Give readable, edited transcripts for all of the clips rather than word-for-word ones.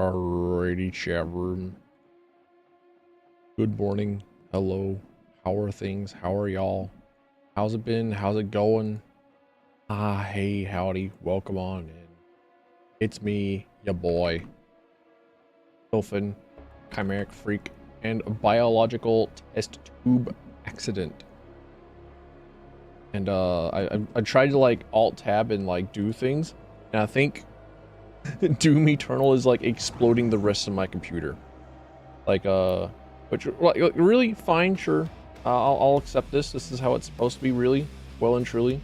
Alrighty, chat room. Good morning. Hello. How are things? How are y'all? How's it been? How's it going? Hey, howdy. Welcome on in. It's me, ya boy, Dolphin, Chimeric Freak, and Biological Test Tube Accident. And I tried to like alt tab and like do things, and I think Doom Eternal is like exploding the rest of my computer. Like which like really fine, sure. I'll accept this. This is how it's supposed to be, really, well and truly.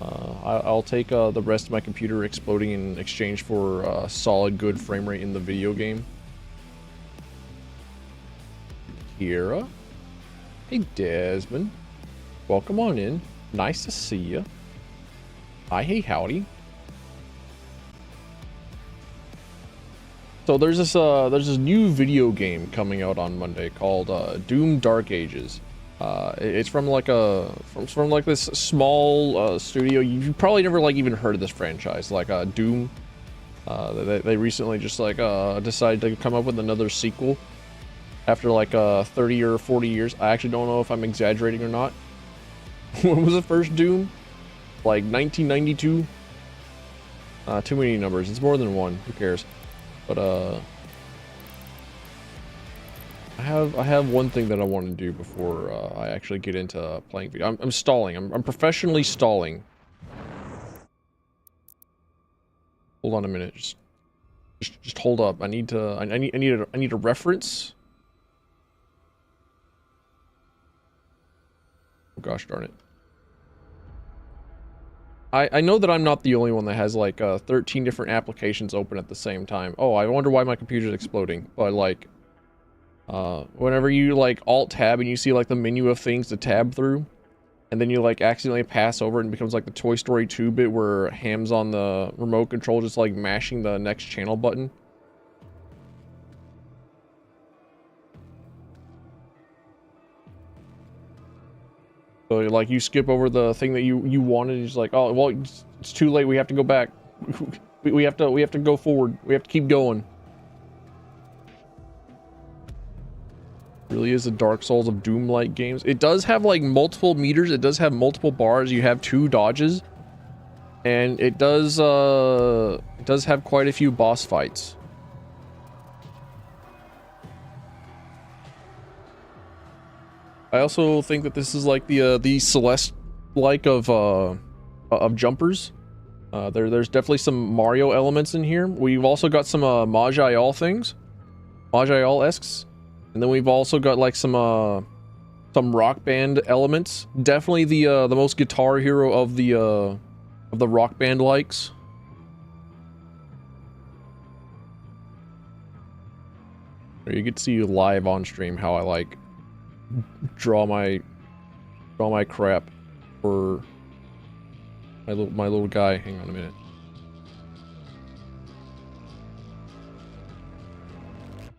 I'll take the rest of my computer exploding in exchange for solid good frame rate in the video game. Kira, hey Desmond, welcome on in. Nice to see you. Hi, hey, howdy. So there's this new video game coming out on Monday called Doom Dark Ages. It's from like from like this small studio. You've probably never like even heard of this franchise, like Doom. They recently just like decided to come up with another sequel after like 30 or 40 years. I actually don't know if I'm exaggerating or not. When was the first Doom? Like 1992? Too many numbers. It's more than one. Who cares? But I have one thing that I want to do before I actually get into playing video. I'm stalling. I'm professionally stalling. Hold on a minute. Just hold up. I need a reference. Oh gosh darn it. I know that I'm not the only one that has like 13 different applications open at the same time. Oh, I wonder why my computer's exploding. But like whenever you like alt tab and you see like the menu of things to tab through, and then you like accidentally pass over it and it becomes like the Toy Story 2 bit where Ham's on the remote control just like mashing the next channel button. So like you skip over the thing that you wanted, and it's like, oh well, it's too late. We have to go back. we have to go forward. We have to keep going. Really is the Dark Souls of Doom-like games. It does have like multiple meters. It does have multiple bars. You have 2 dodges, and it does have quite a few boss fights. I also think that this is like the Celeste like of jumpers. There's definitely some Mario elements in here. We've also got some Majai-All things, Majai-All-esques, and then we've also got like some Rock Band elements. Definitely the most Guitar Hero of the Rock Band likes. You get to see live on stream how I like draw my crap for my little guy. Hang on a minute.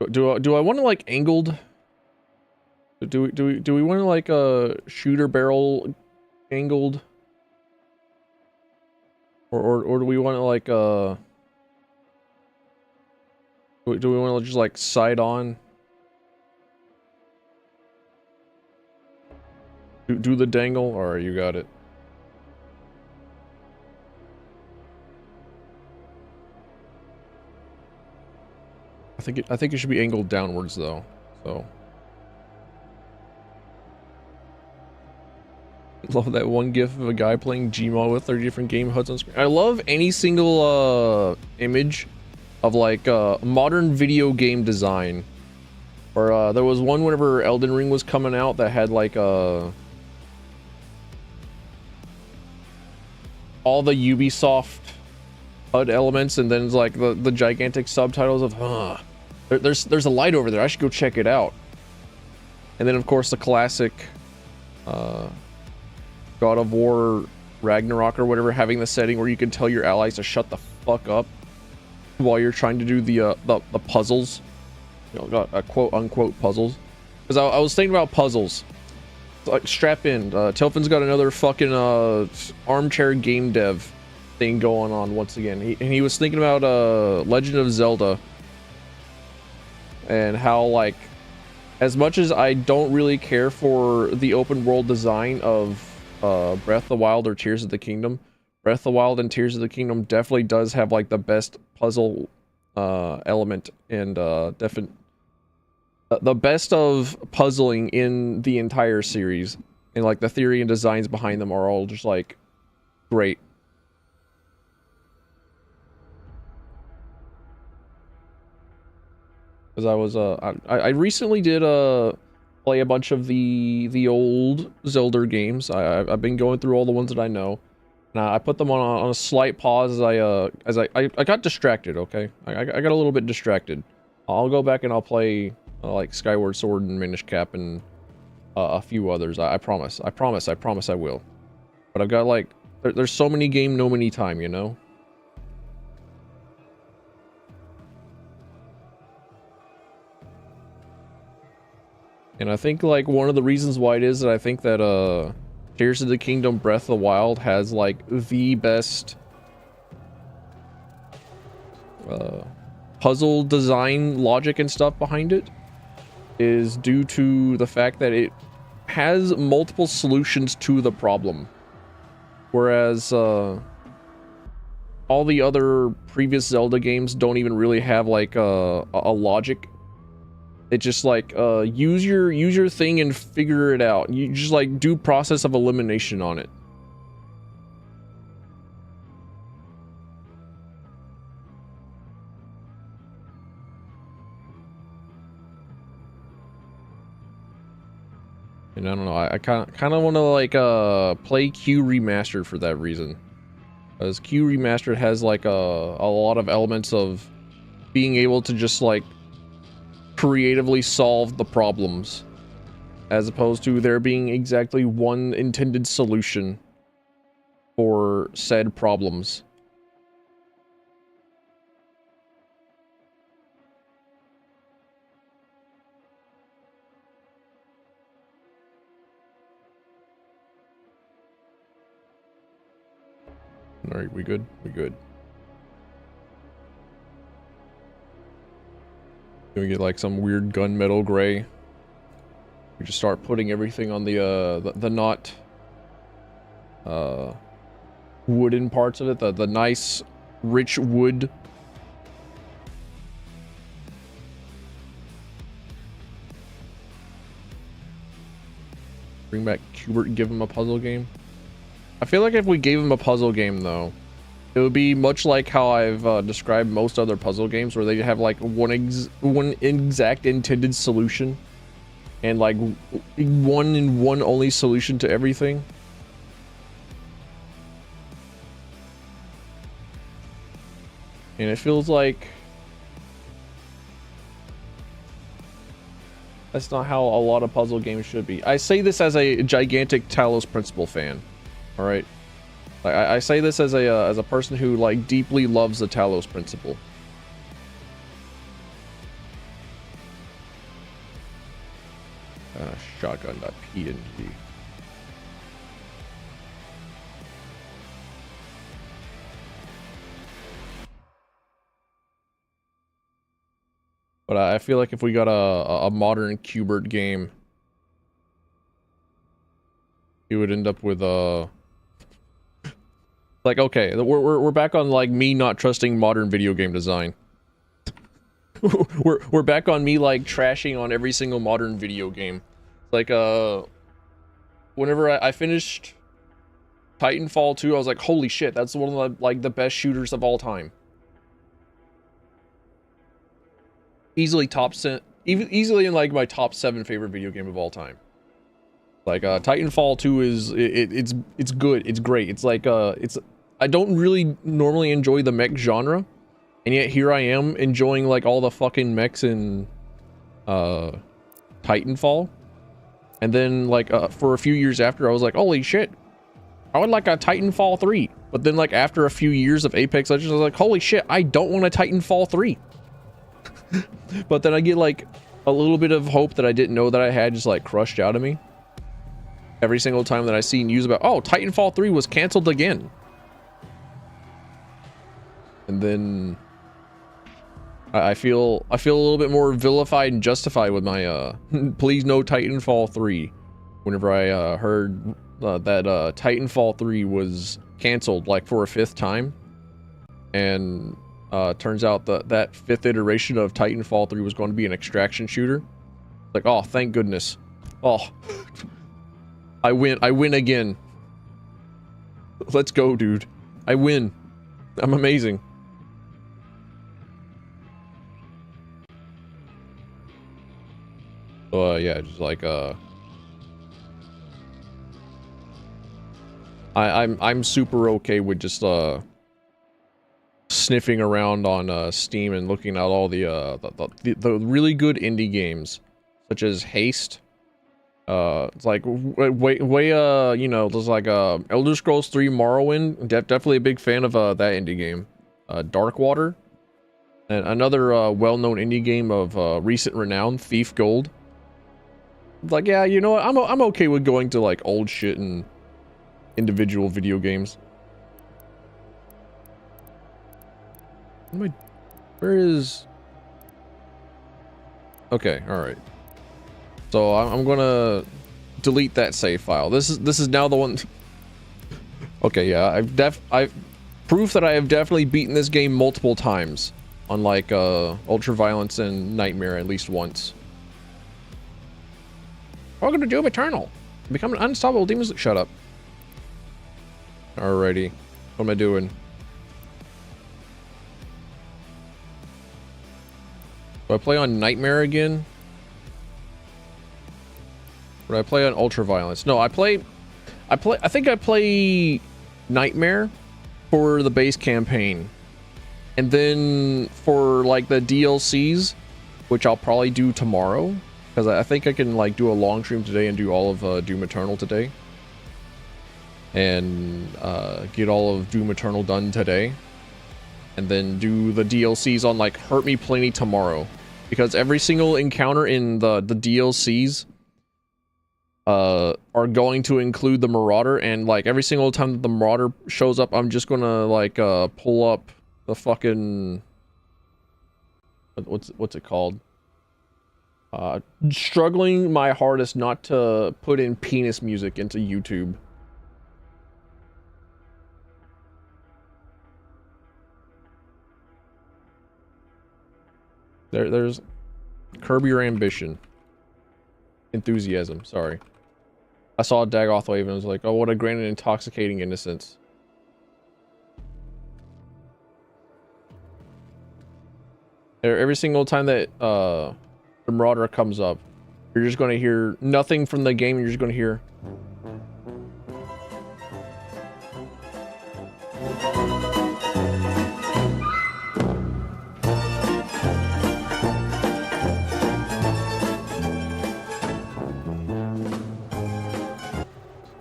Do I want to like angled? Do we want to like shooter barrel angled? Or do we want to like do we want to just like side on? Do the dangle, or you got it. I think it should be angled downwards though. So love that one gif of a guy playing Gmod with 30 different game HUDs on screen. I love any single image of like modern video game design. Or there was one whenever Elden Ring was coming out that had like all the Ubisoft HUD elements, and then it's like the gigantic subtitles of there's a light over there, I should go check it out. And then of course the classic God of War Ragnarok or whatever, having the setting where you can tell your allies to shut the fuck up while you're trying to do the puzzles, you know, got quote unquote puzzles. Because I was thinking about puzzles. Like, strap in. Telfin's got another fucking armchair game dev thing going on once again. He was thinking about Legend of Zelda and how, like, as much as I don't really care for the open world design of Breath of the Wild or Tears of the Kingdom, Breath of the Wild and Tears of the Kingdom definitely does have like the best puzzle element and the best of puzzling in the entire series, and like the theory and designs behind them are all just like great. Because I was I recently did play a bunch of the old Zelda games. I've been going through all the ones that I know. And I put them on a slight pause as I got distracted. Okay, I got a little bit distracted. I'll go back and I'll play like Skyward Sword and Minish Cap and a few others. I promise. I promise I will. But I've got like there's so many game, no many time, you know. And I think like one of the reasons why it is that I think that Tears of the Kingdom Breath of the Wild has like the best puzzle design logic and stuff behind it is due to the fact that it has multiple solutions to the problem, whereas all the other previous Zelda games don't even really have like a logic. It's just like use your thing and figure it out. You just like do process of elimination on it. And I don't know, I kind of want to like play Q Remastered for that reason. Because Q Remastered has like a lot of elements of being able to just like creatively solve the problems, as opposed to there being exactly one intended solution for said problems. All right, we good? We good. Can we get like some weird gunmetal gray? We just start putting everything on the not wooden parts of it, the nice rich wood. Bring back Cubert and give him a puzzle game. I feel like if we gave him a puzzle game though, it would be much like how I've described most other puzzle games, where they have like one exact intended solution, and like one and one only solution to everything. And it feels like that's not how a lot of puzzle games should be. I say this as a gigantic Talos Principle fan. All right. I say this as a person who like deeply loves the Talos Principle. Shotgun.png. But I feel like if we got a modern Cubert game, it would end up with like, okay, we're back on like me not trusting modern video game design. we're back on me like trashing on every single modern video game. Like whenever I finished Titanfall 2, I was like, holy shit, that's one of the like the best shooters of all time. Easily easily in like my top 7 favorite video game of all time. Like Titanfall 2 is it's good, it's great. It's like I don't really normally enjoy the mech genre, and yet here I am enjoying like all the fucking mechs in Titanfall. And then like for a few years after, I was like, holy shit, I would like a Titanfall 3. But then like after a few years of Apex Legends, I was like, holy shit, I don't want a Titanfall 3. But then I get like a little bit of hope that I didn't know that I had just like crushed out of me every single time that I see news about, oh, Titanfall 3 was canceled again. And then I feel a little bit more vilified and justified with my please no Titanfall 3. Whenever I heard that Titanfall 3 was canceled like for a 5th time, and turns out that 5th iteration of Titanfall 3 was going to be an extraction shooter. Like, oh, thank goodness. Oh, I win again. Let's go, dude. I win. I'm amazing. Yeah, just like I'm super okay with just sniffing around on Steam and looking at all the really good indie games, such as Haste. It's like way you know, there's like Elder Scrolls 3 Morrowind. Definitely a big fan of that indie game. Darkwater, and another well-known indie game of recent renown, Thief Gold. Like, yeah, you know what? I'm okay with going to like old shit and individual video games. Where is? Okay, all right. So I'm gonna delete that save file. This is now the one. Okay, yeah, I've proof that I have definitely beaten this game multiple times, unlike Ultraviolence and Nightmare at least once. Welcome to Doom Eternal. Become an unstoppable demon. Shut up. Alrighty, what am I doing? Do I play on Nightmare again? Or do I play on Ultraviolence? No, I think I play Nightmare for the base campaign. And then for like the DLCs, which I'll probably do tomorrow, because I think I can like do a long stream today and do all of Doom Eternal today. And get all of Doom Eternal done today. And then do the DLCs on like Hurt Me Plenty tomorrow. Because every single encounter in the DLCs are going to include the Marauder, and like every single time that the Marauder shows up, I'm just gonna like pull up the fucking what's it called? Struggling my hardest not to put in penis music into YouTube. There's curb your ambition. Enthusiasm, sorry. I saw Dagoth Wave and was like, oh, what a grand and intoxicating innocence. Every single time that the Marauder comes up, you're just going to hear nothing from the game, you're just going to hear...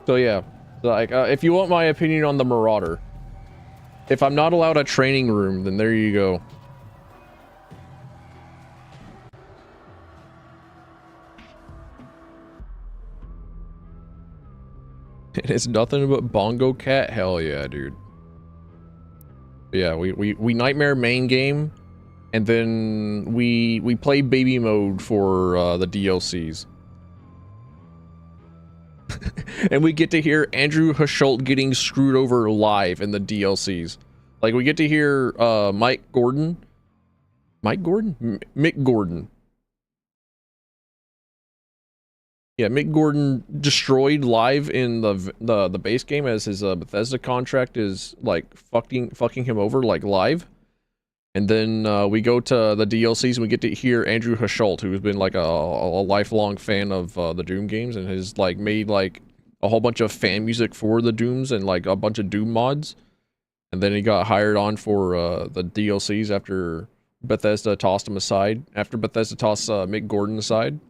So yeah, like if you want my opinion on the Marauder, if I'm not allowed a training room, then there you go. It's nothing but Bongo Cat. Hell yeah, dude. But yeah, we Nightmare main game, and then we play baby mode for the DLCs. And we get to hear Andrew Husholt getting screwed over live in the DLCs. Like, we get to hear Mick Gordon. Yeah, Mick Gordon destroyed live in the base game as his Bethesda contract is like fucking him over like live. And then we go to the DLCs and we get to hear Andrew Husholt, who's been like a lifelong fan of the Doom games and has like made like a whole bunch of fan music for the Dooms and like a bunch of Doom mods. And then he got hired on for the DLCs after Bethesda tossed him aside. After Bethesda tossed Mick Gordon aside.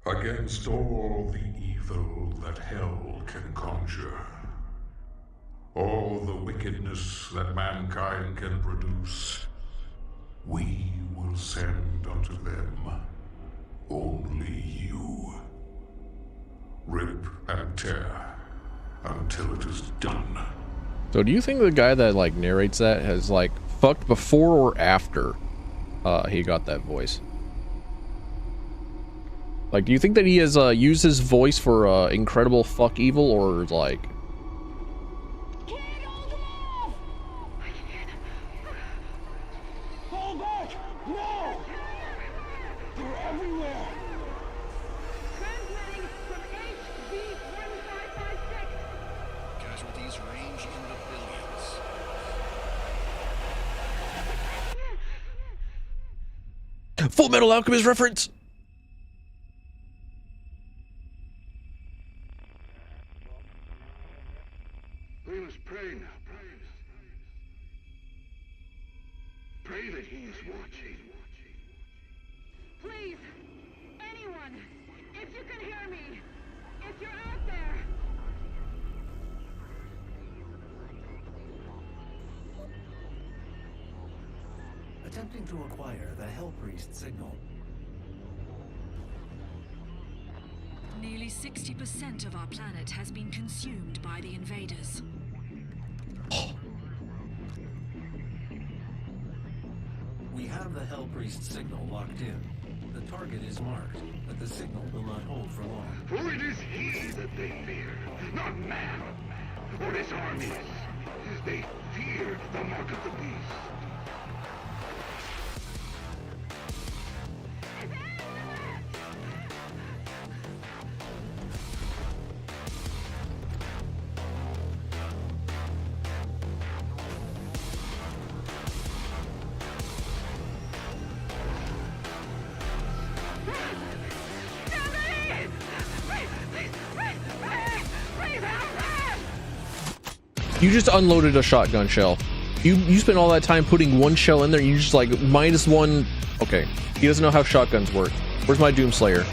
Against all the evil that hell can conjure, all the wickedness that mankind can produce, we will send unto them only you. Rip and tear until it is done. So do you think the guy that like narrates that has like fucked before or after he got that voice? Like, do you think that he has used his voice for incredible fuck evil, or like? Fall back! No! They're everywhere! Transmitting from HV1556. Casualties range in the billions. Full Metal Alchemist reference. We must pray now, brothers. Pray that he is watching. Please, anyone, if you can hear me, if you're out there. Attempting to acquire the Hell Priest signal. Nearly 60% of our planet has been consumed by the invaders. We have the Hell Priest signal locked in. The target is marked, but the signal will not hold for long. For it is he that they fear, not man, or his armies. They fear the mark of the beast. You just unloaded a shotgun shell. You spent all that time putting one shell in there. You just like -1. Okay, he doesn't know how shotguns work. Where's my Doomslayer?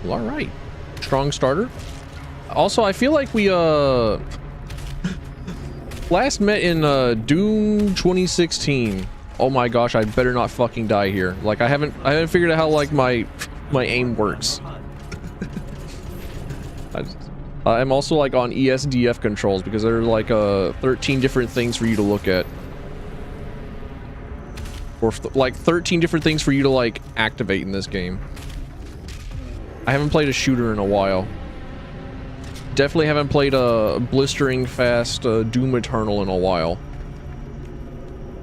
Well, all right, strong starter. Also, I feel like we last met in Doom 2016. Oh my gosh, I better not fucking die here. Like I haven't figured out how like my aim works. I'm also like on ESDF controls because there are like 13 different things for you to look at. Or like 13 different things for you to like activate in this game. I haven't played a shooter in a while. Definitely haven't played a blistering fast Doom Eternal in a while.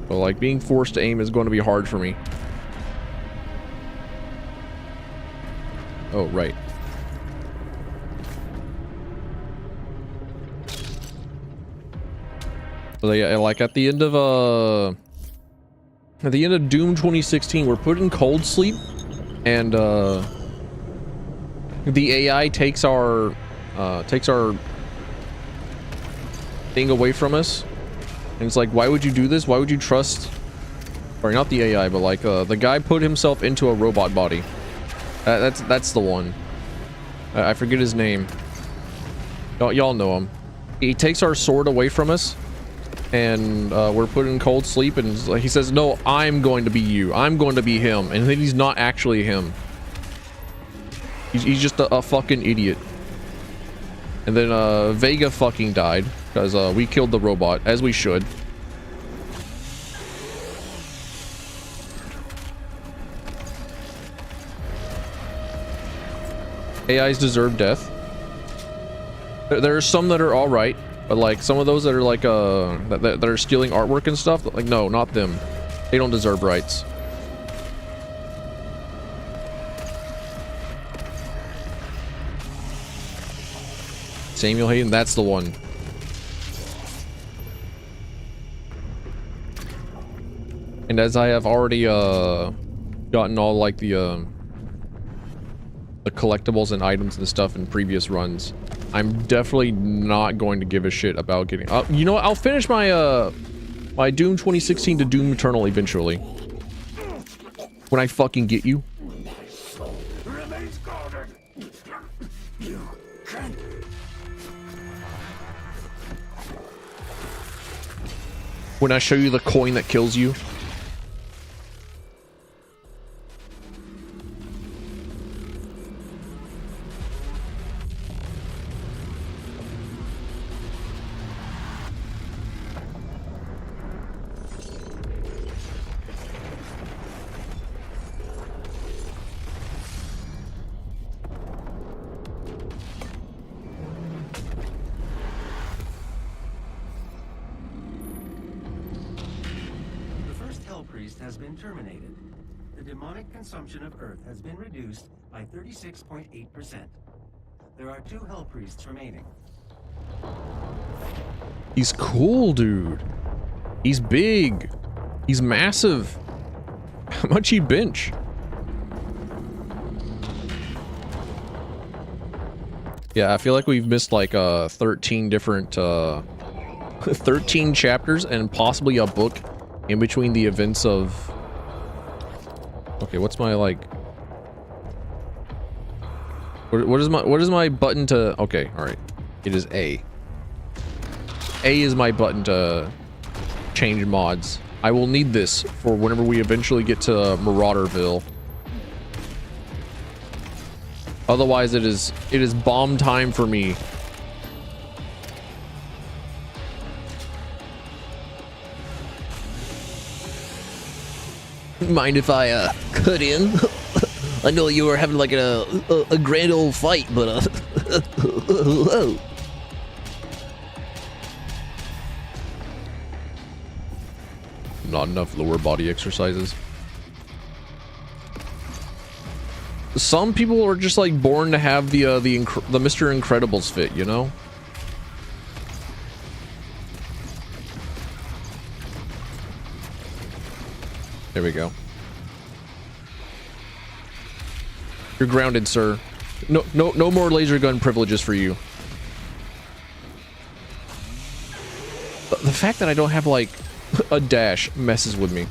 But like being forced to aim is going to be hard for me. Oh, right. So yeah, like at the end of Doom 2016, we're put in cold sleep, and the AI takes our thing away from us. And it's like, why would you do this? Why would you trust? Sorry, not the AI, but like the guy put himself into a robot body. That's the one. I forget his name. Y'all know him. He takes our sword away from us, and we're put in cold sleep. And he says, "No, I'm going to be you. I'm going to be him." And then he's not actually him. He's just a fucking idiot. And then Vega fucking died because we killed the robot, as we should. AIs deserve death. There are some that are all right, but like some of those that are like that are stealing artwork and stuff, like no, not them. They don't deserve rights. Samuel Hayden, that's the one. And as I have already gotten all like the collectibles and items and stuff in previous runs, I'm definitely not going to give a shit about getting you know what, I'll finish my my Doom 2016 to Doom Eternal eventually. When I fucking get you. When I show you the coin that kills you. has been terminated. The demonic consumption of Earth has been reduced by 36.8%. There are 2 Hell Priests remaining. He's cool, dude. He's big. He's massive. How much he bench? Yeah, I feel like we've missed like 13 different 13 chapters and possibly a book in between the events of... Okay, what's my like... What is my button to... Okay, all right. It is A. A is my button to change mods. I will need this for whenever we eventually get to Marauderville. Otherwise, it is bomb time for me. Mind if I cut in? I know you were having like a grand old fight, but not enough lower body exercises. Some people are just like born to have the Mr. Incredibles fit, you know? There we go. You're grounded, sir. No more laser gun privileges for you. The fact that I don't have like a dash messes with me.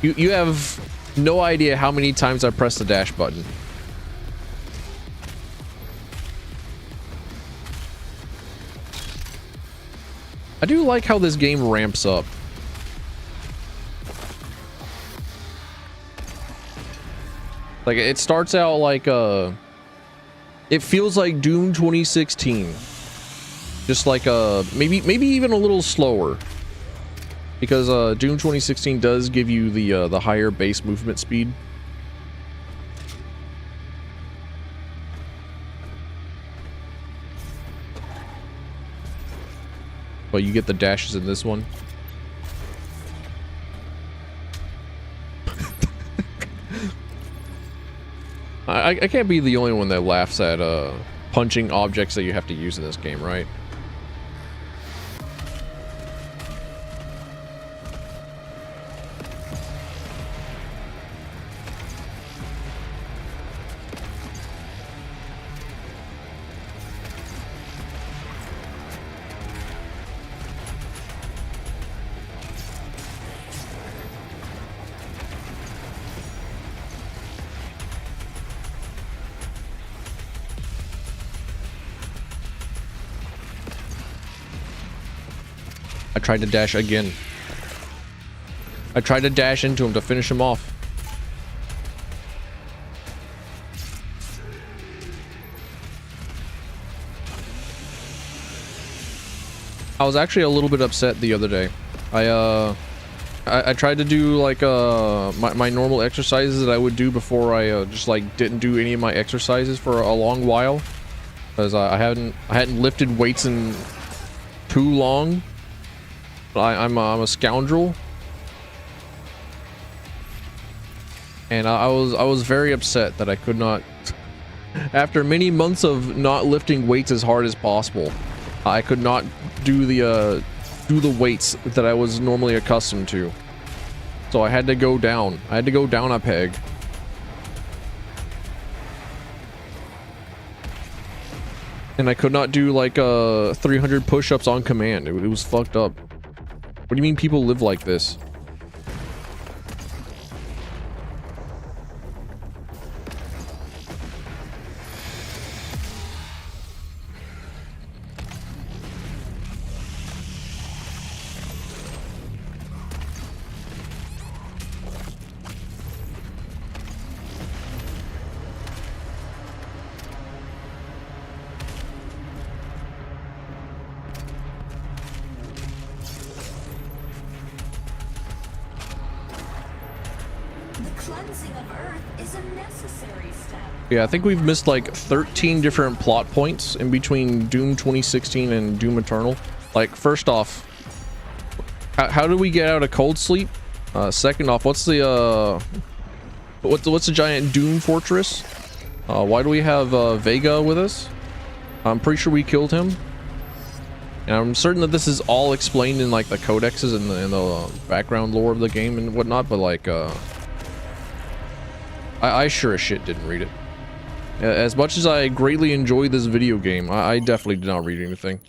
You have no idea how many times I pressed the dash button. I do like how this game ramps up. Like it starts out like it feels like Doom 2016. Just like maybe even a little slower. Because Doom 2016 does give you the higher base movement speed. But you get the dashes in this one. I can't be the only one that laughs at punching objects that you have to use in this game, right? I tried to dash again. I tried to dash into him to finish him off. I was actually a little bit upset the other day. I tried to do like my normal exercises that I would do before I just like didn't do any of my exercises for a long while, because I hadn't lifted weights in too long. I'm a scoundrel, and I was very upset that I could not, after many months of not lifting weights as hard as possible, I could not do the weights that I was normally accustomed to. So I had to go down. I had to go down a peg. And I could not do like 300 push-ups on command. It was fucked up. What do you mean people live like this? Yeah, I think we've missed like 13 different plot points in between Doom 2016 and Doom Eternal. Like, first off, how do we get out of cold sleep? Second off, what's the giant Doom Fortress? Why do we have Vega with us? I'm pretty sure we killed him. And I'm certain that this is all explained in like the codexes and the background lore of the game and whatnot, but like I sure as shit didn't read it. As much as I greatly enjoyed this video game, I definitely did not read anything.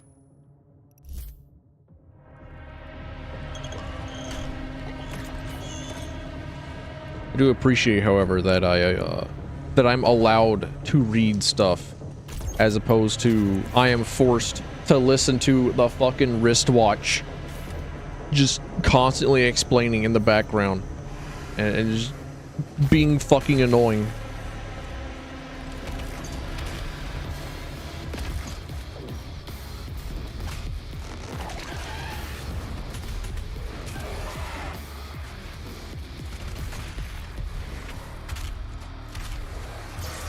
I do appreciate, however, that I'm allowed to read stuff, as opposed to I am forced to listen to the fucking wristwatch just constantly explaining in the background and just being fucking annoying.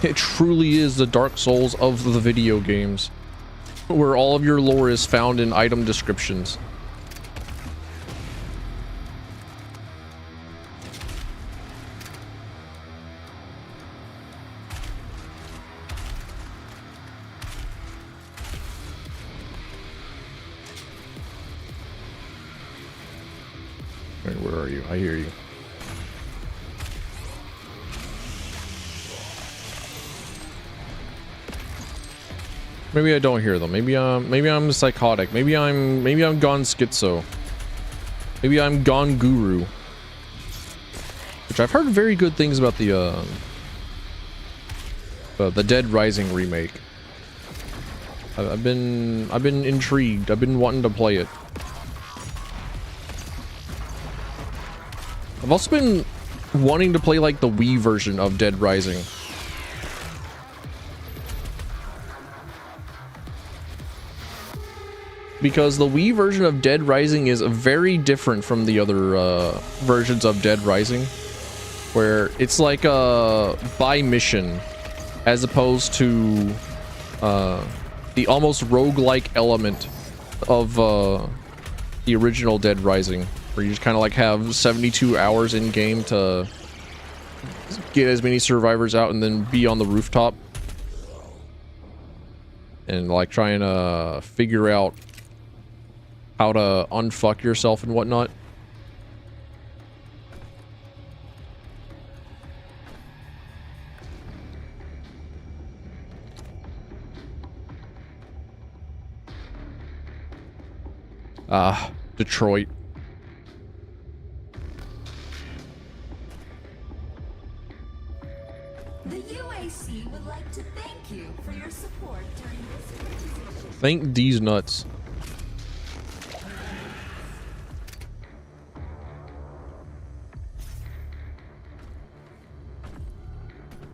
It truly is the Dark Souls of the video games, where all of your lore is found in item descriptions. Wait, where are you? I hear you. Maybe I don't hear them. Maybe I'm psychotic. Maybe I'm gone schizo. Maybe I'm gone guru. Which I've heard very good things about the Dead Rising remake. I've been intrigued. I've been wanting to play it. I've also been wanting to play like the Wii version of Dead Rising. Because the Wii version of Dead Rising is very different from the other versions of Dead Rising, where it's like by mission, as opposed to the almost roguelike element of the original Dead Rising, where you just kind of like have 72 hours in game to get as many survivors out and then be on the rooftop and like trying to figure out how to unfuck yourself and whatnot. Detroit. The UAC would like to thank you for your support during this. Thank these nuts.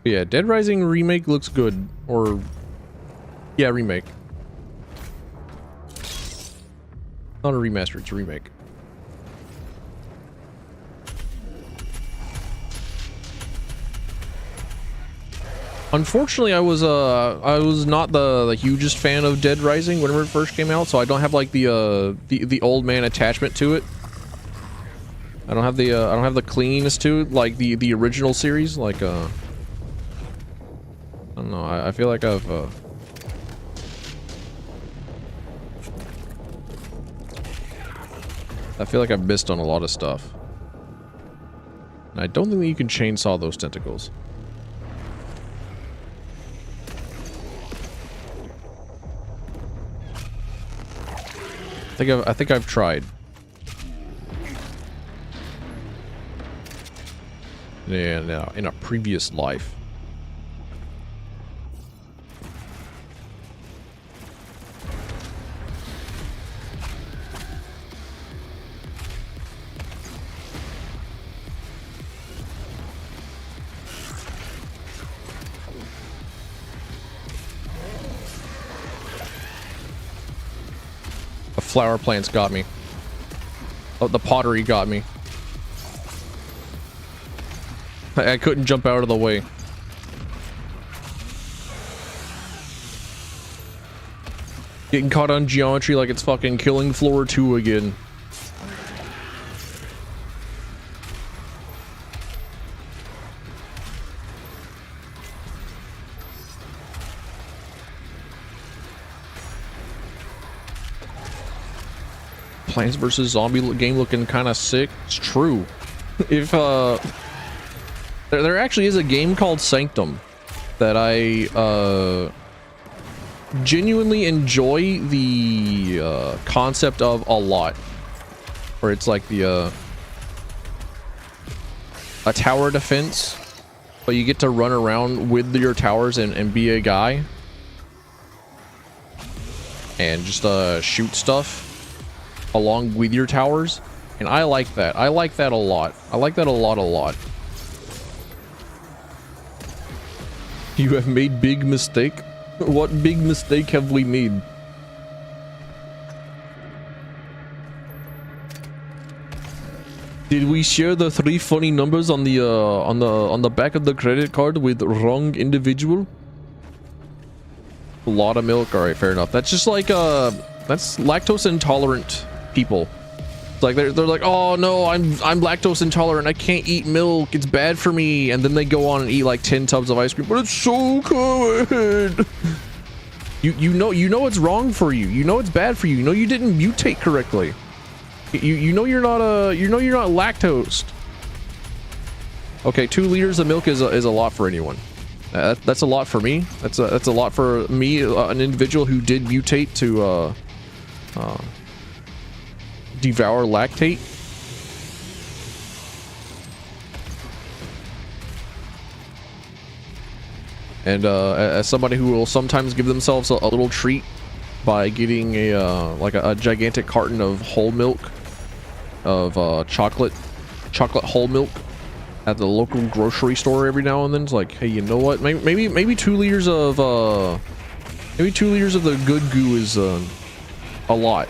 Yeah, Dead Rising remake looks good. Or yeah, remake. Not a remaster, it's a remake. Unfortunately, I was not the hugest fan of Dead Rising whenever it first came out, so I don't have like the old man attachment to it. I don't have the cleanliness to it like the original series. Like I don't know. I feel like I've missed on a lot of stuff. And I don't think that you can chainsaw those tentacles. I think I've tried. Yeah, no, in a previous life. The flower plants got me. Oh, the pottery got me. I couldn't jump out of the way. Getting caught on geometry like it's fucking Killing Floor 2 again. Plants vs. Zombie game looking kind of sick. It's true. If there actually is a game called Sanctum that I genuinely enjoy the concept of a lot, where it's like the a tower defense, but you get to run around with your towers and be a guy and just shoot stuff along with your towers, and I like that. I like that a lot. I like that a lot. You have made big mistake. What big mistake have we made? Did we share the 3 funny numbers on the back of the credit card with wrong individual? A lot of milk. All right, fair enough. That's just like that's lactose intolerant people. It's like they're like, oh no, I'm lactose intolerant. I can't eat milk. It's bad for me. And then they go on and eat like 10 tubs of ice cream. But it's so good. You know it's wrong for you. You know it's bad for you. You know you didn't mutate correctly. You know you're not lactose. Okay, 2 liters of milk is a lot for anyone. That's a lot for me. That's a lot for me, an individual who did mutate to devour lactate. And as somebody who will sometimes give themselves a little treat by getting a gigantic carton of whole milk, of chocolate whole milk at the local grocery store every now and then, it's like, hey, you know what? Maybe 2 liters of the good goo is a lot.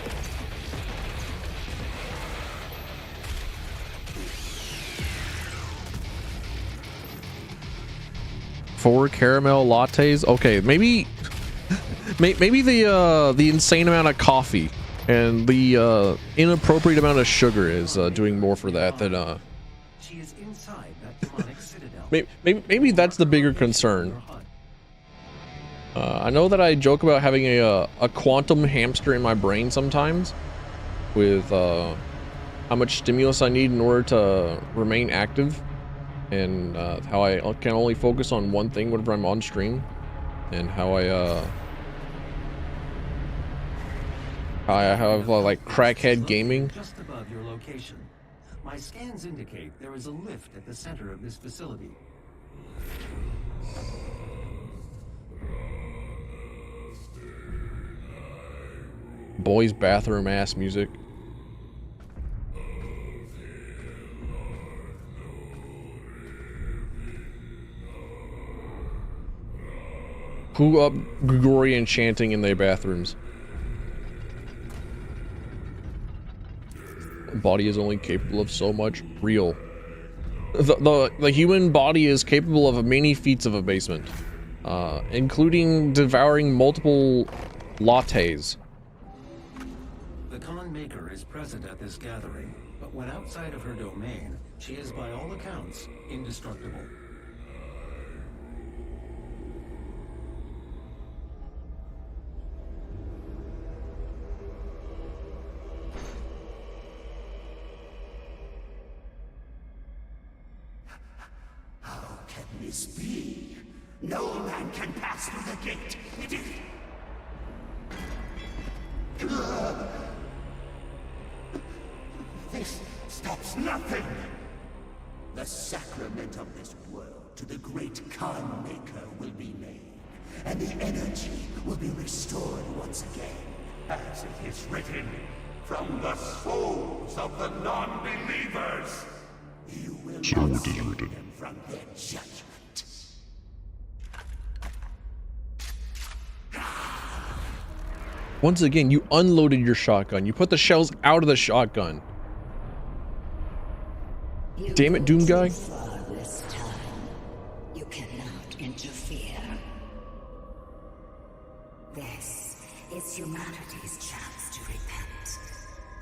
Four caramel lattes. Okay, maybe the insane amount of coffee and the inappropriate amount of sugar is doing more for that than She is inside that demonic citadel. maybe that's the bigger concern. I know that I joke about having a quantum hamster in my brain sometimes with how much stimulus I need in order to remain active, and how I can only focus on one thing whenever I'm on stream, and how I have like crackhead gaming. Just above your location. My scans indicate there is a lift at the center of this facility. Boys bathroom ass music. Who up Gregorian chanting in their bathrooms? Body is only capable of so much. Real. The human body is capable of many feats of abasement, including devouring multiple lattes. The con maker is present at this gathering, but when outside of her domain, she is by all accounts indestructible. How can this be? No man can pass through the gate. It is... This stops nothing. The sacrament of this world to the great Khan Maker will be made, and the energy will be restored once again. As it is written, from the souls of the non-believers, you will not save them from their judgment. Once again, you unloaded your shotgun. You put the shells out of the shotgun. Damn it, Doom guy. This time, you cannot interfere. This is humanity's chance to repent,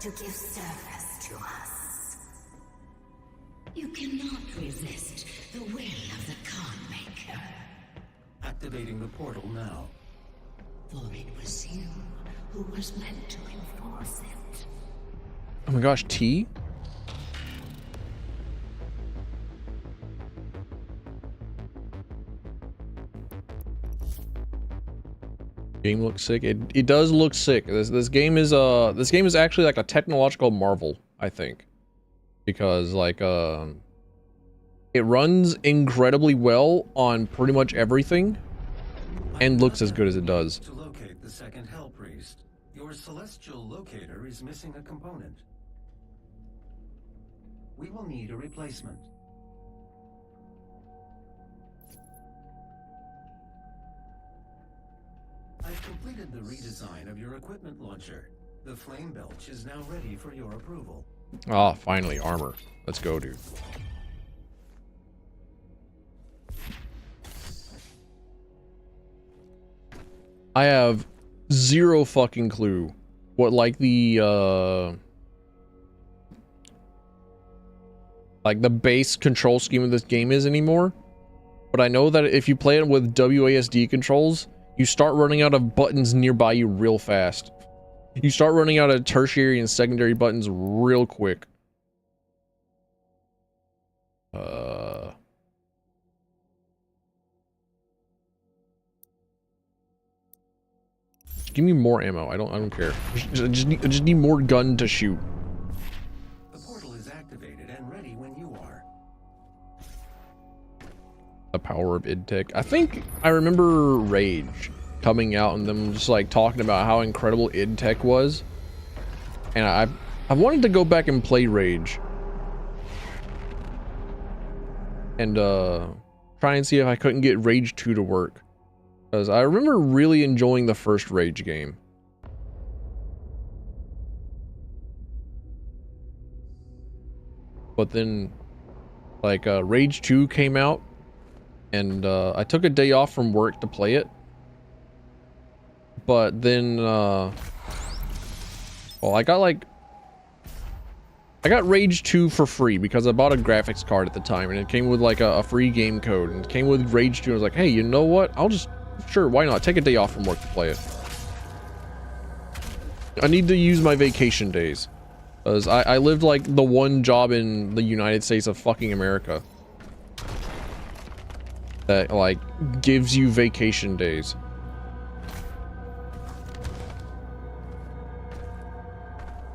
to give service to us. You cannot resist the will of the Khan Maker. Activating the portal now. For it was you who was meant to enforce it. Oh my gosh, T? Game looks sick. It does look sick. This game is actually like a technological marvel, I think. Because like it runs incredibly well on pretty much everything and looks as good as it does. To locate the second Hell Priest, your celestial locator is missing a component. We will need a replacement. I've completed the redesign of your equipment launcher. The flame belch is now ready for your approval. Ah, finally, armor. Let's go, dude. I have zero fucking clue what like the base control scheme of this game is anymore. But I know that if you play it with WASD controls, you start running out of buttons nearby you real fast. You start running out of tertiary and secondary buttons real quick. Give me more ammo. I don't care. I just need more gun to shoot. The portal is activated and ready when you are. The power of id Tech. I think I remember Rage coming out and them just like talking about how incredible id Tech was. And I wanted to go back and play Rage. And try and see if I couldn't get Rage 2 to work. Because I remember really enjoying the first Rage game. But then, like, Rage 2 came out. And I took a day off from work to play it. But then, well, I got Rage 2 for free because I bought a graphics card at the time. And it came with, like, a free game code. And it came with Rage 2. And I was like, hey, you know what? Sure, why not? Take a day off from work to play it. I need to use my vacation days. Because I lived like the one job in the United States of fucking America that like gives you vacation days.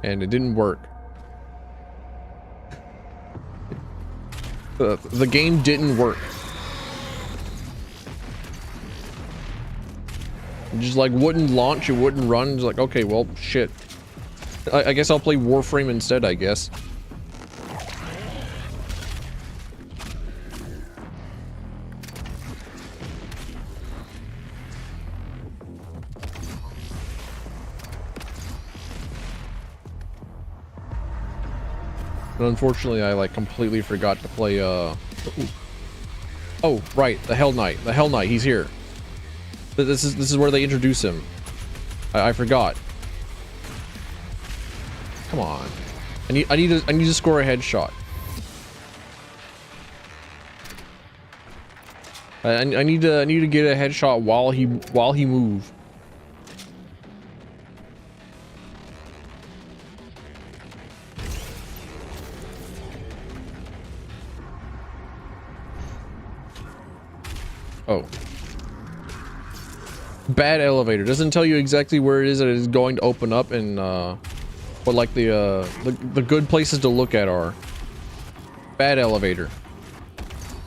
And it didn't work. The game didn't work. It just like wouldn't launch, it wouldn't run. It's like, okay, well, shit. I guess I'll play Warframe instead, I guess. But unfortunately, I like completely forgot to play, Oh, right, the Hell Knight. The Hell Knight, he's here. This is where they introduce him. I forgot. Come on. I need to score a headshot. I need to get a headshot while he move. Oh. Bad elevator. Doesn't tell you exactly where it is that it is going to open up and what like the good places to look at are. Bad elevator.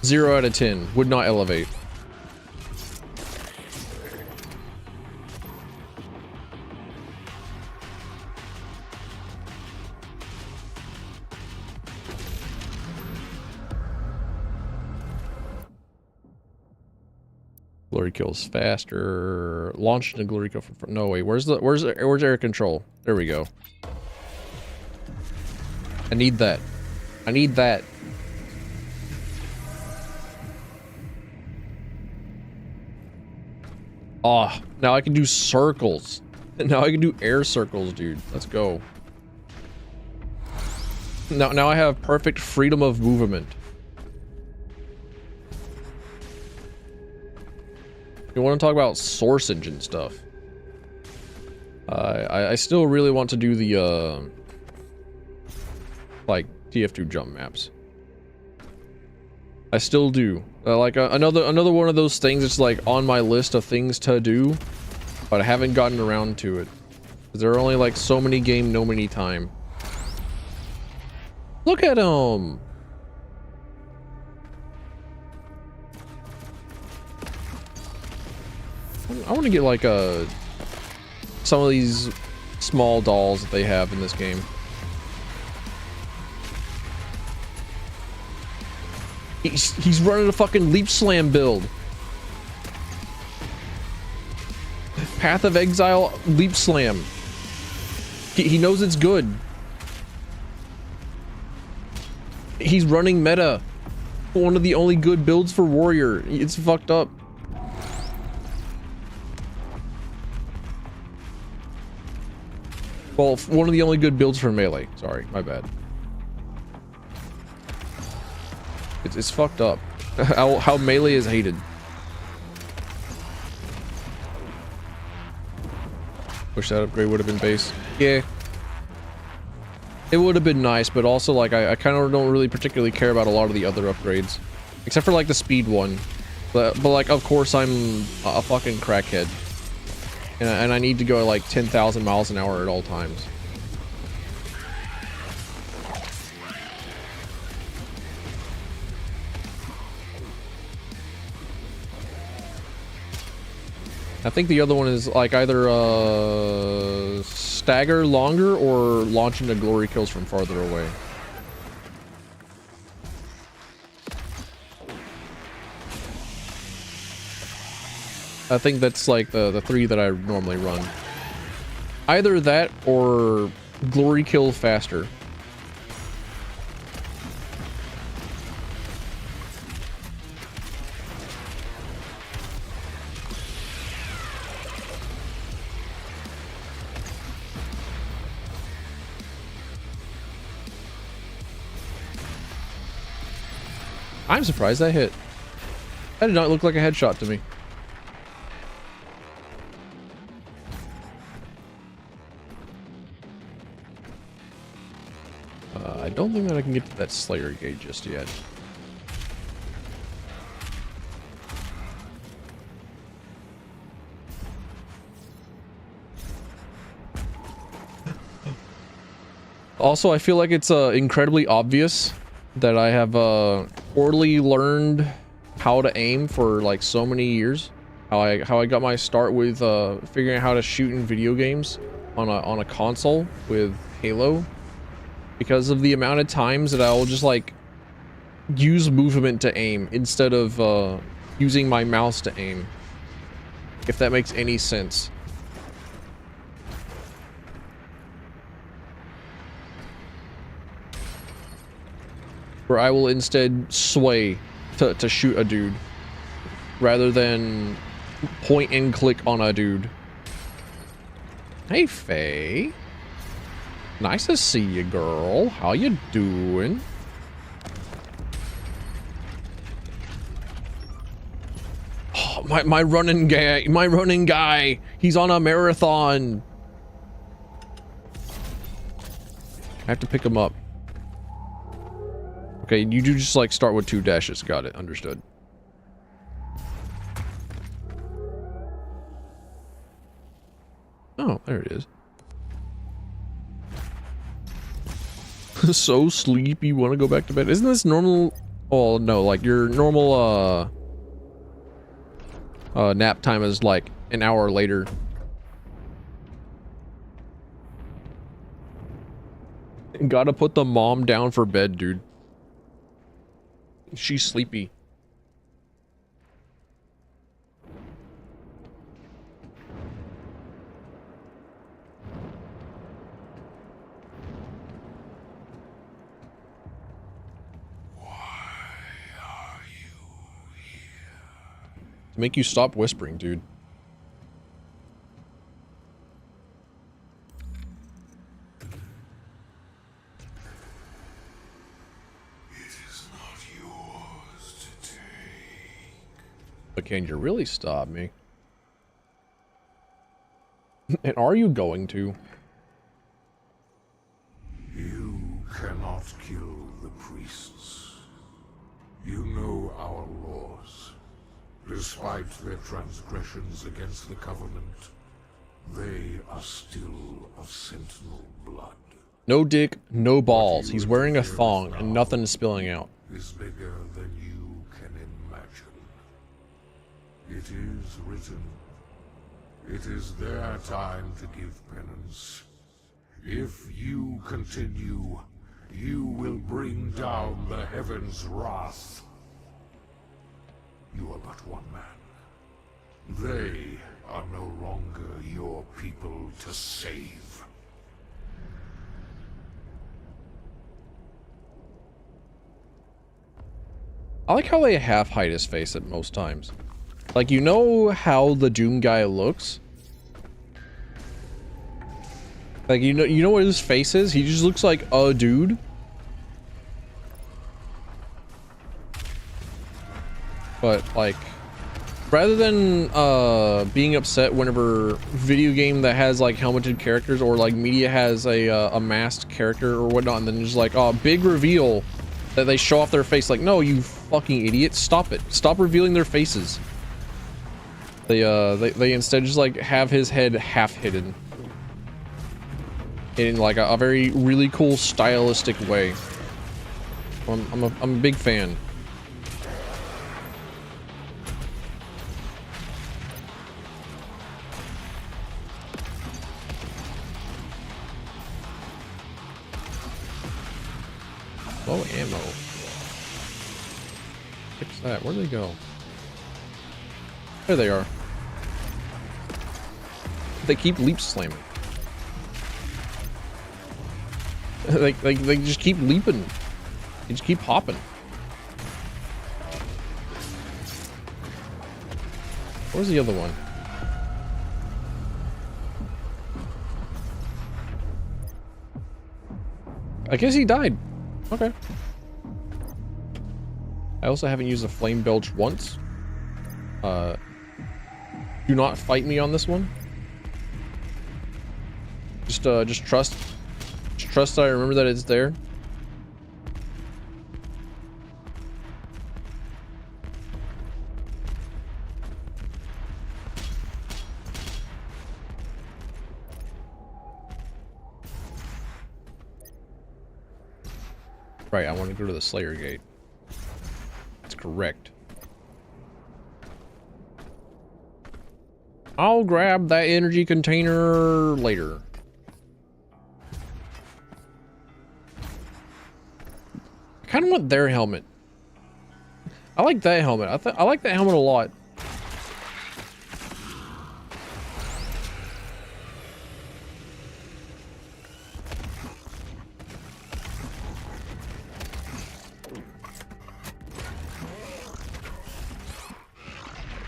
0 out of 10. Would not elevate. Glory kills faster. Launch the glory kill from no way. Where's air control? There we go. I need that. I need that. Oh, now I can do circles. Now I can do air circles, dude. Let's go. Now I have perfect freedom of movement. You want to talk about source engine stuff? I still really want to do the TF2 jump maps. I still do. Like another one of those things that's like on my list of things to do, but I haven't gotten around to it. There are only like so many game, no many time. Look at him. I want to get like some of these small dolls that they have in this game. He's running a fucking leap slam build. Path of Exile leap slam. He knows it's good. He's running meta. One of the only good builds for warrior. It's fucked up. Well, one of the only good builds for melee. Sorry, my bad. It's fucked up. How melee is hated. Wish that upgrade would have been base. Yeah. It would have been nice, but also like I kind of don't really particularly care about a lot of the other upgrades. Except for like the speed one. But like of course I'm a fucking crackhead. And I need to go like 10,000 miles an hour at all times. I think the other one is like either stagger longer or launch into glory kills from farther away. I think that's like the three that I normally run. Either that or glory kill faster. I'm surprised that hit. That did not look like a headshot to me. I don't think that I can get to that Slayer gate just yet. Also, I feel like it's incredibly obvious that I have poorly learned how to aim for like so many years. How I got my start with figuring out how to shoot in video games on a console with Halo, because of the amount of times that I will just like use movement to aim instead of using my mouse to aim. If that makes any sense. Where I will instead sway to shoot a dude rather than point and click on a dude. Hey, Faye. Nice to see you, girl. How you doing? Oh, my running guy. He's on a marathon. I have to pick him up. Okay, you do just like start with 2 dashes. Got it. Understood. Oh, there it is. So sleepy, want to go back to bed. Isn't this normal? Oh no, like your normal nap time is like an hour later. Gotta put the mom down for bed, dude. She's sleepy. To make you stop whispering, dude. But can you really stop me? And are you going to? You cannot kill priests. You know our laws. Despite their transgressions against the Covenant, they are still of Sentinel blood. No dick, no balls. He's wearing a thong and nothing is spilling out. Is bigger than you can imagine. It is written. It is their time to give penance. If you continue, you will bring down the heavens' wrath. You are but one man. They are no longer your people to save. I like how they half hide his face at most times. Like, you know how the Doom guy looks? Like, you know what his face is? He just looks like a dude. But, like, rather than being upset whenever video game that has, like, helmeted characters or, like, media has a masked character or whatnot, and then just like, oh, big reveal that they show off their face. Like, no, you fucking idiot. Stop it. Stop revealing their faces. They instead just, like, have his head half hidden. In, like, a very, really cool stylistic way. I'm a big fan. Low ammo. Fix that. Where'd they go? There they are. They keep leap slamming. they just keep leaping. They just keep hopping. Where's the other one? I guess he died. Okay. I also haven't used a flame belch once. Do not fight me on this one. Just trust that I remember that it's there. Right, I want to go to the Slayer Gate. That's correct. I'll grab that energy container later. I kind of want their helmet. I like that helmet. I like that helmet a lot.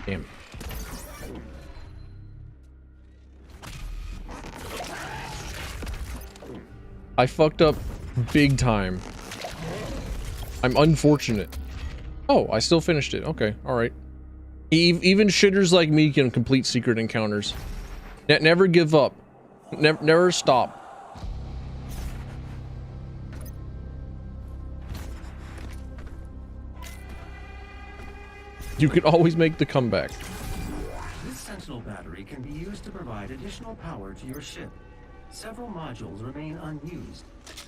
Damn. I fucked up big time. I'm unfortunate. Oh, I still finished it. Okay, alright. Even shitters like me can complete secret encounters. Never give up. Never stop. You can always make the comeback. This Sentinel battery can be used to provide additional power to your ship. Several modules remain unused.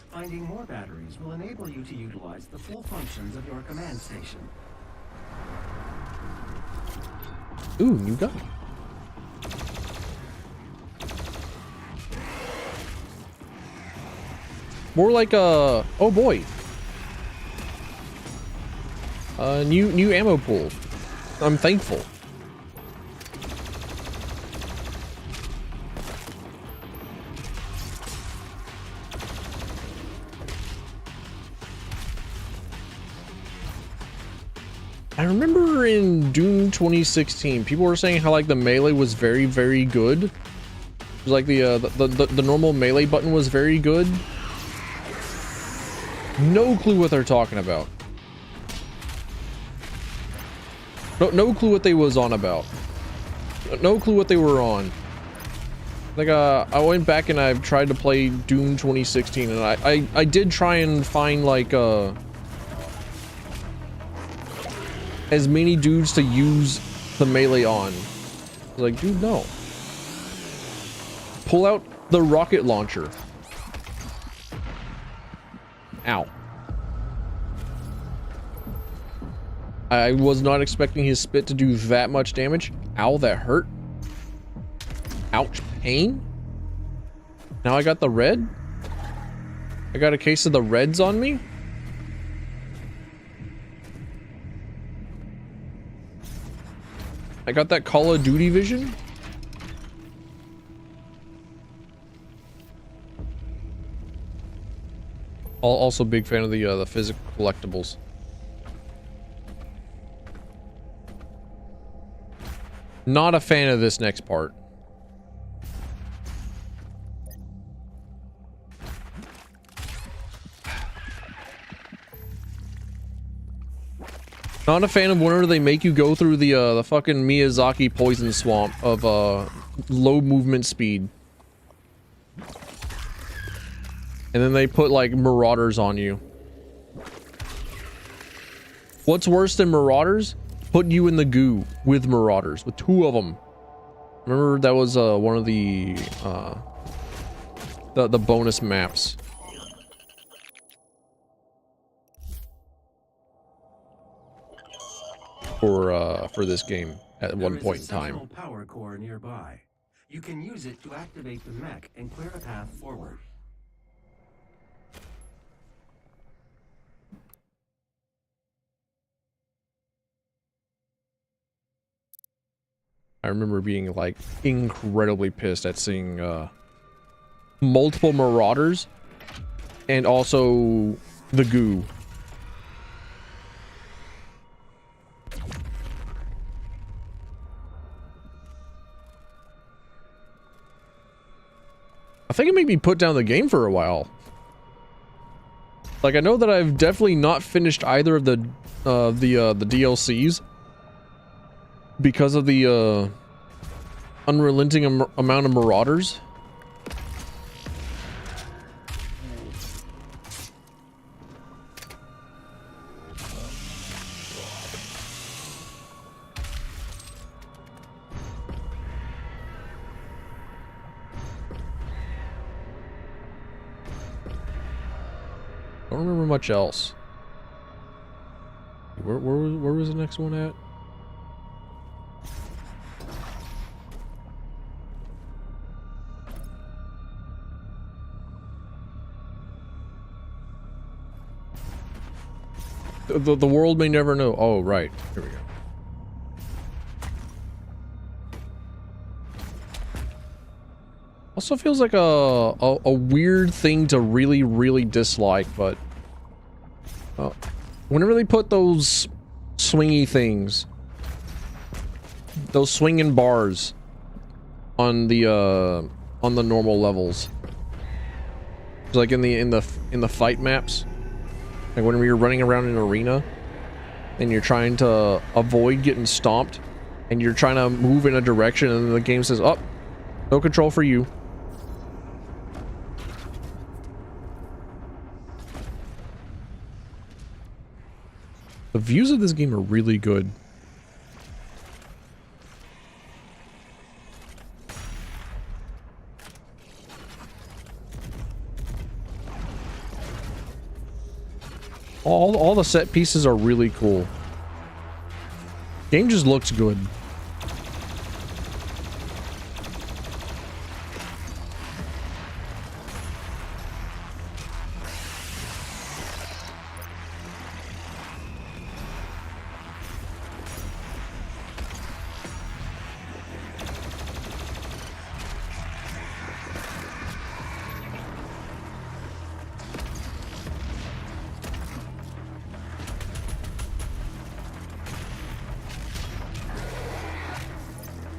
Finding more batteries will enable you to utilize the full functions of your command station. Ooh, new gun. More like a... oh boy. New ammo pool. I'm thankful. I remember in Doom 2016, people were saying how like the melee was very, very good. It was like the normal melee button was very good. No clue what they're talking about. No clue what they was on about. No clue what they were on. Like I went back and I've tried to play Doom 2016 and I did try and find like as many dudes to use the melee on. Like, dude, no. Pull out the rocket launcher. Ow. I was not expecting his spit to do that much damage. Ow, that hurt. Ouch, pain. Now I got the red. I got a case of the reds on me. I got that Call of Duty vision. Also big fan of the physical collectibles. Not a fan of this next part. Not a fan of whenever they make you go through the fucking Miyazaki poison swamp of low movement speed. And then they put like marauders on you. What's worse than marauders? Put you in the goo with marauders, with 2 of them. Remember that was one of the bonus maps. For this game at one point in time. There is a central power core nearby. You can use it to activate the mech and clear a path forward. I remember being like incredibly pissed at seeing multiple marauders and also the goo. I think it made me put down the game for a while. Like, I know that I've definitely not finished either of the DLCs because of the unrelenting amount of marauders. I don't remember much else. Where was the next one at? The world may never know. Oh, right. Here we go. Also feels like a weird thing to really dislike, but whenever they put those swingy things, those swinging bars on the normal levels, like in the fight maps, like whenever you're running around an arena and you're trying to avoid getting stomped and you're trying to move in a direction and then the game says, "Oh, no control for you." The views of this game are really good. All the set pieces are really cool. Game just looks good.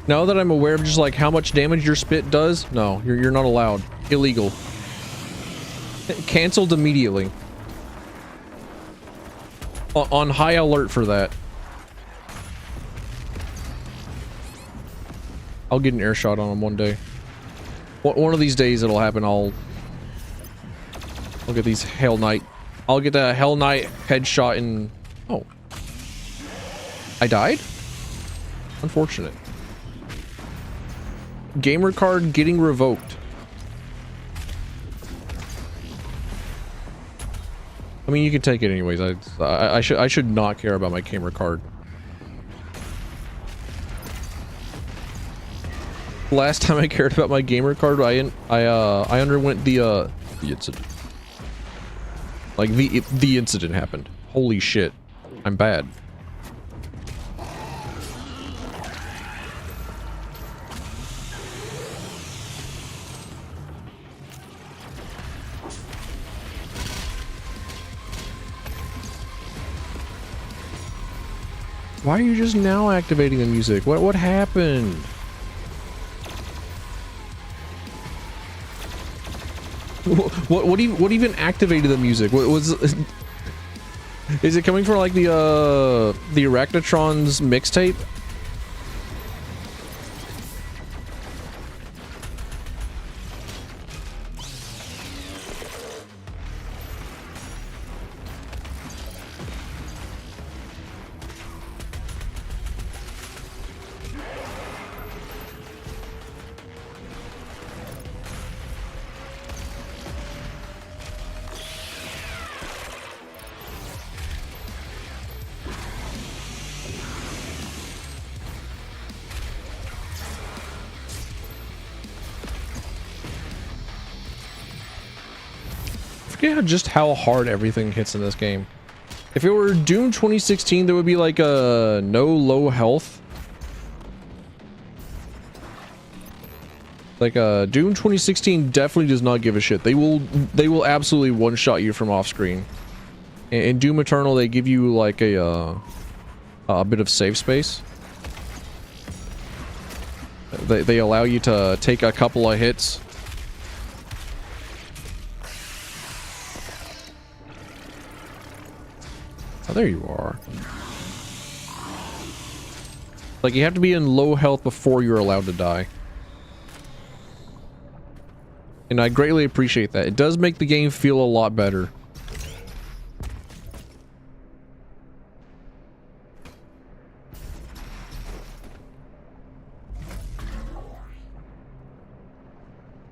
Now that I'm aware of just like how much damage your spit does, no, you're not allowed. Illegal. Cancelled immediately. On high alert for that. I'll get an air shot on him one day. One of these days it'll happen. I'll get these Hell Knight. I'll get that Hell Knight headshot in. Oh. I died? Unfortunate. Gamer card getting revoked. I mean, you can take it anyways. I should not care about my gamer card. Last time I cared about my gamer card, I underwent the incident. Like the incident happened. Holy shit. I'm bad. Why are you just now activating the music? What happened? What even activated the music? What was? Is it coming from like the Arachnotron's mixtape? Just how hard everything hits in this game. If it were Doom 2016, there would be like a no low health. Like Doom 2016 definitely does not give a shit. They will absolutely one shot you from off screen. In Doom Eternal, they give you like a bit of save space. They allow you to take a couple of hits. Oh, there you are. Like, you have to be in low health before you're allowed to die. And I greatly appreciate that. It does make the game feel a lot better.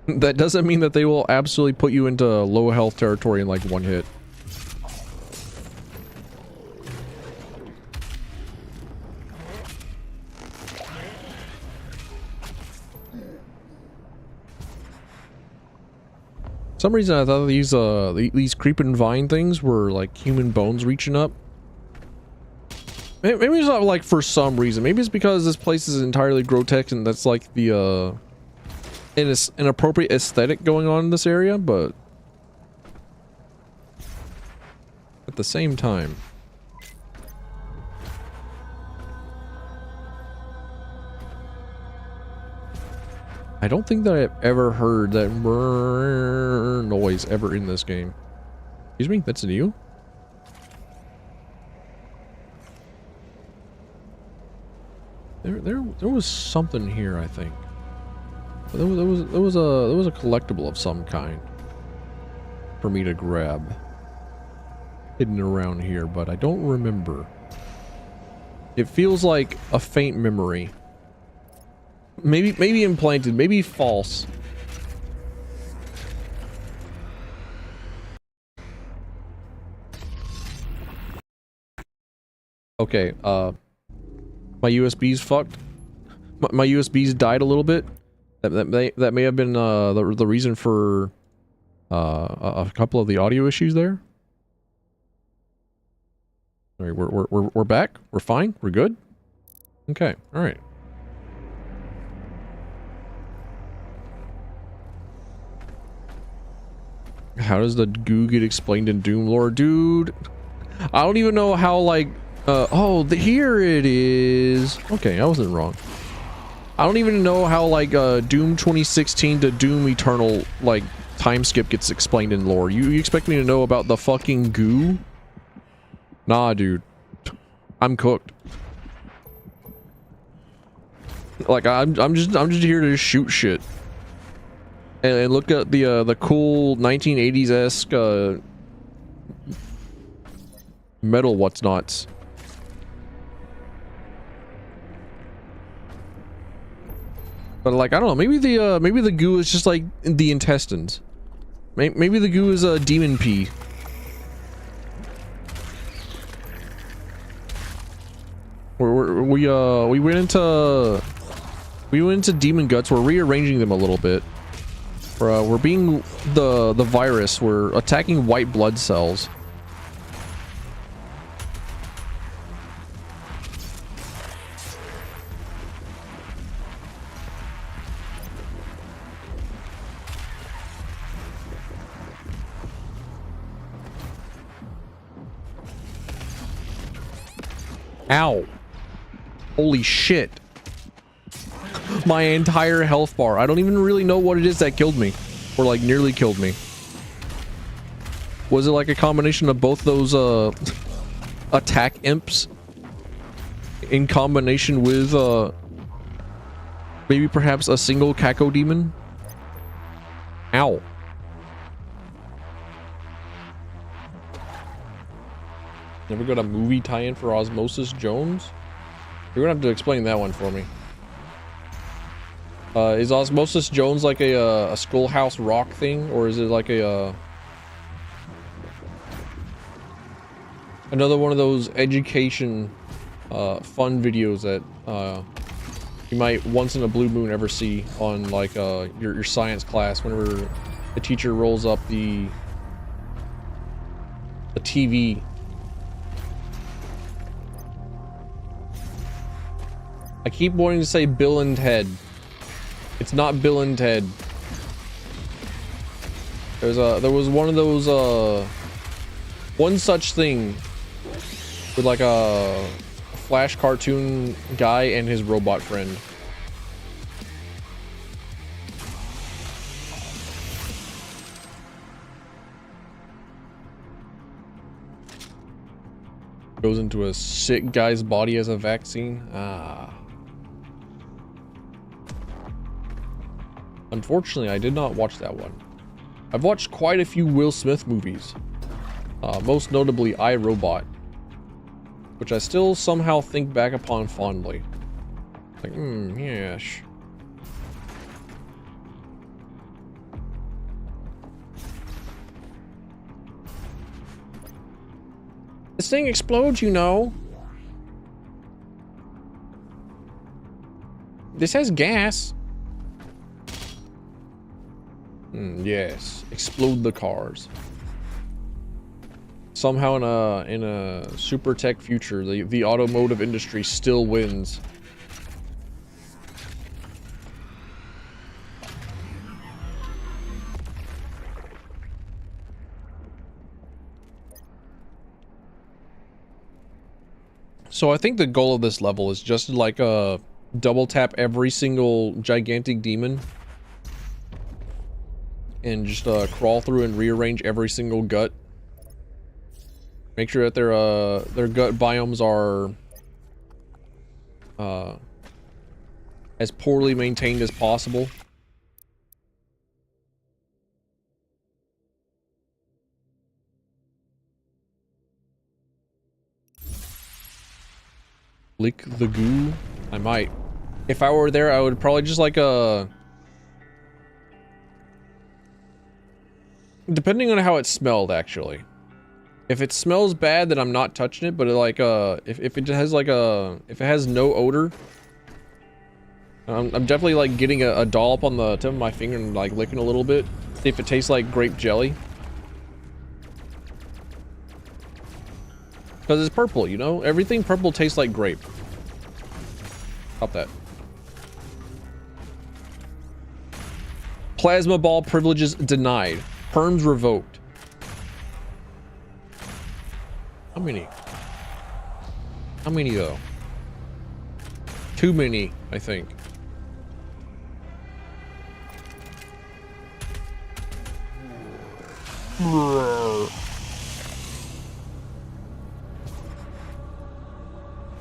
That doesn't mean that they will absolutely put you into low health territory in like one hit. For some reason I thought these creeping vine things were like human bones reaching up. Maybe it's not like for some reason. Maybe it's because this place is entirely grotesque and that's like the inappropriate aesthetic going on in this area, but at the same time, I don't think that I've ever heard that noise ever in this game. Excuse me, that's new? There was something here, I think. There was a collectible of some kind for me to grab hidden around here, but I don't remember. It feels like a faint memory. Maybe implanted, maybe false. Okay, my USB's fucked. My USB's died a little bit. That may have been the reason for a couple of the audio issues there. All right, we're back. We're fine. We're good. Okay. All right. How does the goo get explained in Doom lore, dude? I don't even know how, like, here it is. Okay, I wasn't wrong. I don't even know how, like, Doom 2016 to Doom Eternal, like, time skip gets explained in lore. You expect me to know about the fucking goo? Nah, dude. I'm cooked. Like, I'm just here to shoot shit. And look at the cool 1980s-esque metal what's nots. But like, I don't know, maybe the goo is just like the intestines. Maybe the goo is a demon pee. We went into demon guts. We're rearranging them a little bit. We're being the virus. We're attacking white blood cells. Ow. Holy shit. My entire health bar. I don't even really know what it is that killed me. Or like nearly killed me. Was it like a combination of both those attack imps in combination with maybe perhaps a single Kako demon? Ow. Never got a movie tie-in for Osmosis Jones? You're gonna have to explain that one for me. Is Osmosis Jones like a Schoolhouse Rock thing, or is it like a another one of those education fun videos that you might once in a blue moon ever see on like your science class whenever the teacher rolls up the TV. I keep wanting to say Bill and Ted. It's not Bill and Ted. There was one of those one such thing with like a Flash cartoon guy and his robot friend. Goes into a sick guy's body as a vaccine. Ah. Unfortunately, I did not watch that one. I've watched quite a few Will Smith movies. Most notably, I, Robot. Which I still somehow think back upon fondly. Like, yes. This thing explodes, you know. This has gas. Yes, explode the cars. Somehow in a super tech future, the automotive industry still wins. So I think the goal of this level is just like double tap every single gigantic demon. And just crawl through and rearrange every single gut. Make sure that their gut biomes are as poorly maintained as possible. Lick the goo? I might. If I were there, I would probably just like depending on how it smelled, actually. If it smells bad, then I'm not touching it. But like, if it has like if it has no odor, I'm definitely like getting a dollop on the tip of my finger and like licking a little bit. See if it tastes like grape jelly. Because it's purple, you know? Everything purple tastes like grape. Stop that. Plasma ball privileges denied. Perms revoked. How many? How many though? Too many, I think.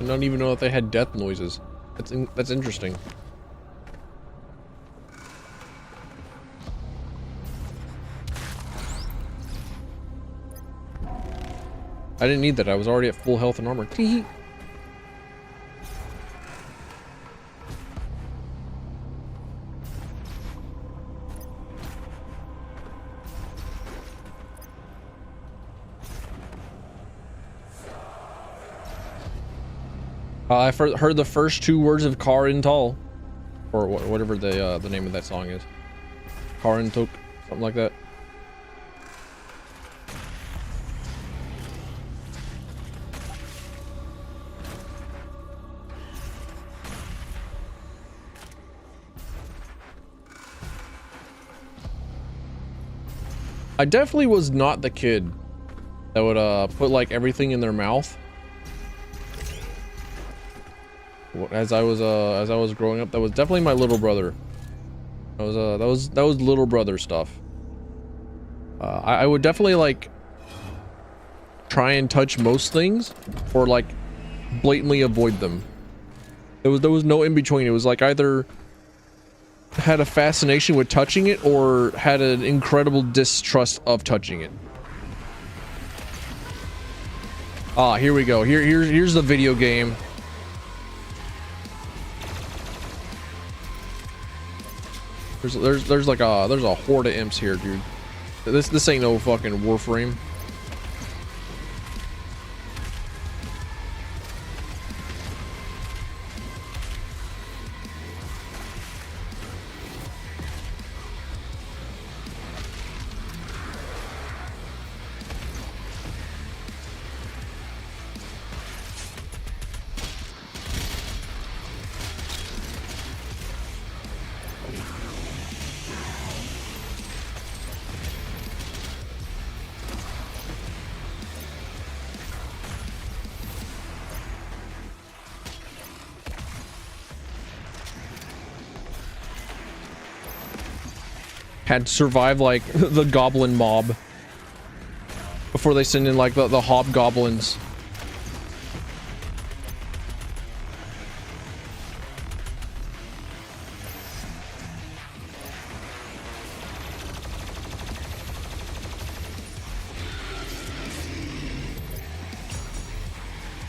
I don't even know if they had death noises. That's interesting. I didn't need that. I was already at full health and armor. Tee. I've heard the first 2 words of Car in Tall, or whatever the name of that song is. Car in Tok, something like that. I definitely was not the kid that would put like everything in their mouth. As I was growing up, that was definitely my little brother. That was little brother stuff. I would definitely like try and touch most things, or like blatantly avoid them. There was no in between. It was like either had a fascination with touching it or had an incredible distrust of touching it. Ah, here we go. Here's the video game. There's like a horde of imps here, dude. This ain't no fucking Warframe. Had survived like the goblin mob before they send in like the hobgoblins.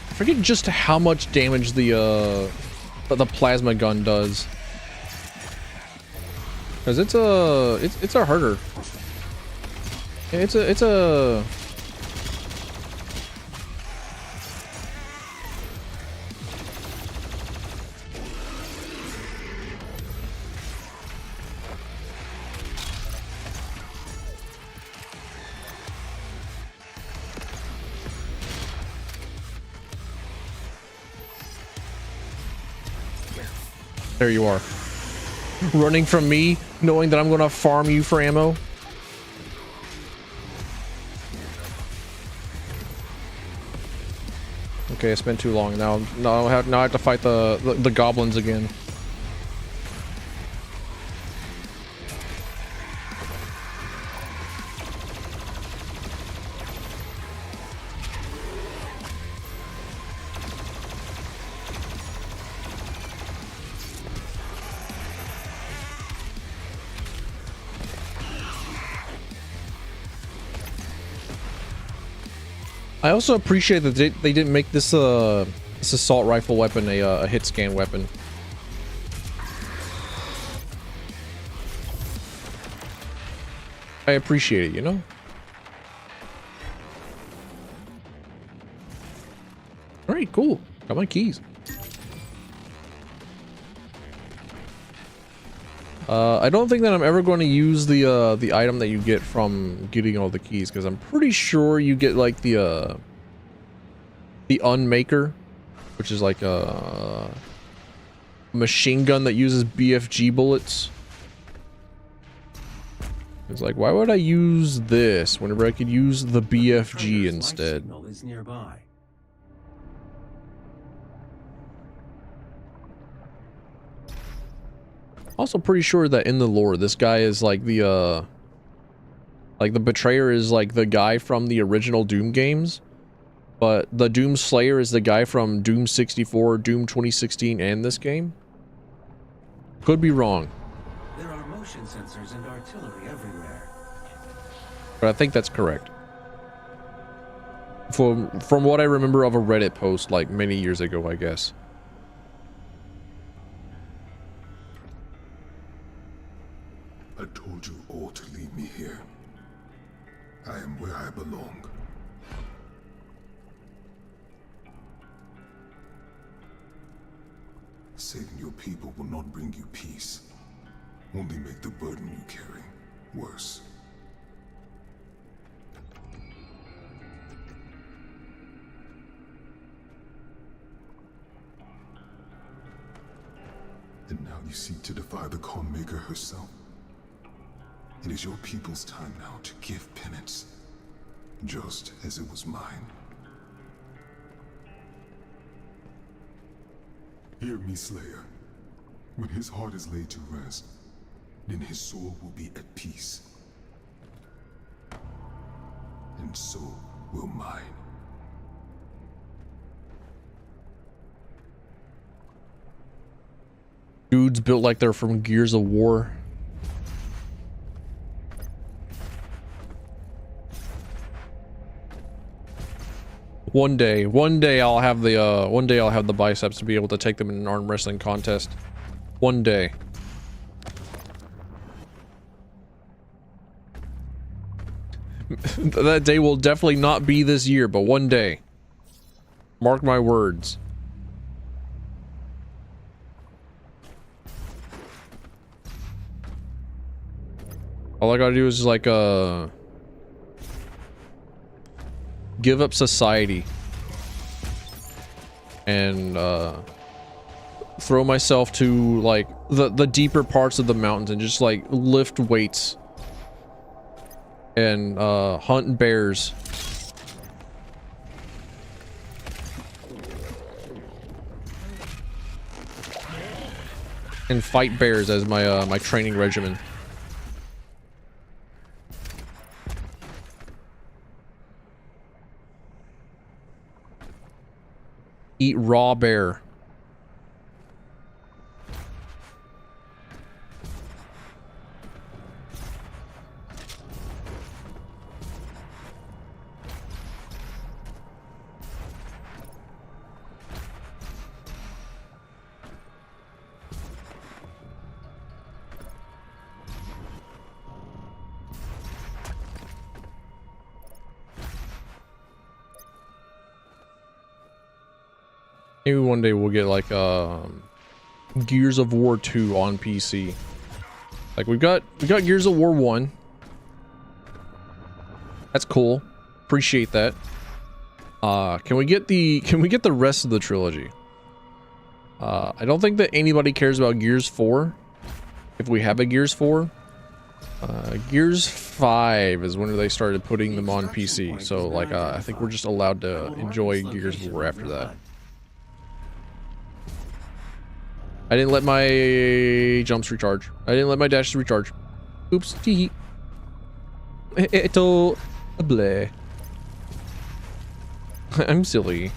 I forget just how much damage the plasma gun does. Cause it's a herder. It's a There you are. Running from me, knowing that I'm gonna farm you for ammo. Okay, I spent too long. Now I have to fight the goblins again. I also appreciate that they didn't make this this assault rifle weapon a hit scan weapon. I appreciate it, you know? Alright, cool. Got my keys. I don't think that I'm ever going to use the item that you get from getting all the keys, because I'm pretty sure you get like the unmaker, which is like a machine gun that uses BFG bullets. It's like, why would I use this whenever I could use the BFG instead? Is nearby. Also pretty sure that in the lore, this guy is like the betrayer is like the guy from the original Doom games, but the Doom Slayer is the guy from Doom 64, Doom 2016, and this game. Could be wrong. There are motion sensors and artillery everywhere. But I think that's correct. From what I remember of a Reddit post like many years ago, I guess. I told you all to leave me here. I am where I belong. Saving your people will not bring you peace. Only make the burden you carry worse. And now you seek to defy the Calm Maker herself. It is your people's time now to give penance, just as it was mine. Hear me, Slayer. When his heart is laid to rest, then his soul will be at peace. And so will mine. Dudes built like they're from Gears of War. One day I'll have the biceps to be able to take them in an arm wrestling contest. One day. That day will definitely not be this year, but one day. Mark my words. All I gotta do is like give up society and throw myself to like the deeper parts of the mountains and just like lift weights and hunt bears. And fight bears as my my training regimen. Eat raw bear. Maybe one day we'll get like Gears of War 2 on PC. Like we got Gears of War 1. That's cool. Appreciate that. Can we get the rest of the trilogy? I don't think that anybody cares about Gears 4. If we have a Gears 4. Gears 5 is when they started putting them on PC. So like I think we're just allowed to enjoy Gears of War after that. I didn't let my jumps recharge. I didn't let my dashes recharge. Oops. Tee. Eto. Bleh. I'm silly.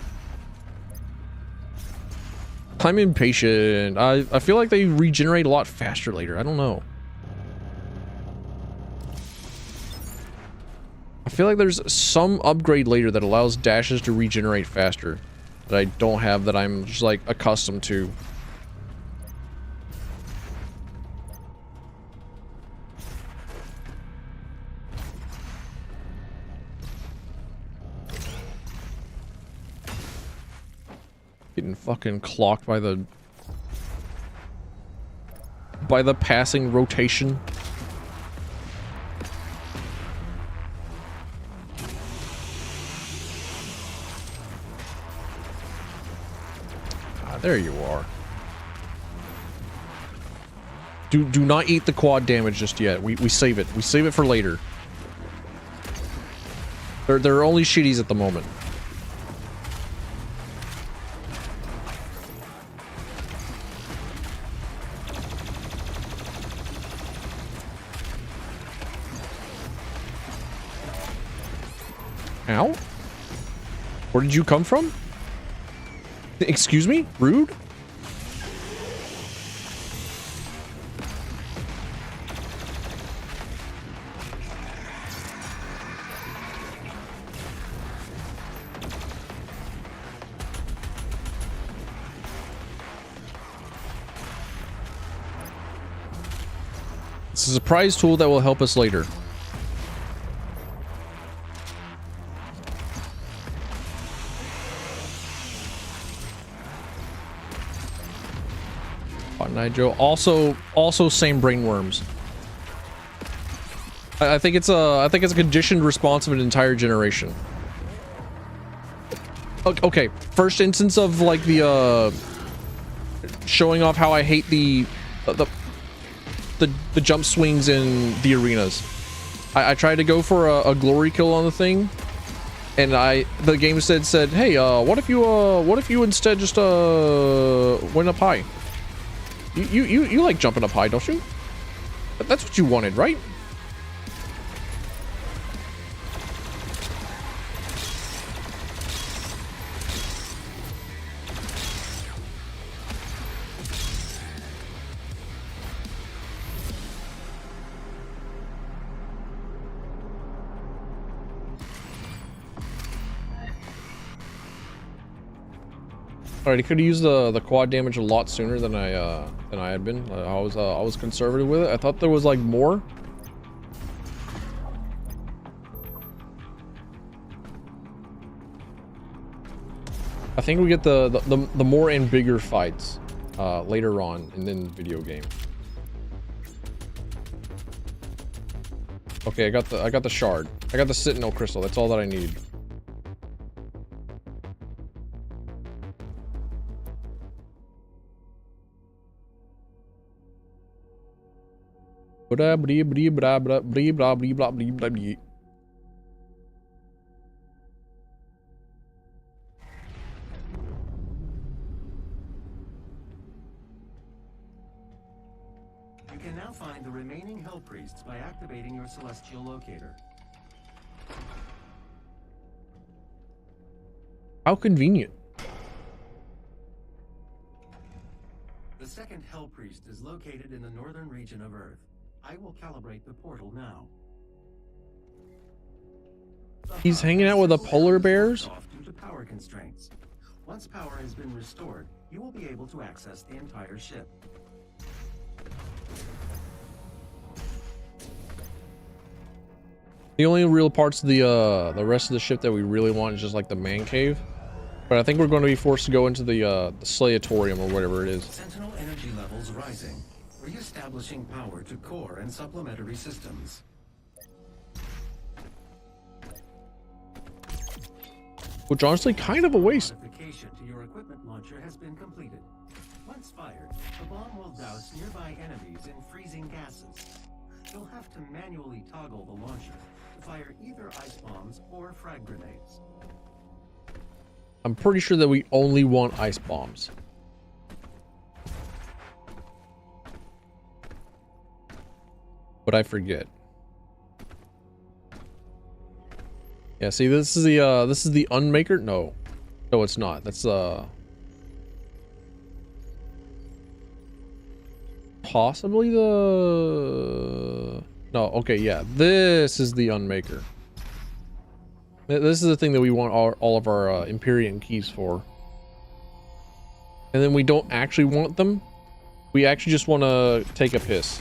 I'm impatient. I feel like they regenerate a lot faster later. I don't know. I feel like there's some upgrade later that allows dashes to regenerate faster that I don't have, that I'm just like accustomed to. Getting fucking clocked by the passing rotation. Ah, there you are. Do not eat the quad damage just yet. We save it. We save it for later. They're only shitties at the moment. Ow? Where did you come from? Excuse me? Rude? This is a prize tool that will help us later. Hi, Joe. Also same brain worms. I think it's a conditioned response of an entire generation. Okay, first instance of like the showing off how I hate the jump swings in the arenas. I tried to go for a glory kill on the thing, and the game said, hey, what if you instead just went up high? You like jumping up high, don't you? That's what you wanted, right? Alright, he could have used the quad damage a lot sooner than I had been. I was conservative with it. I thought there was like more. I think we get the more and bigger fights later on in the video game. Okay, I got the shard. I got the Sentinel crystal. That's all that I need. Blah blah blah blah blah blah blah blah blah. You can now find the remaining Hell Priests by activating your celestial locator. How convenient. The second Hell Priest is located in the northern region of Earth. I will calibrate the portal now. He's hanging out with the polar bears? Due to power constraints. Once power has been restored, you will be able to access the entire ship. The only real parts of the rest of the ship that we really want is just like the man cave. But I think we're going to be forced to go into the Slayatorium or whatever it is. Sentinel energy levels rising. Re-establishing power to core and supplementary systems. Which honestly kind of a waste. Modification to your equipment launcher has been completed. Once fired, the bomb will douse nearby enemies in freezing gases. You'll have to manually toggle the launcher to fire either ice bombs or frag grenades. I'm pretty sure that we only want ice bombs. But I forget. Yeah, see, this is the unmaker. No, it's not. That's possibly the no. Okay, yeah, this is the unmaker. This is the thing that we want all of our Empyrean keys for. And then we don't actually want them. We actually just want to take a piss.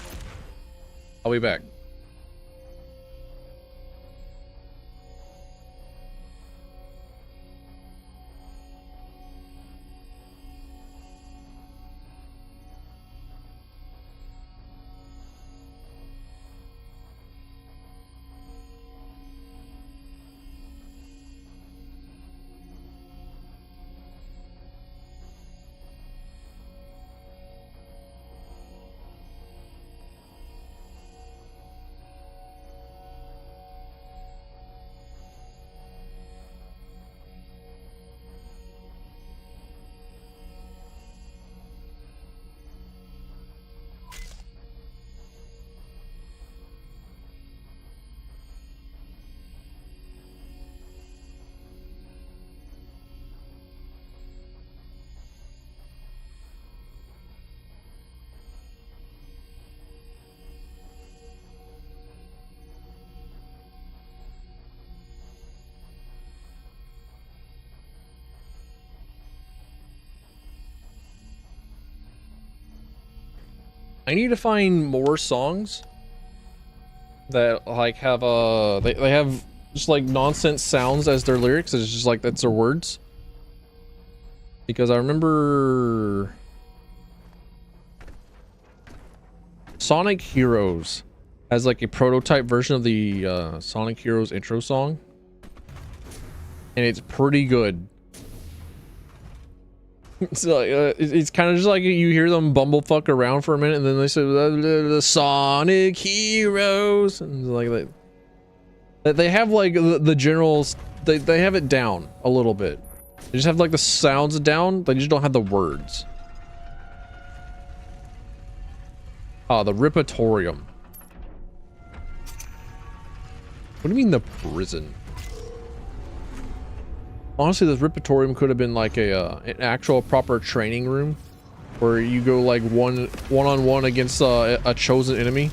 I'll be back. I need to find more songs that like have they have just like nonsense sounds as their lyrics. It's just like that's their words. Because I remember Sonic Heroes has like a prototype version of the Sonic Heroes intro song, and it's pretty good. So it's kind of just like you hear them bumblefuck around for a minute, and then they say the Sonic Heroes, and like they have like the generals. They have it down a little bit. They just have like the sounds down. They just don't have the words. The Ripatorium. What do you mean the prison? Honestly, this Ripatorium could have been like an actual proper training room where you go like one-on-one against a chosen enemy.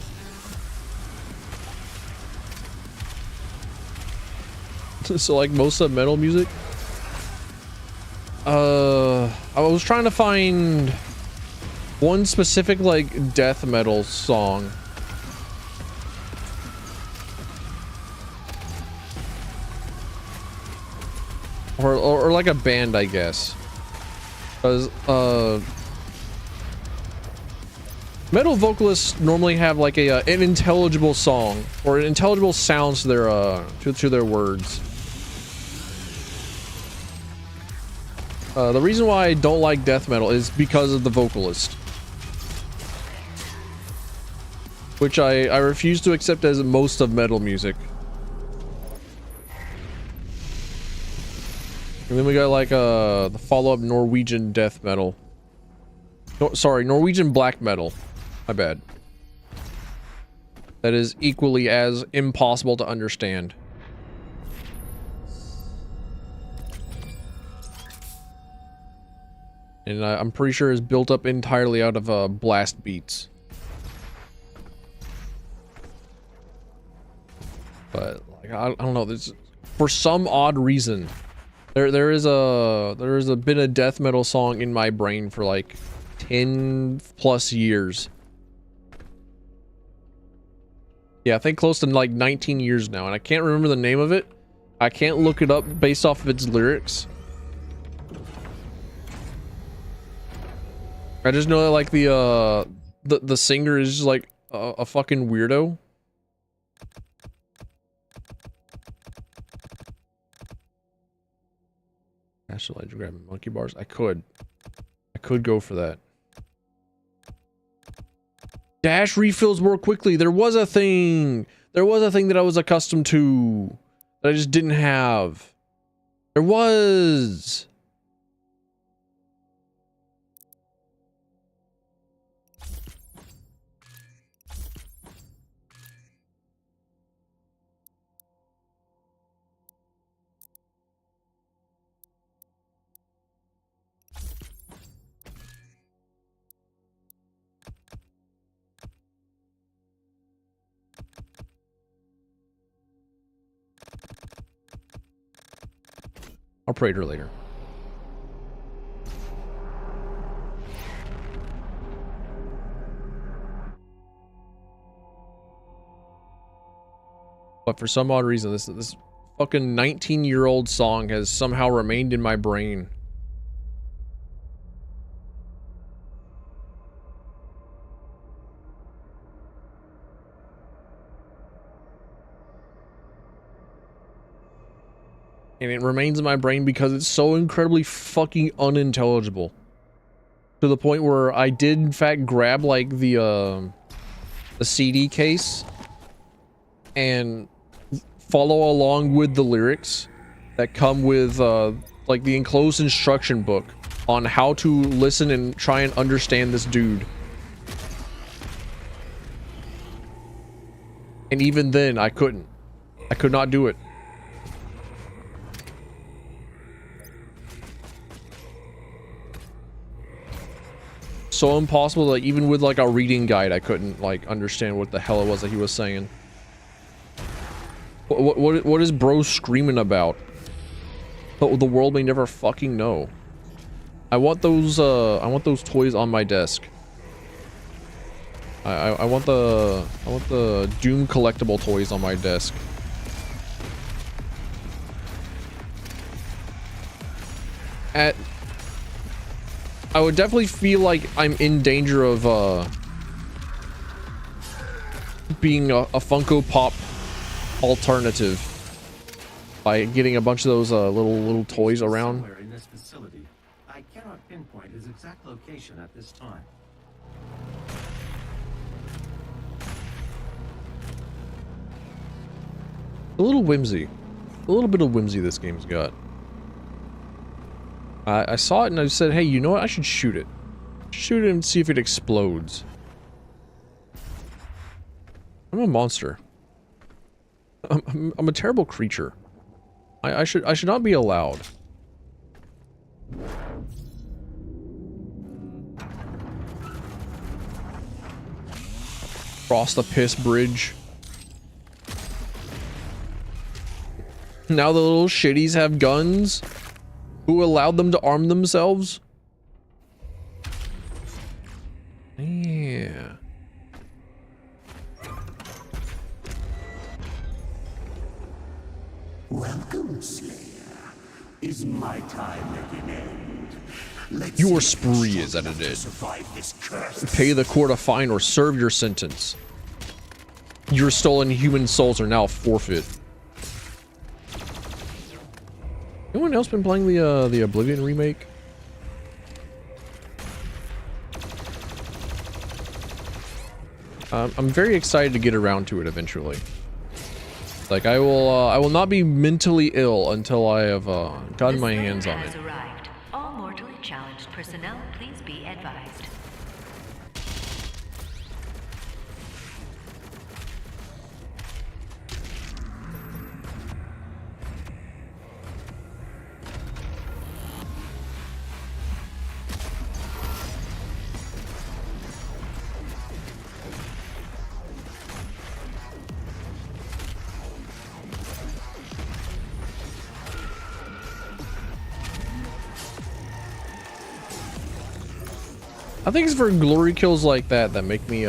So like most of metal music. I was trying to find one specific like death metal song. Or like a band, I guess. Because metal vocalists normally have like an intelligible song or an intelligible sounds to their words. The reason why I don't like death metal is because of the vocalist, which I refuse to accept as most of metal music. And then we got like the follow-up Norwegian death metal. No, sorry, Norwegian black metal. My bad. That is equally as impossible to understand. And I'm pretty sure is built up entirely out of blast beats. But like I don't know. There's for some odd reason. There is a bit of death metal song in my brain for like 10 plus years. Yeah, I think close to like 19 years now, and I can't remember the name of it. I can't look it up based off of its lyrics. I just know that like the singer is just like a fucking weirdo. Should I grab monkey bars? I could go for that. Dash refills more quickly. There was a thing that I was accustomed to that I just didn't have. There was. I'll pray to her later. But for some odd reason, this fucking 19-year-old song has somehow remained in my brain. And it remains in my brain because it's so incredibly fucking unintelligible. To the point where I did in fact grab like the CD case and follow along with the lyrics that come with like the enclosed instruction book on how to listen and try and understand this dude. And even then I couldn't. I could not do it. So impossible that even with like a reading guide I couldn't like understand what the hell it was that he was saying. What is bro screaming about? But the world may never fucking know. I want those toys on my desk. I want the Doom collectible toys on my desk. I would definitely feel like I'm in danger of being a Funko Pop alternative by getting a bunch of those little toys around. Somewhere in this facility. I cannot pinpoint his exact location at this time. A little whimsy. A little bit of whimsy this game's got. I saw it and I said, hey, you know what? I should shoot it. Shoot it and see if it explodes. I'm a monster. I'm a terrible creature. I should not be allowed. Cross the piss bridge. Now the little shitties have guns. Who allowed them to arm themselves? Yeah. Welcome, Slayer. Is my time at an end? Let's Your see spree if is at an you end. survive this curse. Pay the court a fine or serve your sentence. Your stolen human souls are now forfeit. Anyone else been playing the Oblivion remake? I'm very excited to get around to it eventually. Like I will not be mentally ill until I have gotten my hands on it. Arrived. All mortally challenged personnel, please be advised. I think it's for glory kills like that that make me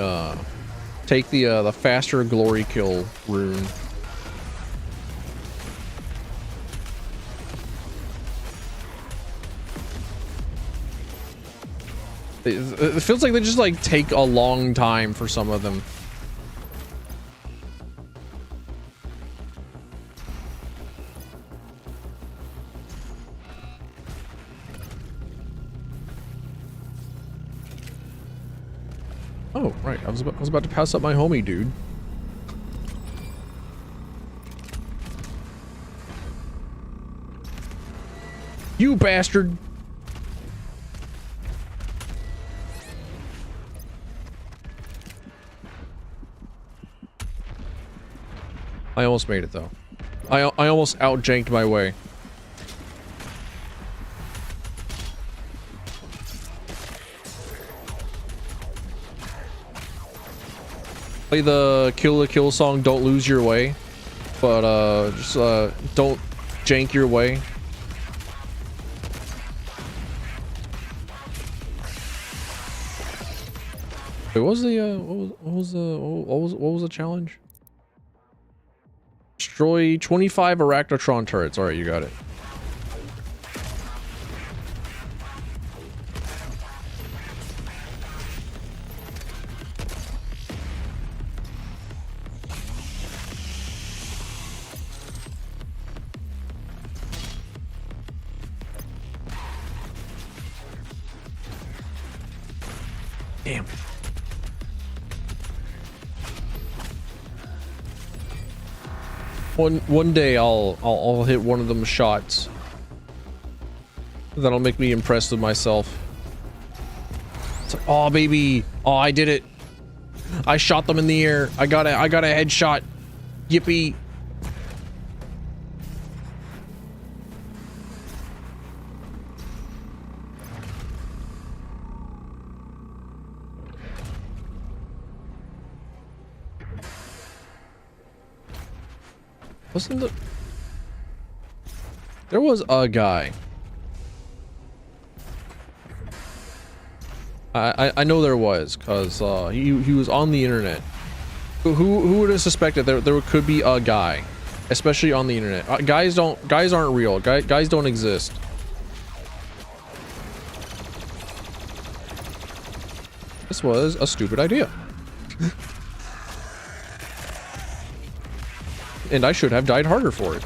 take the faster glory kill rune. It feels like they just like take a long time for some of them. Oh, right. I was about to pass up my homie, dude. You bastard! I almost made it though. I almost outjanked my way. Play the kill song, Don't Lose Your Way, but just don't jank your way. Wait, what was the challenge? Destroy 25 Arachnotron turrets. All right, you got it. Damn. One day I'll hit one of them shots. That'll make me impressed with myself. It's like, oh baby, oh I did it. I shot them in the air. I got a headshot. Yippee. Wasn't there was a guy. I know there was, cause he was on the internet. Who would have suspected there could be a guy, especially on the internet? Guys aren't real. Guys don't exist. This was a stupid idea. and I should have died harder for it.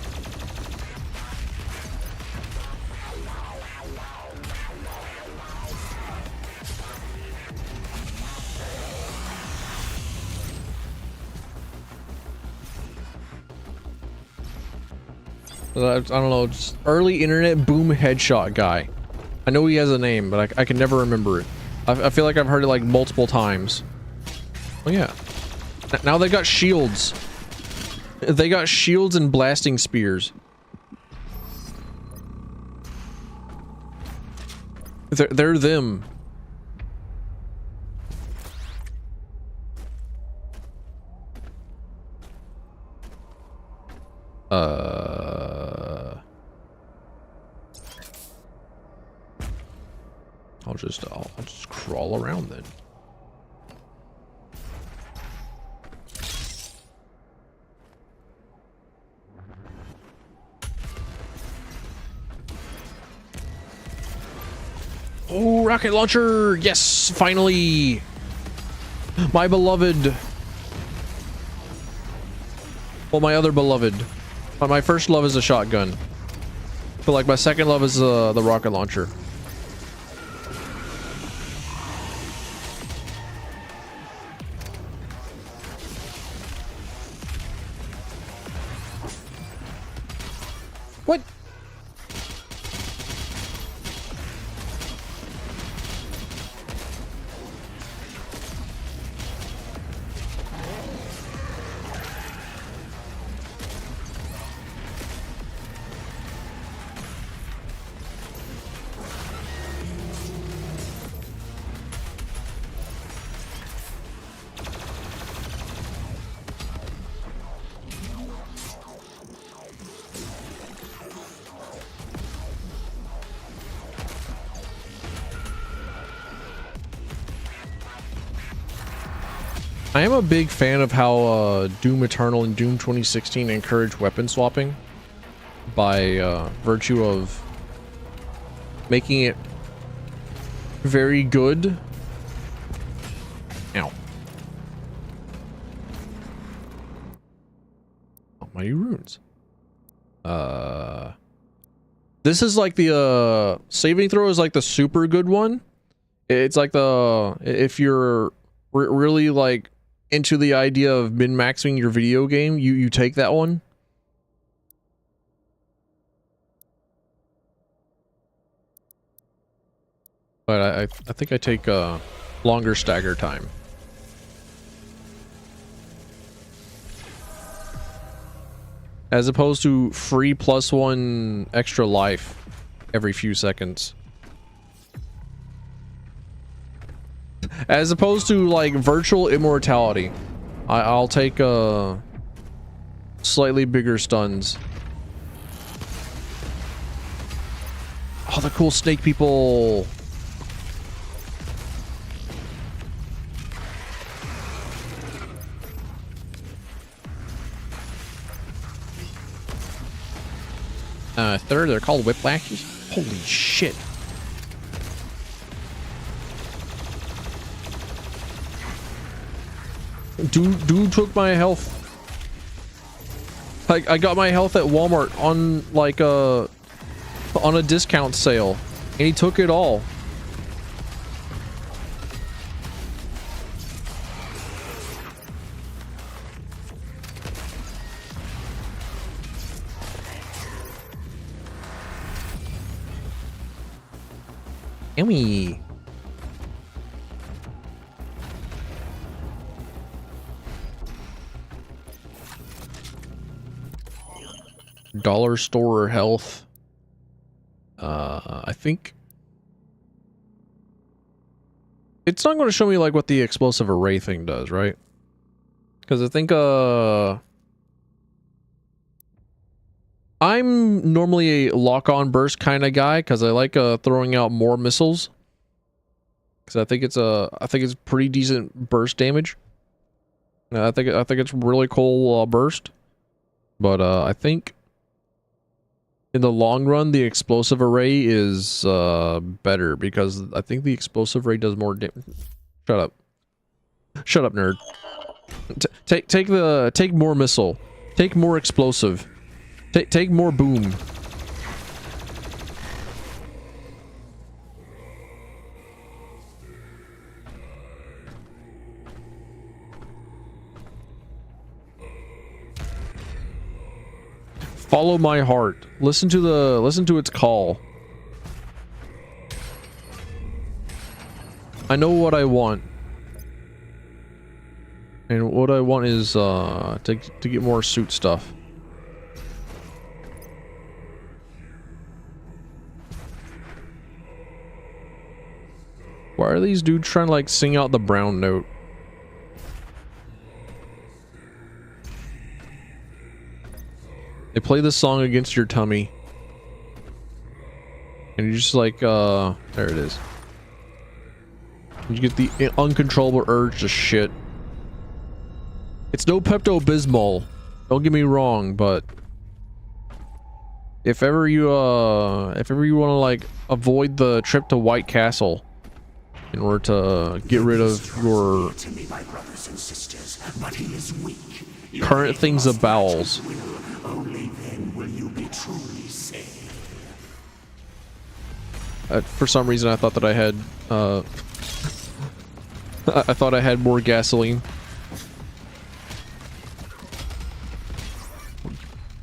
I don't know, just early internet boom headshot guy. I know he has a name, but I can never remember it. I feel like I've heard it like multiple times. Oh yeah. Now they got shields. They got shields and blasting spears. They're them. I'll just crawl around then. Oh, rocket launcher! Yes, finally! My beloved. Well, my other beloved. My first love is a shotgun. But like my second love is the rocket launcher. What? I am a big fan of how Doom Eternal and Doom 2016 encourage weapon swapping by virtue of making it very good. Ow. Oh, my runes. This is like the saving throw is like the super good one. It's like the if you're really like into the idea of min-maxing your video game, you take that one. But I think I take a longer stagger time. As opposed to free +1 extra life every few seconds. As opposed to like virtual immortality. I'll take slightly bigger stuns. Oh, the cool snake people. Third, they're called whiplashes. Holy shit. Dude took my health. I got my health at Walmart on like on a discount sale, and he took it all. Yummy. Dollar store health. I think it's not going to show me like what the explosive array thing does, right? Because I think I'm normally a lock-on burst kind of guy because I like throwing out more missiles. Because I think it's pretty decent burst damage. I think it's really cool burst. But I think in the long run, the explosive array is better because I think the explosive array does more damage. Shut up, nerd. Take more missile. Take more explosive. Take more boom. Follow my heart. Listen to its call. I know what I want. And what I want is to get more suit stuff. Why are these dudes trying to like sing out the brown note? They play this song against your tummy. And you're just like, there it is. You get the uncontrollable urge to shit. It's no Pepto-Bismol. Don't get me wrong, but if ever you want to like avoid the trip to White Castle in order to get rid of your current things of bowels. Only then will you be truly saved. For some reason, I thought that I had, I thought I had more gasoline.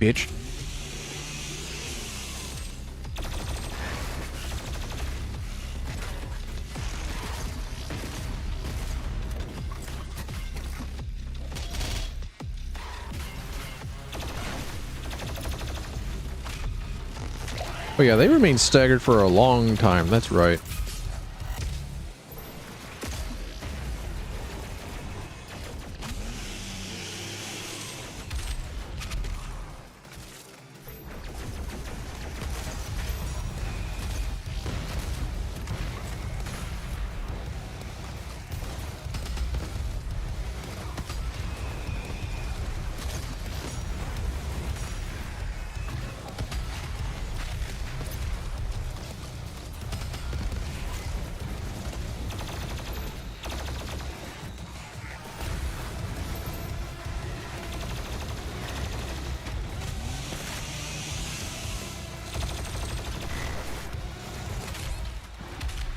Bitch. Oh yeah, they remain staggered for a long time, that's right.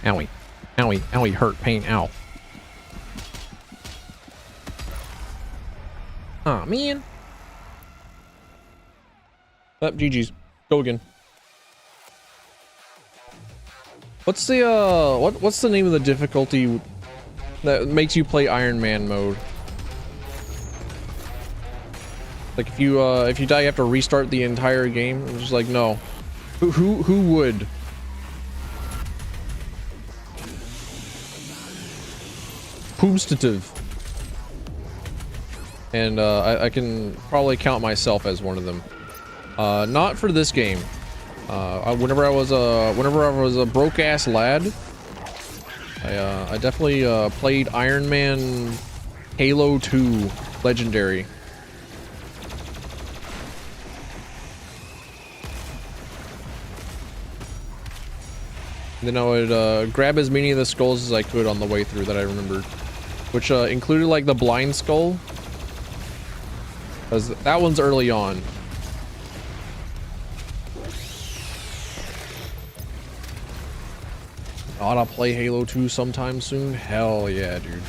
Owie. Owie. Owie. Hurt. Pain. Ow. Aw, man. Up, GG's. Go again. What's the, what's the name of the difficulty that makes you play Iron Man mode? Like, if you die, you have to restart the entire game? I'm just like, no. Who would? Poomstative. And I can probably count myself as one of them. Not for this game. Whenever I was a broke ass lad, I definitely played Iron Man Halo 2 Legendary. Then I would grab as many of the skulls as I could on the way through that I remembered, which included like the blind skull, because that one's early on. Ought to play Halo 2 sometime soon? Hell yeah, dude.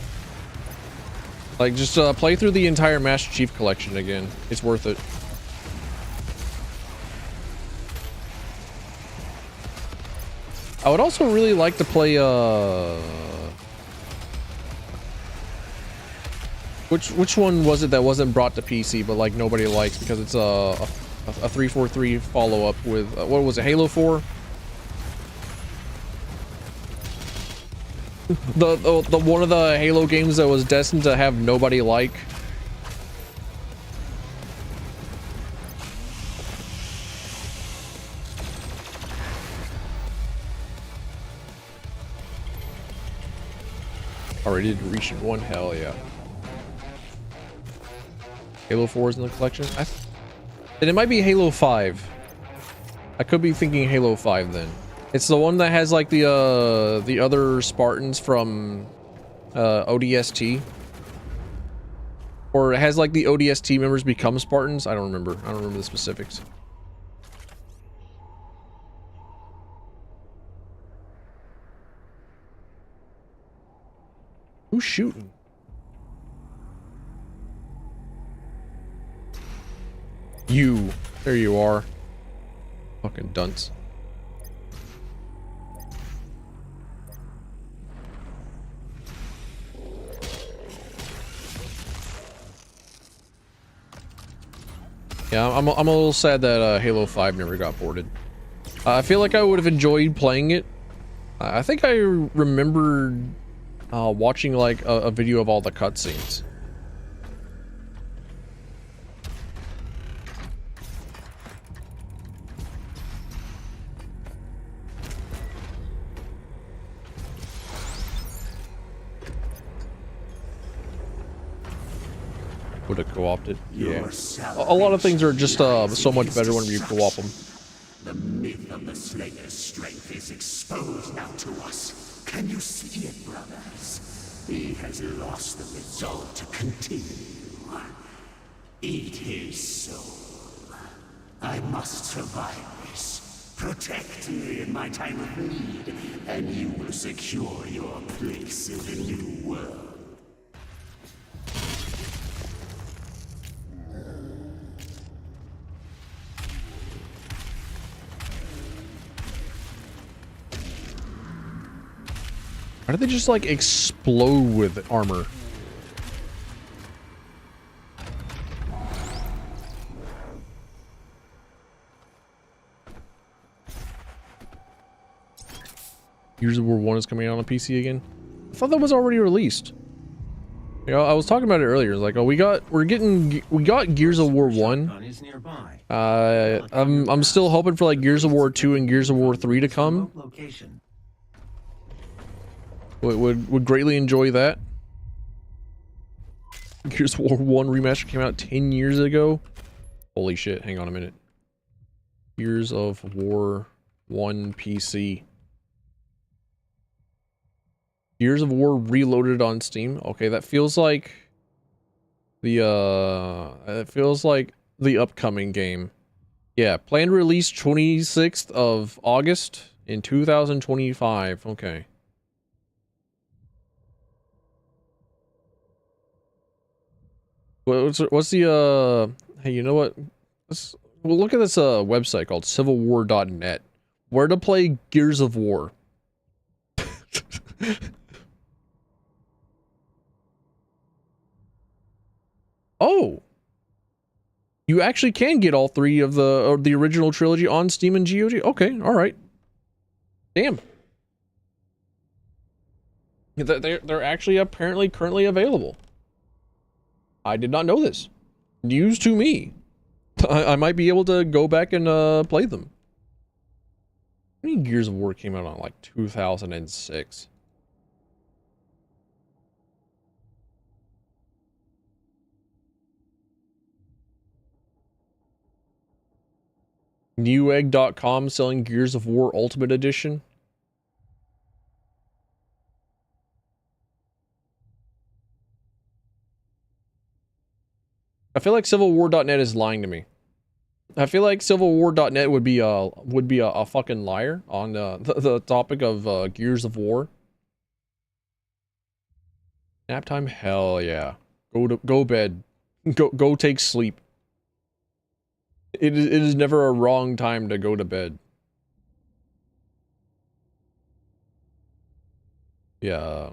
Like, just play through the entire Master Chief Collection again. It's worth it. I would also really like to play, which one was it that wasn't brought to PC, but like nobody likes because it's a 343 follow-up with, what was it, Halo 4? The one of the Halo games that was destined to have nobody like. Already did Recent 1, hell yeah. Halo 4 is in the collection? And it might be Halo 5. I could be thinking Halo 5 then. It's the one that has like the other Spartans from ODST. Or has like the ODST members become Spartans? I don't remember. I don't remember the specifics. Who's shooting? You. There you are. Fucking dunce. Yeah, I'm a little sad that Halo 5 never got ported. I feel like I would have enjoyed playing it. I think I remembered watching like a video of all the cutscenes. Would have co-opted? Yeah. A lot of things are just so much better when you co-op them. The myth of the Slayer's strength is exposed now to us. Can you see it, brothers? He has lost the resolve to continue. Eat his soul. I must survive this. Protect me in my time of need, and you will secure your place in the new world. Why do they just like explode with armor? Gears of War 1 is coming out on PC again. I thought that was already released. You know, I was talking about it earlier. It's like, oh, we got Gears of War 1. I'm still hoping for like Gears of War 2 and Gears of War 3 to come. Would greatly enjoy that. Gears of War 1 remaster came out 10 years ago. Holy shit, hang on a minute. Gears of War 1 PC. Gears of War Reloaded on Steam. Okay, that feels like the upcoming game. Yeah, planned release 26th of August in 2025. Okay. What's the hey, you know what? We'll look at this website called civilwar.net. Where to play Gears of War. Oh. You actually can get all three of the original trilogy on Steam and GOG. Okay, all right. Damn. They're actually apparently currently available. I did not know this. News to me. I might be able to go back and play them. How many Gears of War came out on like 2006? Newegg.com selling Gears of War Ultimate Edition. I feel like civilwar.net is lying to me. I feel like civilwar.net would be a fucking liar on the topic of Gears of War. Nap time? Hell yeah. Go bed. Go take sleep. It is never a wrong time to go to bed. Yeah.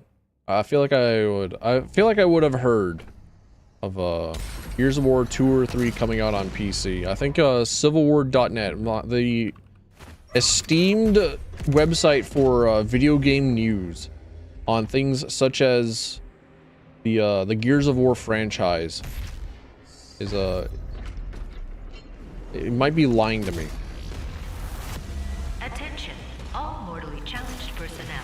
I feel like I would have heard of Gears of War 2 or 3 coming out on PC. I think civilwar.net, the esteemed website for video game news on things such as the Gears of War franchise, is it might be lying to me. Attention, all mortally challenged personnel.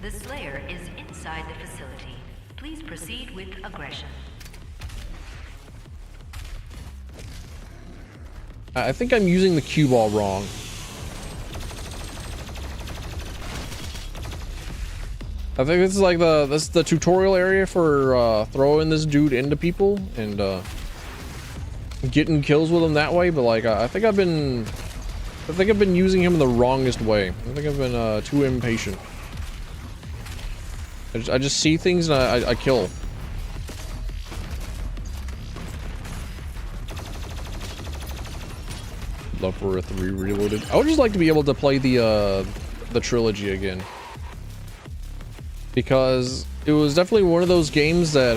The Slayer is inside the facility. Please proceed with aggression. I think I'm using the cue ball wrong. I think this is like the tutorial area for throwing this dude into people and getting kills with him that way. But like I think I've been using him in the wrongest way. I think I've been too impatient. I just see things and I kill. Love for a 3 reloaded. I would just like to be able to play the trilogy again, because it was definitely one of those games that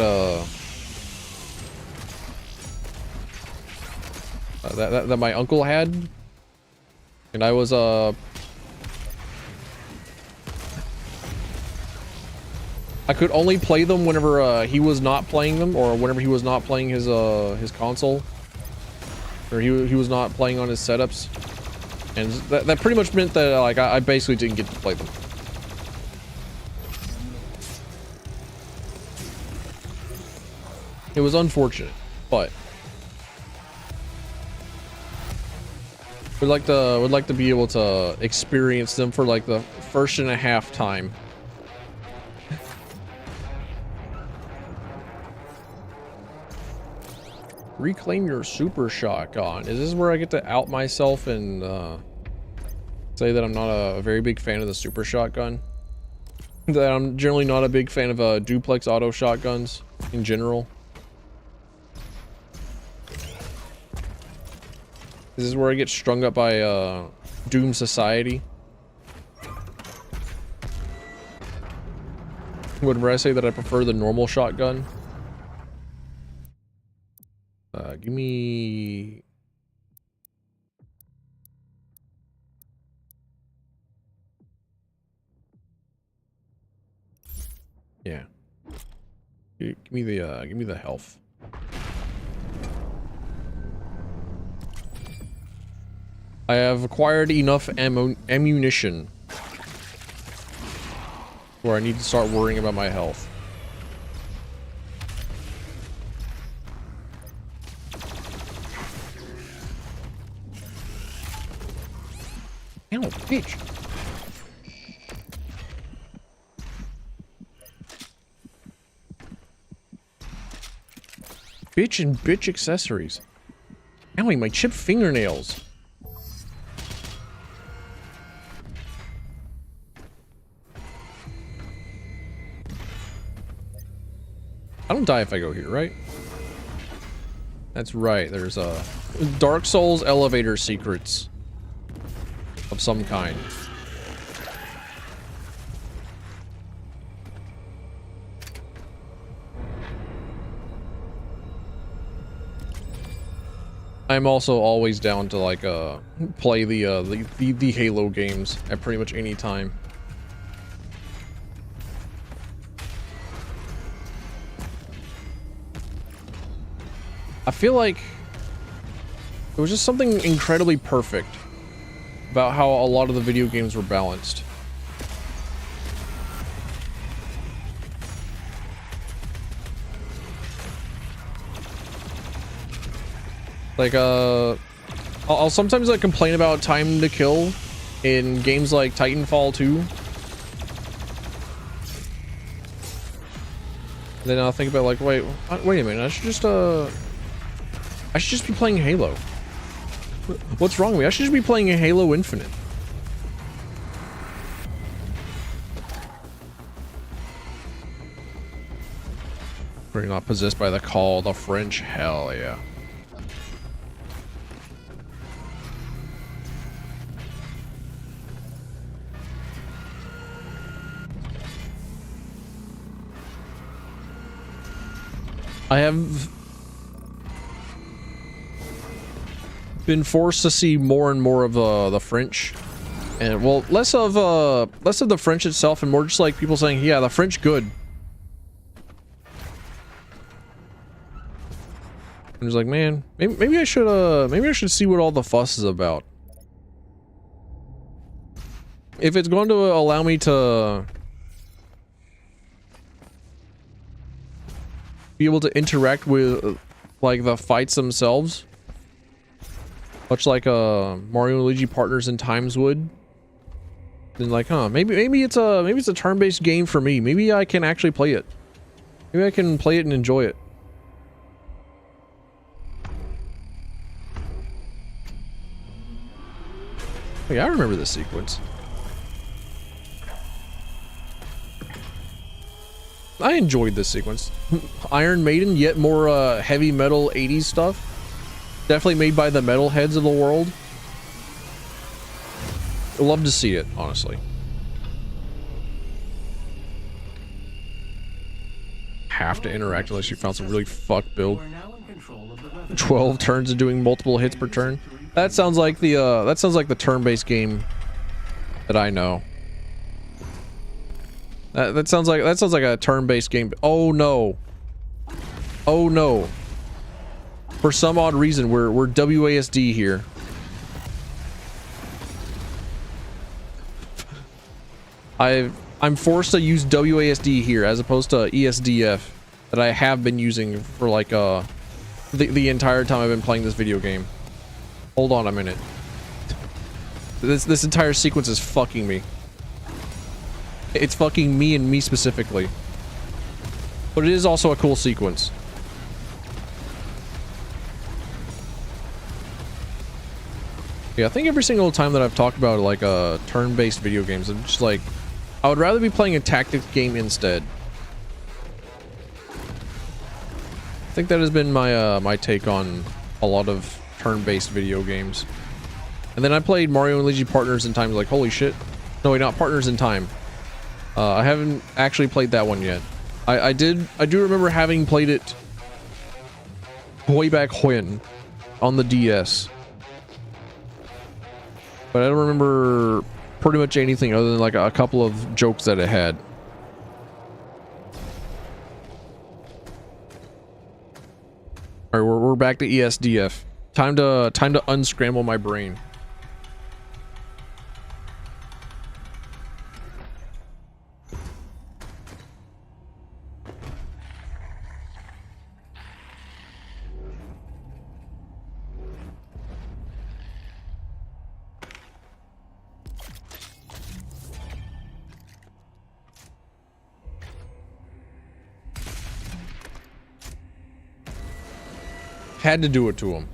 that my uncle had, and I was I could only play them whenever he was not playing them, or whenever he was not playing his console, or he was not playing on his setups, and that pretty much meant that like I basically didn't get to play them. It was unfortunate, but would like to be able to experience them for like the first and a half time. Reclaim your super shotgun. Is this where I get to out myself and say that I'm not a very big fan of the super shotgun? That I'm generally not a big fan of duplex auto shotguns in general? Is this where I get strung up by Doom Society? Whenever I say that I prefer the normal shotgun? Give me... Yeah. Give me the health. I have acquired enough ammunition where I need to start worrying about my health. Ow, bitch. Bitch and bitch accessories. Owie, my chipped fingernails. I don't die if I go here, right? That's right, there's a Dark Souls elevator secrets of some kind. I'm also always down to like play the Halo games at pretty much any time. I feel like it was just something incredibly perfect about how a lot of the video games were balanced. Like, I'll sometimes like complain about time to kill in games like Titanfall 2. Then I'll think about like, wait a minute, I should just be playing Halo. What's wrong with me? I should just be playing a Halo Infinite. We're not possessed by the call, the French, hell yeah. I have been forced to see more and more of the French, and well, less of the French itself and more just like people saying, yeah, the French good. I'm just like, man, maybe I should see what all the fuss is about. If it's going to allow me to be able to interact with like the fights themselves, much like Mario and Luigi Partners in Times would, Then like, huh, maybe it's a turn-based game for me. Maybe I can actually play it. Maybe I can play it and enjoy it. Oh, yeah, I remember this sequence. I enjoyed this sequence. Iron Maiden, yet more heavy metal 80s stuff. Definitely made by the metal heads of the world. I love to see it, honestly. Have to interact unless you found some really fucked build. 12 turns and doing multiple hits per turn. That sounds like the turn-based game that I know. That sounds like a turn-based game. Oh no. Oh no. For some odd reason we're WASD here. I'm forced to use WASD here as opposed to ESDF that I have been using for like the entire time I've been playing this video game. Hold on a minute. This entire sequence is fucking me. It's fucking me and me specifically. But it is also a cool sequence. Yeah, I think every single time that I've talked about like turn-based video games, I'm just like, I would rather be playing a tactics game instead. I think that has been my my take on a lot of turn-based video games. And then I played Mario and Luigi Partners in Time, like, holy shit. No, wait, not Partners in Time. I haven't actually played that one yet. I do remember having played it way back when on the DS. But I don't remember pretty much anything other than like a couple of jokes that it had. All right, we're back to ESDF. Time to unscramble my brain. Had to do it to him.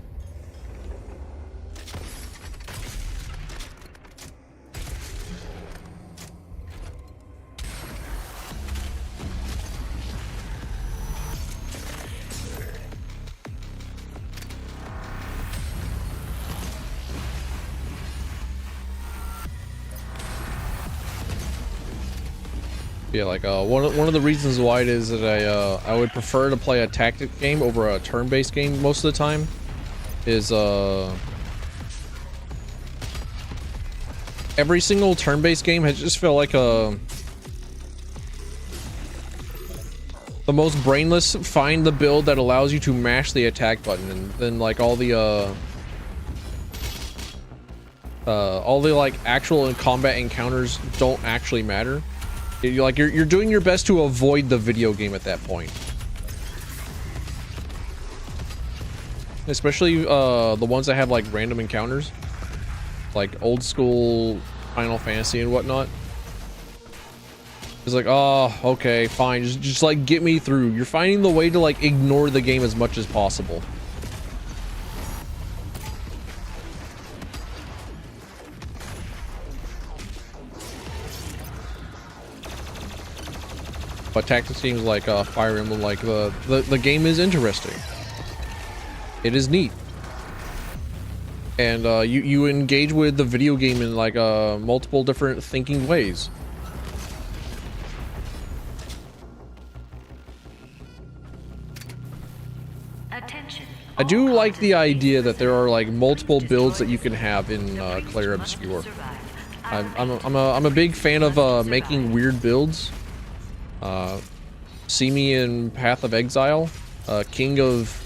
Yeah, like one of the reasons why it is that I would prefer to play a tactic game over a turn-based game most of the time is every single turn-based game has just felt like the most brainless. Find the build that allows you to mash the attack button, and then like all the like actual combat encounters don't actually matter. You're doing your best to avoid the video game at that point. Especially the ones that have like random encounters, like old school Final Fantasy and whatnot. It's like, oh, okay, fine, just like get me through. You're finding the way to like ignore the game as much as possible. But tactics games like Fire Emblem, like the game is interesting. It is neat, and you engage with the video game in like multiple different thinking ways. Attention. I do like the idea that there are like multiple builds that you can have in Clair Obscur. I'm a big fan of making weird builds. See me in Path of Exile, king of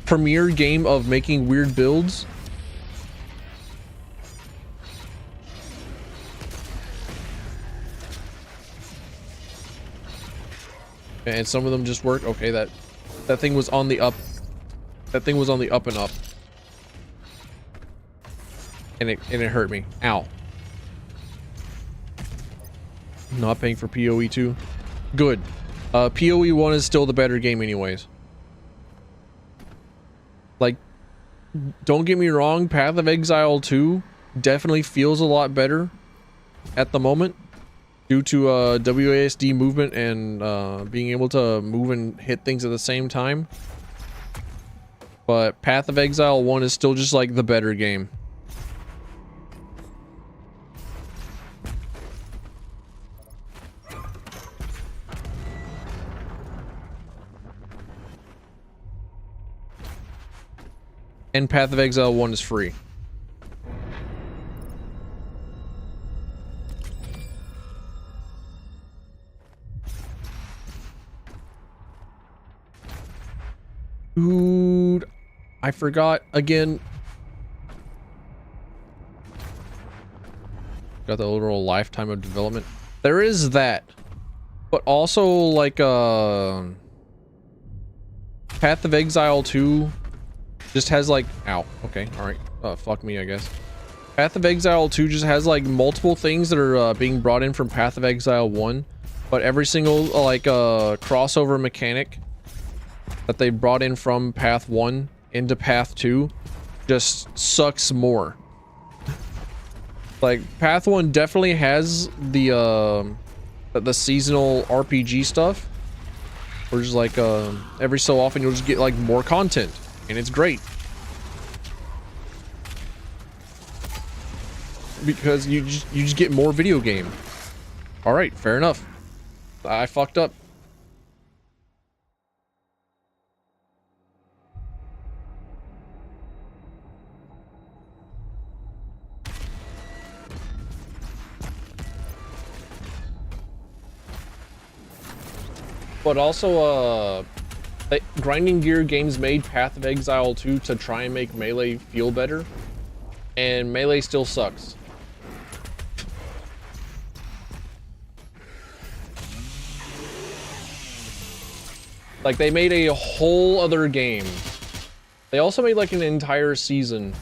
premier game of making weird builds. And some of them just work. Okay, that thing was on the up. That thing was on the up and up. And it hurt me. Ow. Not paying for PoE 2. Good. PoE 1 is still the better game anyways. Like, don't get me wrong, Path of Exile 2 definitely feels a lot better at the moment due to WASD movement and being able to move and hit things at the same time. But Path of Exile 1 is still just like the better game. And Path of Exile 1 is free. Dude, I forgot again. Got the literal lifetime of development. There is that. But also like Path of Exile 2 just has like, ow, okay, all right, fuck me, I guess. Path of Exile 2 just has like multiple things that are being brought in from Path of Exile 1, but every single like crossover mechanic that they brought in from Path 1 into Path 2 just sucks more. Like Path 1 definitely has the seasonal RPG stuff, where just like every so often you'll just get like more content. And it's great. Because you just get more video game. Alright, fair enough. I fucked up. But also, Grinding Gear Games made Path of Exile 2 to try and make Melee feel better, and Melee still sucks. Like, they made a whole other game. They also made like an entire season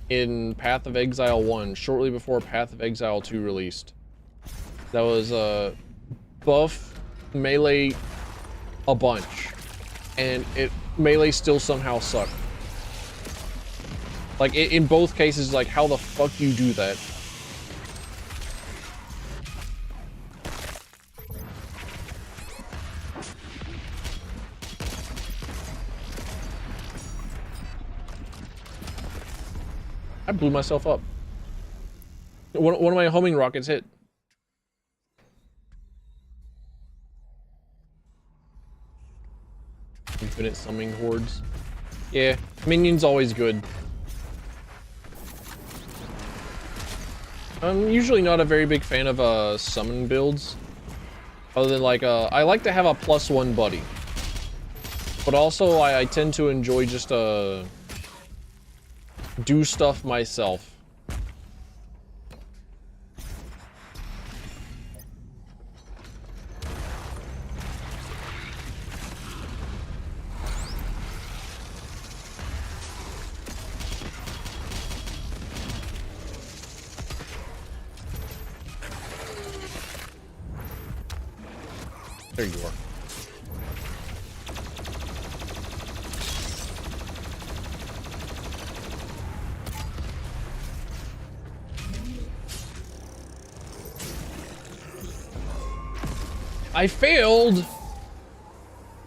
in Path of Exile 1 shortly before Path of Exile 2 released. That was buff Melee a bunch. And Melee still somehow sucked. Like, in both cases, like, how the fuck do you do that? I blew myself up. One of my homing rockets hit. Infinite summoning hordes. Yeah, minions always good. I'm usually not a very big fan of summon builds. Other than like I like to have a +1 buddy. But also I tend to enjoy just do stuff myself. There you are. I failed!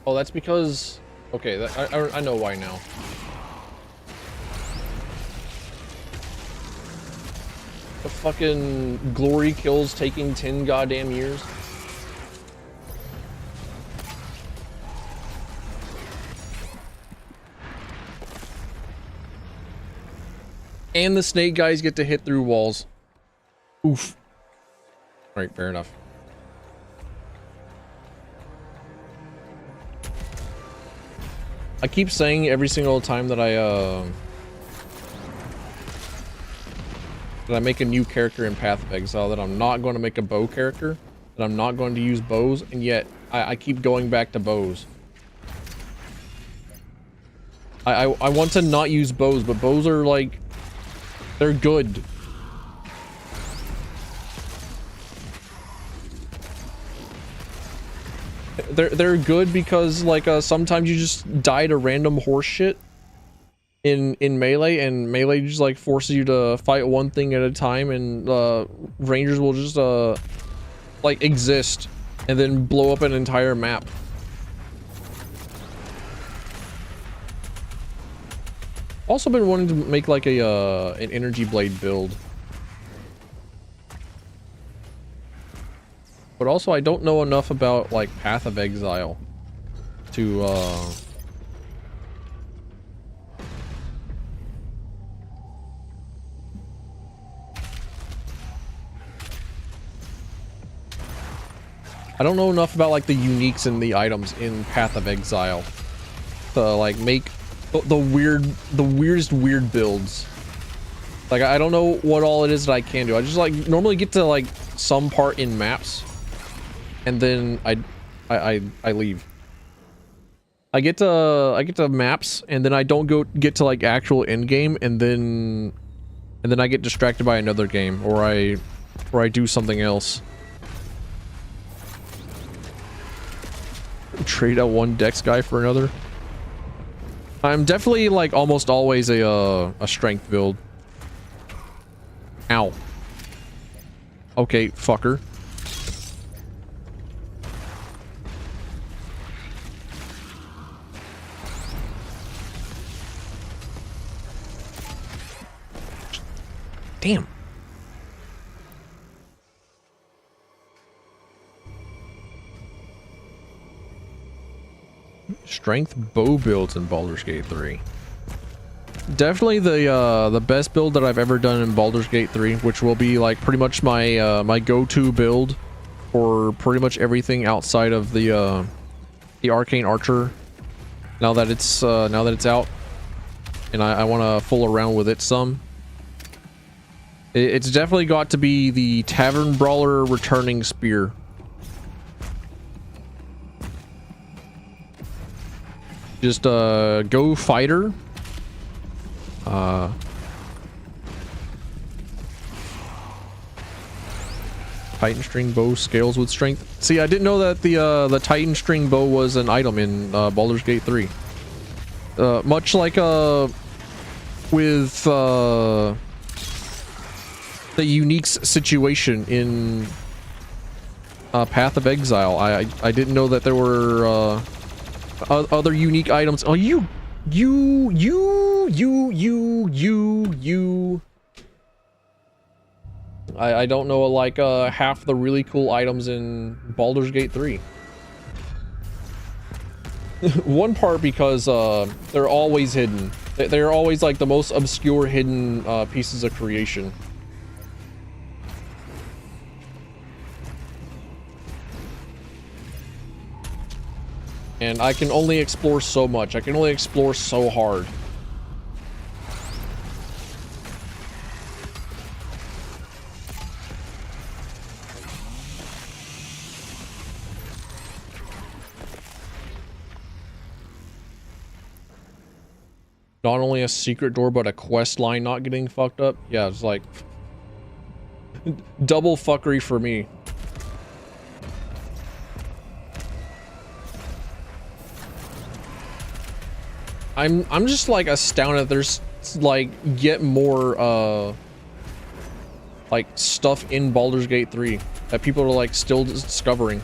Oh, that's because... Okay, I know why now. The fucking glory kills taking 10 goddamn years. And the snake guys get to hit through walls. Oof. Alright, fair enough. I keep saying every single time that I make a new character in Path of Exile that I'm not going to make a bow character, that I'm not going to use bows, and yet I keep going back to bows. I want to not use bows, but bows are like, they're good. they're good because like sometimes you just die to random horse shit in melee, and melee just like forces you to fight one thing at a time, and rangers will just like exist and then blow up an entire map. Also been wanting to make like a an energy blade build. But also I don't know enough about like Path of Exile to I don't know enough about like the uniques and the items in Path of Exile to like make the weirdest weird builds. Like I don't know what all it is that I can do. I just like normally get to like some part in maps, and then I leave. I get to maps, and then I don't get to like actual end game, and then I get distracted by another game, or I do something else. Trade out one dex guy for another. I'm definitely like almost always a strength build. Ow. Okay, fucker. Damn. Strength bow builds in Baldur's Gate 3. Definitely the best build that I've ever done in Baldur's Gate 3, which will be like pretty much my my go-to build for pretty much everything outside of the Arcane Archer. Now that it's out, and I want to fool around with it some. It's definitely got to be the Tavern Brawler Returning Spear. Just go fighter. Titan string bow scales with strength. See, I didn't know that the Titan string bow was an item in Baldur's Gate 3. Much like with the uniques situation in Path of Exile. I didn't know that there were other unique items. Oh, you. I don't know like half the really cool items in Baldur's Gate 3. One part because they're always hidden. They're always like the most obscure hidden pieces of creation. And I can only explore so much. I can only explore so hard. Not only a secret door, but a quest line not getting fucked up. Yeah, it's like double fuckery for me. I'm just like astounded there's like yet more like stuff in Baldur's Gate 3 that people are like still discovering.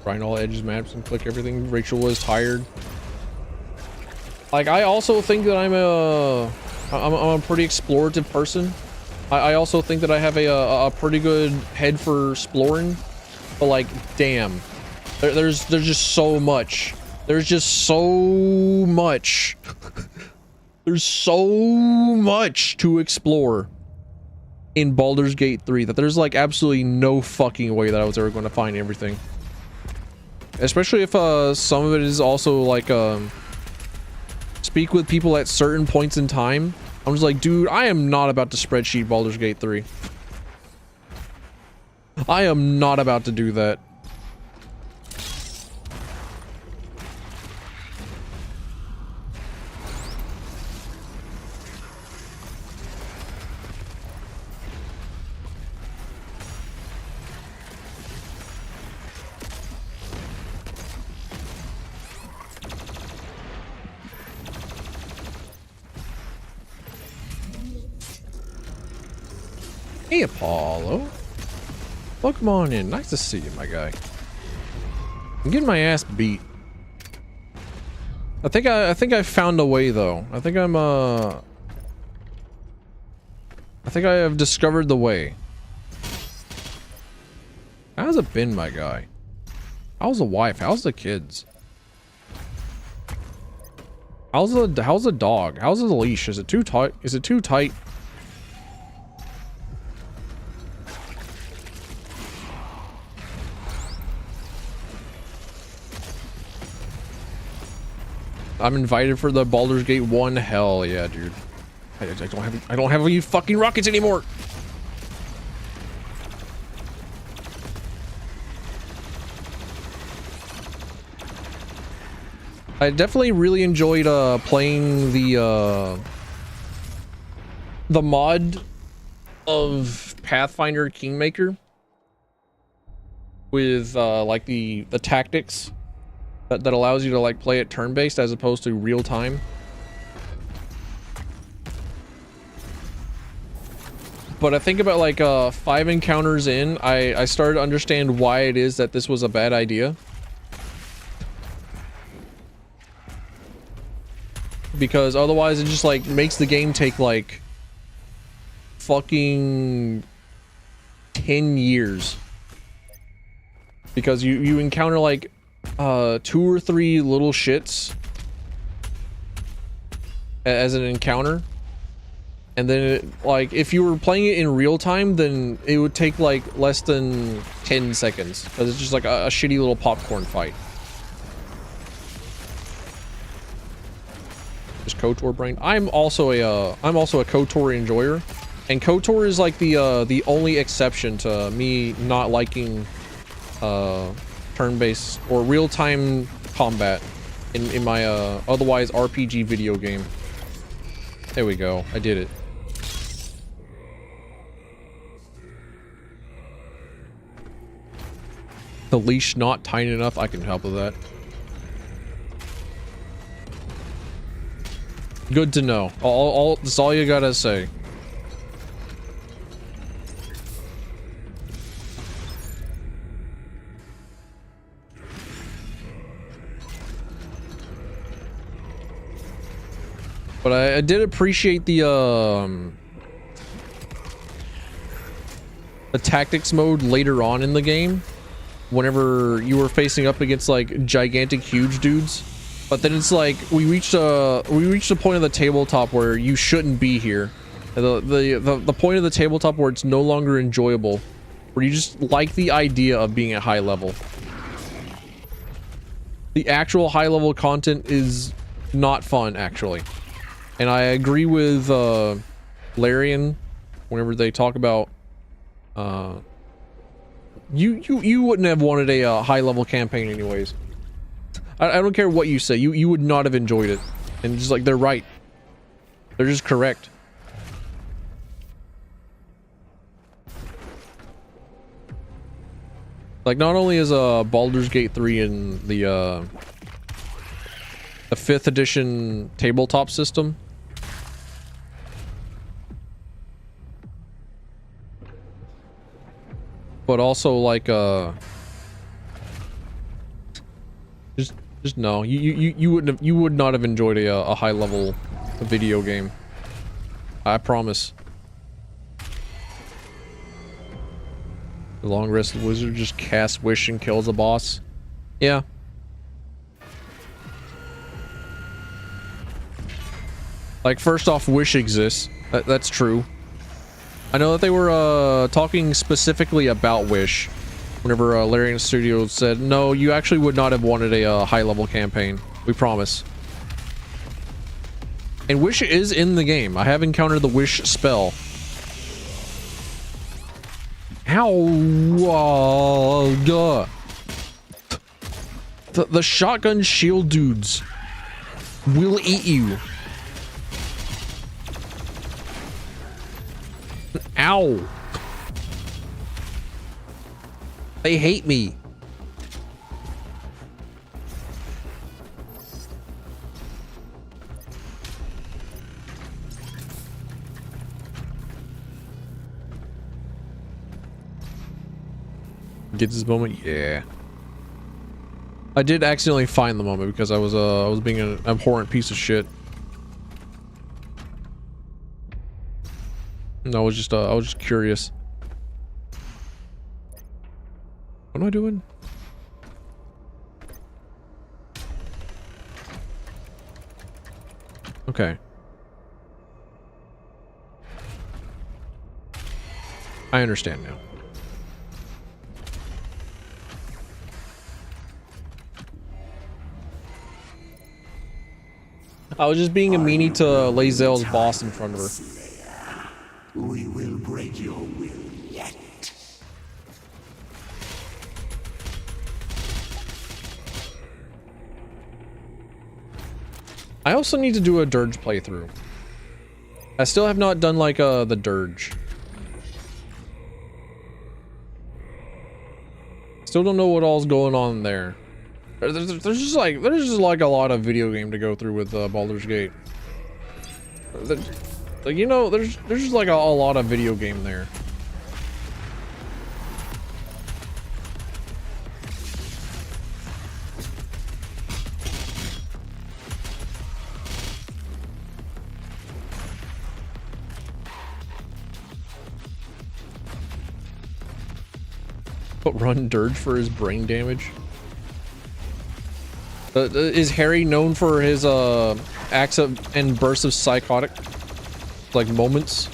Grind all edges, maps, and click everything. Rachel was tired. Like, I also think that I'm a pretty explorative person. I also think that I have a pretty good head for exploring, but like, damn, there's just so much. There's just so much. There's so much to explore in Baldur's Gate 3 that there's like absolutely no fucking way that I was ever going to find everything. Especially if some of it is also like speak with people at certain points in time. I'm just like, dude, I am not about to spreadsheet Baldur's Gate 3. I am not about to do that. Hey, Apollo. Welcome on in. Nice to see you, my guy. I'm getting my ass beat. I think I found a way though. I think I have discovered the way. How's it been, my guy? How's the wife? How's the kids? How's the dog? How's the leash? Is it too tight? Is it too tight? I'm invited for the Baldur's Gate 1. Hell yeah, dude. I don't have any fucking rockets anymore. I definitely really enjoyed playing the mod of Pathfinder Kingmaker with like the tactics that allows you to like play it turn-based as opposed to real time. But I think about like 5 encounters in, I started to understand why it is that this was a bad idea. Because otherwise it just like makes the game take like fucking 10 years. Because you encounter like 2 or 3 little shits as an encounter. And then it, like if you were playing it in real time, then it would take like less than 10 seconds. Because it's just like a shitty little popcorn fight. KOTOR brain. I'm also a KOTOR enjoyer, and KOTOR is like the only exception to me not liking turn-based or real-time combat in my otherwise RPG video game. There we go. I did it. The leash not tiny enough. I can help with that. Good to know. That's all you gotta say. But I did appreciate the tactics mode later on in the game, whenever you were facing up against like gigantic, huge dudes. But then it's like we reached a point of the tabletop where you shouldn't be here. The point of the tabletop where it's no longer enjoyable, where you just like the idea of being at high level. The actual high level content is not fun, actually. And I agree with Larian whenever they talk about you wouldn't have wanted a high level campaign anyways. I don't care what you say, you would not have enjoyed it. And just like, they're right. They're just correct. Like, not only is Baldur's Gate 3 in the 5th edition tabletop system, but also like just no, you would not have enjoyed a high level video game. I promise. The long rested wizard just casts wish and kills a boss. Yeah. Like, first off, wish exists. That's true. I know that they were talking specifically about wish. Whenever Larian Studios said, no, you actually would not have wanted a high-level campaign. We promise. And Wish is in the game. I have encountered the Wish spell. Ow! Duh. The shotgun shield dudes will eat you. Ow! They hate me. gets his moment. Yeah. I did accidentally find the moment because I was being an abhorrent piece of shit. And I was just curious. What am I doing? Okay. I understand now. I was just being a meanie to Lae'zel's boss in front of her. We will break your will yet. I also need to do a dirge playthrough. I still have not done like the dirge. Still don't know what all's going on there. There's just like a lot of video game to go through with Baldur's Gate. Like, you know, there's just like a lot of video game there. But run dirge for his brain damage. Is Harry known for his acts of and bursts of psychotic like moments?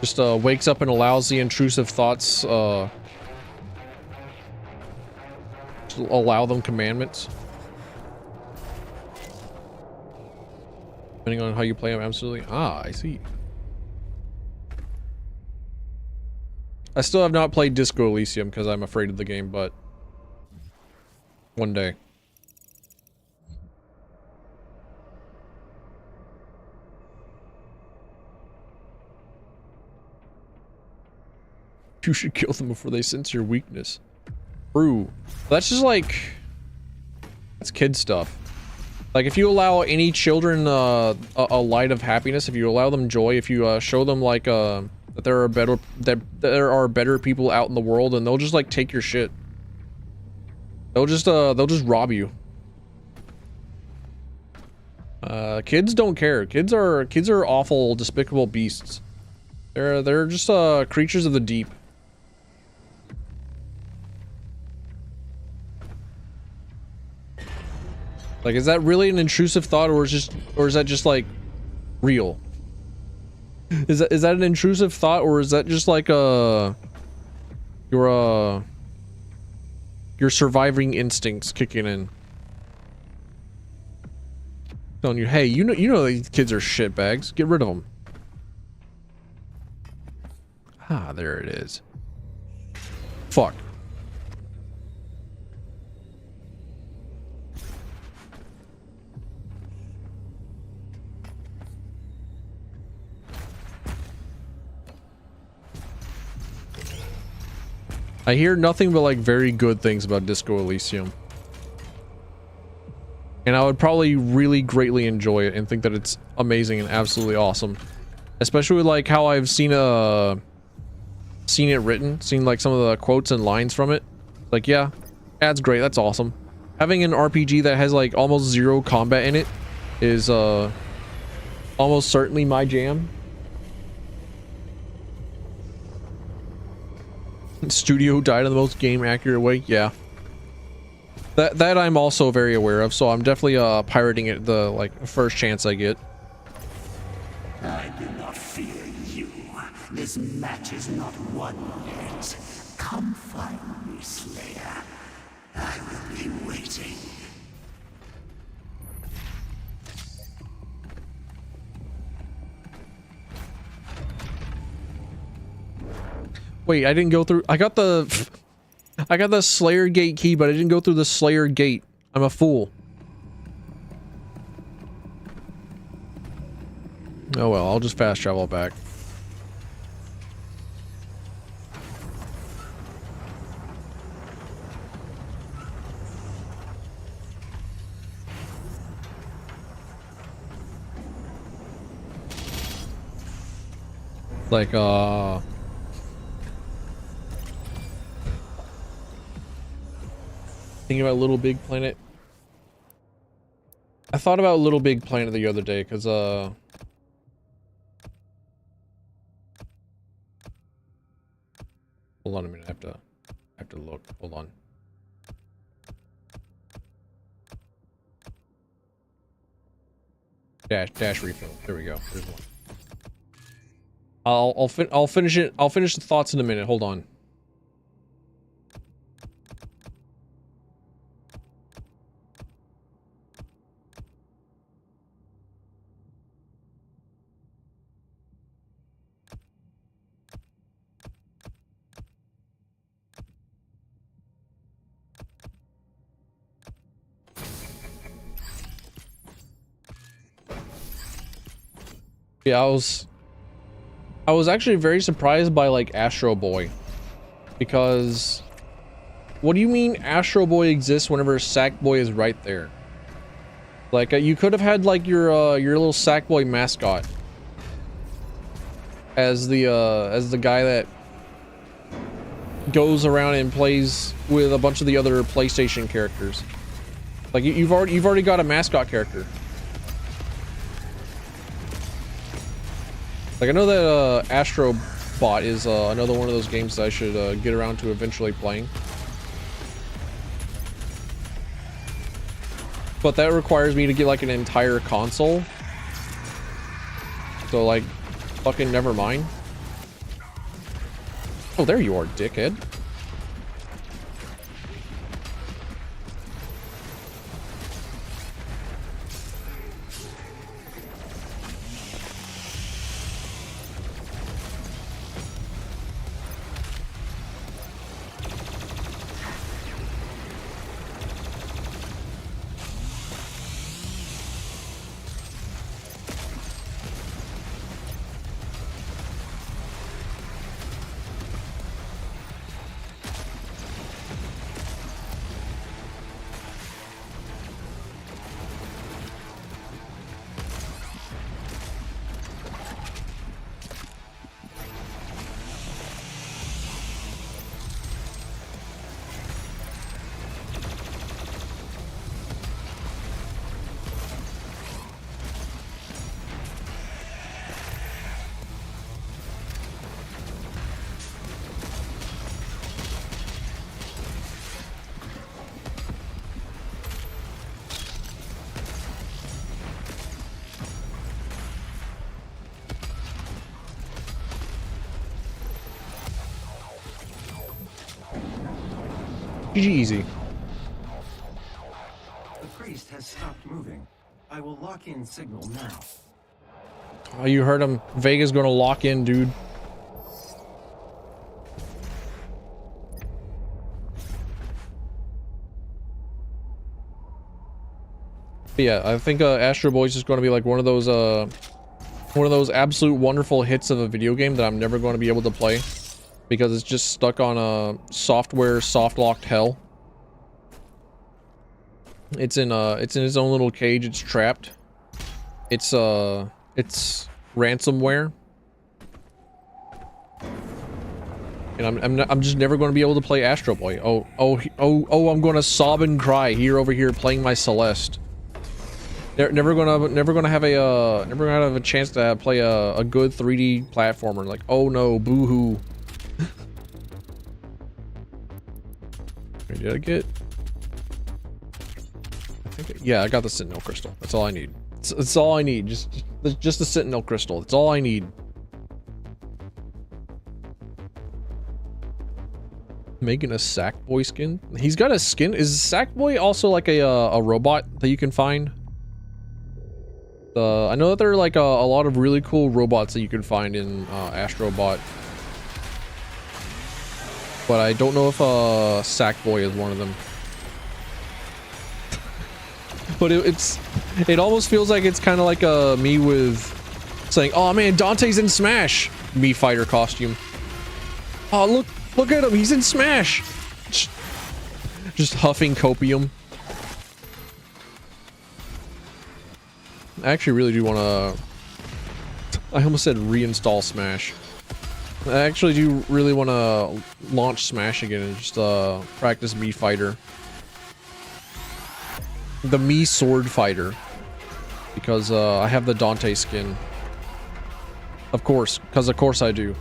Just wakes up and allows the intrusive thoughts to allow them commandments. Depending on how you play them, absolutely. Ah, I see. I still have not played Disco Elysium because I'm afraid of the game, but one day. You should kill them before they sense your weakness. True. That's just like... that's kid stuff. Like, if you allow any children a light of happiness, if you allow them joy, if you show them like that there are better people out in the world, and they'll just like take your shit. They'll just rob you. Kids don't care. Kids are awful, despicable beasts. They're just creatures of the deep. Like, is that really an intrusive thought, or is that just like real? Is that an intrusive thought, or is that just like your surviving instincts kicking in? Telling you, hey, you know these kids are shitbags. Get rid of them. Ah, there it is. Fuck. I hear nothing but like very good things about Disco Elysium. And I would probably really greatly enjoy it and think that it's amazing and absolutely awesome. Especially like how I've seen it written, seen like some of the quotes and lines from it. Like, yeah, that's great, that's awesome. Having an RPG that has like almost zero combat in it is almost certainly my jam. Studio died in the most game accurate way. Yeah, that I'm also very aware of, so I'm definitely pirating it the like first chance I get. I do not fear you. This match is not won yet. Come find me, Slayer. I will be waiting. Wait, I didn't go through. I got the Slayer Gate key, but I didn't go through the Slayer Gate. I'm a fool. Oh well, I'll just fast travel back. Like, thinking about Little Big Planet. I thought about Little Big Planet the other day, because, hold on a minute, I have to look. Hold on. Dash refill. There we go. There's one. I'll finish it. I'll finish the thoughts in a minute. Hold on. Yeah, I was actually very surprised by like Astro Boy, because what do you mean Astro Boy exists whenever Sackboy is right there? Like you could have had like your little Sackboy mascot as the guy that goes around and plays with a bunch of the other PlayStation characters. Like you've already got a mascot character. Like, I know that Astro Bot is another one of those games that I should get around to eventually playing. But that requires me to get like an entire console. So like, fucking never mind. Oh, there you are, dickhead. GG easy. The priest has stopped moving. I will lock in signal now. Oh, you heard him. Vega's gonna lock in, dude. But yeah, I think Astro Boy's just gonna be like one of those absolute wonderful hits of a video game that I'm never going to be able to play, because it's just stuck on a software soft-locked hell. It's in its own little cage. It's trapped. It's ransomware, and I'm just never going to be able to play Astro Boy. Oh! I'm going to sob and cry over here playing my Celeste. Never gonna have a chance to play a good 3D platformer. Like, oh no, boo-hoo. Did I get? I think yeah, I got the Sentinel Crystal. That's all I need. That's all I need. Just the Sentinel Crystal. That's all I need. Making a Sackboy skin. He's got a skin. Is Sackboy also like a robot that you can find? I know that there are like a lot of really cool robots that you can find in Astro Bot, but I don't know if Sackboy is one of them. But it almost feels like it's kind of like me with saying, "Oh man, Dante's in Smash." Me fighter costume. Oh look at him, he's in Smash. Just huffing copium. I actually really do want to... I almost said reinstall Smash. I actually do really want to launch Smash again and just practice Mii Fighter. The Mii Sword Fighter. Because I have the Dante skin. Of course, because of course I do.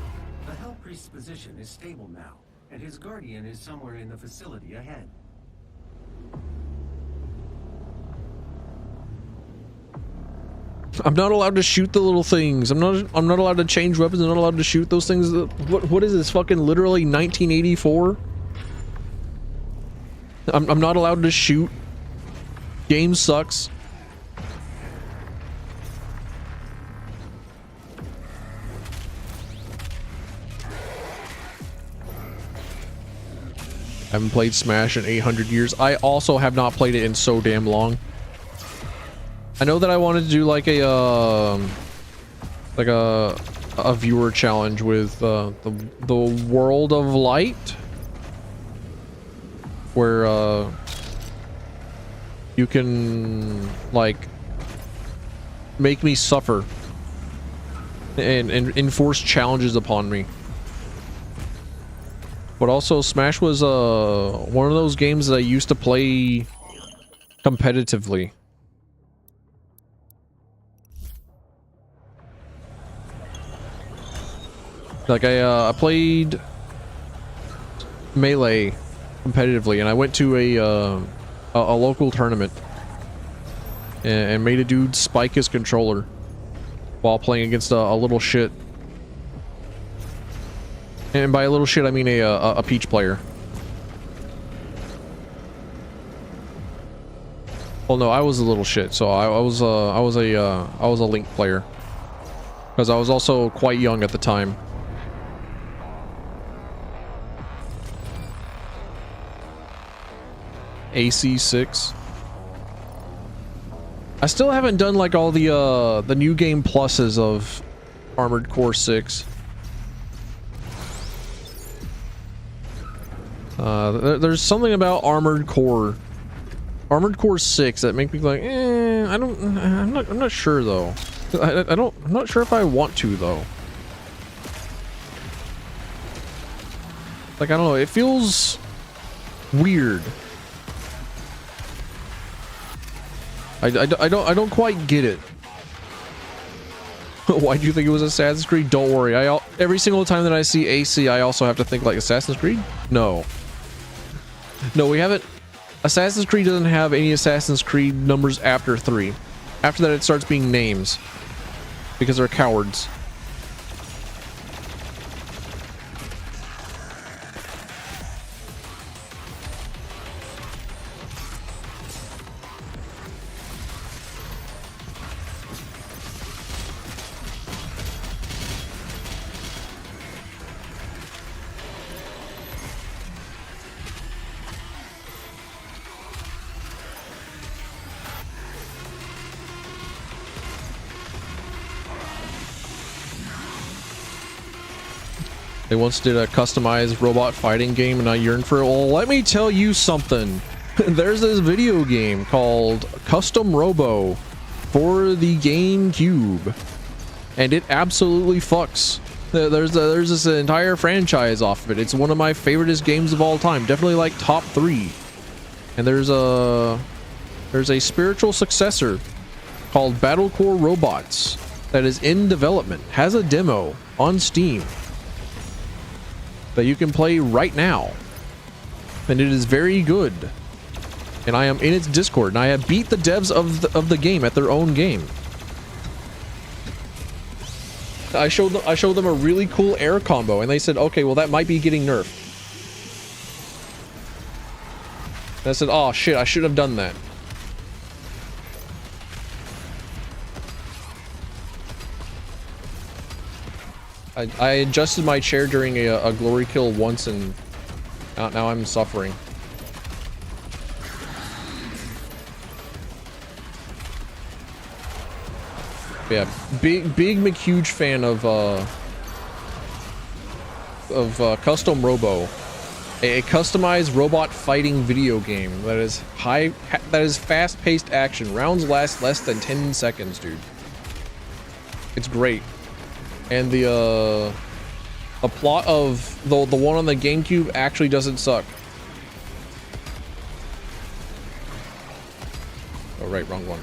The Hell Priest's position is stable now, and his guardian is somewhere in the facility ahead. I'm not allowed to shoot the little things. I'm not allowed to change weapons. I'm not allowed to shoot those things. What is this, fucking literally 1984? I'm not allowed to shoot. Game sucks. I haven't played Smash in 800 years. I also have not played it in so damn long. I know that I wanted to do like a viewer challenge with the World of Light, where you can like make me suffer and enforce challenges upon me. But also Smash was one of those games that I used to play competitively. Like I played Melee competitively, and I went to a local tournament and made a dude spike his controller while playing against a little shit. And by a little shit, I mean a Peach player. Well, no, I was a little shit, so I was a Link player because I was also quite young at the time. AC6. I still haven't done like all the new game pluses of Armored Core 6. There's something about Armored Core 6 that make me like, I'm not sure though. I'm not sure if I want to though. Like, I don't know, it feels weird. I don't quite get it. Why do you think it was Assassin's Creed? Don't worry. Every single time that I see AC, I also have to think like Assassin's Creed? No. No, we haven't. Assassin's Creed doesn't have any Assassin's Creed numbers after 3. After that, it starts being names. Because they're cowards. They once did a customized robot fighting game and I yearned for it. Well, let me tell you something. There's this video game called Custom Robo for the GameCube. And it absolutely fucks. There's this entire franchise off of it. It's one of my favoriteest games of all time. Definitely like top 3. And there's a spiritual successor called Battlecore Robots that is in development. Has a demo on Steam that you can play right now, and it is very good. And I am in its Discord, and I have beat the devs of the game at their own game. I showed them a really cool air combo, and they said, "Okay, well that might be getting nerfed." And I said, "Oh shit, I should have done that." I adjusted my chair during a glory kill once, and now I'm suffering. Yeah, big McHuge fan of Custom Robo, a customized robot fighting video game that is fast-paced action. Rounds last less than 10 seconds, dude. It's great. And the The plot of the one on the GameCube actually doesn't suck. Oh, right, wrong one.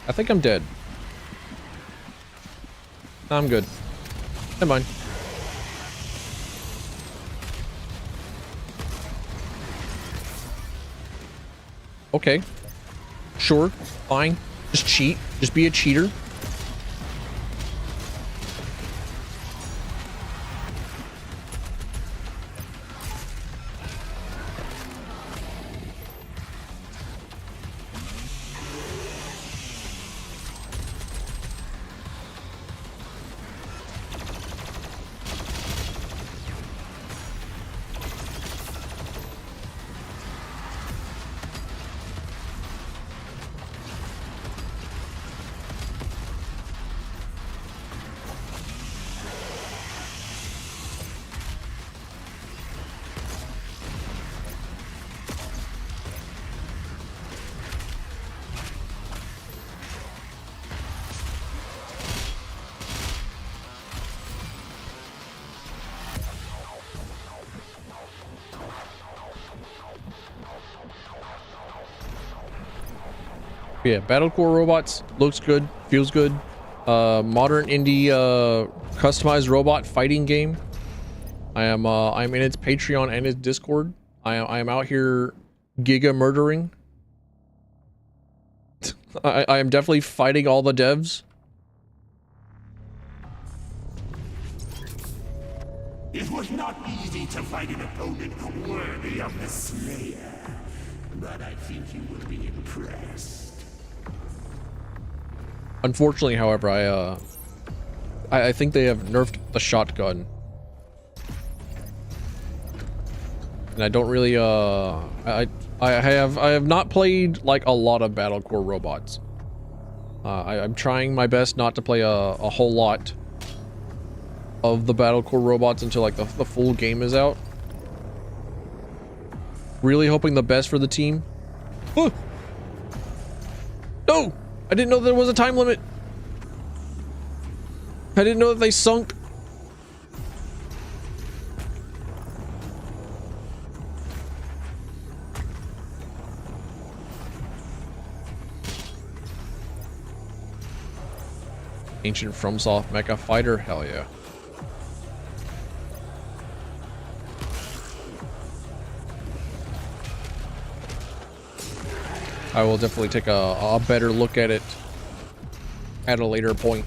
I think I'm dead. No, I'm good. Never mind. Okay. Sure. Fine. Just cheat. Just be a cheater. Yeah, Battlecore robots looks good, feels good. Modern indie customized robot fighting game. I'm in its Patreon and its Discord. I am out here giga murdering. I am definitely fighting all the devs. It was not easy to fight an opponent worthy of the Slayer, but I think you will be impressed. Unfortunately, however, I think they have nerfed the shotgun, and I don't really I have not played like a lot of Battlecore robots. I'm trying my best not to play a whole lot of the Battlecore robots until like the full game is out. Really hoping the best for the team. Oh! No! I didn't know there was a time limit. I didn't know that they sunk. Ancient FromSoft Mecha Fighter, hell yeah. I will definitely take a better look at it at a later point.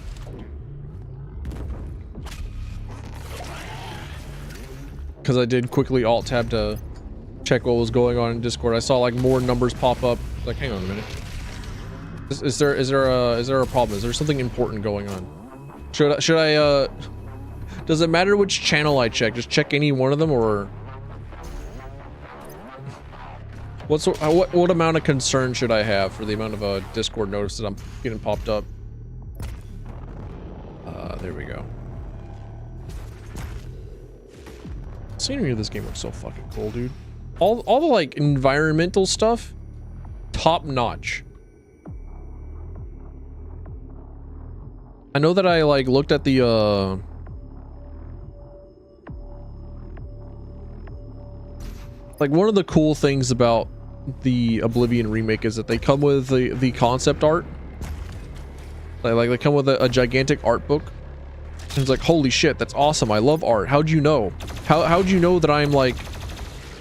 Because I did quickly alt-tab to check what was going on in Discord. I saw like more numbers pop up. Like, hang on a minute. Is there a problem? Is there something important going on? Should I does it matter which channel I check? Just check any one of them, or what amount of concern should I have for the amount of Discord notices I'm getting popped up? There we go. Scenery of this game looks so fucking cool, dude. All the like environmental stuff, top notch. I know that I like looked at the like one of the cool things about the Oblivion remake is that they come with the concept art. Like they come with a gigantic art book. And it's like, holy shit, that's awesome. I love art. How'd you know? How'd you know that I'm like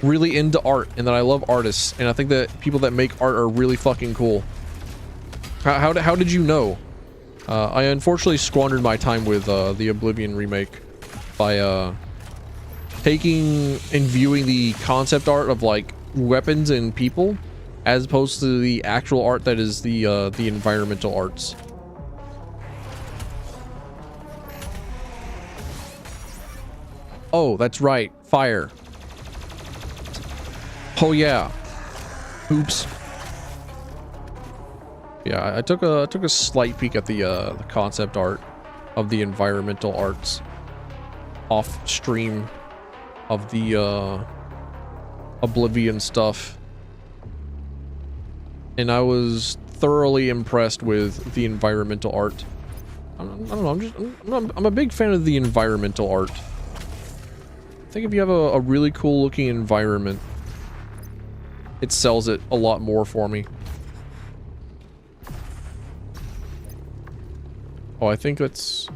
really into art and that I love artists? And I think that people that make art are really fucking cool. How did you know? I unfortunately squandered my time with the Oblivion remake by taking and viewing the concept art of like weapons and people as opposed to the actual art that is the environmental arts. Oh, that's right. Fire. Oh, yeah. Oops. Yeah, I took a slight peek at the concept art of the environmental arts off stream of the Oblivion stuff, and I was thoroughly impressed with the environmental art. I don't know. I'm a big fan of the environmental art. I think if you have a really cool looking environment, it sells it a lot more for me. Oh, I think that's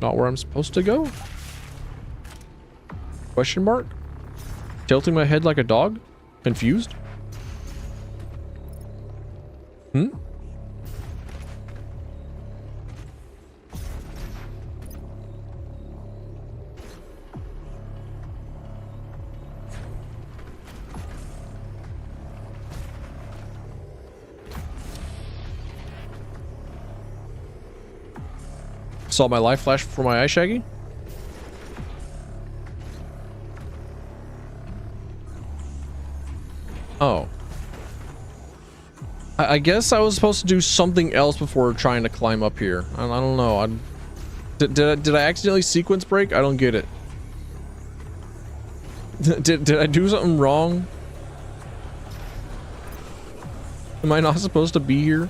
not where I'm supposed to go? Question mark? Tilting my head like a dog? Confused? Hmm? Saw my life flash before my eyes, Shaggy? Oh. I guess I was supposed to do something else before trying to climb up here. I don't know. Did I accidentally sequence break? I don't get it. Did I do something wrong? Am I not supposed to be here?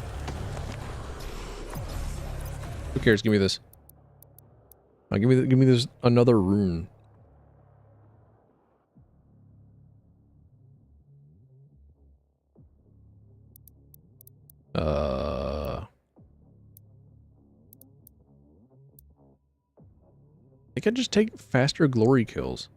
Who cares? Give me this. Give me this another rune. I could just take faster glory kills.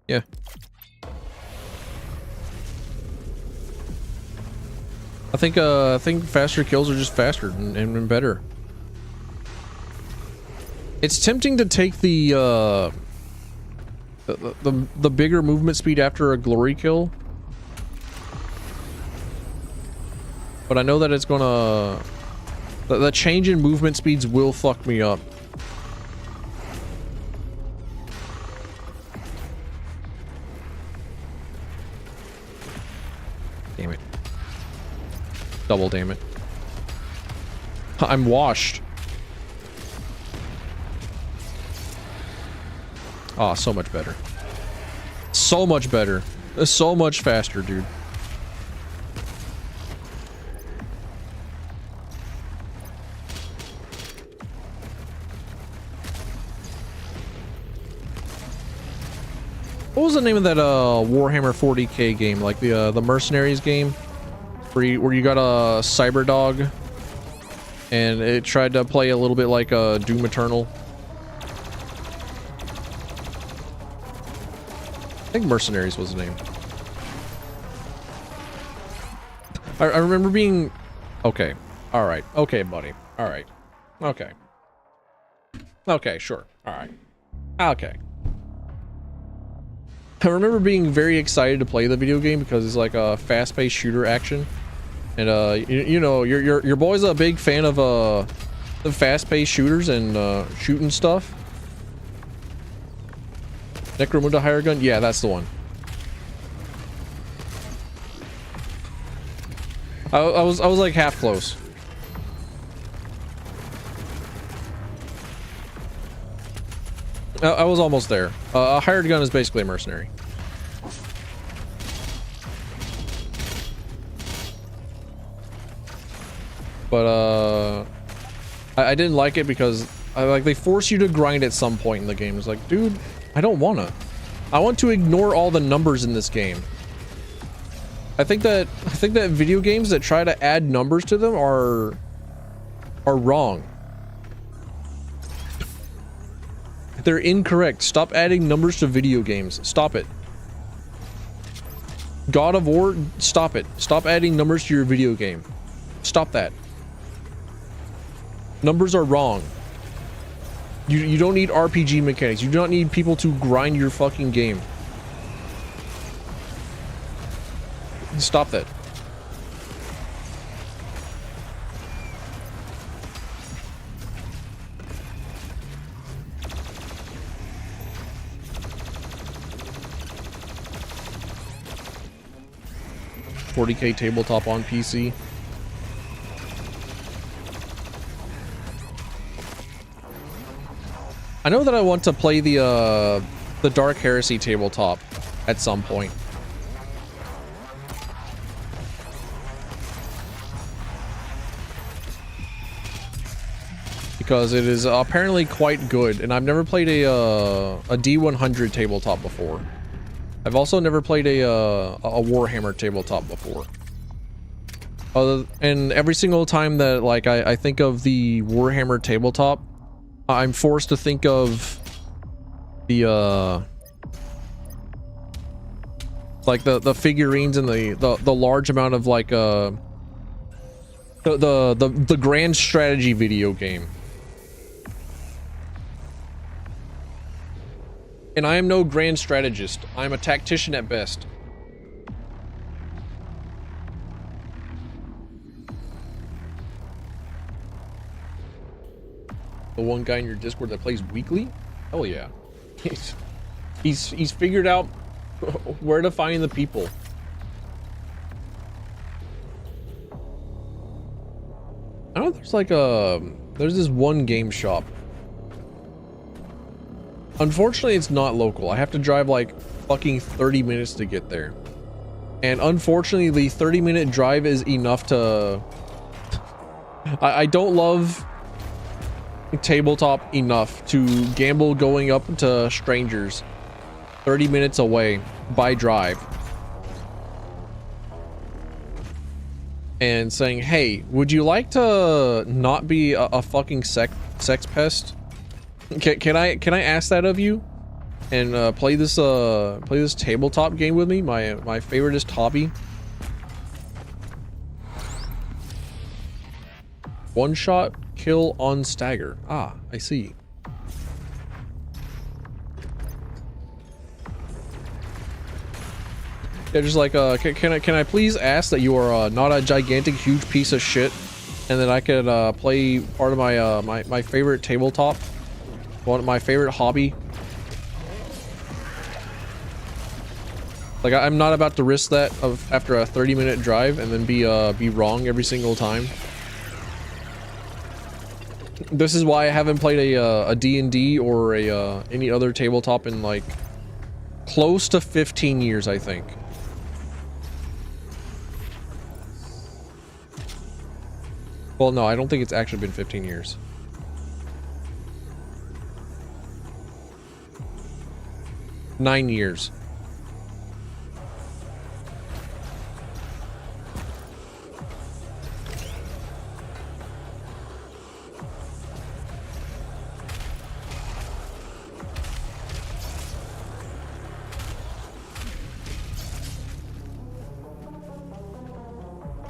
Yeah. I think faster kills are just faster and better. It's tempting to take the bigger movement speed after a glory kill, but I know that it's gonna the change in movement speeds will fuck me up. Damn it. Double damn it. I'm washed. Ah, so much better. So much better. So much faster, dude. What was the name of that Warhammer 40k game? Like the Mercenaries game? Where you got a cyber dog and it tried to play a little bit like Doom Eternal. I think Mercenaries was the name. I remember being... Okay. Alright. Okay, buddy. Alright. Okay. Okay, sure. Alright. Okay. I remember being very excited to play the video game because it's like a fast-paced shooter action. And, you know, your boy's a big fan of, the fast-paced shooters and, shooting stuff. Necromunda Higher Gun? Yeah, that's the one. I was like half close. I was almost there. A hired gun is basically a mercenary. But I didn't like it because they force you to grind at some point in the game. It's like, dude, I don't wanna. I want to ignore all the numbers in this game. I think that video games that try to add numbers to them are wrong. They're incorrect. Stop adding numbers to video games. Stop it. God of War, stop it. Stop adding numbers to your video game. Stop that. Numbers are wrong. You don't need RPG mechanics. You don't need people to grind your fucking game. Stop that. 40K tabletop on PC. I know that I want to play the Dark Heresy tabletop at some point. Because it is apparently quite good, and I've never played a D100 tabletop before. I've also never played a Warhammer tabletop before. And every single time that like I think of the Warhammer tabletop, I'm forced to think of the like the figurines and the large amount of like the grand strategy video game. And I am no grand strategist. I'm a tactician at best. The one guy in your Discord that plays weekly? Hell yeah. He's figured out where to find the people. I know there's like there's this one game shop. Unfortunately, it's not local. I have to drive like fucking 30 minutes to get there. And unfortunately, the 30-minute drive is enough to... I don't love tabletop enough to gamble going up to strangers 30 minutes away by drive. And saying, hey, would you like to not be a fucking sex pest? Can I ask that of you, and play this tabletop game with me? My favoriteest hobby. One shot kill on stagger. Ah, I see. Yeah, just like can I please ask that you are not a gigantic huge piece of shit, and that I could play part of my my favorite tabletop. One of my favorite hobby. Like I'm not about to risk that after a 30-minute drive and then be wrong every single time. This is why I haven't played a D&D or any other tabletop in like close to 15 years, I think. Well, no, I don't think it's actually been 15 years. Nine years.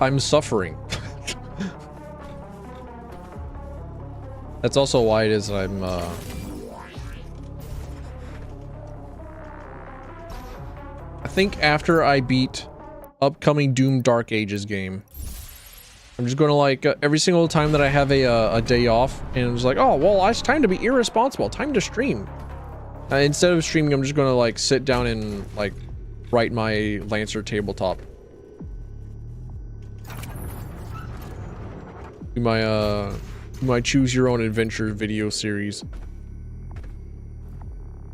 I'm suffering. That's also why it is that I'm I think after I beat upcoming Doom Dark Ages game, I'm just gonna like every single time that I have a day off, and I'm just like, oh well, it's time to be irresponsible, time to stream. Instead of streaming, I'm just gonna like sit down and like write my Lancer tabletop. Do my choose your own adventure video series.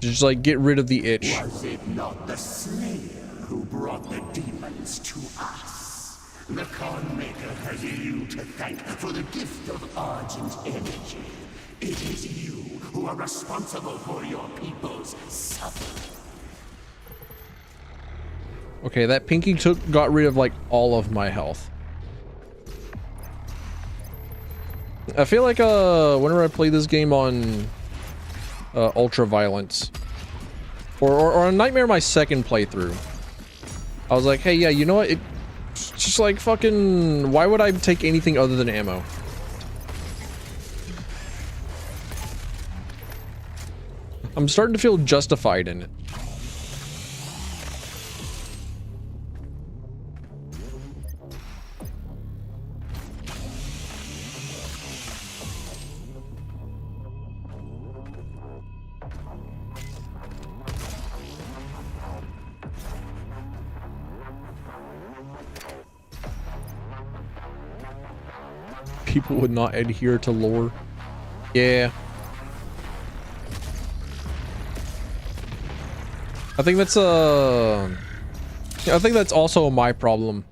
Just like get rid of the itch. Was it not the Slayer who brought the demons to us? The Con Maker has you to thank for the gift of Argent energy. It is you who are responsible for your people's suffering. Okay, that pinky got rid of like all of my health. I feel like whenever I play this game on Ultra Violence or on Nightmare my second playthrough, I was like, hey, yeah, you know what? It's just like fucking, why would I take anything other than ammo? I'm starting to feel justified in it. People would not adhere to lore. Yeah. I think that's also my problem.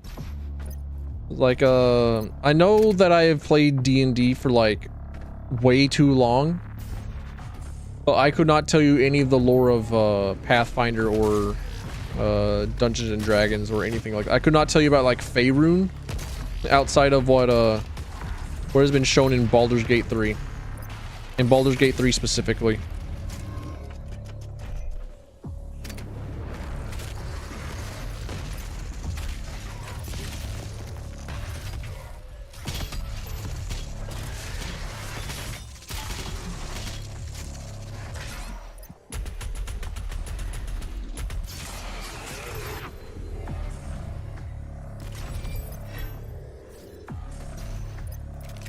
Like I know that I have played D&D for like way too long, but I could not tell you any of the lore of Pathfinder or Dungeons and Dragons or anything like that. I could not tell you about like Faerun outside of what has been shown in Baldur's Gate 3. In Baldur's Gate 3 specifically.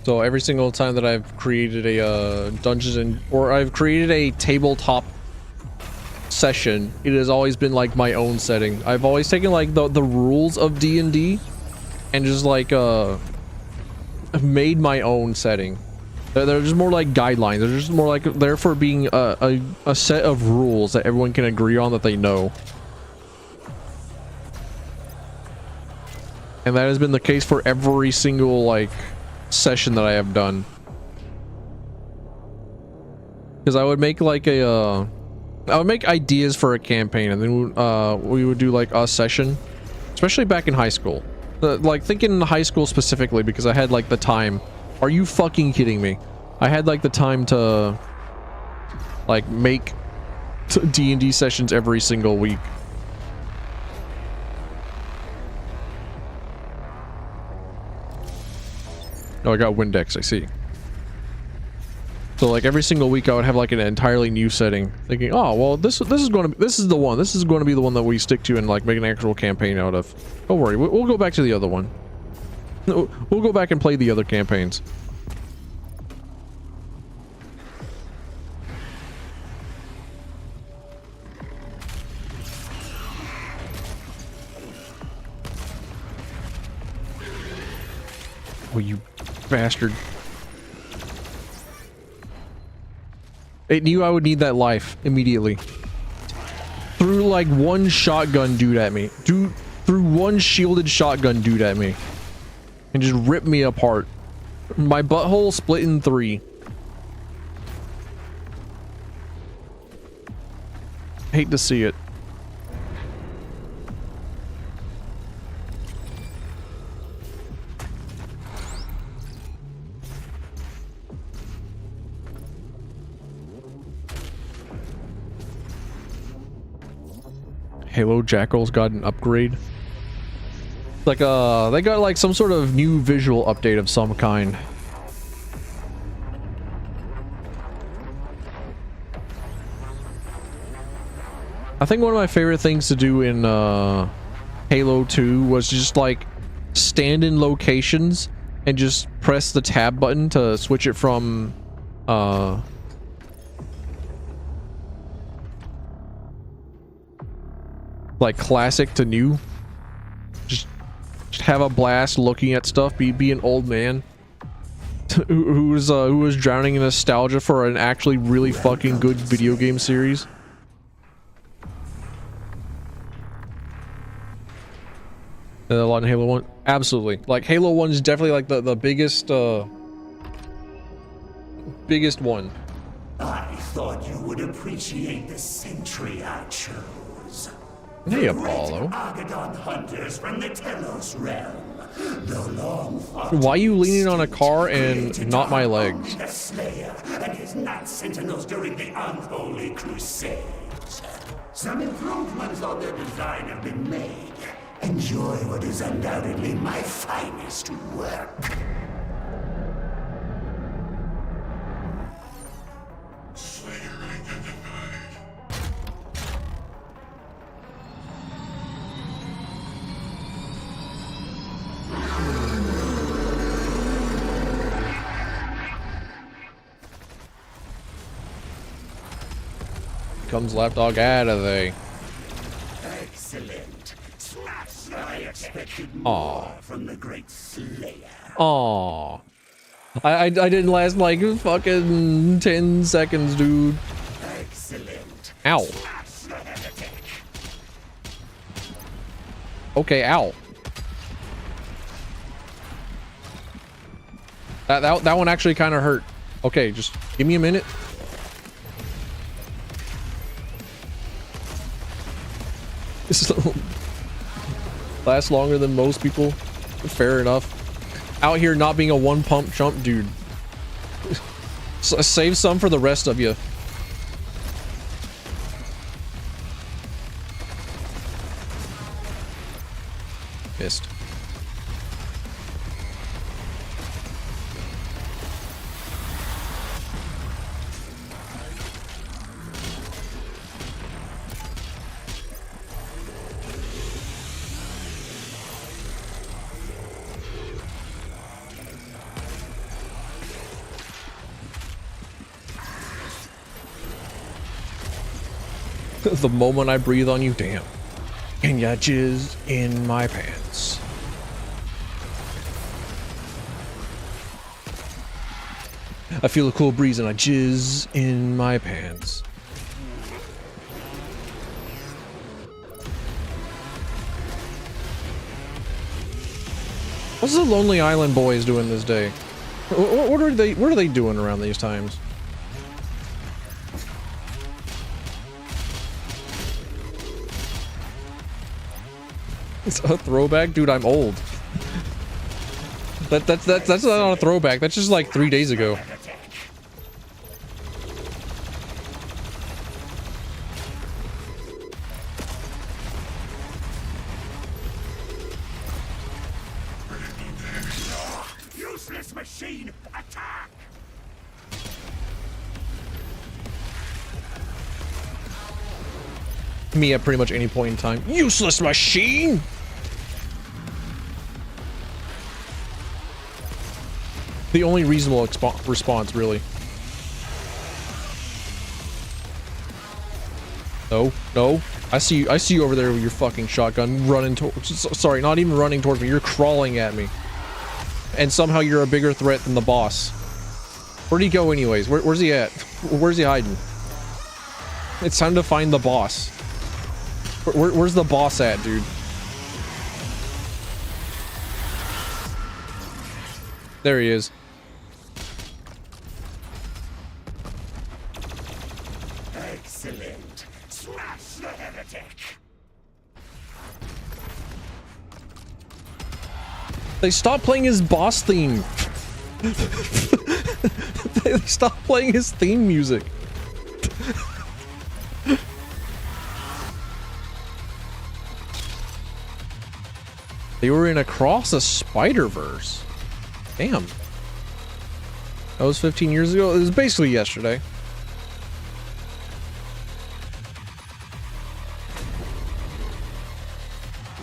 So every single time that I've created a I've created a tabletop session, it has always been like my own setting. I've always taken like the rules of D&D and just like made my own setting. They're just more like guidelines. They're just more like there for being a set of rules that everyone can agree on that they know. And that has been the case for every single like session that I have done. Because I would make like I would make ideas for a campaign, and then we would do like a session, especially back in high school. Like thinking in high school specifically, because I had like the time. Are you fucking kidding me? I had like the time to like make D&D sessions every single week. Oh, I got Windex, I see. So like every single week I would have like an entirely new setting, thinking, oh well, this is going to be the one that we stick to and like make an actual campaign out of. Don't worry, we'll go back to the other one. We'll go back and play the other campaigns. Oh, you bastard. It knew I would need that life immediately. Threw like one shotgun dude at me. Threw one shielded shotgun dude at me. And just ripped me apart. My butthole split in 3. Hate to see it. Halo Jackal's got an upgrade. Like they got like some sort of new visual update of some kind. I think one of my favorite things to do in Halo 2 was just like stand in locations and just press the tab button to switch it from like classic to new. Just have a blast looking at stuff. Be an old man who was drowning in nostalgia for an actually really fucking good video game series. A lot in Halo 1. Absolutely. Like Halo 1 is definitely like the biggest biggest one. I thought you would appreciate the century I chose. Hey, Apollo. Argadon hunters from the Telos realm. The long Why are you leaning on a car and not my legs? The Slayer and his Night Sentinels during the unholy crusades. Some improvements on their design have been made. Enjoy what is undoubtedly my finest work. Comes lapdog out of there. Excellent. I expected more from the great Slayer. Aww. I didn't last like fucking 10 seconds, dude. Excellent. Ow. Smash the heretic. Okay, ow. That one actually kind of hurt. Okay, just give me a minute. This lasts longer than most people. Fair enough. Out here not being a one pump jump dude. Save some for the rest of you. Missed. The moment I breathe on you, damn. Can ya jizz in my pants? I feel a cool breeze and I jizz in my pants. What's the Lonely Island boys doing this day? What are they doing around these times? It's a throwback? Dude, I'm old. That's not a throwback. That's just like 3 days ago. Useless machine, attack! Me at pretty much any point in time. Useless machine! The only reasonable response, really. No, no. I see you over there with your fucking shotgun running towards. Sorry, not even running towards me. You're crawling at me. And somehow you're a bigger threat than the boss. Where'd he go anyways? Where's he at? Where's he hiding? It's time to find the boss. Where's the boss at, dude? There he is. Excellent. Smash the heretic. They stopped playing his boss theme. They stopped playing his theme music. They were in Across the Spider-Verse. Damn. That was 15 years ago. It was basically yesterday.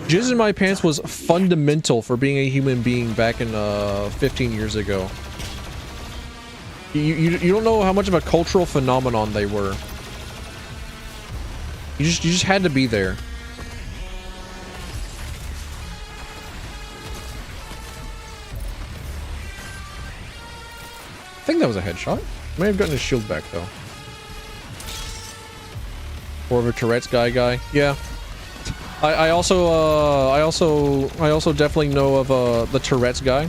Jizz in my pants was fundamental for being a human being back in 15 years ago. You don't know how much of a cultural phenomenon they were. You just had to be there. I think that was a headshot. May have gotten his shield back though. More of a Tourette's guy. Yeah. I also definitely know of the Tourette's guy.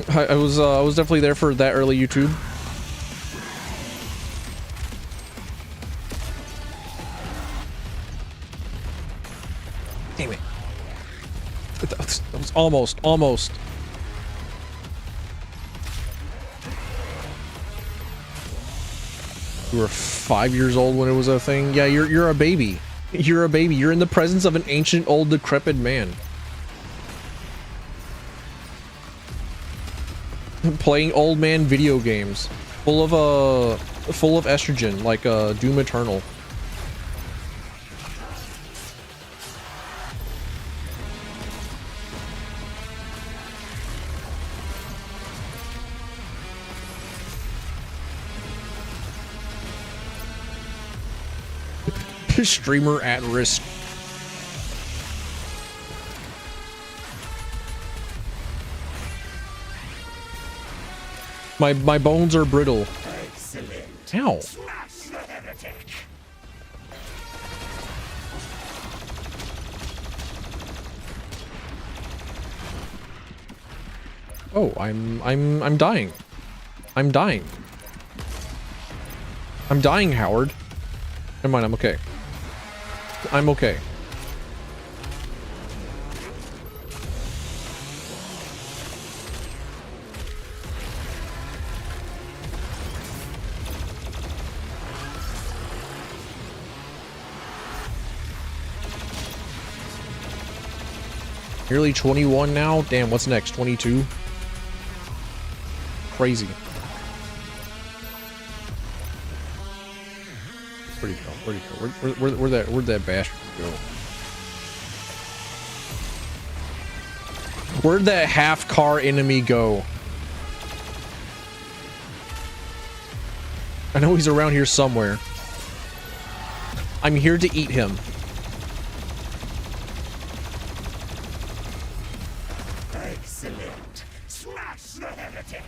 I was definitely there for that early YouTube. Damn it. That was almost. You were 5 years old when it was a thing. Yeah, you're a baby. You're a baby. You're in the presence of an ancient, old, decrepit man. Playing old man video games. Full of estrogen, like Doom Eternal. Streamer at risk. My bones are brittle. Excellent. Ow. Smash the heretic. Oh, I'm dying. I'm dying. I'm dying, Howard. Never mind, I'm okay. I'm okay. Nearly 21 now? Damn, what's next? 22? Crazy. Where'd he go? Where'd he go? Where'd that bastard go? Where'd that half-car enemy go? I know he's around here somewhere. I'm here to eat him. Excellent. Smash the heretic.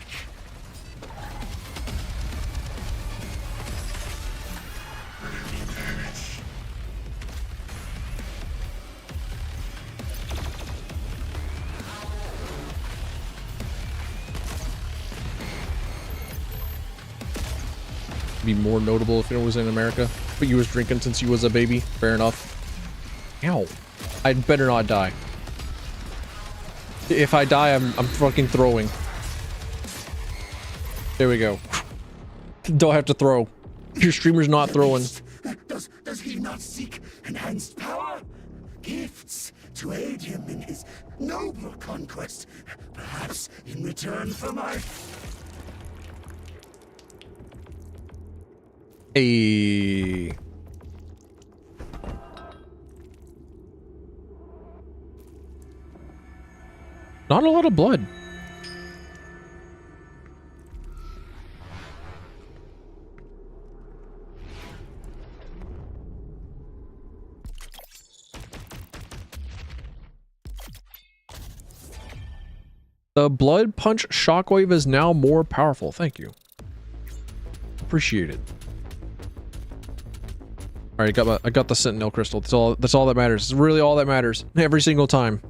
Be more notable if it was in America, but you was drinking since you was a baby. Fair enough. Ow. I'd better not die. If I die, I'm fucking throwing. There we go. Don't have to throw. Your streamer's not throwing. Does he not seek enhanced power? Gifts to aid him in his noble conquest, perhaps in return for my... Hey. Not a lot of blood. The blood punch shockwave is now more powerful. Thank you. Appreciate it. All right, I got the Sentinel crystal. That's all that matters. It's really all that matters every single time.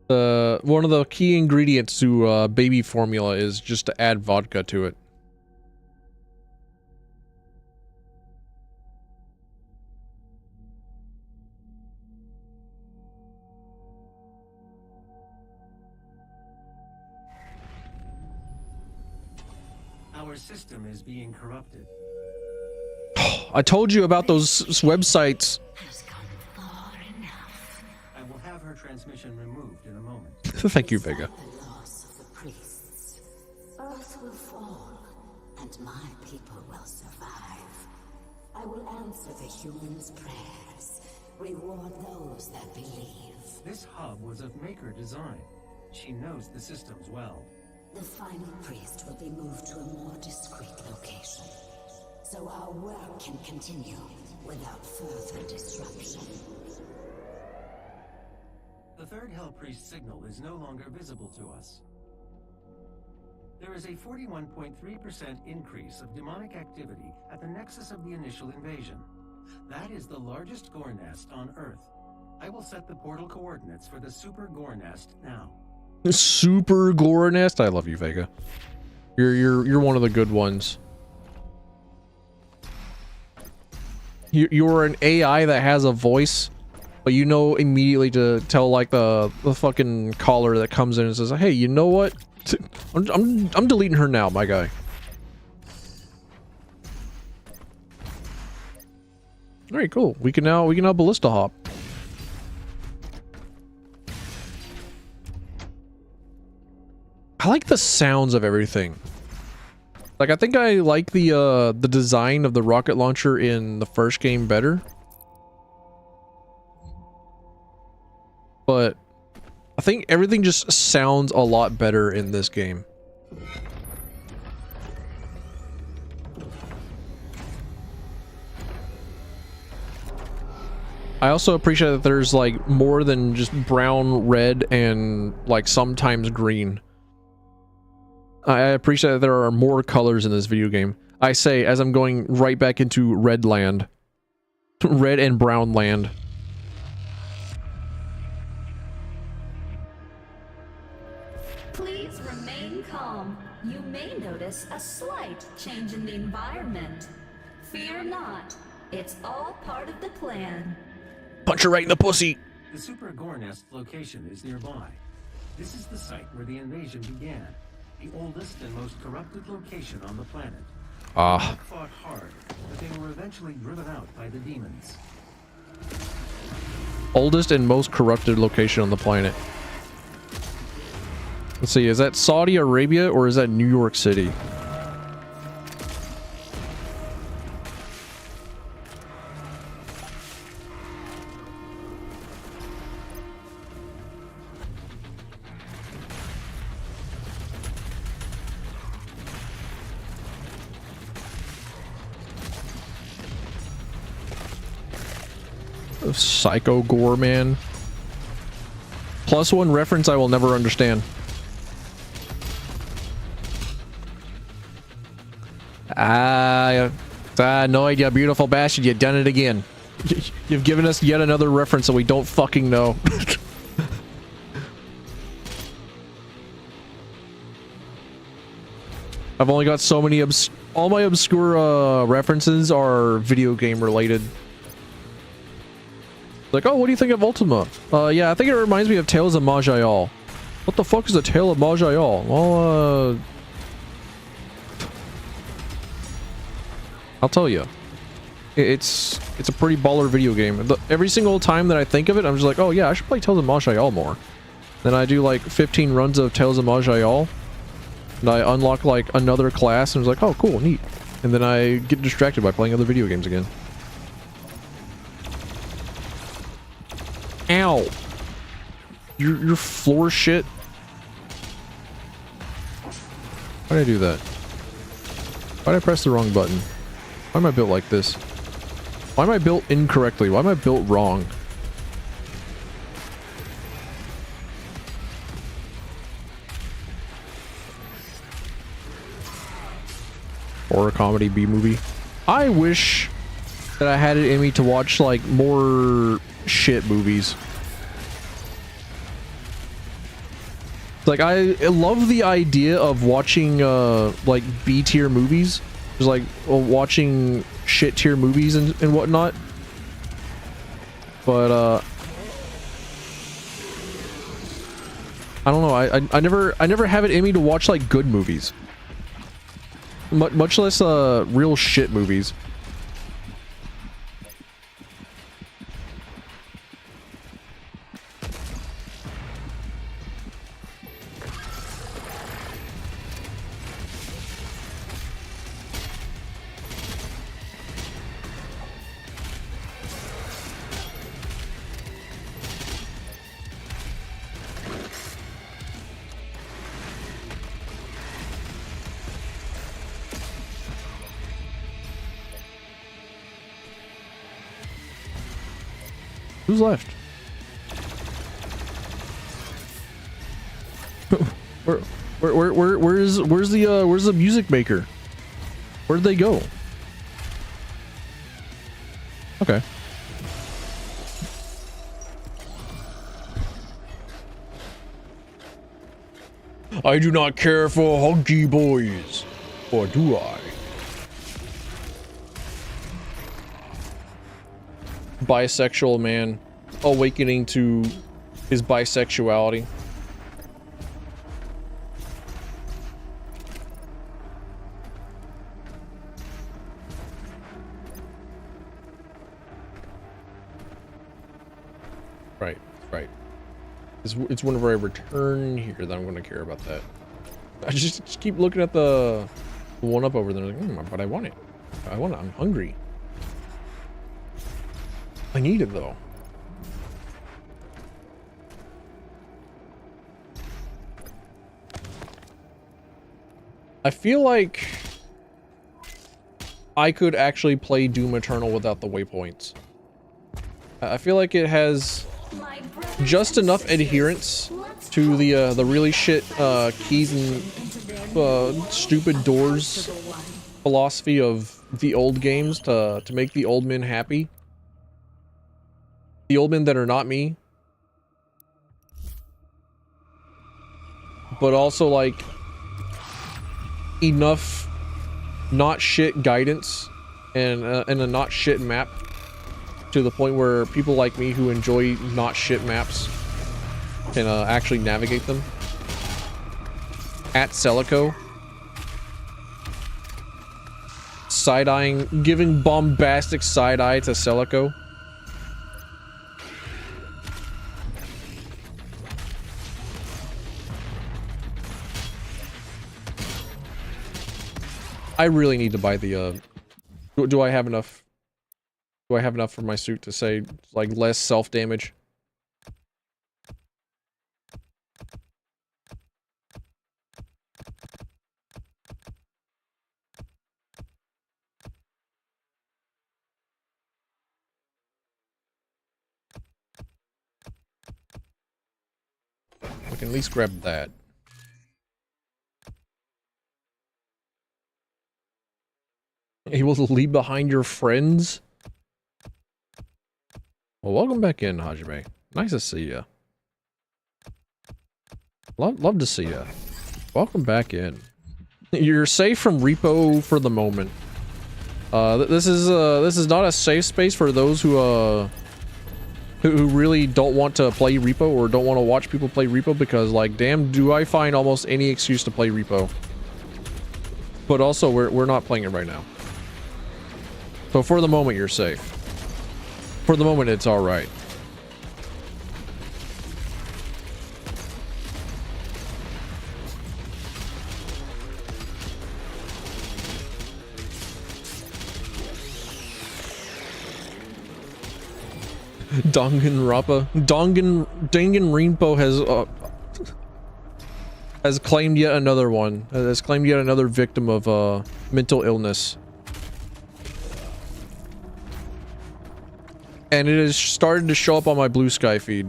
One of the key ingredients to baby formula is just to add vodka to it. Our system is being corrupted. I told you about those websites. I will have her transmission removed in a moment. Thank you, Vega. The loss of the priests. Earth will fall, and my people will survive. I will answer the humans' prayers, reward those that believe. This hub was of Maker design. She knows the systems well. The final priest will be moved to a more discreet location, so our work can continue without further disruption. The third Hell Priest signal is no longer visible to us. There is a 41.3% increase of demonic activity at the nexus of the initial invasion. That is the largest gore nest on Earth. I will set the portal coordinates for the super gore nest now. Super gore nest. I love you, Vega. You're one of the good ones. You're an AI that has a voice, but you know immediately to tell like the fucking caller that comes in and says, "Hey, you know what? I'm deleting her now, my guy." All right, cool. We can now ballista hop. I like the sounds of everything. Like, I think I like the design of the rocket launcher in the first game better. But I think everything just sounds a lot better in this game. I also appreciate that there's like more than just brown, red, and like sometimes green. I appreciate that there are more colors in this video game. I say as I'm going right back into red land. Red and brown land. Please remain calm. You may notice a slight change in the environment. Fear not. It's all part of the plan. Punch her right in the pussy. The Super Gore Nest location is nearby. This is the site where the invasion began. The oldest and most corrupted location on the planet. Ah. They fought hard, but they were eventually driven out by the demons. Oldest and most corrupted location on the planet. Let's see, is that Saudi Arabia or is that New York City? Psycho Gore Man. +1 reference I will never understand. No idea, beautiful bastard, you've done it again. You've given us yet another reference that we don't fucking know. I've only got so many all my obscure references are video game related. Like, oh, what do you think of Ultima? Yeah, I think it reminds me of Tales of Majayal. What the fuck is a Tale of Majayal? Well, I'll tell you. It's a pretty baller video game. Every single time that I think of it, I'm just like, oh yeah, I should play Tales of Majayal more. Then I do like 15 runs of Tales of Majayal. And I unlock like another class and I was like, oh cool, neat. And then I get distracted by playing other video games again. Ow! Your floor shit. Why did I do that? Why did I press the wrong button? Why am I built like this? Why am I built incorrectly? Why am I built wrong? Horror comedy B-movie. I wish that I had it in me to watch like more shit movies. Like I love the idea of watching like B-tier movies. Just like watching shit tier movies and whatnot. But I don't know. I never have it in me to watch like good movies. Much less real shit movies. Who's left? Where's the music maker? Where'd they go? Okay. I do not care for hunky boys, or do I? Bisexual man awakening to his bisexuality. Right, right. It's whenever I return here that I'm going to care about that. I just keep looking at the one up over there, like, but I want it. I want it. I'm hungry. I need it though. I feel like I could actually play Doom Eternal without the waypoints. I feel like it has just enough adherence to the really shit keys and stupid doors philosophy of the old games to make the old men happy. The old men that are not me. But also like enough not shit guidance and a not shit map to the point where people like me who enjoy not shit maps can actually navigate them. At Celico. Side-eyeing, giving bombastic side-eye to Celico. I really need to buy the, do I have enough? Do I have enough for my suit to say, like, less self-damage? I can at least grab that. Able to leave behind your friends? Well, welcome back in, Hajime. Nice to see ya. Love to see ya. Welcome back in. You're safe from repo for the moment. This is not a safe space for those who really don't want to play repo or don't want to watch people play repo, because like damn do I find almost any excuse to play repo. But also we're not playing it right now. So for the moment you're safe. For the moment it's all right. Danganronpa has claimed yet another one. Has claimed yet another victim of mental illness. And it has started to show up on my Blue Sky feed.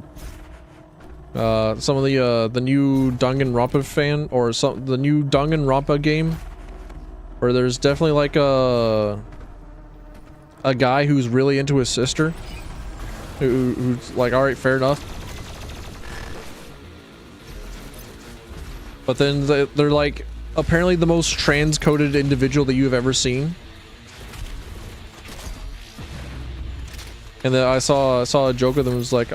Some of the new Danganronpa fan, or the new Danganronpa game, where there's definitely like a guy who's really into his sister. Who's like, alright, fair enough. But then they're like, apparently the most trans-coded individual that you have ever seen. And then I saw a joke of them, was like,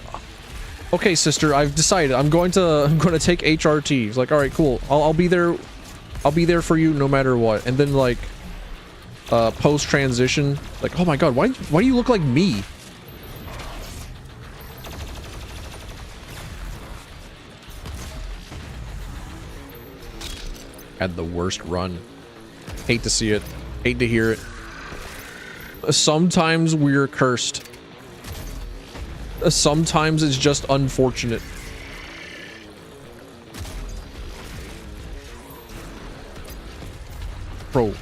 okay, sister, I've decided I'm going to take HRT. It's like, alright, cool. I'll be there for you no matter what. And then like post transition, like, oh my god, why do you look like me? Had the worst run. Hate to see it. Hate to hear it. Sometimes we're cursed. Sometimes it's just unfortunate. Bro,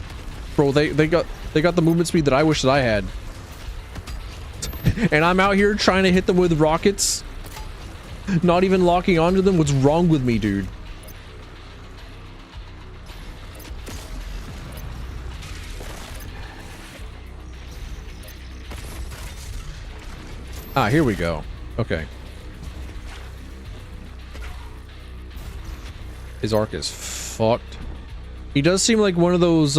they got the movement speed that I wish that I had. And I'm out here trying to hit them with rockets. Not even locking onto them. What's wrong with me, dude? Ah, here we go. Okay. His arc is fucked. He does seem like one of those,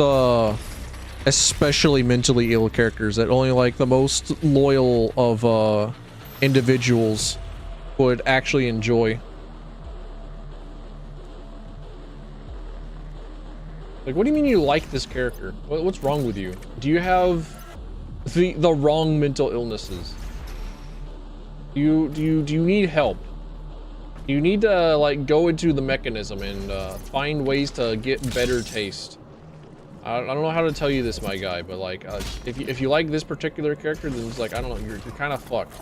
especially mentally ill characters that only, like, the most loyal of, individuals would actually enjoy. Like, what do you mean you like this character? What's wrong with you? Do you have the wrong mental illnesses? Do you need help? You need to like go into the mechanism and find ways to get better taste. I don't know how to tell you this, my guy, but like if you like this particular character, then it's like, I don't know, you're kind of fucked.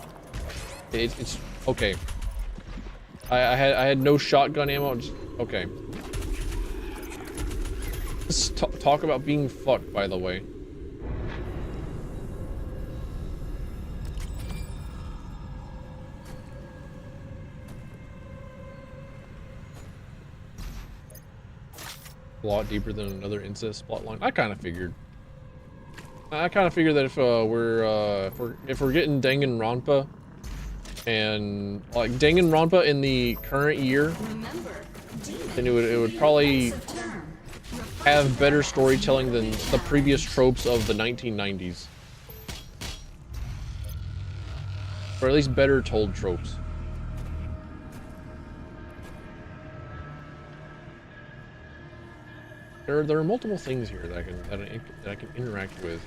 It's okay. I had no shotgun ammo. Just, okay. Let's talk about being fucked, by the way. A lot deeper than another incest plotline. I kind of figured. I kind of figured that if we're getting Danganronpa and like Danganronpa in the current year, then it would probably have better storytelling than the previous tropes of the 1990s, or at least better told tropes. There are multiple things here that I can interact with,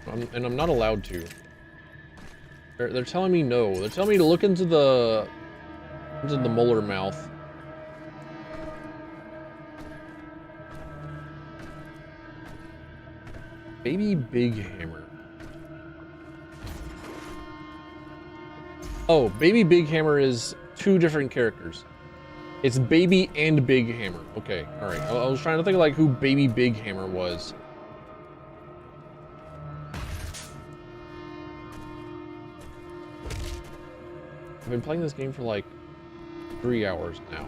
and I'm not allowed to. They're telling me no. They're telling me to look into the molar mouth. Baby Big Hammer. Oh, Baby Big Hammer is two different characters. It's Baby and Big Hammer. Okay, alright. I was trying to think of like who Baby Big Hammer was. I've been playing this game for like 3 hours now.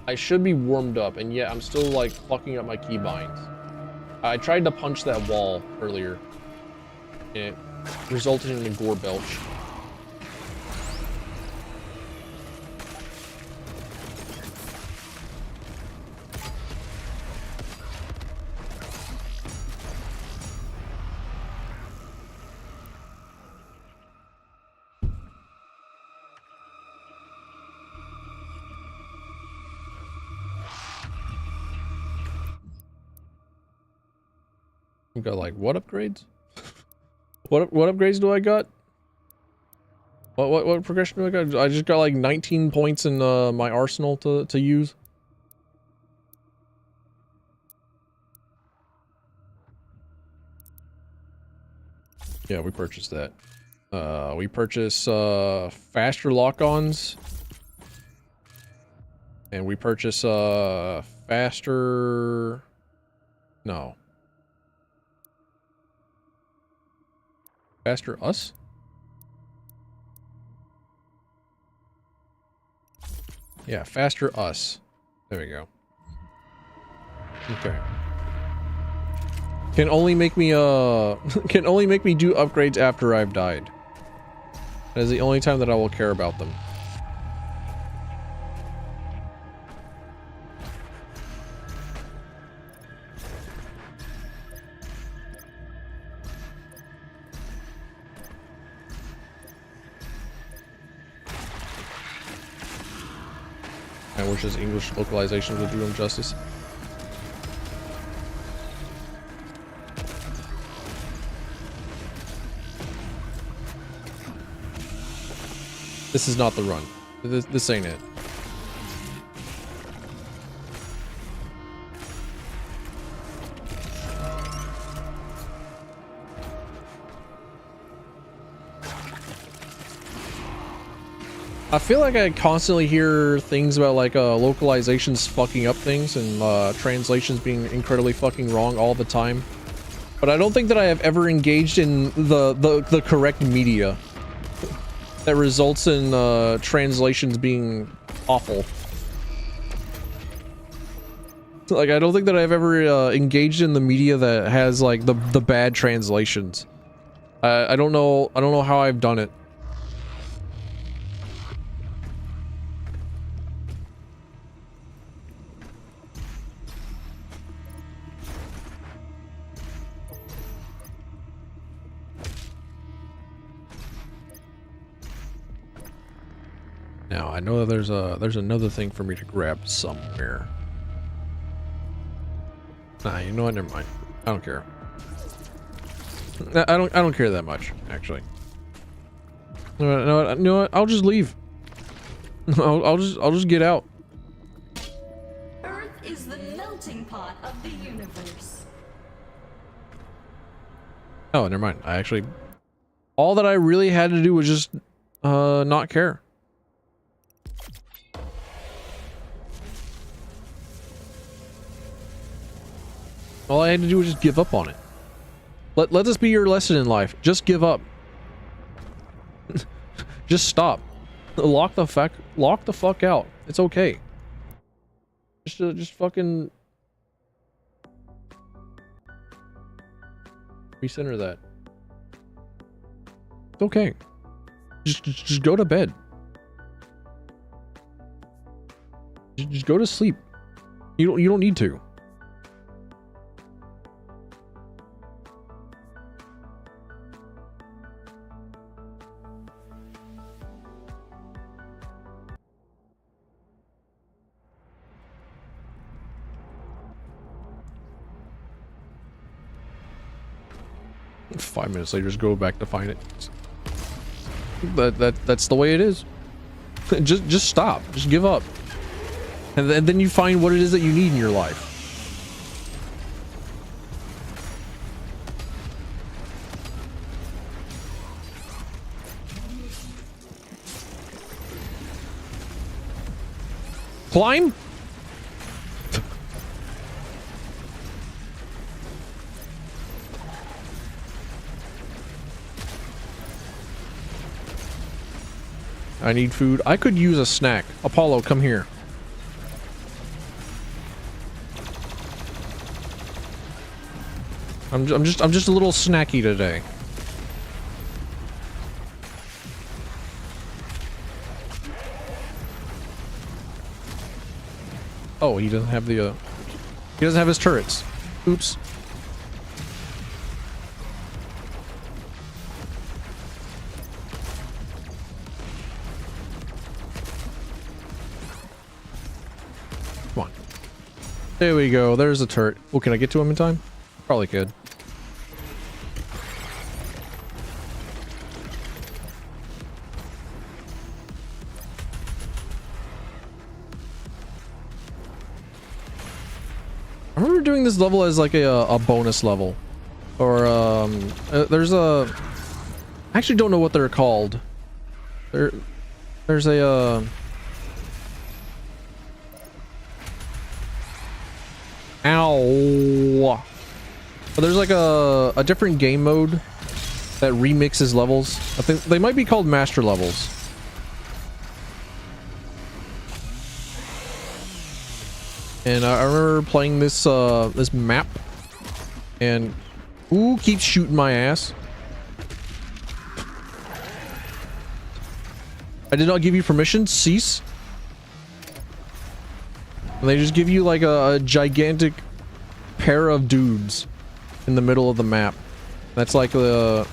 I should be warmed up, and yet I'm still like fucking up my keybinds. I tried to punch that wall earlier, and it resulted in a gore belch. You got like what upgrades? What upgrades do I got? What progression do I got? I just got like 19 points in my arsenal to use. Yeah, we purchased that. We purchased faster lock-ons, and we purchased faster. No. Faster us? Yeah, faster us. There we go. Okay. Can only make me can only make me do upgrades after I've died. That is the only time that I will care about them. I wish his English localization would do him justice. This is not the run. This ain't it. I feel like I constantly hear things about like localizations fucking up things and translations being incredibly fucking wrong all the time. But I don't think that I have ever engaged in the correct media that results in translations being awful. Like, I don't think that I've ever engaged in the media that has like the bad translations. I don't know how I've done it. Now, I know that there's another thing for me to grab somewhere. Nah, you know what? Never mind. I don't care. I don't care that much, actually. You know what? I'll just leave. I'll just get out. Earth is the melting pot of the universe. Oh, never mind. I actually, all that I really had to do was just not care. All I had to do was just give up on it. Let this be your lesson in life. Just give up. Just stop. Lock the fuck out. It's okay. Just fucking recenter that. It's okay. Just go to bed. Just go to sleep. You don't need to. 5 minutes later, just go back to find it. That's the way it is. Just stop. Just give up. And then you find what it is that you need in your life. Climb? I need food. I could use a snack. Apollo, come here. I'm just a little snacky today. Oh, he doesn't have the he doesn't have his turrets. Oops. Come on. There we go. There's a turret. Oh, can I get to him in time? Probably could. I remember doing this level as like a bonus level, or there's a. I actually don't know what they're called. There's a Ow! But there's like a different game mode that remixes levels. I think they might be called master levels. And I remember playing this this map, and ooh, keeps shooting my ass. I did not give you permission. Cease. And they just give you like a gigantic pair of dudes in the middle of the map. That's like the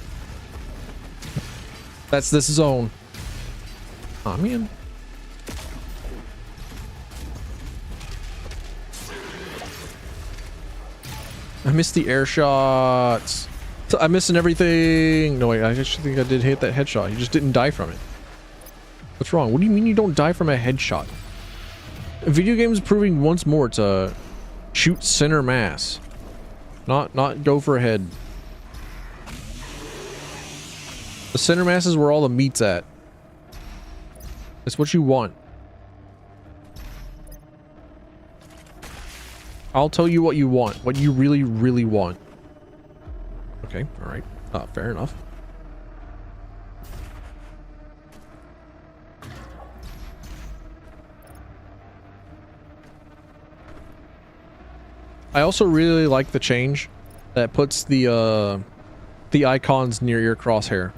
that's this zone. Aw, man. I missed the air shots. I'm missing everything. No, wait, I actually think I did hit that headshot. You just didn't die from it. What's wrong? What do you mean you don't die from a headshot? Video games proving once more to shoot center mass. Not go for a head. The center mass is where all the meat's at. It's what you want. I'll tell you what you want. What you really, really want. Okay, alright. Fair enough. I also really like the change that puts the icons near your crosshair.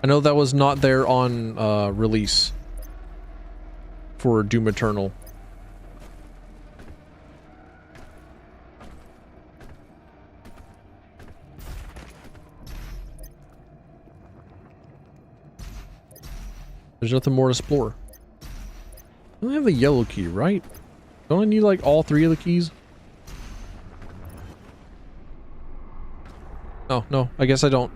I know that was not there on release for Doom Eternal. There's nothing more to explore. I only have the yellow key, right? Don't I need like all 3 of the keys? Oh, no, I guess I don't.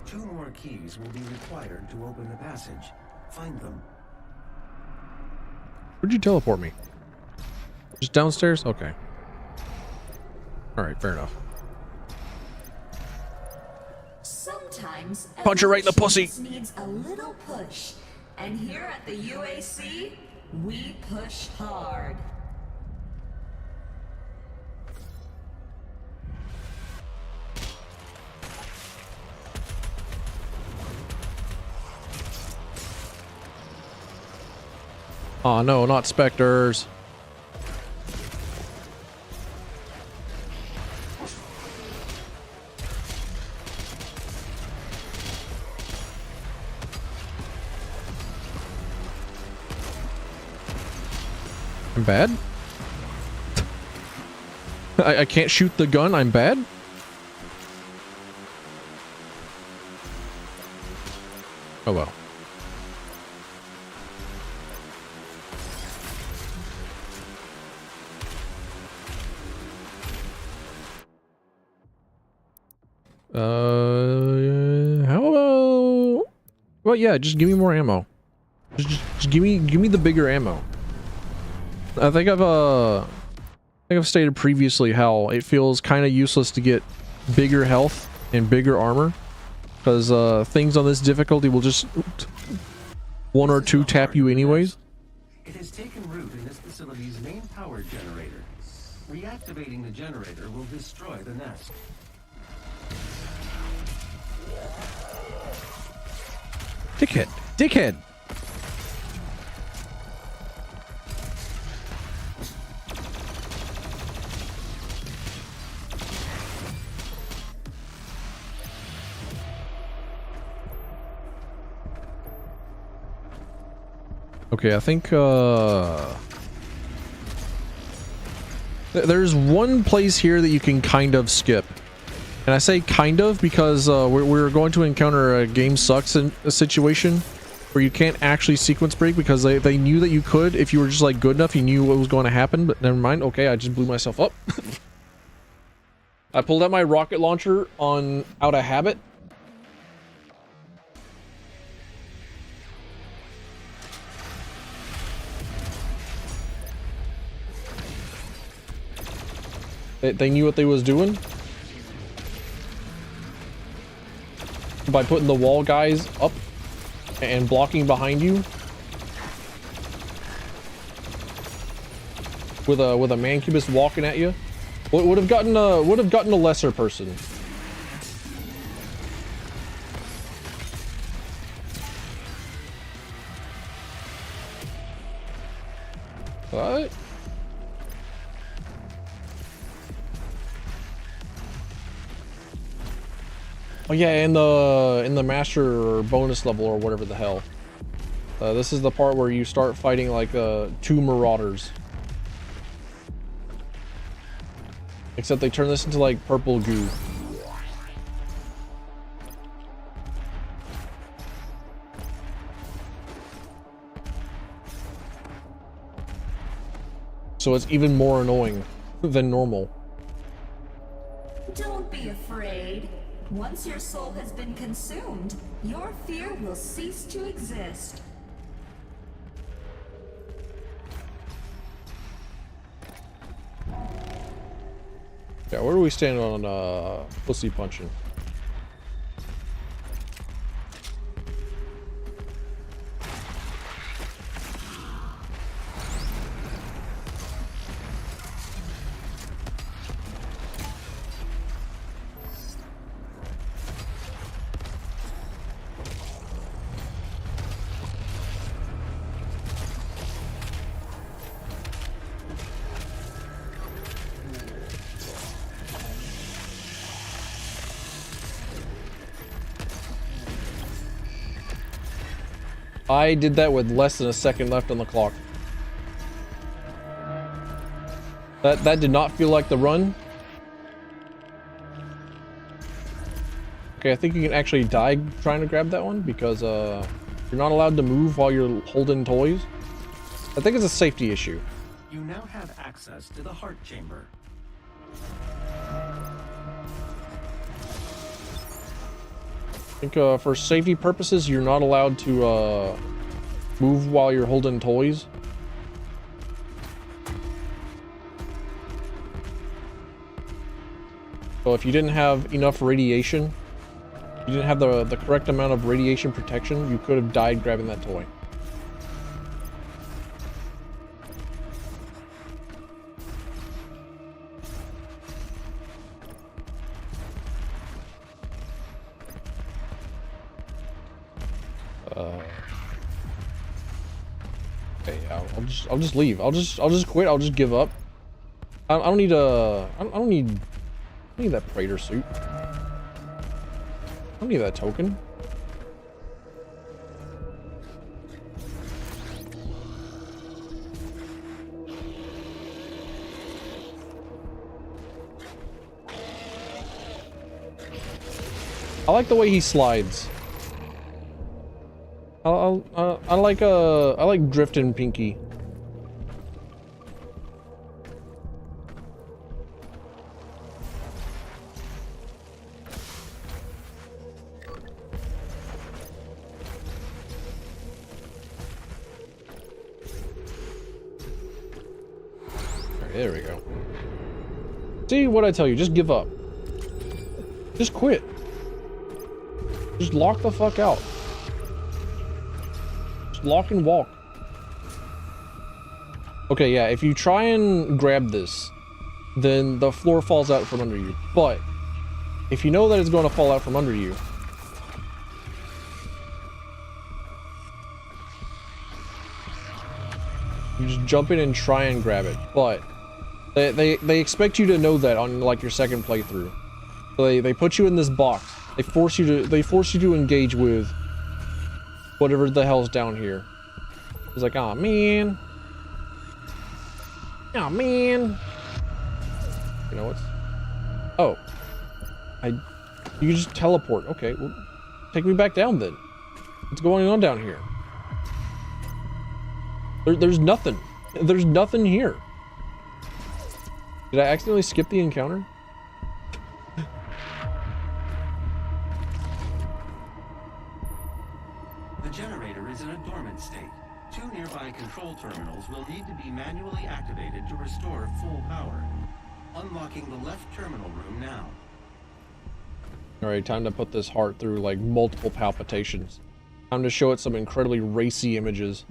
Two more keys will be required to open the passage. Find them. Where'd you teleport me? Just downstairs? Okay. Alright, fair enough. Sometimes Punch her right in the pussy. Needs a little push. And here at the UAC, we push hard. Oh no, not specters. I'm bad? I can't shoot the gun, I'm bad? Oh well. How about... Well, yeah, just give me more ammo. Just give me the bigger ammo. I think I've stated previously how it feels kind of useless to get bigger health and bigger armor, because things on this difficulty will just one or two tap you anyways. It has taken root in this facility's main power generator. Reactivating the generator will destroy the nest. Dickhead! Dickhead! Okay, I think, there's one place here that you can kind of skip. And I say kind of because, we're going to encounter a game sucks in a situation where you can't actually sequence break because they knew that you could if you were just, like, good enough, you knew what was going to happen, but never mind. Okay, I just blew myself up. I pulled out my rocket launcher out of habit. They knew what they was doing by putting the wall guys up and blocking behind you with a mancubus walking at you. Would have gotten a lesser person. What? Oh yeah, in the master or bonus level or whatever the hell. This is the part where you start fighting like 2 marauders. Except they turn this into like purple goo. So it's even more annoying than normal. Don't be afraid. Once your soul has been consumed, your fear will cease to exist. Yeah, where do we stand on pussy punching? I did that with less than a second left on the clock. That did not feel like the run. Okay, I think you can actually die trying to grab that one because you're not allowed to move while you're holding toys. I think it's a safety issue. You now have access to the heart chamber. I think for safety purposes, you're not allowed to move while you're holding toys. So if you didn't have enough radiation, you didn't have the correct amount of radiation protection, you could have died grabbing that toy. Okay, yeah, I'll just leave. I'll just quit. I'll just give up. I don't need a. I don't need that Praetor suit. I don't need that token. I like the way he slides. I like drifting Pinky. Alright, there we go. See what I tell you, just give up. Just quit. Just lock the fuck out. Just lock and walk. Okay, yeah, if you try and grab this, then the floor falls out from under you. But if you know that it's going to fall out from under you, you just jump in and try and grab it. But they expect you to know that on like your second playthrough. So they put you in this box. They force you to engage with whatever the hell's down here. It's like, oh man. Oh man. You know what's... Oh. You just teleport. Okay, well, take me back down then. What's going on down here? There's nothing. There's nothing here. Did I accidentally skip the encounter? The generator is in a dormant state. 2 nearby control terminals will need to be manually activated to restore full power. Unlocking the left terminal room now. Alright, time to put this heart through like multiple palpitations. Time to show it some incredibly racy images.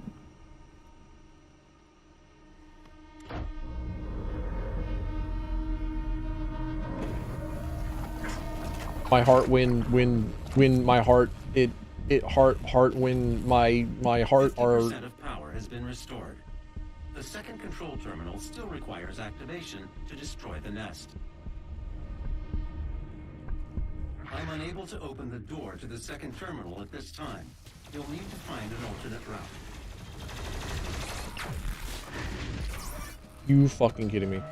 My heart when my heart when my heart are... 50% of power has been restored. The second control terminal still requires activation to destroy the nest. I'm unable to open the door to the second terminal at this time. You'll need to find an alternate route. You fucking kidding me?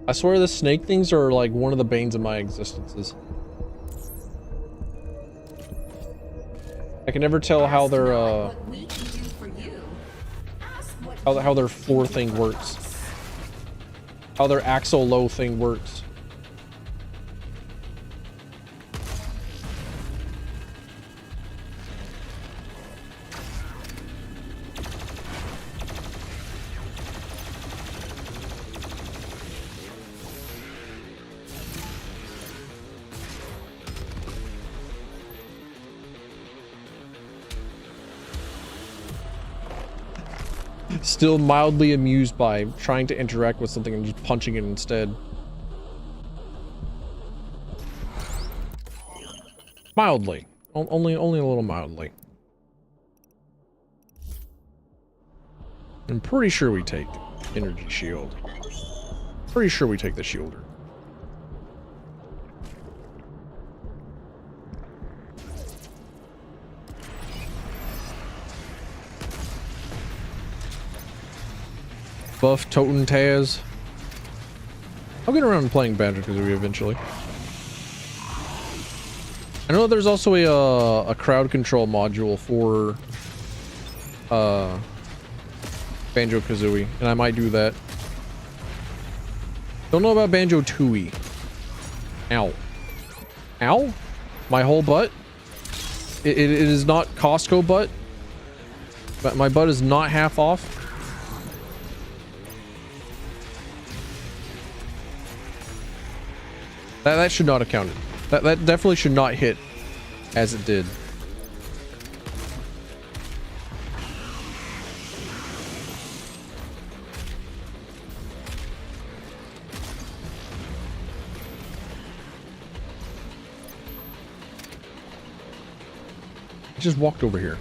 I swear the snake things are like one of the banes of my existences. I can never tell how their how their floor thing works. How their axle low thing works. Still mildly amused by trying to interact with something and just punching it instead. Mildly. Only a little mildly. I'm pretty sure we take energy shield. Pretty sure we take the shielder. Buff Toten Taz. I'll get around to playing Banjo-Kazooie eventually. I know there's also a crowd control module for Banjo-Kazooie, and I might do that. Don't know about Banjo-Tooie. Ow. Ow? My whole butt? It is not Costco butt. But my butt is not half off. That should not have counted. That definitely should not hit as it did. just walked over here.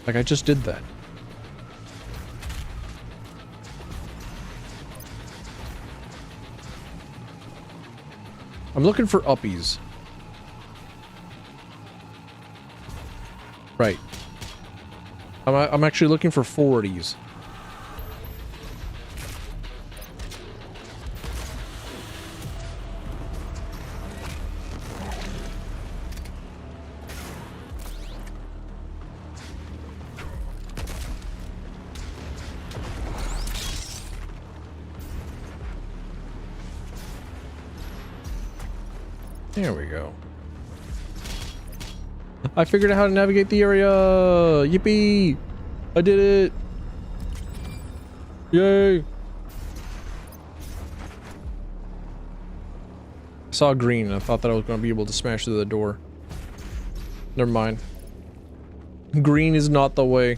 Like, I just did that. I'm looking for uppies. Right. I'm actually looking for 40s. There we go. I figured out how to navigate the area. Yippee! I did it. Yay! I saw green and I thought that I was going to be able to smash through the door. Never mind. Green is not the way.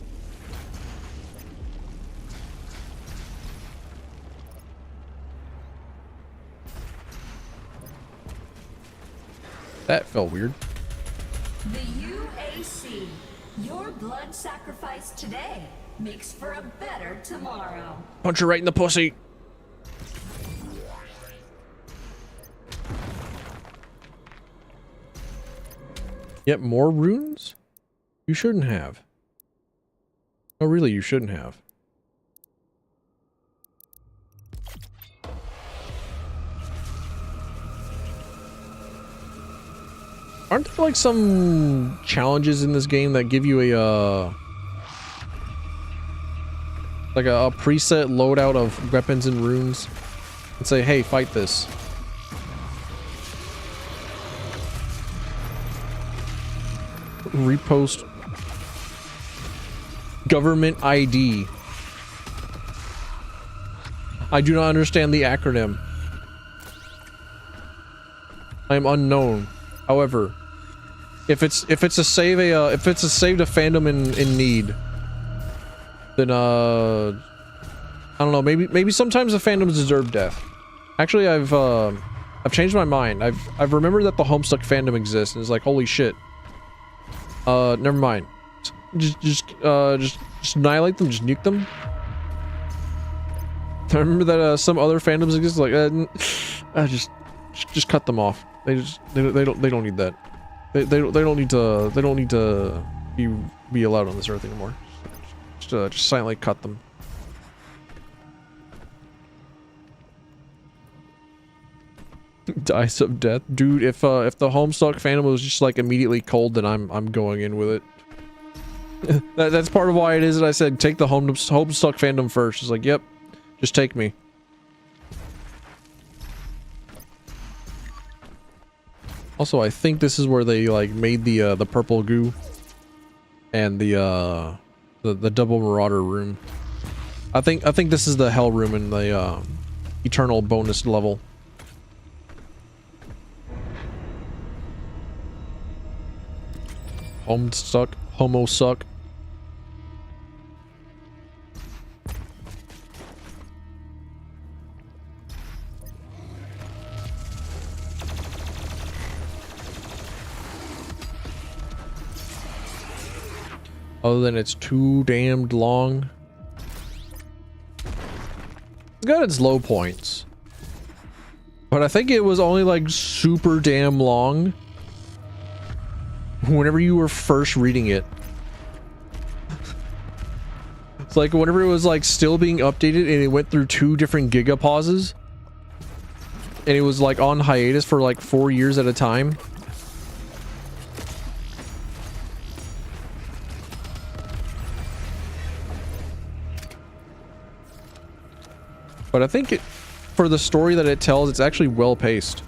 That felt weird. The UAC. Your blood sacrifice today makes for a better tomorrow. Punch her right in the pussy. Yet more runes? You shouldn't have. Oh, really, you shouldn't have. Aren't there like some challenges in this game that give you a like a preset loadout of weapons and runes and say, hey, fight this? Repost government ID. I do not understand the acronym. I am unknown. However, if it's a save a fandom in need, then I don't know, maybe sometimes the fandoms deserve death. Actually, I've changed my mind. I've remembered that the Homestuck fandom exists, and it's like, holy shit. Never mind. Just annihilate them, just nuke them. I remember that some other fandoms exist, like just cut them off. They don't need that. They don't need to be allowed on this earth anymore. Just silently cut them. Dice of death, dude. If the Homestuck fandom was just like immediately cold, then I'm going in with it. That's part of why it is that I said take the Homestuck fandom first. It's like, yep, just take me. Also, I think this is where they like made the purple goo and the double marauder room. I think this is the hell room in the eternal bonus level. Homestuck, homo suck. Other than it's too damned long. It's got its low points. But I think it was only like super damn long whenever you were first reading it. It's like whenever it was like still being updated and it went through 2 different giga pauses. And it was like on hiatus for like 4 years at a time. But I think it, for the story that it tells, it's actually well paced.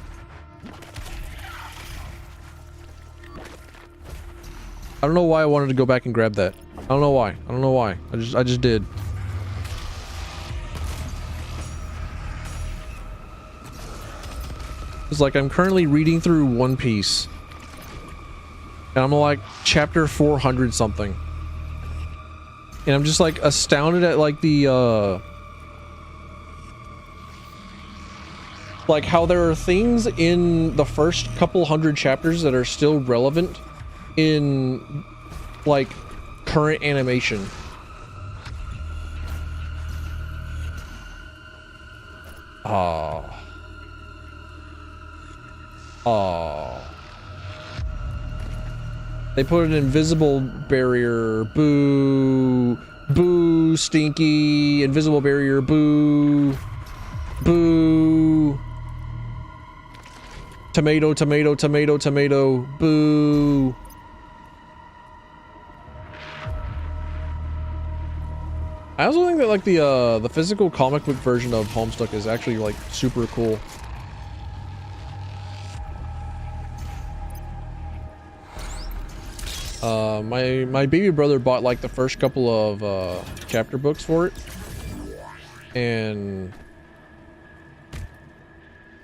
I don't know why I wanted to go back and grab that. I don't know why. I don't know why. I just did. It's like I'm currently reading through One Piece. And I'm like chapter 400 something. And I'm just like astounded at like the like how there are things in the first couple hundred chapters that are still relevant in like current animation. They put an invisible barrier. Boo. Boo, stinky. Invisible barrier. Boo. Boo. Tomato, tomato, tomato, tomato. Boo. I also think that like the physical comic book version of Homestuck is actually like super cool. My baby brother bought like the first couple of chapter books for it, and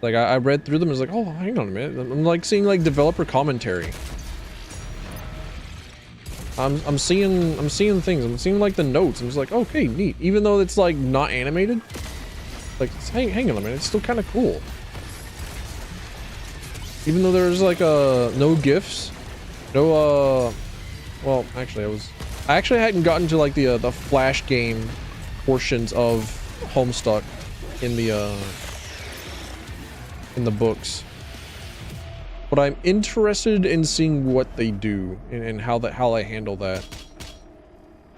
like I read through them and was like, oh, hang on a minute, I'm like seeing like developer commentary. I'm seeing things. I'm seeing like the notes. I'm just like, okay, neat. Even though it's like not animated, like hang on a minute, it's still kind of cool. Even though there's like no GIFs, no well, actually I actually hadn't gotten to like the flash game portions of Homestuck in the books. But I'm interested in seeing what they do and how they handle that.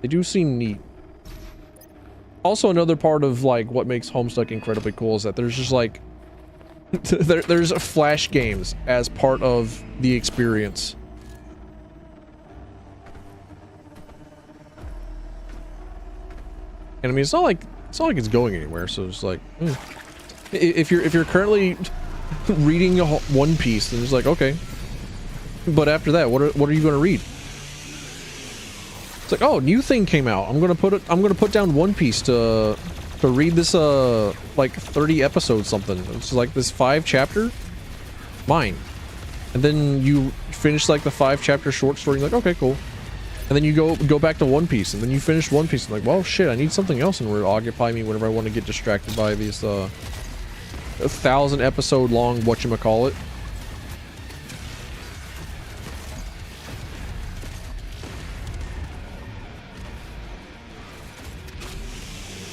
They do seem neat. Also, another part of like what makes Homestuck incredibly cool is that there's just like there's flash games as part of the experience. And I mean, it's not like it's going anywhere. So it's like, if you're currently reading One Piece, and it's like, okay, but after that, what are you going to read? It's like, oh, new thing came out. I'm gonna put down One Piece to read this like 30 episodes something. It's like this 5-chapter mine, and then you finish like the 5-chapter short story. You're like, okay, cool. And then you go back to One Piece, and then you finish One Piece, and like, well, shit, I need something else in order to occupy me whenever I want to get distracted by these 1,000 episode long whatchamacallit.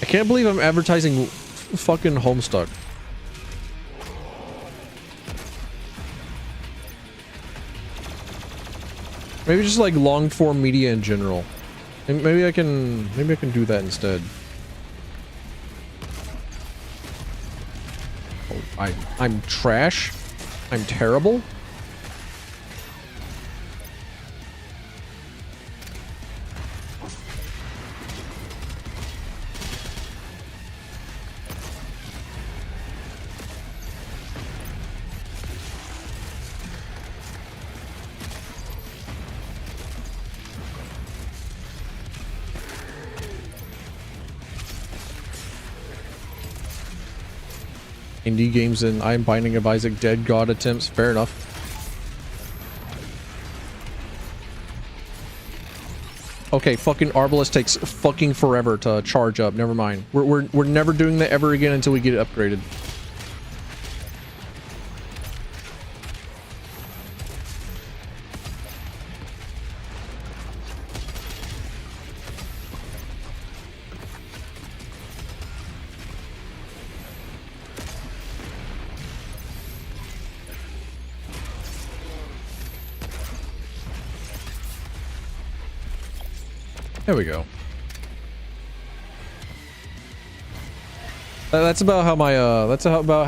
I can't believe I'm advertising fucking Homestuck. Maybe just like long form media in general. Maybe I can do that instead. Oh, I'm trash. I'm terrible. Indie games and I'm Binding of Isaac Dead God attempts. Fair enough. Okay, fucking Arbalest takes fucking forever to charge up. Never mind. We're never doing that ever again until we get it upgraded. There we go. That's about how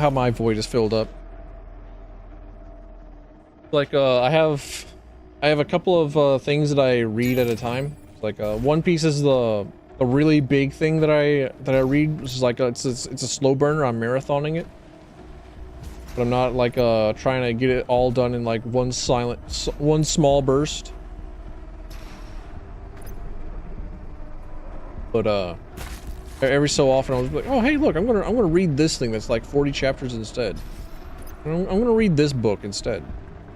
my void is filled up. Like I have a couple of things that I read at a time. Like One Piece is the really big thing that I read, which is like it's a slow burner. I'm marathoning it, but I'm not like trying to get it all done in like one small burst. But every so often I was like, oh hey, look, I'm gonna read this thing that's like 40 chapters instead. I'm gonna read this book instead.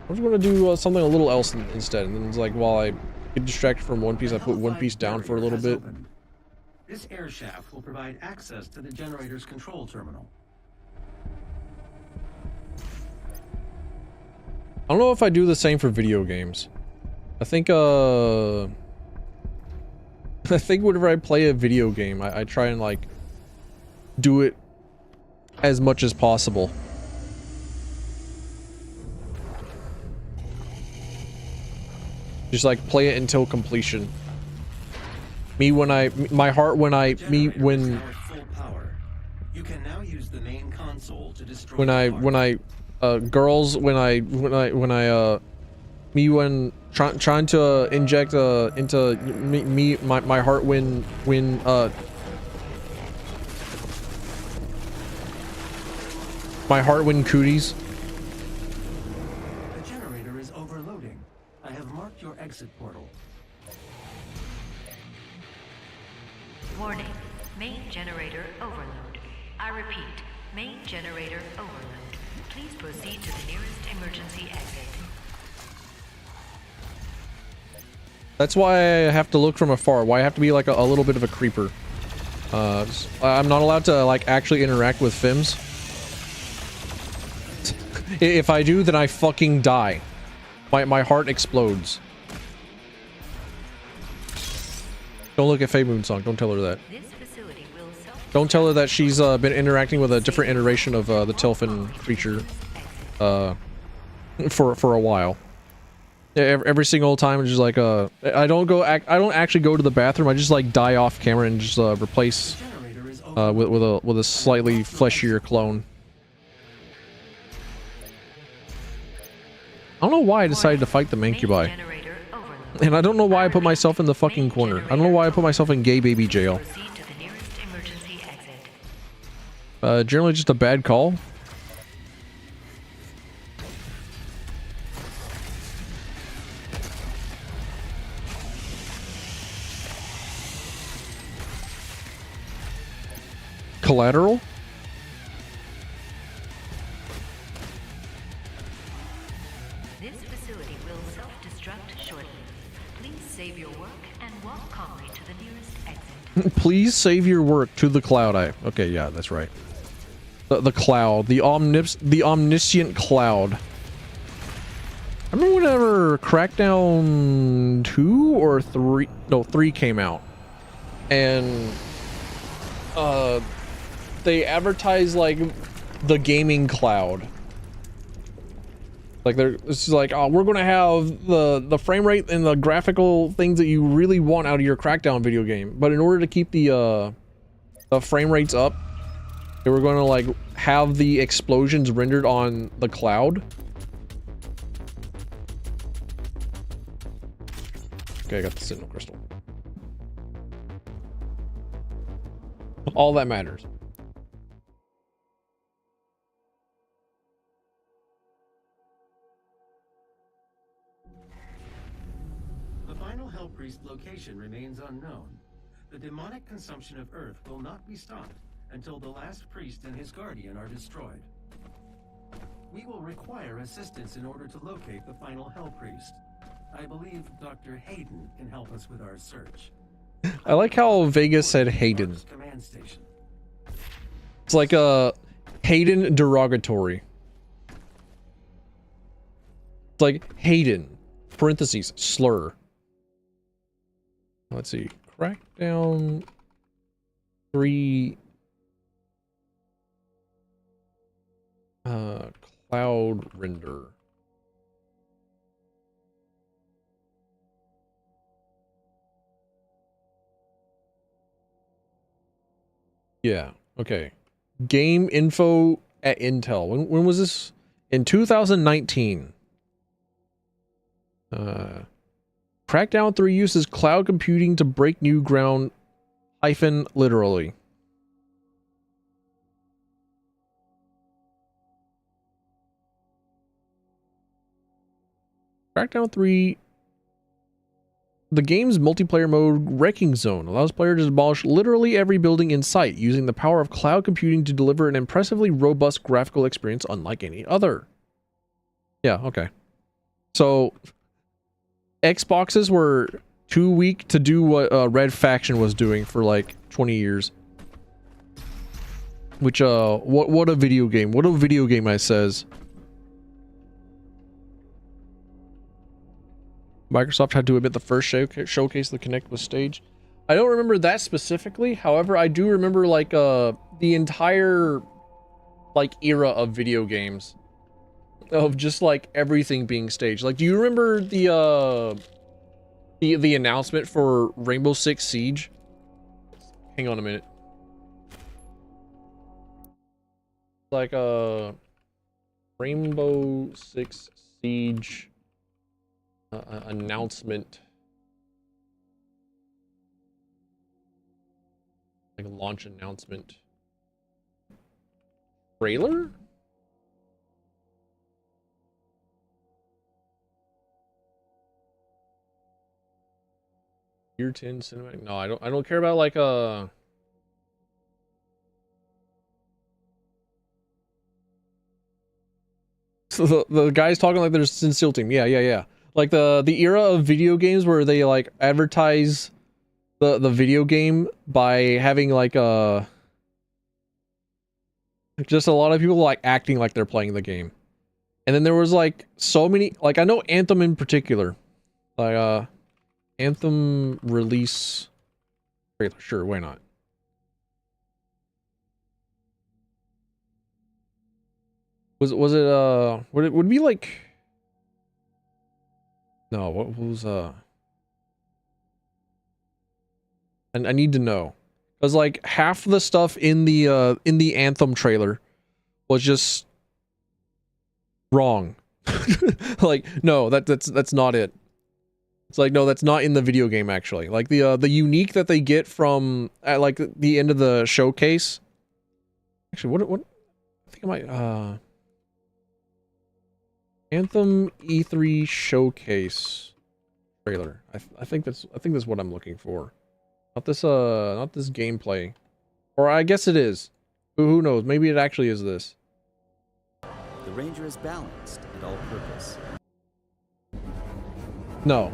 I'm just gonna do something a little else instead. And then it's like, while I get distracted from One Piece, I put One Piece down for a little bit. This air shaft will provide access to the generator's control terminal. I don't know if I do the same for video games. I think I think whenever I play a video game, I try and like do it as much as possible. Just like play it until completion. My heart when I, me when, you can now use the main console to destroy girls, trying to inject into my heart when my heart when cooties. The generator is overloading. I have marked your exit portal. Warning, main generator overload. I repeat, main generator overload. Please proceed to the nearest emergency exit. That's why I have to look from afar. Why I have to be like a little bit of a creeper. I'm not allowed to like actually interact with Fims. If I do, then I fucking die. My heart explodes. Don't look at Faye Moonsong. Don't tell her that. Don't tell her that she's been interacting with a different iteration of the Tilfin creature for a while. Yeah, every single time it's just like I don't actually go to the bathroom. I just like die off camera and just replace with a slightly fleshier clone. I don't know why I decided to fight the Mancubi. And I don't know why I put myself in the fucking corner. I don't know why I put myself in gay baby jail. Generally just a bad call. Collateral? This facility will self-destruct shortly. Please save your work and walk calmly to the nearest exit. Please save your work to the cloud. Okay, yeah, that's right. The cloud, the omniscient cloud. I remember whenever Crackdown 2 or 3, no, 3 came out, and they advertised like the gaming cloud. Like it's like, oh, we're gonna have the frame rate and the graphical things that you really want out of your Crackdown video game, but in order to keep the frame rates up, they were going to like have the explosions rendered on the cloud. Okay, I got the Sentinel Crystal. All that matters. The final Hell Priest location remains unknown. The demonic consumption of Earth will not be stopped until the last priest and his guardian are destroyed. We will require assistance in order to locate the final Hell Priest. I believe Dr. Hayden can help us with our search. I like how Vegas said Hayden. Command station. It's like a Hayden derogatory. It's like Hayden, parentheses, slur. Let's see. Crackdown 3. Cloud render. Yeah, okay. Game info at Intel. When was this? In 2019. Crackdown 3 uses cloud computing to break new ground, hyphen, literally. Crackdown 3, the game's multiplayer mode, Wrecking Zone, allows players to demolish literally every building in sight, using the power of cloud computing to deliver an impressively robust graphical experience unlike any other. Yeah, okay. So, Xboxes were too weak to do what Red Faction was doing for like 20 years. Which, what a video game. What a video game, I says. Microsoft had to admit the first showcase of the Kinect was staged. I don't remember that specifically. However, I do remember like the entire like era of video games of just like everything being staged. Like, do you remember the announcement for Rainbow Six Siege? Hang on a minute. Like Rainbow Six Siege announcement, like a launch announcement trailer. Year 10 cinematic. No, I don't care about like so the guys talking like they're Sin Seal Team. Yeah. Like the era of video games where they like advertise the video game by having like just a lot of people like acting like they're playing the game. And then there was like so many, like I know Anthem in particular. Like Anthem release trailer. Sure, why not? Would it be like, no, what was and I need to know, because like half the stuff in the Anthem trailer was just wrong. Like, no, that's not it. It's like, no, that's not in the video game actually. Like the unique that they get from at like the end of the showcase. Actually, what I think I might Anthem E3 showcase trailer. I think that's what I'm looking for. Not this gameplay. Or I guess it is. Who knows? Maybe it actually is this. The Ranger is balanced and all purpose. No,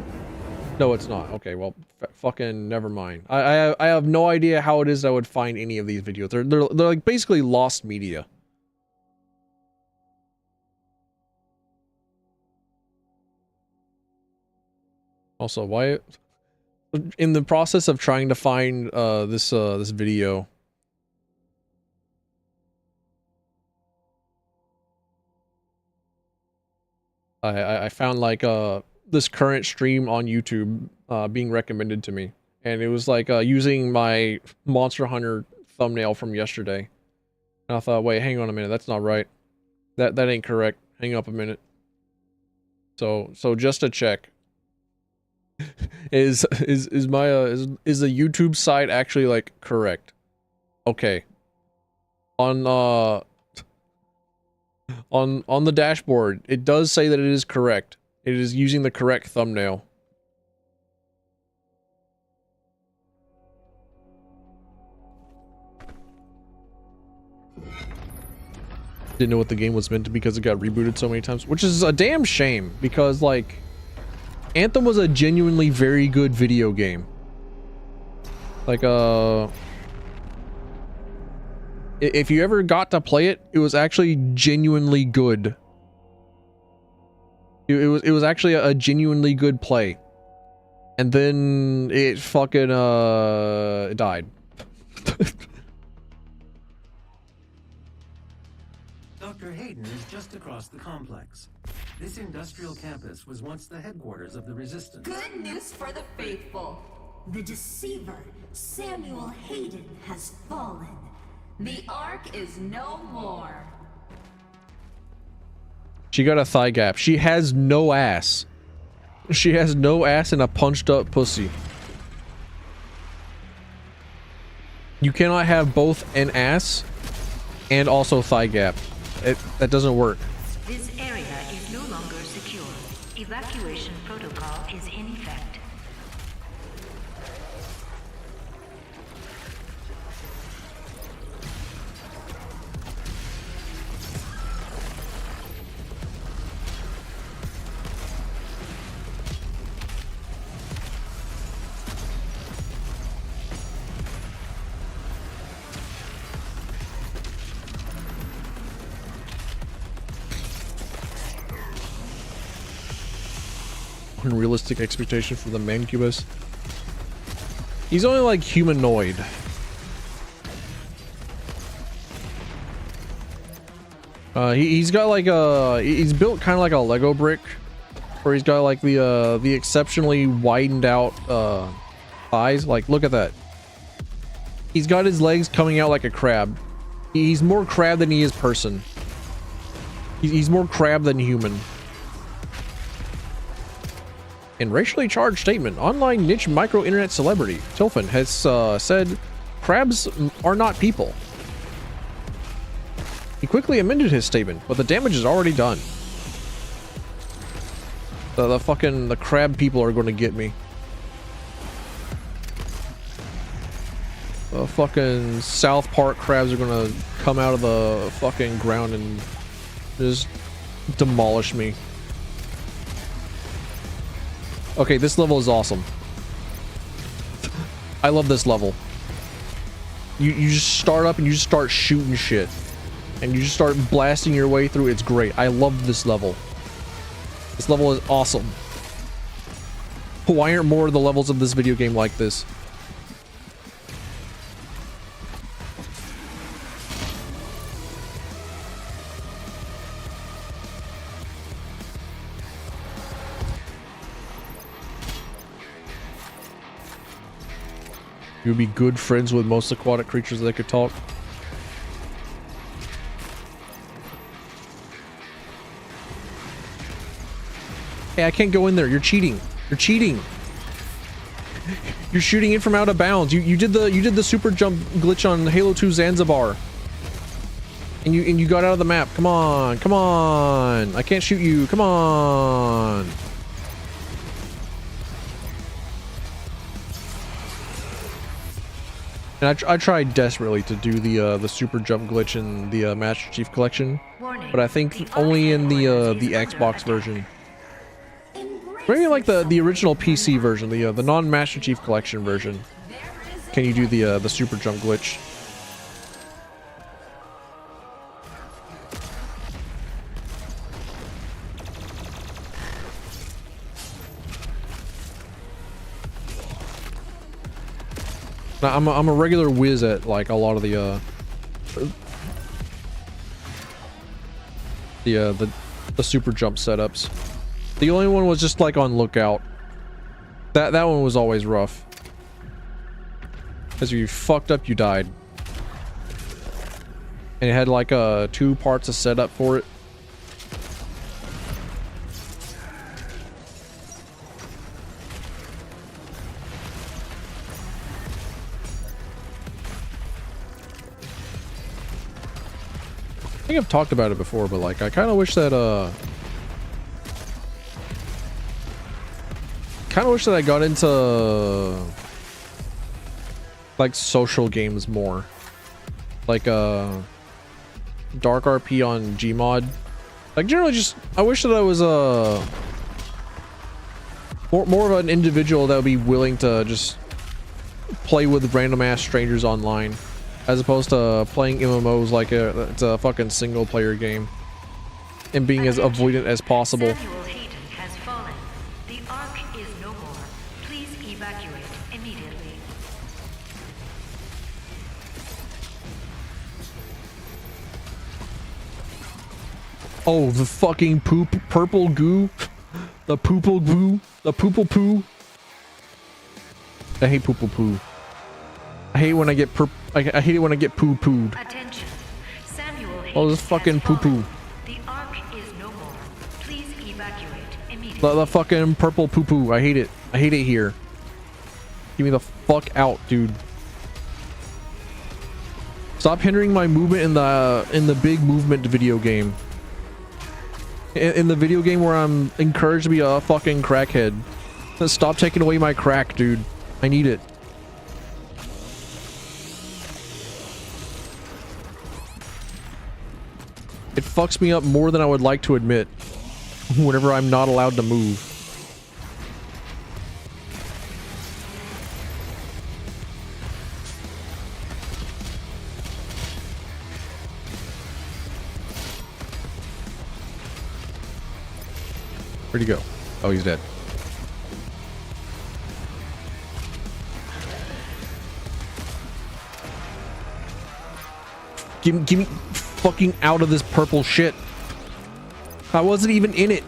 it's not. Okay, well, fucking never mind. I have no idea how it is I would find any of these videos. They're like basically lost media. Also, why in the process of trying to find this video, I found like this current stream on YouTube being recommended to me, and it was like using my Monster Hunter thumbnail from yesterday. And I thought, wait, hang on a minute, that's not right. That ain't correct. Hang up a minute. So just to check. Is the YouTube site actually like correct? Okay. On the dashboard, it does say that it is correct. It is using the correct thumbnail. Didn't know what the game was meant to be because it got rebooted so many times, which is a damn shame because like Anthem was a genuinely very good video game. Like, if you ever got to play it, it was actually genuinely good. It was actually a genuinely good play. And then it fucking, it died. Dr. Hayden is just across the complex. This industrial campus was once the headquarters of the Resistance. Good news for the faithful. The deceiver, Samuel Hayden, has fallen. The Ark is no more. She got a thigh gap. She has no ass. She has no ass and a punched up pussy. You cannot have both an ass and also thigh gap. That doesn't work. This area is no longer secure. Evacuation protocol is in effect. unrealistic expectation for the Mancubus. He's only like humanoid. He's got like he's built kind of like a Lego brick, where he's got like the exceptionally widened out thighs. Like, look at that. He's got his legs coming out like a crab. He's more crab than he is person. He's more crab than human. In racially charged statement, online niche micro internet celebrity Tilfin has said crabs are not people. He quickly amended his statement, but the damage is already done. The crab people are going to get me. The fucking South Park crabs are going to come out of the fucking ground and just demolish me. Okay, this level is awesome. I love this level. You just start up and you just start shooting shit. And you just start blasting your way through. It's great. I love this level. This level is awesome. Why aren't more of the levels of this video game like this? You'd be good friends with most aquatic creatures that could talk. Hey, I can't go in there. You're cheating. You're cheating. You're shooting in from out of bounds. You did the super jump glitch on Halo 2 Zanzibar. And you got out of the map. Come on. Come on. I can't shoot you. Come on. And I tried desperately to do the super jump glitch in the Master Chief Collection, but I think only in the Xbox version. Maybe like the original PC version, the non-Master Chief Collection version. Can you do the super jump glitch? Now, I'm a regular whiz at like a lot of the super jump setups. The only one was just like on lookout. That one was always rough. Because if you fucked up, you died. And it had like 2 parts of setup for it. I think I've talked about it before, but like I kind of wish that I got into like social games more, like Dark RP on Gmod. Like generally, just I wish that I was more of an individual that would be willing to just play with random ass strangers online, as opposed to playing MMOs like it's a fucking single player game and being as avoidant as possible. Oh, the fucking purple goo. The poople goo. The poople poo. I hate poople poo. I hate when I get I hate it when I get poo-pooed. Oh, this fucking poo-poo. The fucking purple poo-poo. I hate it. I hate it here. Give me the fuck out, dude. Stop hindering my movement in the big movement video game. In the video game where I'm encouraged to be a fucking crackhead. Stop taking away my crack, dude. I need it. It fucks me up more than I would like to admit whenever I'm not allowed to move. Where'd he go? Oh, he's dead. Give me fucking out of this purple shit. I wasn't even in it.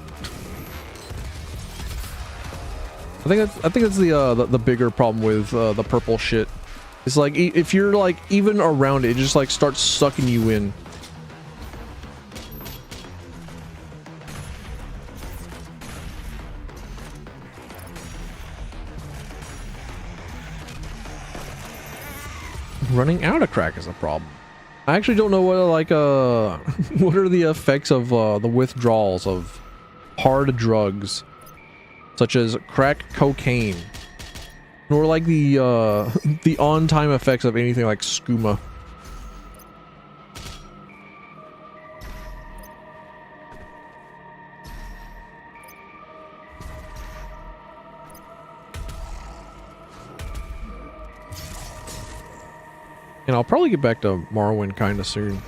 I think that's the bigger problem with the purple shit. It's like if you're like even around it, it just like starts sucking you in. Running out of crack is a problem. I actually don't know what like what are the effects of the withdrawals of hard drugs such as crack cocaine, nor like the the on-time effects of anything like skooma. And I'll probably get back to Morrowind kind of soon.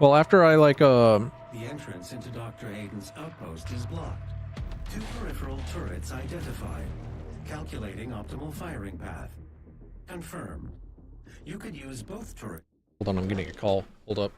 Well, after I like The entrance into Dr. Aiden's outpost is blocked. 2 peripheral turrets identified. Calculating optimal firing path. Confirmed. You could use both turrets. Hold on, I'm getting a call. Hold up.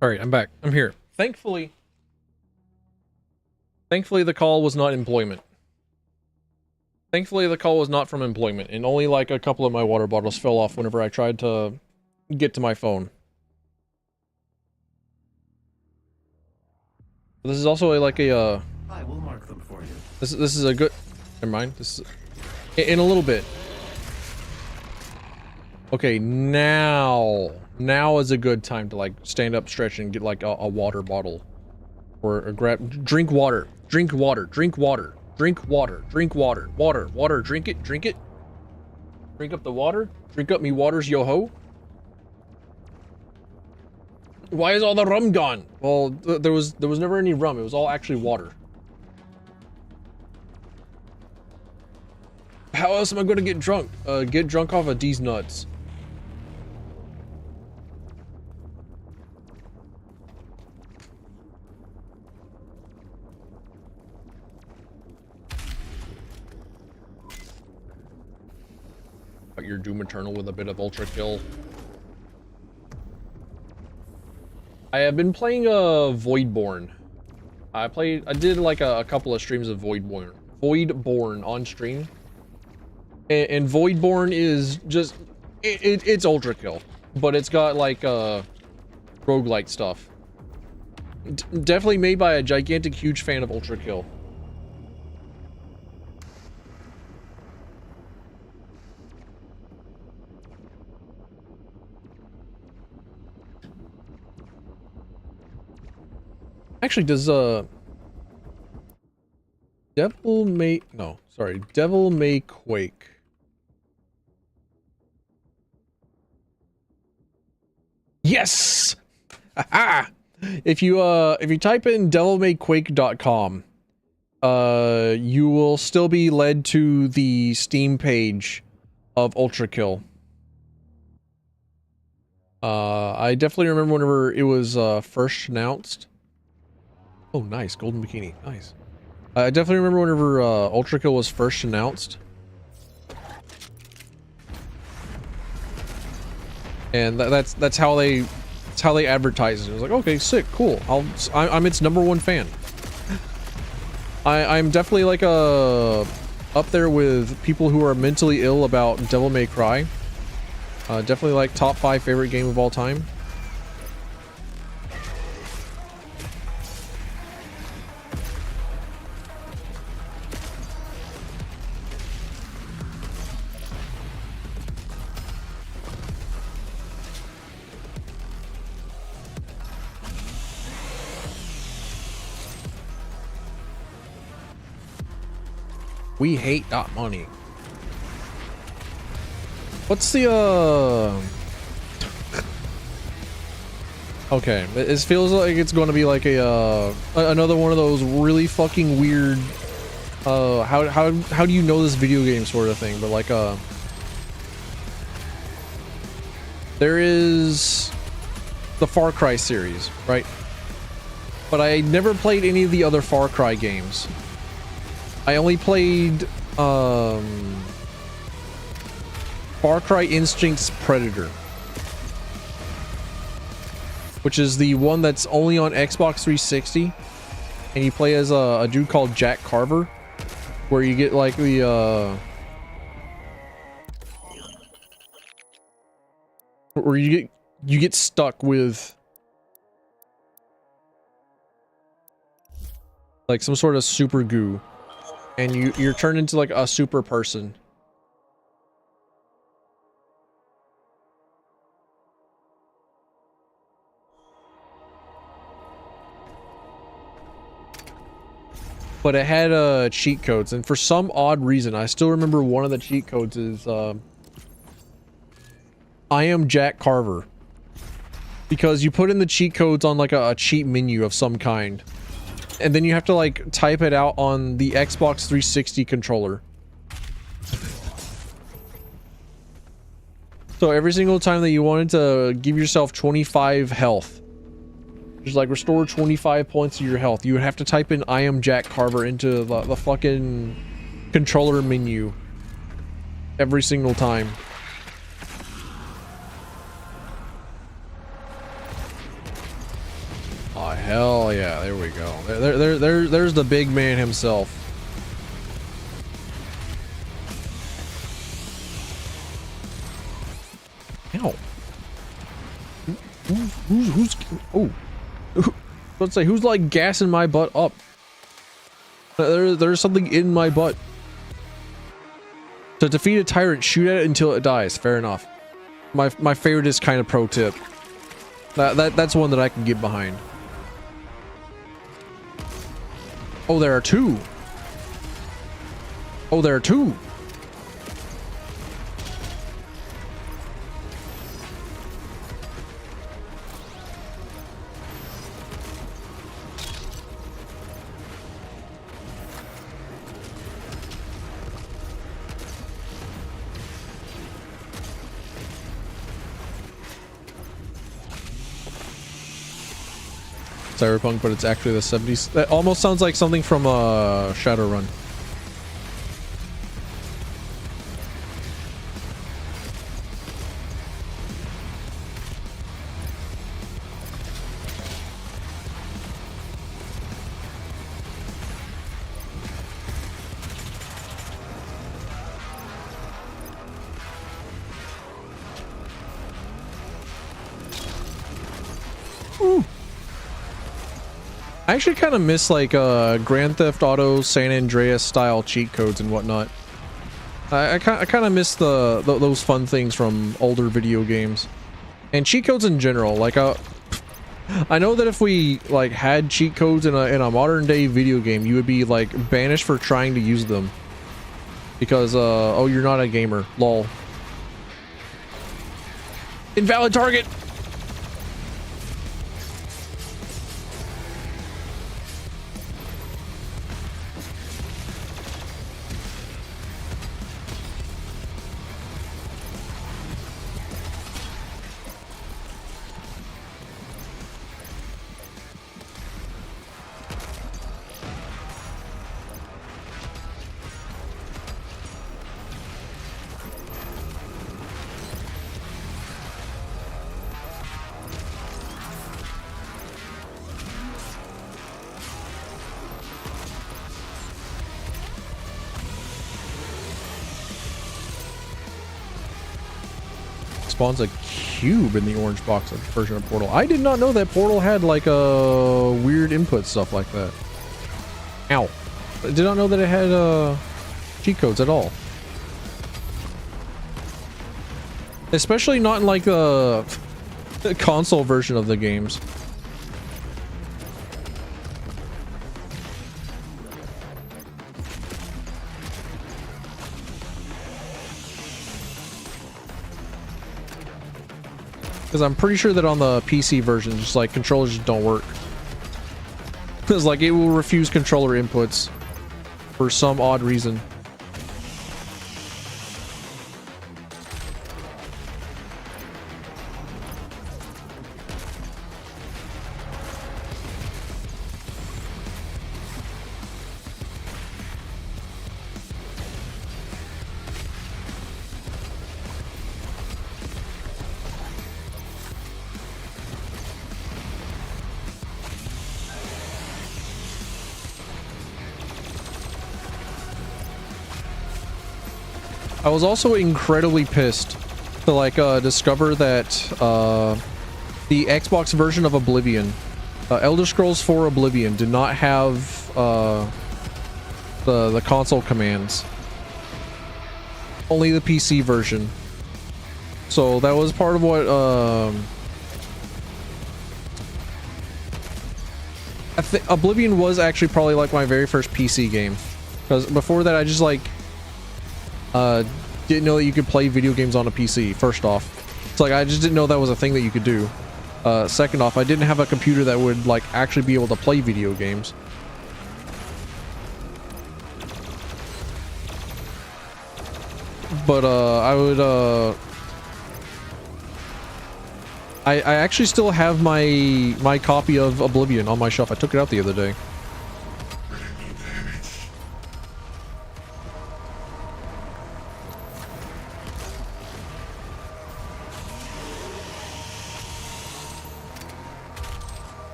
All right, I'm back. I'm here. Thankfully the call was not employment. Thankfully the call was not from employment, and only like a couple of my water bottles fell off whenever I tried to get to my phone. This is also like a I will mark them for you. This is a good. Never mind. This is in a little bit. Okay, now is a good time to like stand up, stretch, and get like a water bottle, or drink water, drink water, drink water, drink water, drink water, water, drink it, drink up the water, drink up me waters, yo ho. Why is all the rum gone? Well, there was never any rum. It was all actually water. How else am I going to get drunk? Get drunk off of these nuts. Your Doom Eternal with a bit of Ultra Kill. I have been playing Voidborn. I did like a couple of streams of Voidborn on stream. And Voidborn is just it's Ultra Kill, but it's got like roguelite stuff. Definitely made by a gigantic huge fan of Ultra Kill. Actually, does Devil May... No, sorry. Devil May Quake. Yes! Haha! If you type in devilmayquake.com, you will still be led to the Steam page of Ultra Kill. I definitely remember whenever it was first announced. Oh, nice. Golden bikini. Nice. I definitely remember whenever Ultra Kill was first announced. And that's how they advertise it. It was like, okay, sick, cool. I'm its #1 fan. I'm definitely like up there with people who are mentally ill about Devil May Cry. Definitely like top 5 favorite game of all time. We hate that money. What's the okay, it feels like it's going to be like a another one of those really fucking weird how do you know this video game sort of thing, but like there is the Far Cry series, right? But I never played any of the other Far Cry games. I only played Far Cry Instinct's Predator, which is the one that's only on Xbox 360, and you play as a dude called Jack Carver, where you get like the where you get stuck with like some sort of super goo. And you're turned into like a super person. But it had cheat codes, and for some odd reason, I still remember one of the cheat codes is I am Jack Carver. Because you put in the cheat codes on like a cheat menu of some kind. And then you have to like type it out on the Xbox 360 controller. So every single time that you wanted to give yourself 25 health, just like restore 25 points of your health, you would have to type in I am Jack Carver into the fucking controller menu every single time. Oh, hell yeah, there we go. There's the big man himself. Ow. Who's oh. Let's say, who's like gassing my butt up? There's something in my butt. To defeat a tyrant, shoot at it until it dies. Fair enough. My favorite is kind of pro tip. That's one that I can get behind. Oh, there are two. Oh, there are two. Cyberpunk, but it's actually the 70s. That almost sounds like something from Shadowrun. Ooh. I actually kind of miss like Grand Theft Auto San Andreas style cheat codes and whatnot. I kind of miss those fun things from older video games and cheat codes in general. Like I know that if we like had cheat codes in a modern day video game, you would be like banished for trying to use them because oh, you're not a gamer. Lol. Invalid target. Spawns a cube in the orange box version of Portal. I did not know that Portal had like a weird input stuff like that. Ow. I did not know that it had cheat codes at all. Especially not in like the console version of the games. Because I'm pretty sure that on the PC version, just like controllers just don't work. Because like it will refuse controller inputs for some odd reason. I was also incredibly pissed to like discover that the Xbox version of Oblivion, Elder Scrolls 4 Oblivion, did not have the console commands. Only the PC version. So that was part of what I think Oblivion was actually probably like my very first PC game, because before that I just like didn't know that you could play video games on a PC. First off, it's like I just didn't know that was a thing that you could do. Second off, I didn't have a computer that would like actually be able to play video games. But I would I actually still have my copy of Oblivion on my shelf. I took it out the other day.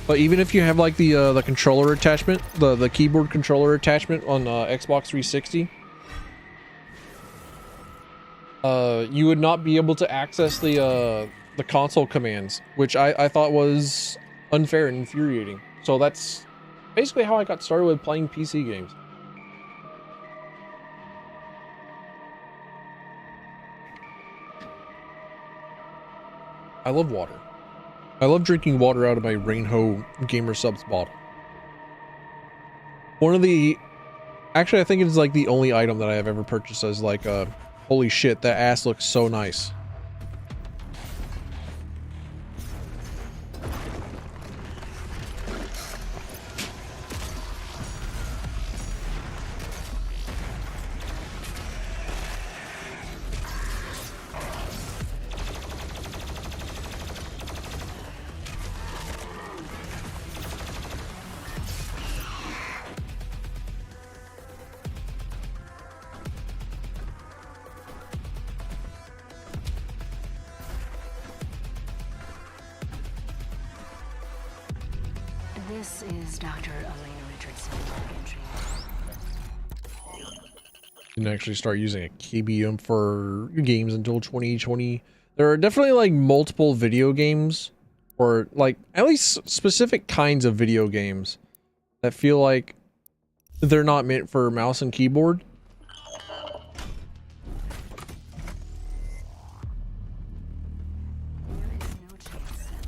But even if you have like the controller attachment, the keyboard controller attachment on Xbox 360, you would not be able to access the console commands, which I thought was unfair and infuriating. So that's basically how I got started with playing PC games. I love water. I love drinking water out of my Rainho Gamer Subs bottle. One of the... Actually, I think it's like the only item that I have ever purchased as like, holy shit, that ass looks so nice. This is Dr. Elena Richardson. Can actually start using a KBM for games until 2020. There are definitely like multiple video games, or like at least specific kinds of video games that feel like they're not meant for mouse and keyboard.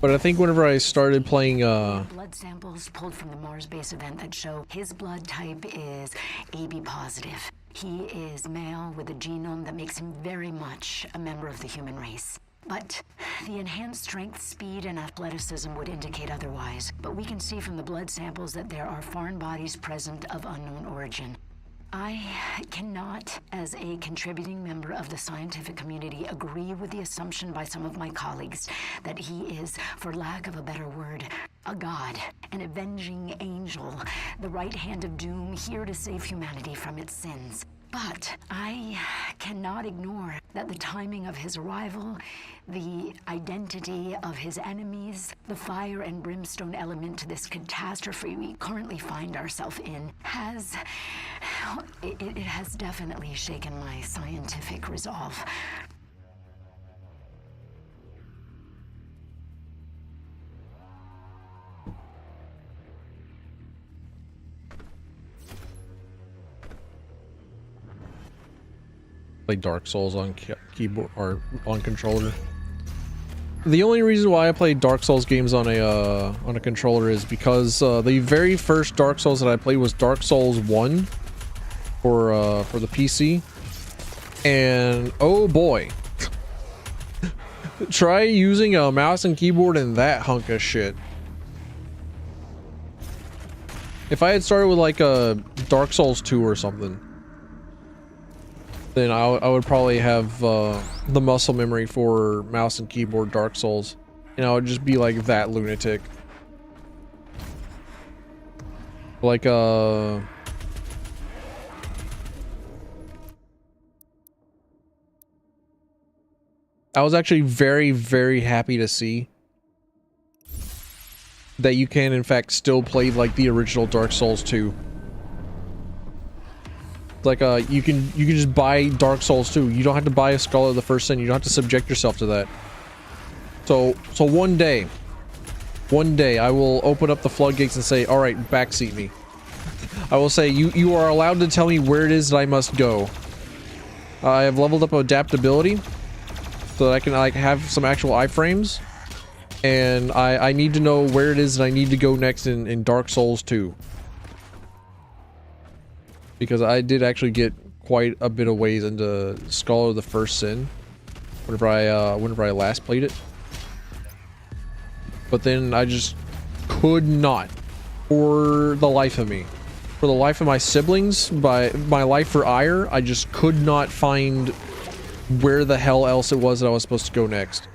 But I think whenever I started playing blood samples pulled from the Mars base event that show his blood type is AB positive. He is male with a genome that makes him very much a member of the human race. But the enhanced strength, speed, and athleticism would indicate otherwise. But we can see from the blood samples that there are foreign bodies present of unknown origin. I cannot, as a contributing member of the scientific community, agree with the assumption by some of my colleagues that he is, for lack of a better word, a god, an avenging angel, the right hand of doom, here to save humanity from its sins. But I cannot ignore that the timing of his arrival, the identity of his enemies, the fire and brimstone element to this catastrophe we currently find ourselves in has... It has definitely shaken my scientific resolve. Play Dark Souls on keyboard or on controller. The only reason why I play Dark Souls games on a controller is because the very first Dark Souls that I played was Dark Souls 1 for the PC, and oh boy, try using a mouse and keyboard in that hunk of shit. If I had started with like a Dark Souls 2 or something, then I would probably have the muscle memory for mouse and keyboard Dark Souls. And I would just be like that lunatic. Like I was actually very, very happy to see that you can in fact still play like the original Dark Souls 2. Like you can just buy Dark Souls 2. You don't have to buy a Skull of the First Sin. You don't have to subject yourself to that. So one day I will open up the floodgates and say, all right, backseat me. I will say you are allowed to tell me where it is that I must go. I have leveled up adaptability so that I can like have some actual iframes, and I need to know where it is that I need to go next in Dark Souls 2. Because I did actually get quite a bit of ways into Skull of the First Sin whenever I last played it. But then I just could not, for the life of me, for the life of my siblings, by my life for ire, I just could not find where the hell else it was that I was supposed to go next.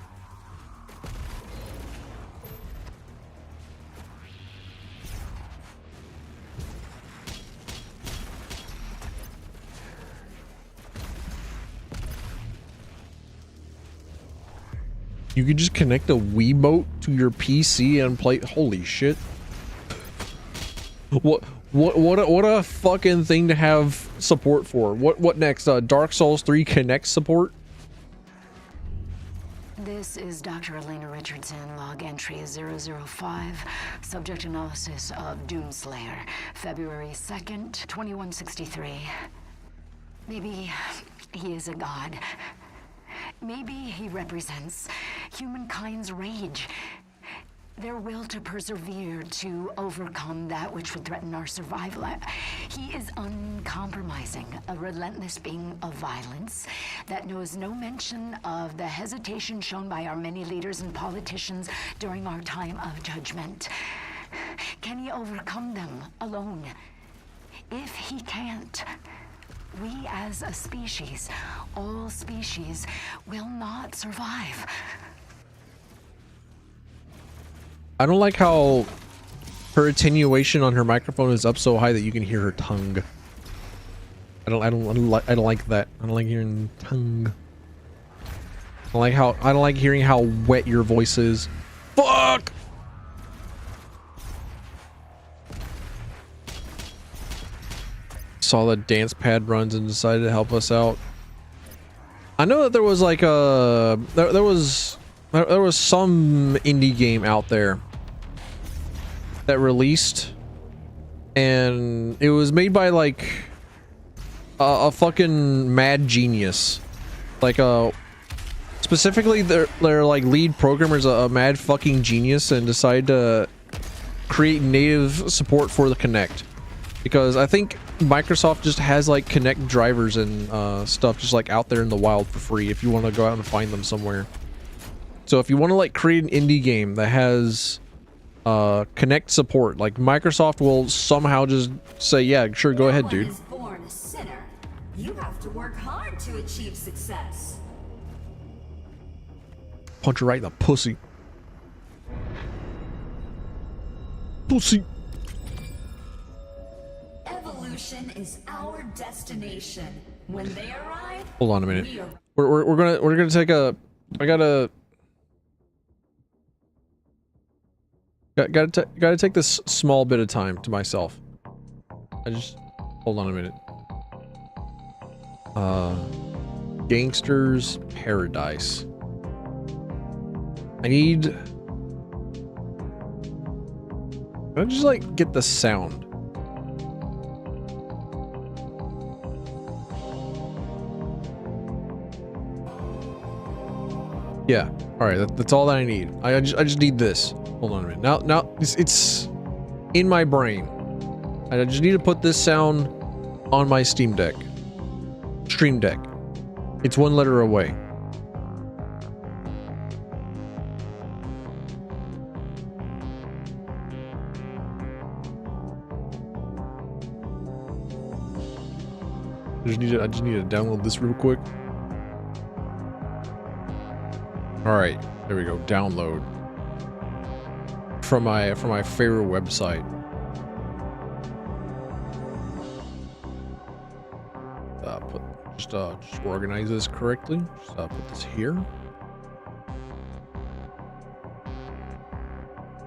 You could just connect a Wiimote to your PC and play. Holy shit! What a fucking thing to have support for. What next? Dark Souls 3 Connect support? This is Dr. Elena Richardson, log entry 005, subject analysis of Doomslayer, February 2nd, 2163. Maybe he is a god. Maybe he represents humankind's rage, their will to persevere, to overcome that which would threaten our survival. He is uncompromising, a relentless being of violence that knows no mention of the hesitation shown by our many leaders and politicians during our time of judgment. Can he overcome them alone? If he can't, we as a species, all species, will not survive. I don't like how her attenuation on her microphone is up so high that you can hear her tongue. I don't like that. I don't like hearing tongue. I don't like hearing how wet your voice is. Fuck! Saw the dance pad runs and decided to help us out. I know that there was like a there was some indie game out there that released, and it was made by like a fucking mad genius, like Specifically, their like lead programmer is a mad fucking genius and decided to create native support for the Kinect, because I think Microsoft just has like Kinect drivers and stuff just like out there in the wild for free if you want to go out and find them somewhere. So if you want to like create an indie game that has Kinect support, like Microsoft will somehow just say, yeah, sure, go ahead, dude. No one is born a sinner. You have to work hard to achieve success. Punch her right in the pussy. Pussy. Evolution is our destination. When they arrive, Hold on a minute. We're gonna take a. Gotta take this small bit of time to myself. Hold on a minute. Gangster's Paradise. I just like get the sound. Yeah. All right. That's all that I need. I just need this. Hold on a minute. Now it's in my brain. I just need to put this sound on my Steam Deck. Stream Deck. It's one letter away. I just need to download this real quick. All right, there we go. Download from my favorite website. Just organize this correctly. Just put this here.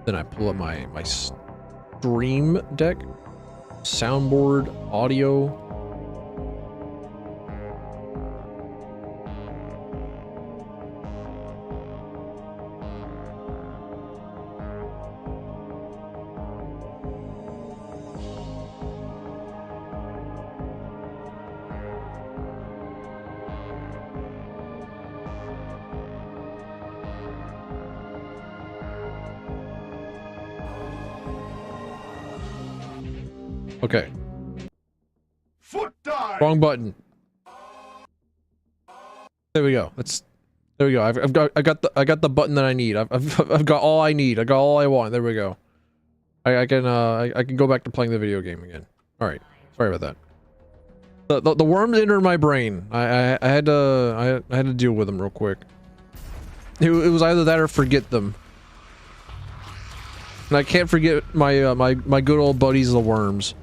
Then I pull up my Stream Deck, soundboard, audio. Okay. Foot dive. Wrong button. There we go. There we go. I got the button that I need. I've got all I need. I got all I want. There we go. I can go back to playing the video game again. All right. Sorry about that. The worms entered my brain. I had to deal with them real quick. It was either that or forget them. And I can't forget my good old buddies, the worms.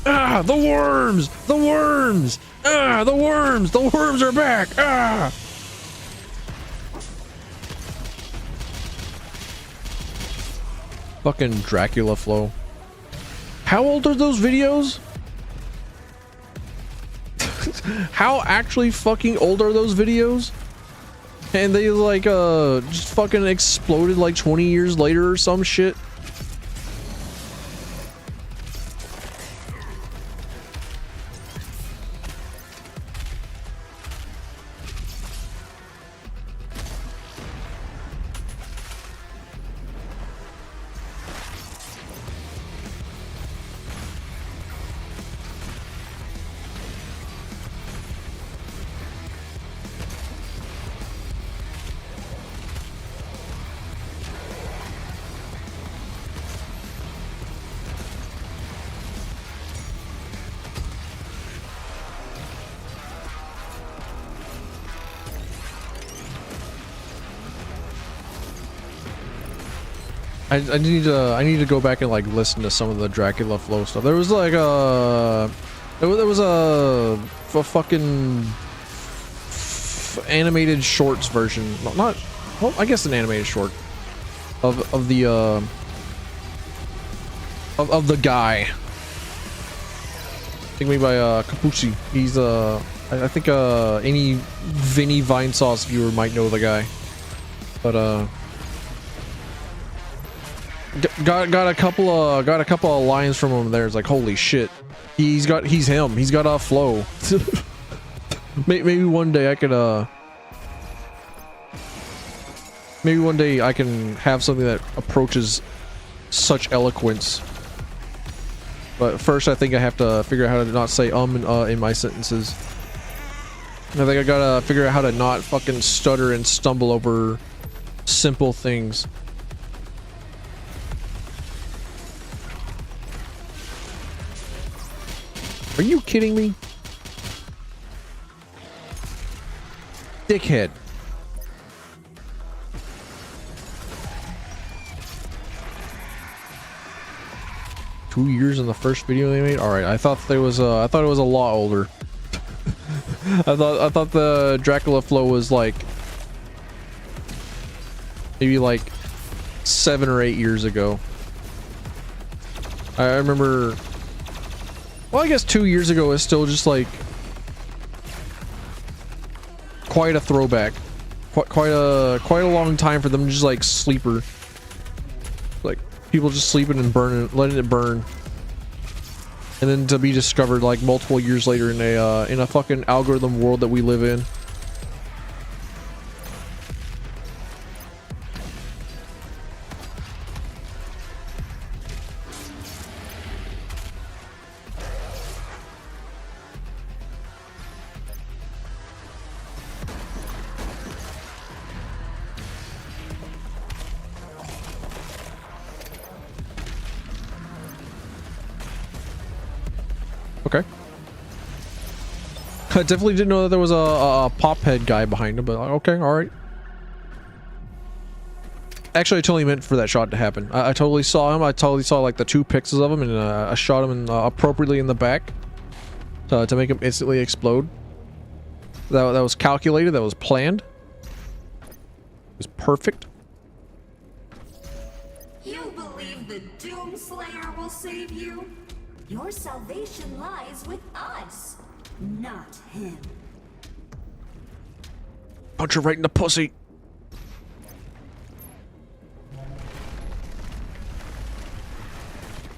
Ah, the worms! The worms! Ah, the worms! The worms are back! Ah! Fucking Dracula flow. How old are those videos? How actually fucking old are those videos? And they like just fucking exploded like 20 years later or some shit. I need to go back and like listen to some of the Dracula flow stuff. There was like there was a fucking animated shorts version. Not well, I guess an animated short of the guy. I think made by Capucci. He's I think any Vinny Vinesauce viewer might know the guy. But got a couple of lines from him there. It's like, holy shit, he's got a flow. Maybe one day I could maybe one day I can have something that approaches such eloquence. But first I think I have to figure out how to not say and in my sentences. I think I gotta figure out how to not fucking stutter and stumble over simple things. Are you kidding me? Dickhead. Two years in the first video they made? Alright, I thought it was a lot older. I thought the Dracula flow was like maybe like 7 or 8 years ago. I remember, well, I guess 2 years ago is still just like quite a throwback. Quite a long time for them to just like sleeper. Like people just sleeping and burning, letting it burn. And then to be discovered like multiple years later in a fucking algorithm world that we live in. Okay. I definitely didn't know that there was a pop head guy behind him, but okay, alright. Actually, I totally meant for that shot to happen. I totally saw him. I totally saw like the 2 pixels of him, and I shot him in, appropriately in the back to make him instantly explode. That was calculated. That was planned. It was perfect. You believe the Doomslayer will save you? Your salvation lies with us, not him. Punch her right in the pussy.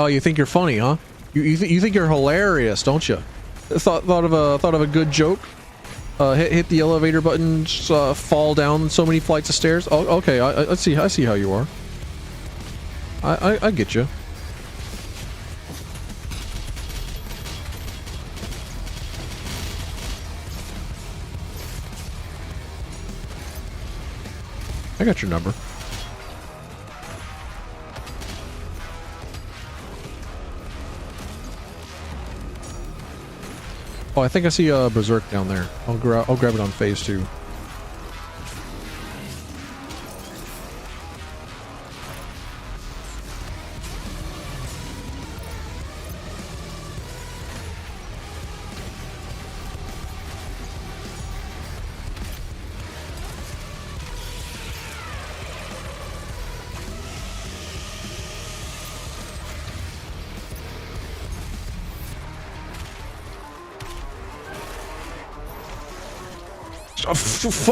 Oh, you think you're funny, huh? You think you're hilarious, don't you? Thought of a good joke. Hit the elevator button, just, fall down so many flights of stairs. Oh, okay. I see how you are. I get you. I got your number. Oh, I think I see a Berserk down there. I'll grab it on phase 2.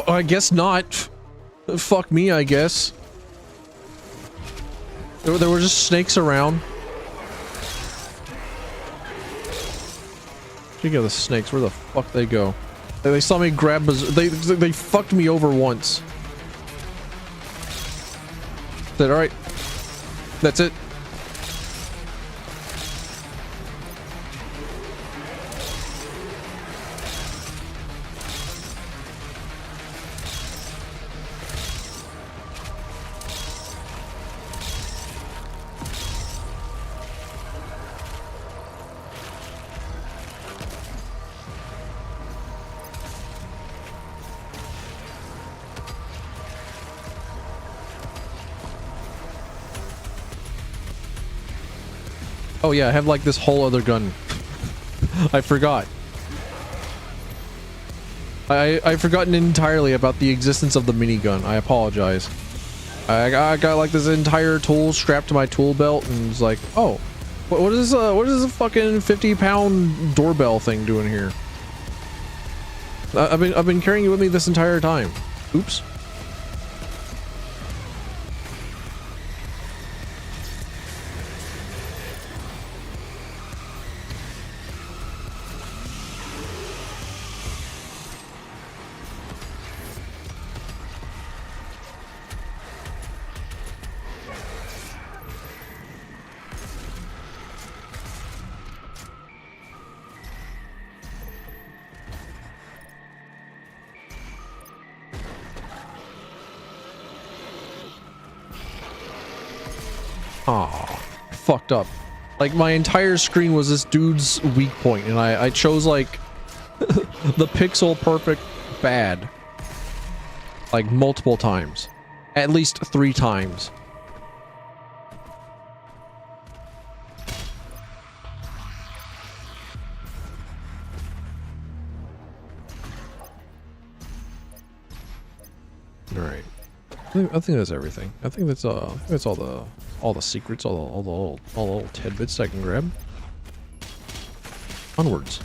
I guess not. Fuck me, I guess. There were just snakes around. Speaking of the snakes, where the fuck they go? They saw me grab. They fucked me over once. Said, all right, that's it. Oh yeah, I have like this whole other gun. I forgot. I've forgotten entirely about the existence of the minigun. I apologize. I got like this entire tool strapped to my tool belt, and it's like, oh, what is a fucking 50-pound doorbell thing doing here? I've been carrying it with me this entire time. Oops. Aw, fucked up. Like, my entire screen was this dude's weak point, and I chose, like, the pixel perfect bad. Like, multiple times. At least 3 times. Alright. I think that's everything. I think that's all the secrets, all the little tidbits I can grab. Onwards.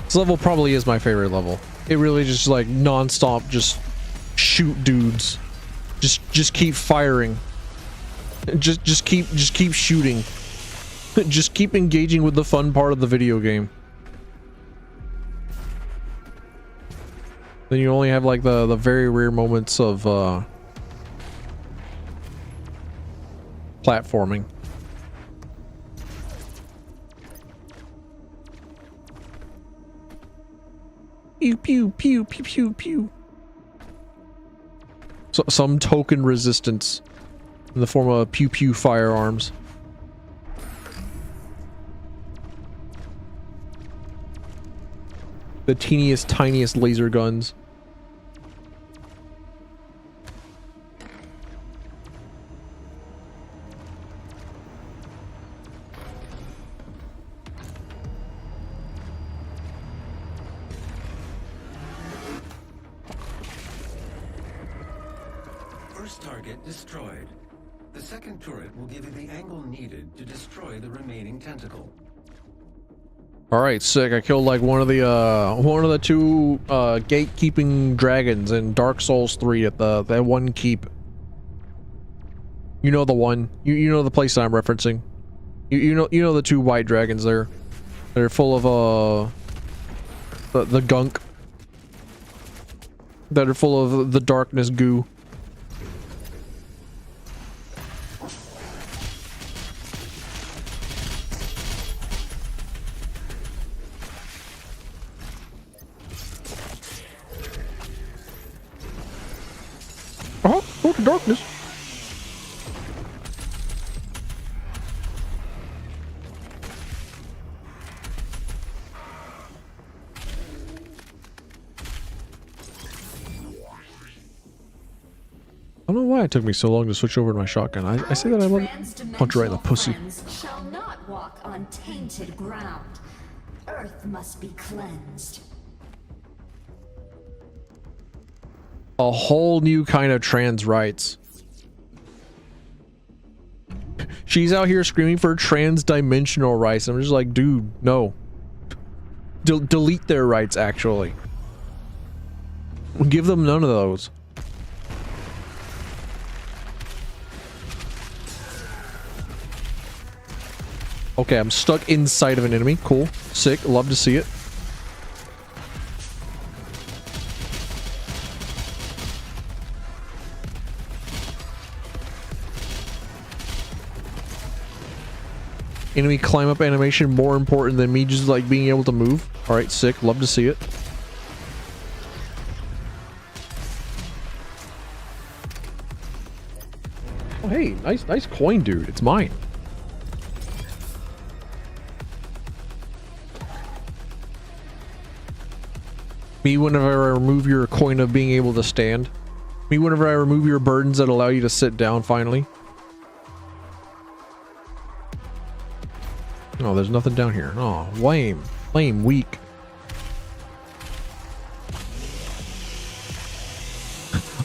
This level probably is my favorite level. It really just like non-stop just shoot dudes. Just keep firing. Just keep shooting. Just keep engaging with the fun part of the video game. Then you only have like the very rare moments of platforming. Pew pew pew pew pew pew. So, some token resistance in the form of pew pew firearms. The teeniest, tiniest laser guns. Target destroyed. The second turret will give you the angle needed to destroy the remaining tentacle. All right, sick. I killed like one of the 2 gatekeeping dragons in Dark Souls 3 at that one keep. You know the one. You know the place that I'm referencing. You know the 2 white dragons there. They're full of the gunk. That are full of the darkness goo. Go to darkness. I don't know why it took me so long to switch over to my shotgun. I say that I want to punch right in the pussy. Shall not walk on tainted ground. Earth must be cleansed. A whole new kind of trans rights. She's out here screaming for trans-dimensional rights. I'm just like, dude, no. Delete their rights, actually. Give them none of those. Okay, I'm stuck inside of an enemy. Cool. Sick. Love to see it. Enemy climb up animation more important than me just like being able to move. All right, sick. Love to see it. Oh, hey, nice coin, dude. It's mine. Me whenever I remove your coin of being able to stand. Me whenever I remove your burdens that allow you to sit down finally. Oh, there's nothing down here. Oh, lame. Lame, weak.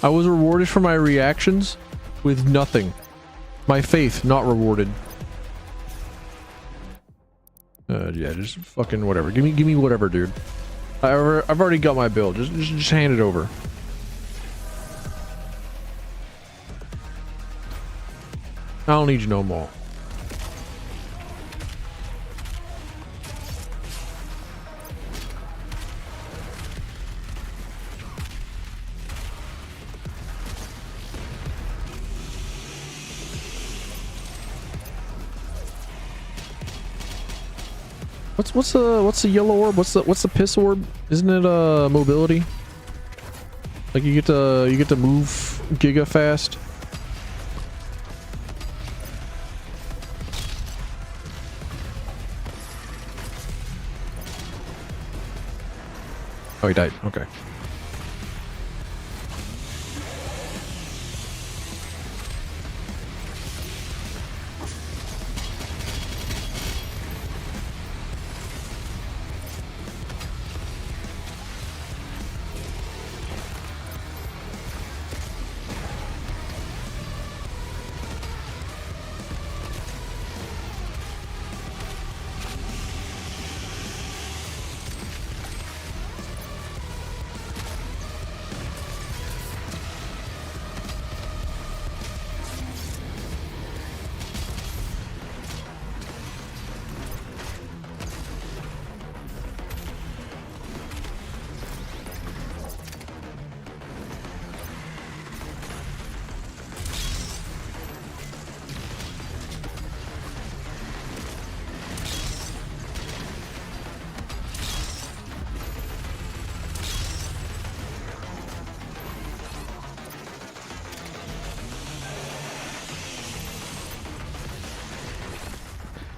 I was rewarded for my reactions with nothing. My faith not rewarded. Yeah, just fucking whatever. Give me whatever, dude. I've already got my build. Just hand it over. I don't need you no more. What's the yellow orb? What's the piss orb? Isn't it mobility? Like you get to move giga fast. Oh, he died. Okay.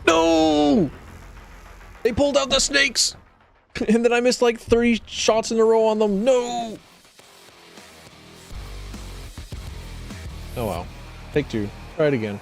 No! They pulled out the snakes! And then I missed like 3 shots in a row on them. No! Oh well. Take 2. Try it again.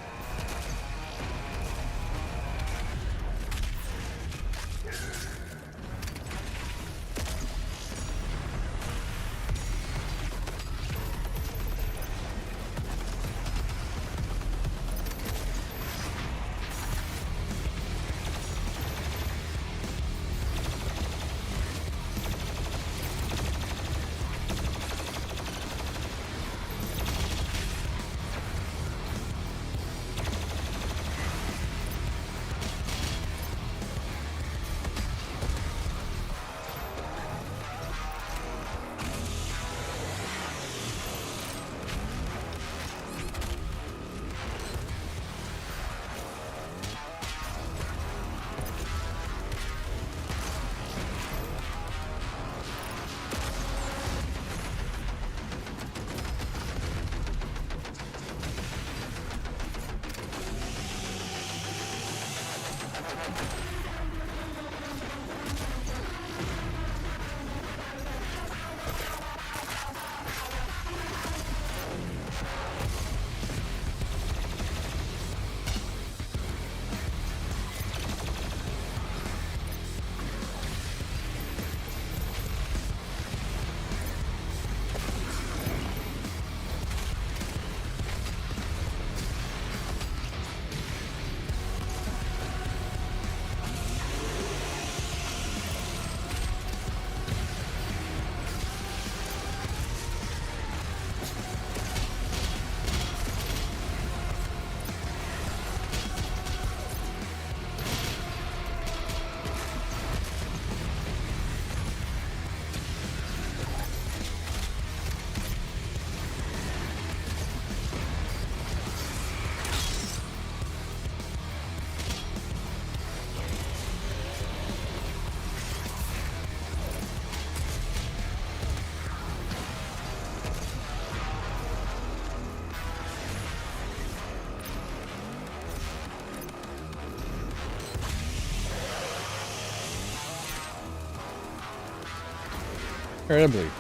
Alright, I believe.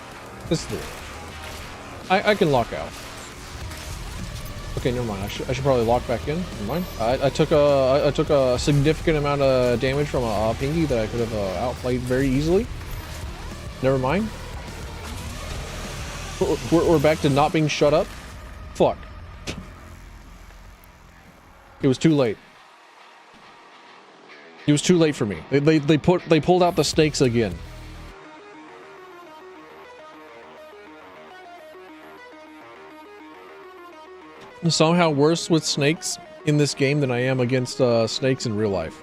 This is the way. I can lock out. Okay, never mind. I should probably lock back in. Never mind. I took a significant amount of damage from a pinky that I could have outplayed very easily. Never mind. We're back to not being shut up. Fuck. It was too late. It was too late for me. They pulled out the snakes again. Somehow worse with snakes in this game than I am against snakes in real life.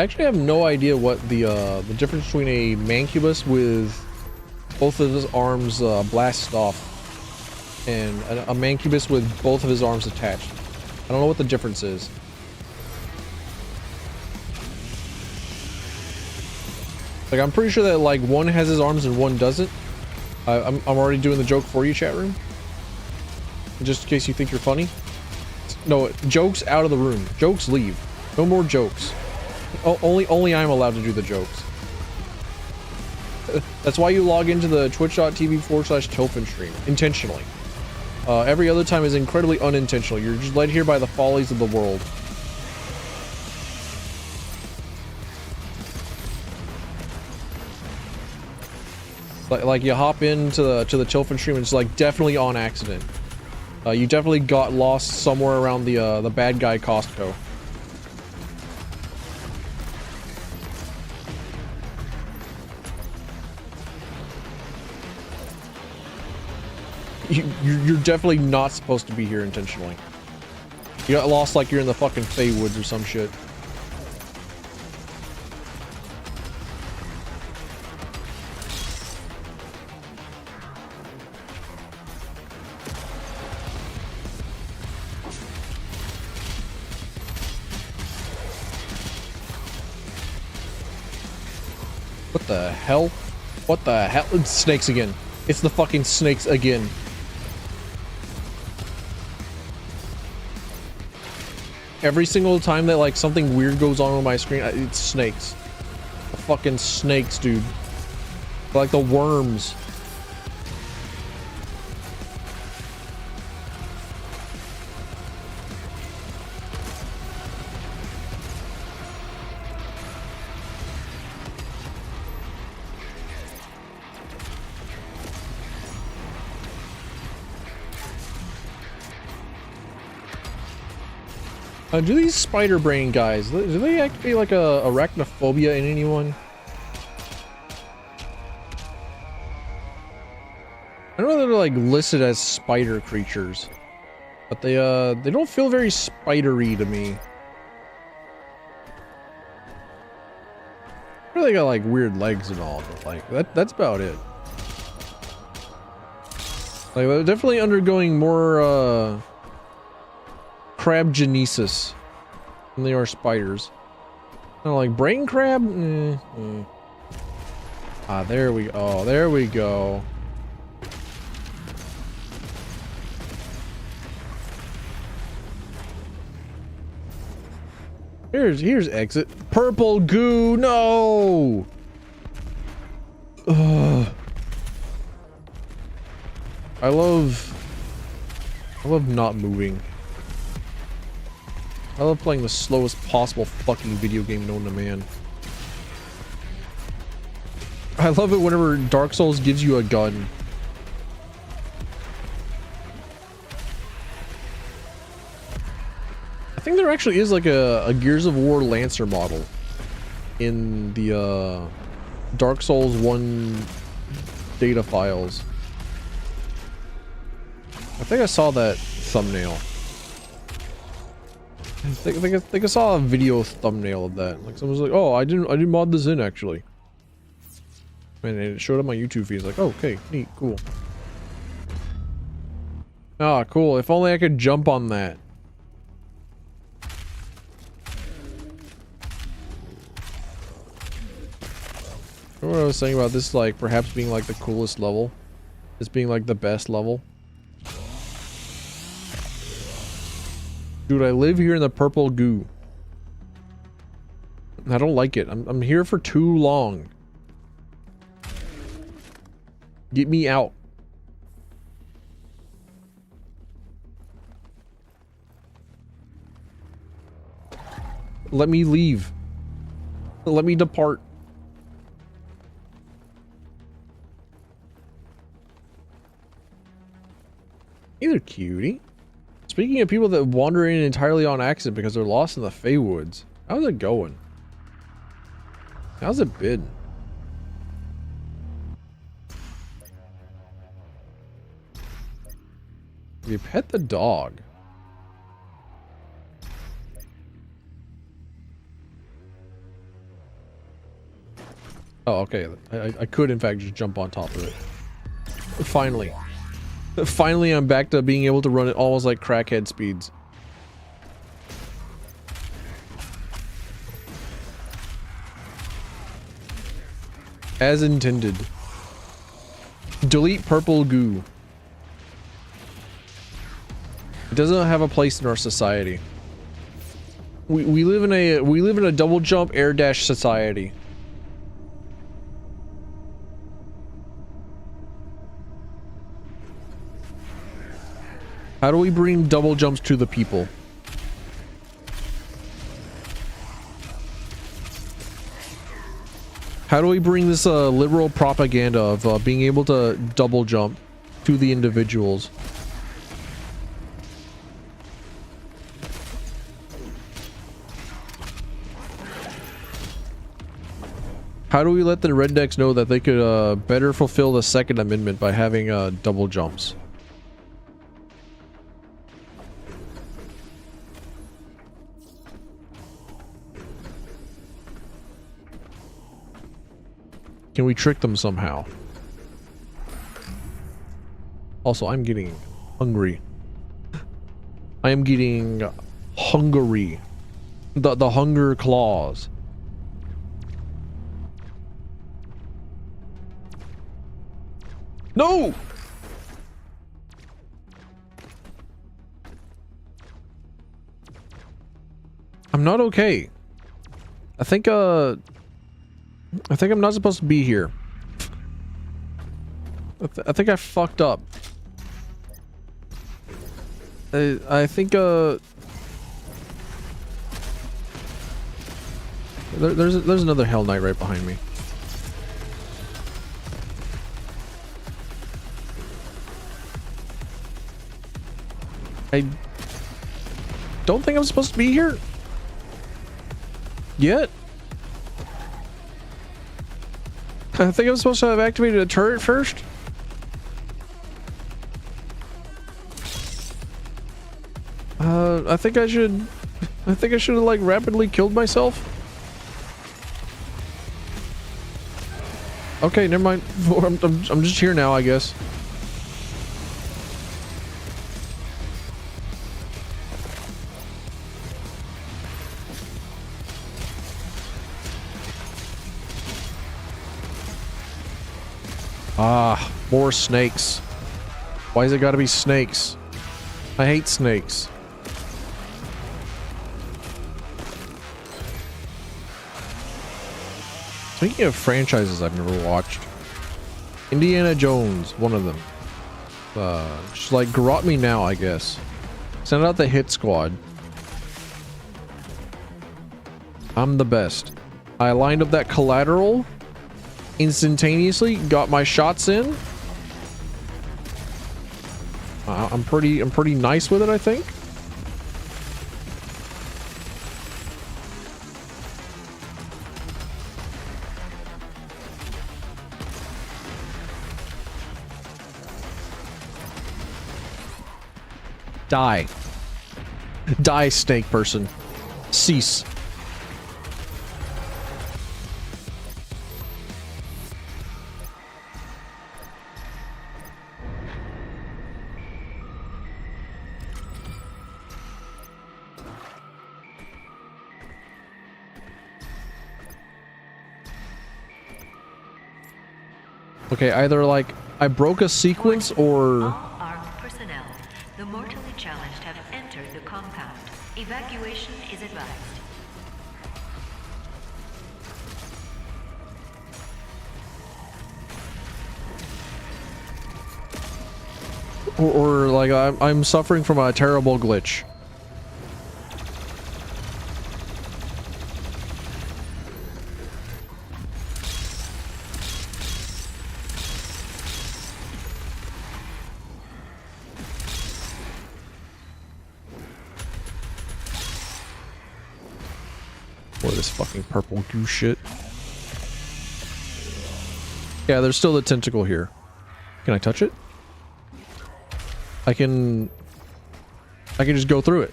I actually have no idea what the difference between a mancubus with both of his arms blasted off and a mancubus with both of his arms attached. I don't know what the difference is. Like, I'm pretty sure that like one has his arms and one doesn't. I'm already doing the joke for you, chat room. Just in case you think you're funny. No, jokes out of the room. Jokes leave. No more jokes. Only I'm allowed to do the jokes. That's why you log into the twitch.tv/Tilfin stream intentionally. Every other time is incredibly unintentional. You're just led here by the follies of the world. Like you hop into the Tilfin stream and it's like definitely on accident. You definitely got lost somewhere around the bad guy Costco. You're definitely not supposed to be here intentionally. You got lost like you're in the fucking Feywoods or some shit. What the hell? What the hell? It's snakes again. It's the fucking snakes again. Every single time that like something weird goes on my screen, it's snakes. The fucking snakes, dude. Like the worms. Do these spider brain guys, do they activate like a arachnophobia in anyone? I know they're like listed as spider creatures, but they don't feel very spidery to me. They got like weird legs and all, but like that's about it. Like they're definitely undergoing more crabgenesis than they are spiders. Kind of like brain crab. Ah, there we go. Oh, there we go. Here's exit. Purple goo. No. Ugh. I love not moving. I love playing the slowest possible fucking video game known to man. I love it whenever Dark Souls gives you a gun. I think there actually is like a Gears of War Lancer model in the Dark Souls 1 data files. I think I saw that thumbnail. I think I saw a video thumbnail of that. Like someone was like, "Oh, I didn't mod this in actually." And it showed up my YouTube feed. It's like, "Oh, okay, neat, cool." Ah, cool. If only I could jump on that. Remember what I was saying about this, like perhaps being like the coolest level, this being like the best level. Dude, I live here in the purple goo. I don't like it. I'm here for too long. Get me out. Let me leave. Let me depart. Either cutie. Speaking of people that wander in entirely on accident because they're lost in the Feywoods, how's it going? How's it been? You pet the dog. Oh, okay. I could, in fact, just jump on top of it. Finally. Finally, I'm back to being able to run it almost like crackhead speeds. As intended. Delete purple goo. It doesn't have a place in our society. We live in a double jump air dash society. How do we bring double jumps to the people? How do we bring this liberal propaganda of being able to double jump to the individuals? How do we let the rednecks know that they could better fulfill the Second Amendment by having double jumps? Can we trick them somehow? Also, I'm getting hungry. I am getting hungry. The hunger claws. No! I'm not okay. I think I'm not supposed to be here. I think I fucked up. I think there's another Hell Knight right behind me. I don't think I'm supposed to be here yet. I think I'm supposed to have activated a turret first. I think I should have like rapidly killed myself. Okay, never mind. I'm just here now, I guess. Ah, more snakes. Why is it gotta be snakes? I hate snakes. Speaking of franchises I've never watched, Indiana Jones, one of them. Just like garrot me now, I guess. Send out the hit squad. I'm the best. I lined up that collateral instantaneously, got my shots in. I'm pretty nice with it, I think. Die. Die, snake person. Cease. Okay, either like I broke a sequence or... All armed personnel, the mortally challenged have entered the compound. Evacuation is advised. Or like I'm suffering from a terrible glitch. What this fucking purple goo shit. Yeah, there's still the tentacle here. Can I touch it? I can just go through it.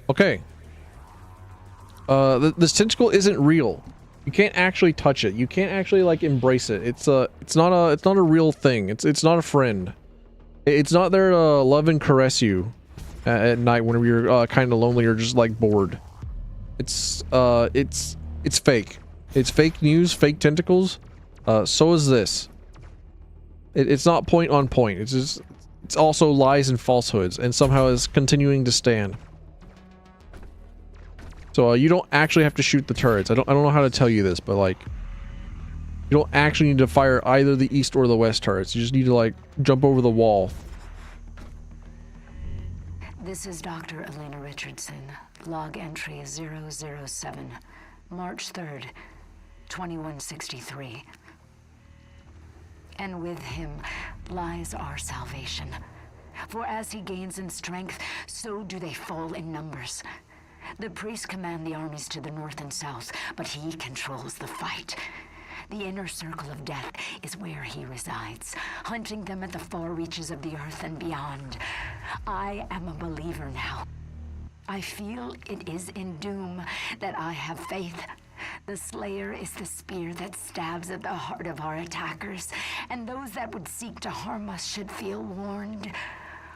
Okay. This tentacle isn't real. You can't actually touch it. You can't actually like embrace it. It's not a real thing. It's not a friend. It's not there to love and caress you at night whenever you're kind of lonely or just like bored. It's fake. It's fake news, fake tentacles. So is this. It's not point on point. It's also lies and falsehoods, and somehow is continuing to stand. So you don't actually have to shoot the turrets. I don't know how to tell you this, but like, you don't actually need to fire either the east or the west turrets. You just need to like jump over the wall. This is Dr. Elena Richardson. Log entry is 007, March 3rd, 2163. And with him lies our salvation. For as he gains in strength, so do they fall in numbers. The priests command the armies to the north and south, but he controls the fight. The inner circle of death is where he resides, hunting them at the far reaches of the earth and beyond. I am a believer now. I feel it is in doom that I have faith. The Slayer is the spear that stabs at the heart of our attackers, and those that would seek to harm us should feel warned.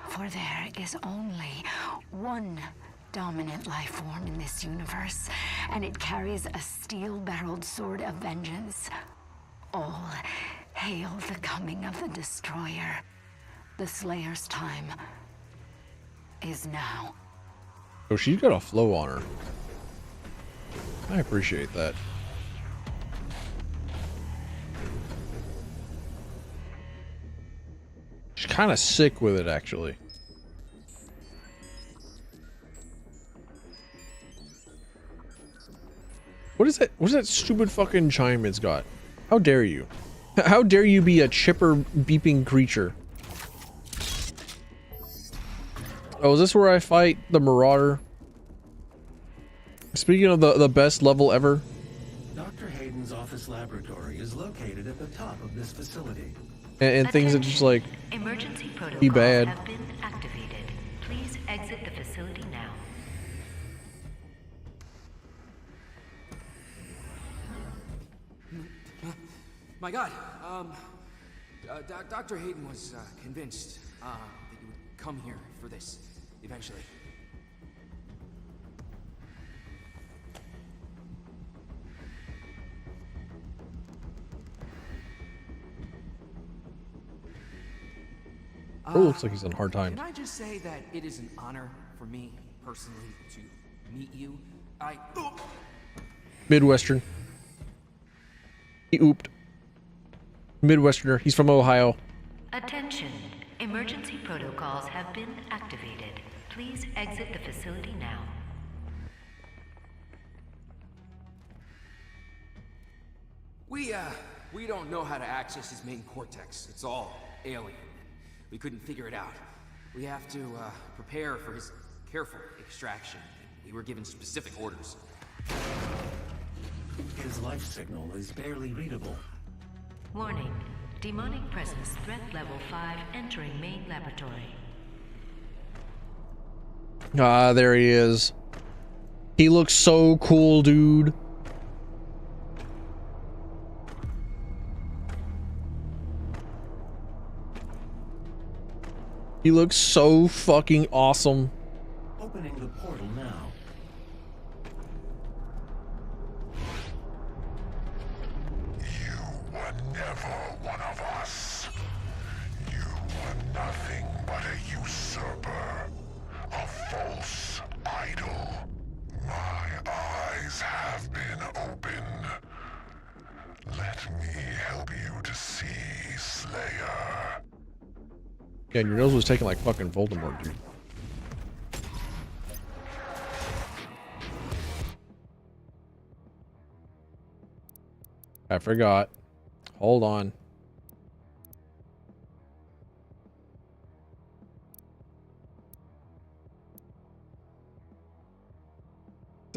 For there is only one dominant life form in this universe, and it carries a steel-barreled sword of vengeance. All hail the coming of the Destroyer. The Slayer's time is now. Oh, she's got a flow on her. I appreciate that. She's kind of sick with it, actually. What is that? What's that stupid fucking chime it's got? How dare you? How dare you be a chipper beeping creature? Oh, is this where I fight the Marauder? Speaking of the best level ever. Dr. Hayden's office laboratory is located at the top of this facility. And things that just like emergency protocols be bad. have been activated. Please exit the facility now. My God, Dr. Hayden was convinced that you would come here for this, eventually. Oh, looks like he's in hard times. Can I just say that it is an honor for me, personally, to meet you? Midwestern. He ooped. Midwesterner. He's from Ohio. Attention. Emergency protocols have been activated. Please exit the facility now. We don't know how to access his main cortex. It's all alien. We couldn't figure it out. We have to prepare for his careful extraction. We were given specific orders. His life signal is barely readable. Warning. Demonic presence threat level 5 entering main laboratory. Ah, there he is. He looks so cool, dude. He looks so fucking awesome. Opening the portal now. You were never one of us. You were nothing but a usurper, a false idol. My eyes have been opened. Let me help you to see, Slayer. Yeah, and your nose was taking like fucking Voldemort, dude. I forgot. Hold on.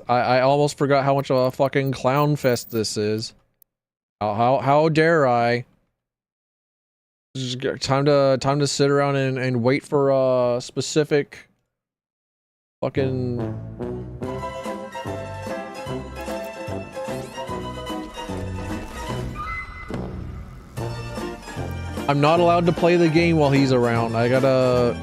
I almost forgot how much of a fucking clown fest this is. How dare I? Just time to sit around and wait for a specific fucking I'm not allowed to play the game while he's around. I gotta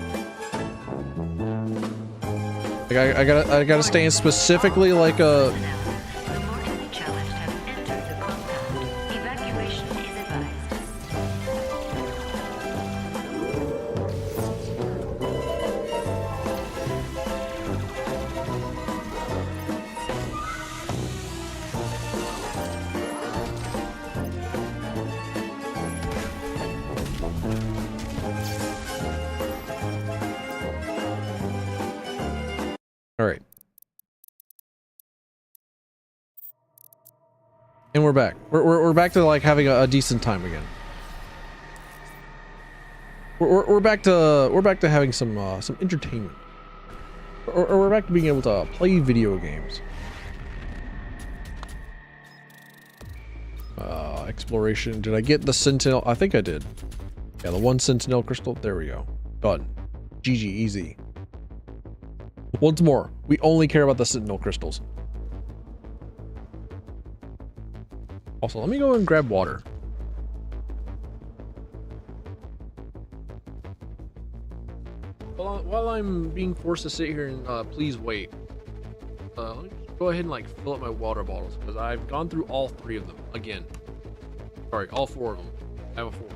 stay in specifically like a. The mortally challenged have entered the compound. Evacuation is advised. All right. And we're back. We're back to like having a decent time again. We're back to having some entertainment. Or we're back to being able to play video games. Exploration. Did I get the Sentinel? I think I did. Yeah, the 1 Sentinel crystal. There we go. Done. GG, easy. Once more, we only care about the Sentinel crystals. Also, let me go and grab water. While I'm being forced to sit here and please wait, let me just go ahead and like fill up my water bottles because I've gone through all 3 of them again. Sorry, all 4 of them. I have a 4.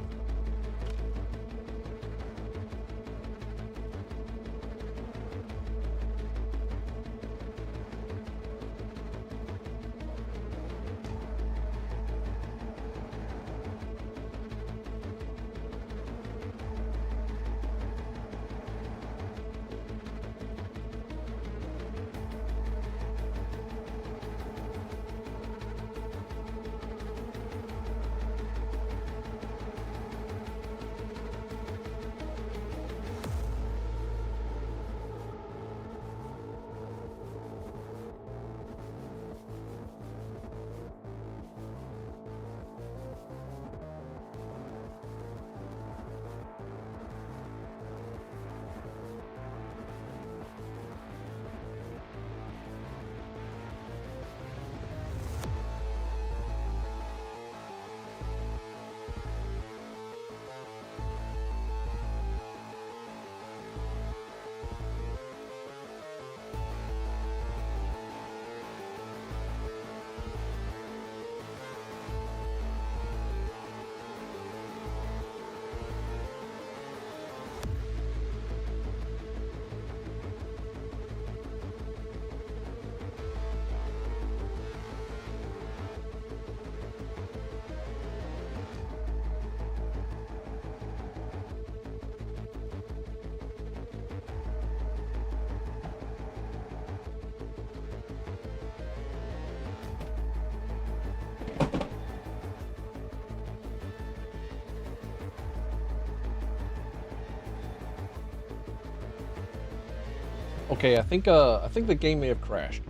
Okay, I think the game may have crashed.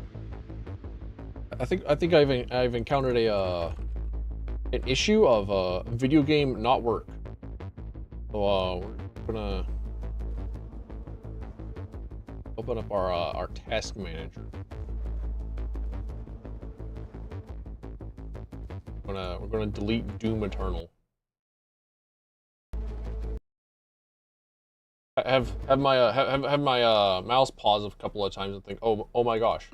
I think I've encountered an issue of video game not work. So we're gonna open up our task manager. We're gonna delete Doom Eternal. Have my mouse pause a couple of times and think, oh my gosh,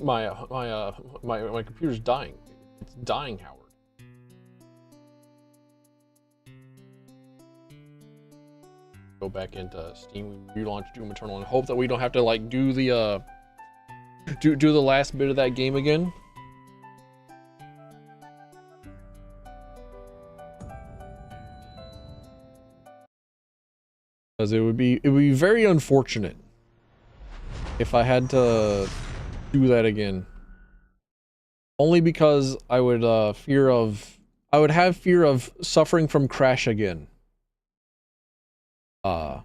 my computer's dying. It's dying, Howard. Go back into Steam, relaunch Doom Eternal, and hope that we don't have to like do the do the last bit of that game again. Because it would be very unfortunate if I had to do that again. Only because I would have fear of suffering from crash again. I'm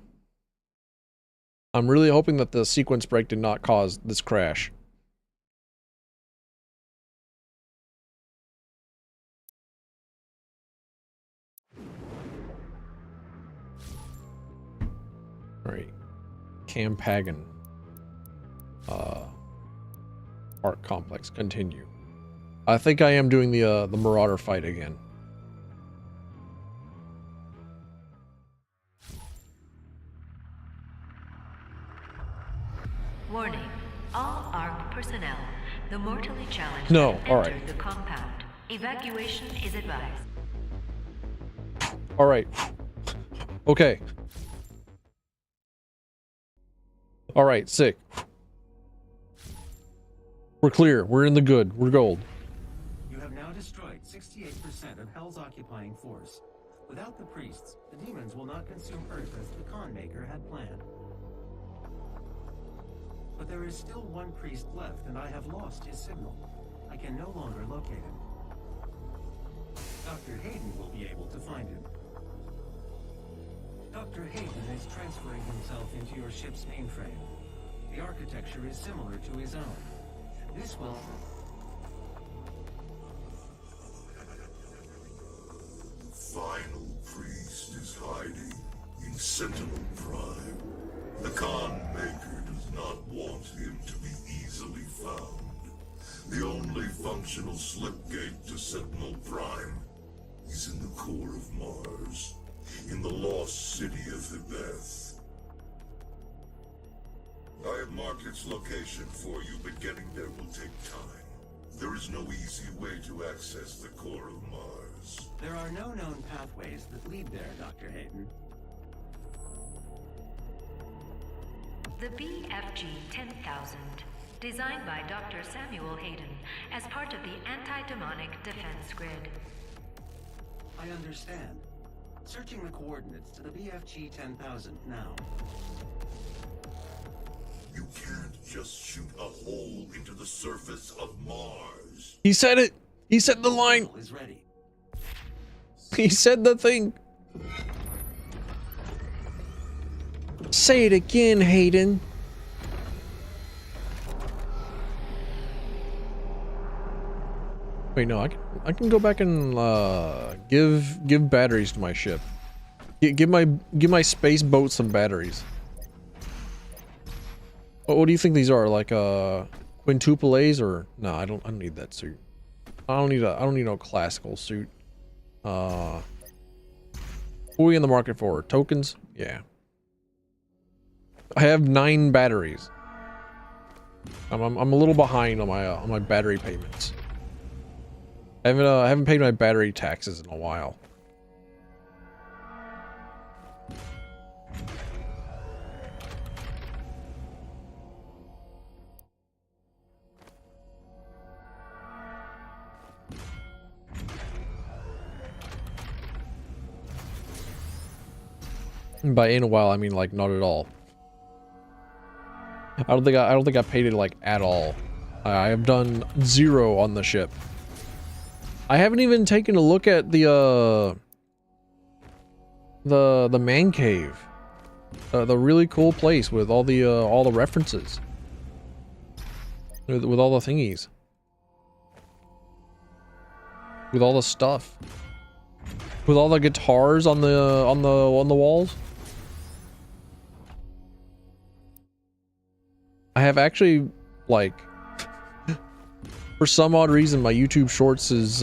really hoping that the sequence break did not cause this crash. Alright. Campagan. Art complex, continue. I think I am doing the Marauder fight again. Warning. All armed personnel. The mortally challenged No, have alright. entered the compound. Evacuation is advised. Alright. Okay. Alright, sick. We're clear. We're in the good. We're gold. You have now destroyed 68% of Hell's occupying force. Without the priests, the demons will not consume Earth as the Con Maker had planned. But there is still one priest left, and I have lost his signal. I can no longer locate him. Dr. Hayden will be able to find him. Dr. Hayden is transferring himself into your ship's mainframe. The architecture is similar to his own. This will... The final priest is hiding in Sentinel Prime. The Con Maker does not want him to be easily found. The only functional slipgate to Sentinel Prime is in the core of Mars, in the lost city of Hibeth. I have marked its location for you, but getting there will take time. There is no easy way to access the core of Mars. There are no known pathways that lead there, Dr. Hayden. The BFG 10,000, designed by Dr. Samuel Hayden as part of the anti-demonic defense grid. I understand. Searching the coordinates to the BFG 10,000 now. You can't just shoot a hole into the surface of Mars. He said it. He said the line. Is ready. He said the thing. Say it again, Hayden. Wait, no, I can go back and give batteries to my ship. Give my space boat some batteries. What do you think these are? Like quintuple A's or no? I don't need that suit. I don't need no classical suit. What are we in the market for? Tokens? Yeah. I have 9 batteries. I'm a little behind on my battery payments. I haven't paid my battery taxes in a while. And by in a while, I mean like not at all. I don't think I paid it like at all. I have done 0 on the ship. I haven't even taken a look at the man cave, the really cool place with all the references, with all the thingies, with all the stuff, with all the guitars on the walls. I have actually, like, for some odd reason, my YouTube Shorts is,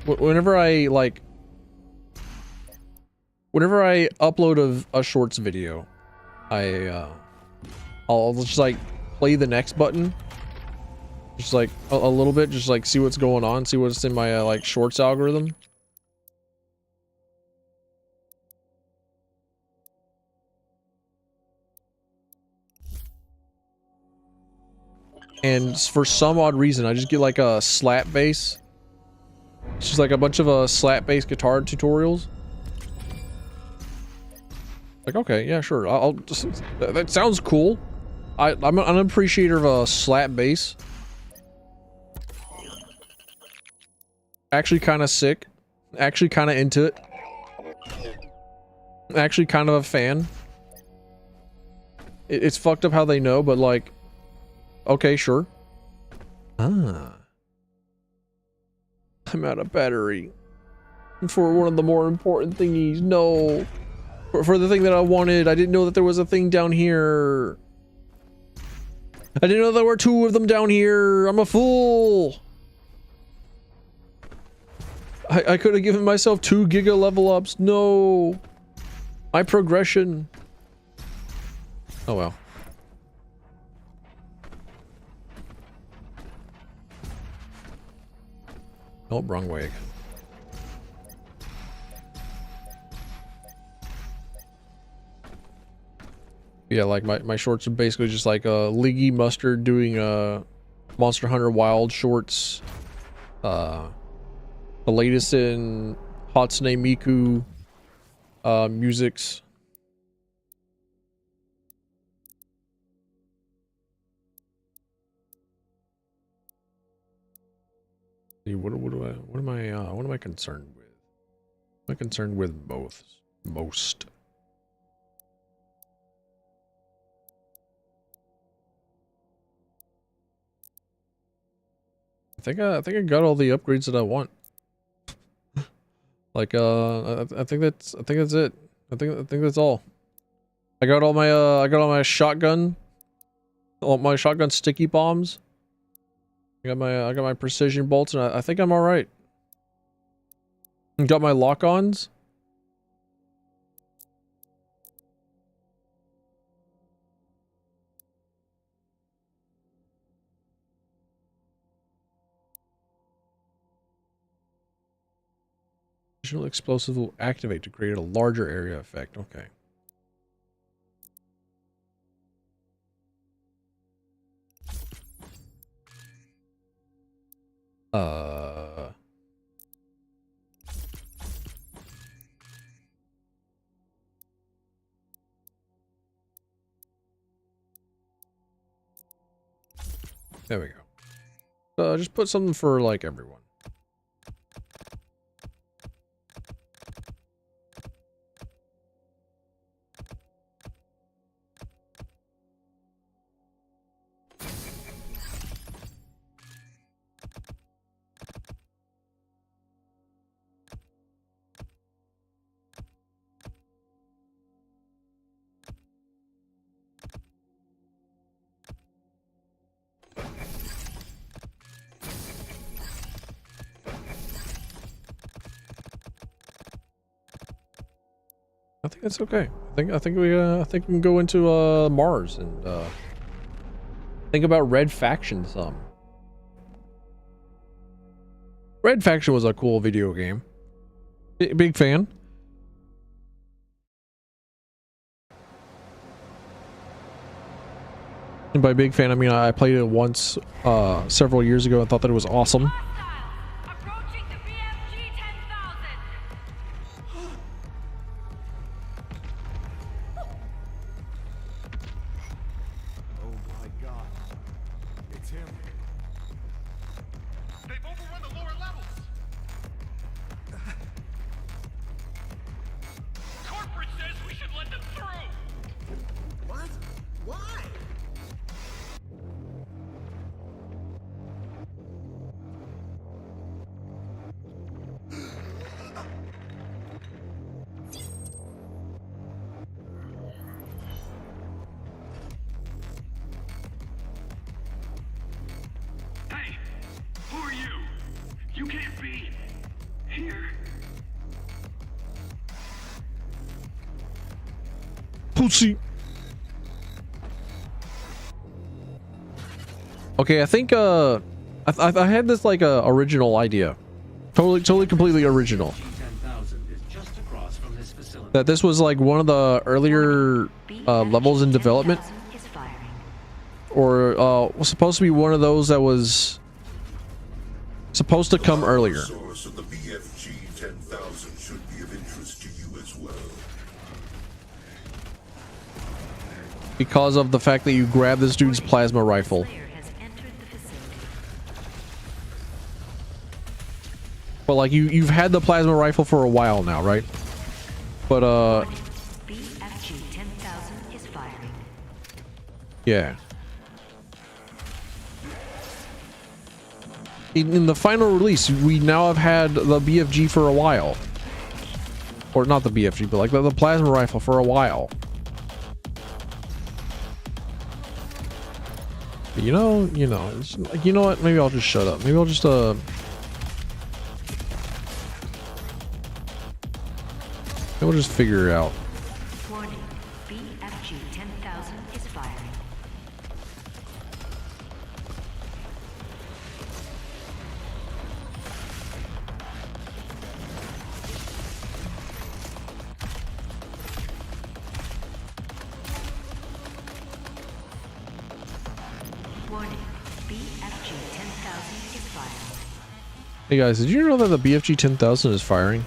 whenever I upload a Shorts video, I'll just, like, play the next button. Just, like, a little bit, just, like, see what's going on, see what's in my, like, Shorts algorithm. And for some odd reason, I just get like a slap bass. It's just like a bunch of slap bass guitar tutorials. Like, okay, yeah, sure. I'll just, that sounds cool. I'm an appreciator of a slap bass. Actually kind of sick. Actually kind of into it. Actually kind of a fan. It's fucked up how they know, but like, okay, sure. Ah. I'm out of battery. For one of the more important thingies. No. For the thing that I wanted. I didn't know that there was a thing down here. I didn't know there were 2 of them down here. I'm a fool. I could have given myself 2 giga level ups. No. My progression. Oh well. Oh, wrong way. Yeah, like my shorts are basically just like Leagy Mustard doing Monster Hunter Wild shorts. The latest in Hatsune Miku musics. What am I concerned with? Am I concerned with most? I think I got all the upgrades that I want. Like I think that's it. I think that's all. I got all my shotgun sticky bombs. I got my precision bolts, and I think I'm all right. Got my lock-ons. Additional explosive will activate to create a larger area effect. Okay. There we go. Just put something for like everyone. I think that's okay. I think we can go into Mars and think about Red Faction some. Red Faction was a cool video game. Big fan. And by big fan, I mean I played it once several years ago and thought that it was awesome. Pussy. Okay, I think I had this like original idea, totally completely original. That this was like one of the earlier levels in development, or was supposed to be one of those that was supposed to come earlier. Source of the BFG 10,000 should be of interest to you as well. Because of the fact that you grab this dude's plasma rifle. But like you've had the plasma rifle for a while now, right? But BFG 10,000 is firing. Yeah. In the final release, we now have had the BFG for a while. Or not the BFG, but like the plasma rifle for a while. You know, it's like, you know what? Maybe I'll just shut up. Maybe I'll just We'll just figure it out. Warning, BFG 10,000 is firing. Warning, BFG 10,000 is firing. Hey guys, did you know that the BFG 10,000 is firing?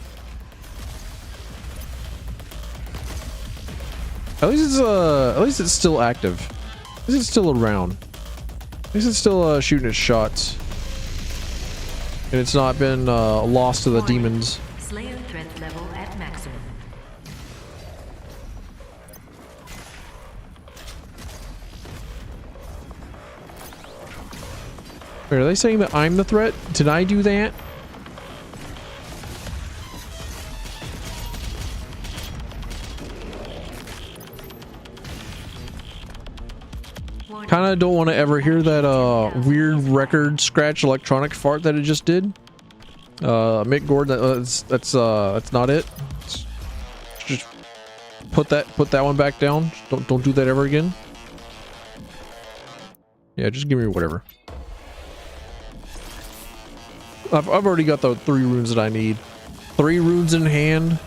At least it's still active. At least it's still around. At least it's still shooting its shots. And it's not been lost to the demons. Slayer threat level at maximum. Wait, are they saying that I'm the threat? Did I do that? Kind of don't want to ever hear that weird record scratch electronic fart that it just did. Mick Gordon, that's not it. Just put that one back down. Don't do that ever again. Yeah, just give me whatever. I've already got the 3 runes that I need. 3 runes in hand.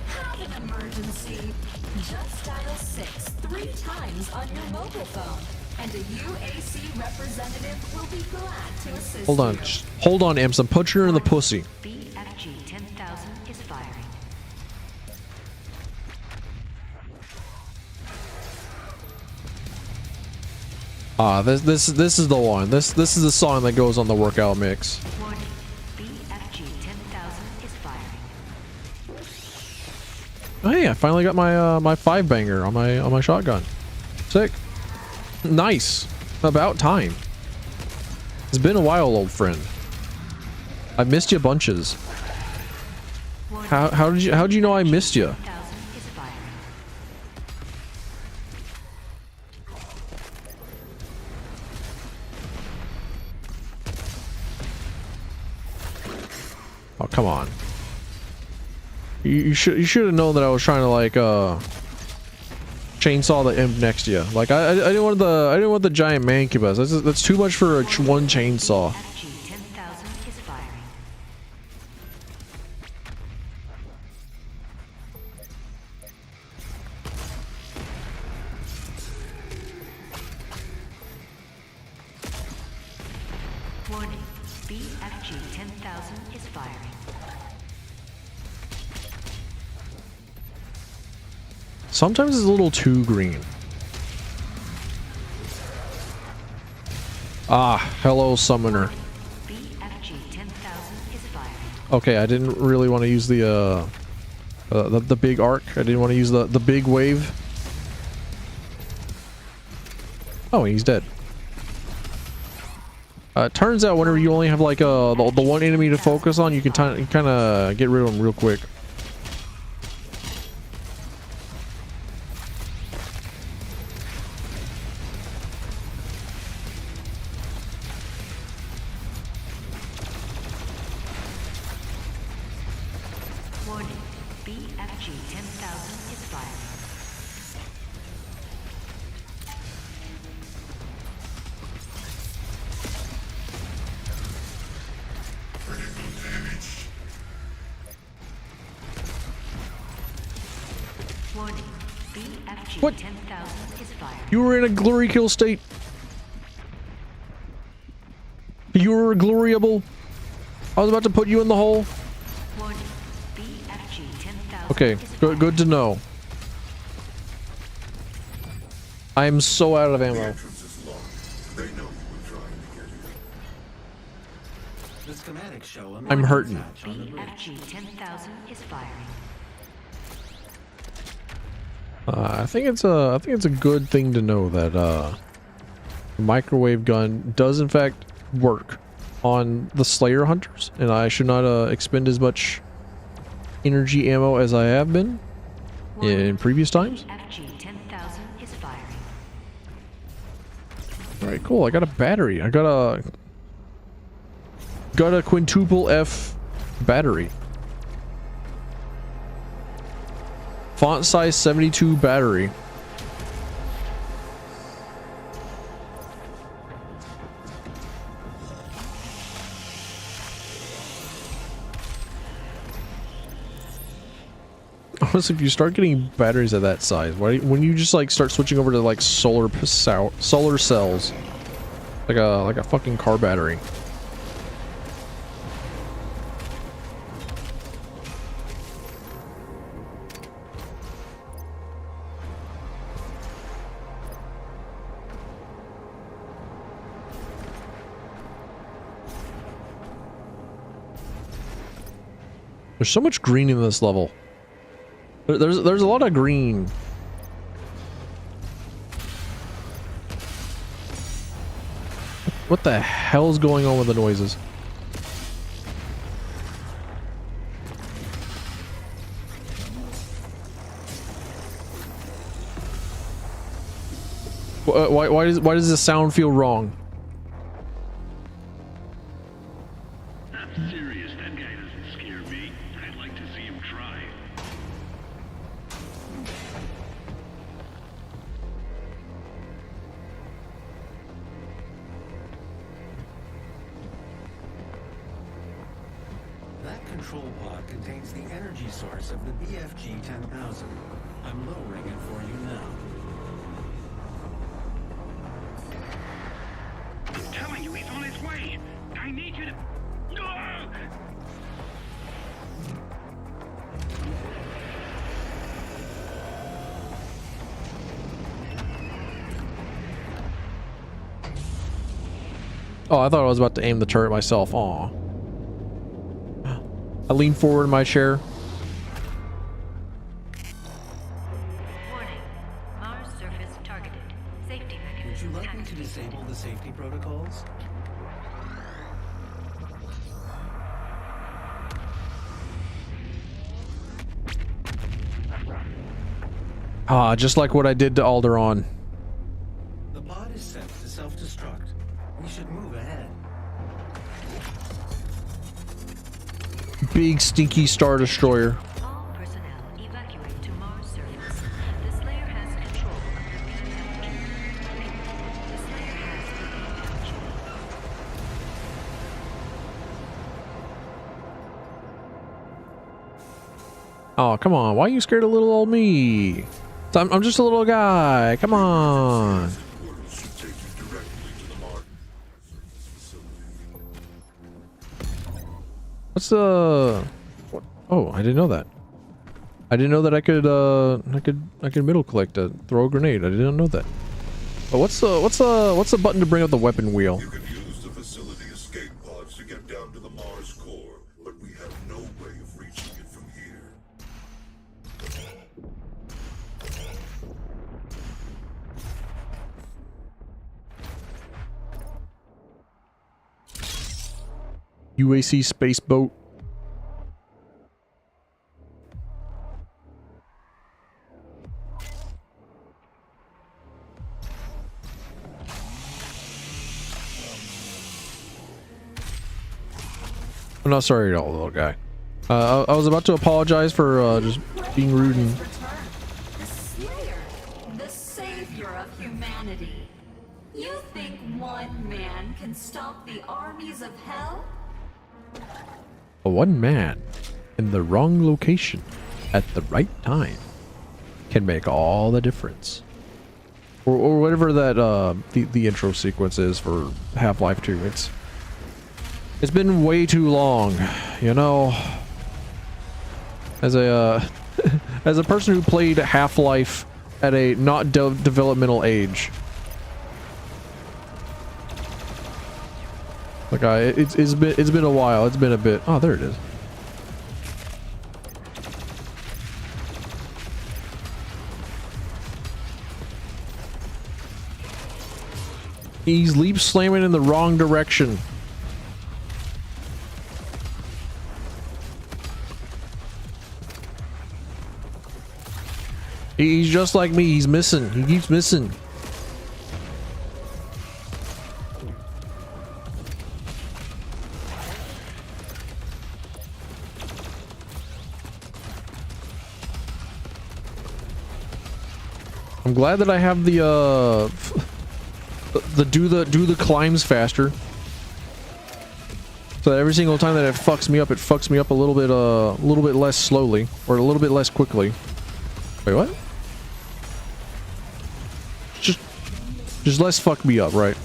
Have an emergency. Just dial 6 3 times on your mobile phone, and a UAC representative will be glad to assist. Hold on. Hold on, Imps. I'm punching her in the pussy. BFG 10,000 is firing. Ah, this is the one. This is the song that goes on the workout mix. Warning, BFG 10,000 is firing. Oh, hey, I finally got my my 5-banger on my shotgun. Sick. Nice. About time. It's been a while, old friend. I missed you bunches. How did you know I missed you? Oh, come on. You should have known that I was trying to like chainsaw the imp next to you. Like I didn't want the giant mancubus. That's too much for one chainsaw. BFG 10,000 is firing. Warning, BFG 10,000 is firing. Sometimes it's a little too green. Ah, hello, summoner. BFG 10,000 is firing. Okay, I didn't really want to use the big arc. I didn't want to use the big wave. Oh, he's dead. It turns out whenever you only have like the one enemy to focus on, you can kind of get rid of them real quick. Warning, BFG 10,000 is firing. Warning, BFG What? 10,000 is firing. You were in a glory kill state. You were gloriable. I was about to put you in the hole. Warning, BFG 10,000 Okay, is firing. good to know. I am so out of ammo. The schematics show a I'm hurting. hatch on the bridge. BFG 10,000 is firing. I think it's a good thing to know that the microwave gun does in fact work on the Slayer hunters, and I should not expend as much energy ammo as I have been in previous times. BFG 10,000 is firing. All right, cool. I got a battery. I got a Got a quintuple F battery. Font size 72 battery. Honestly, if you start getting batteries of that size, when you just like start switching over to like solar cells, like a fucking car battery. There's so much green in this level. There's a lot of green. What the hell's going on with the noises? Why does this sound feel wrong? Oh, I thought I was about to aim the turret myself. Aw. I lean forward in my chair. Warning. Mars surface targeted. Safety mechanisms. Would you like me to disable the safety protocols? Ah, just like what I did to Alderaan. The pod is set to self-destruct. We should move ahead. Big stinky Star Destroyer. All personnel evacuate to Mars surface. The Slayer has control of the BFG. The Slayer has the BFG. Oh, come on. Why are you scared of little old me? I'm just a little guy. Come on. What's the... What? Oh, I didn't know that. I didn't know that I could middle click to throw a grenade. I didn't know that. But what's the button to bring up the weapon wheel? You can use the facility escape pods to get down to the Mars core, but we have no way of reaching it from here. UAC space boat. I'm not sorry at all, little guy. I was about to apologize for just being rude and... The Slayer, the savior of humanity. You think one man can stop the armies of hell? One man in the wrong location at the right time can make all the difference. Or whatever that the intro sequence is for Half-Life 2. It's been way too long, you know. As a as a person who played Half-Life at a not developmental age, like it's been a while. It's been a bit. Oh, there it is. He's leap slamming in the wrong direction. He's just like me. He's missing. He keeps missing. I'm glad that I have the do the climbs faster. So that every single time that it fucks me up a little bit less slowly, or a little bit less quickly. Wait, what? Just less fuck me up, right?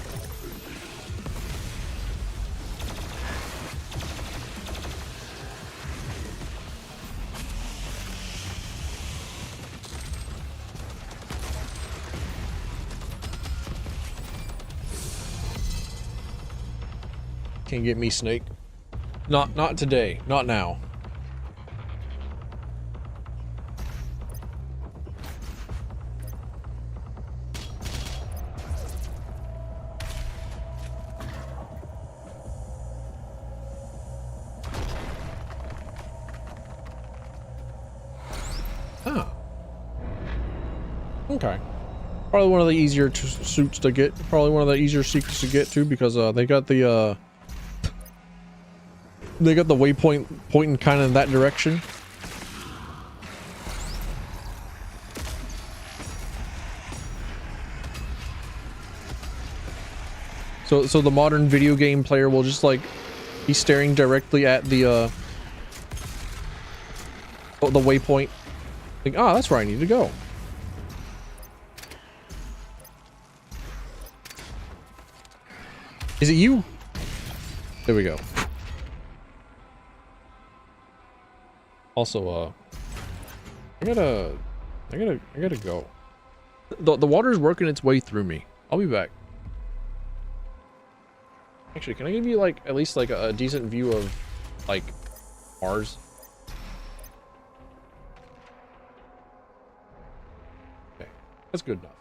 Can't get me, Snake. Not today. Not now. Huh. Okay. Probably one of the easier suits to get. Probably one of the easier secrets to get too, because they got the waypoint pointing kind of in that direction. So the modern video game player will just like be staring directly at the waypoint. Like, ah, that's where I need to go. Is it you? There we go. Also, I gotta go. The water's working its way through me. I'll be back. Actually, can I give you like at least like a decent view of like Mars? Okay, that's good enough.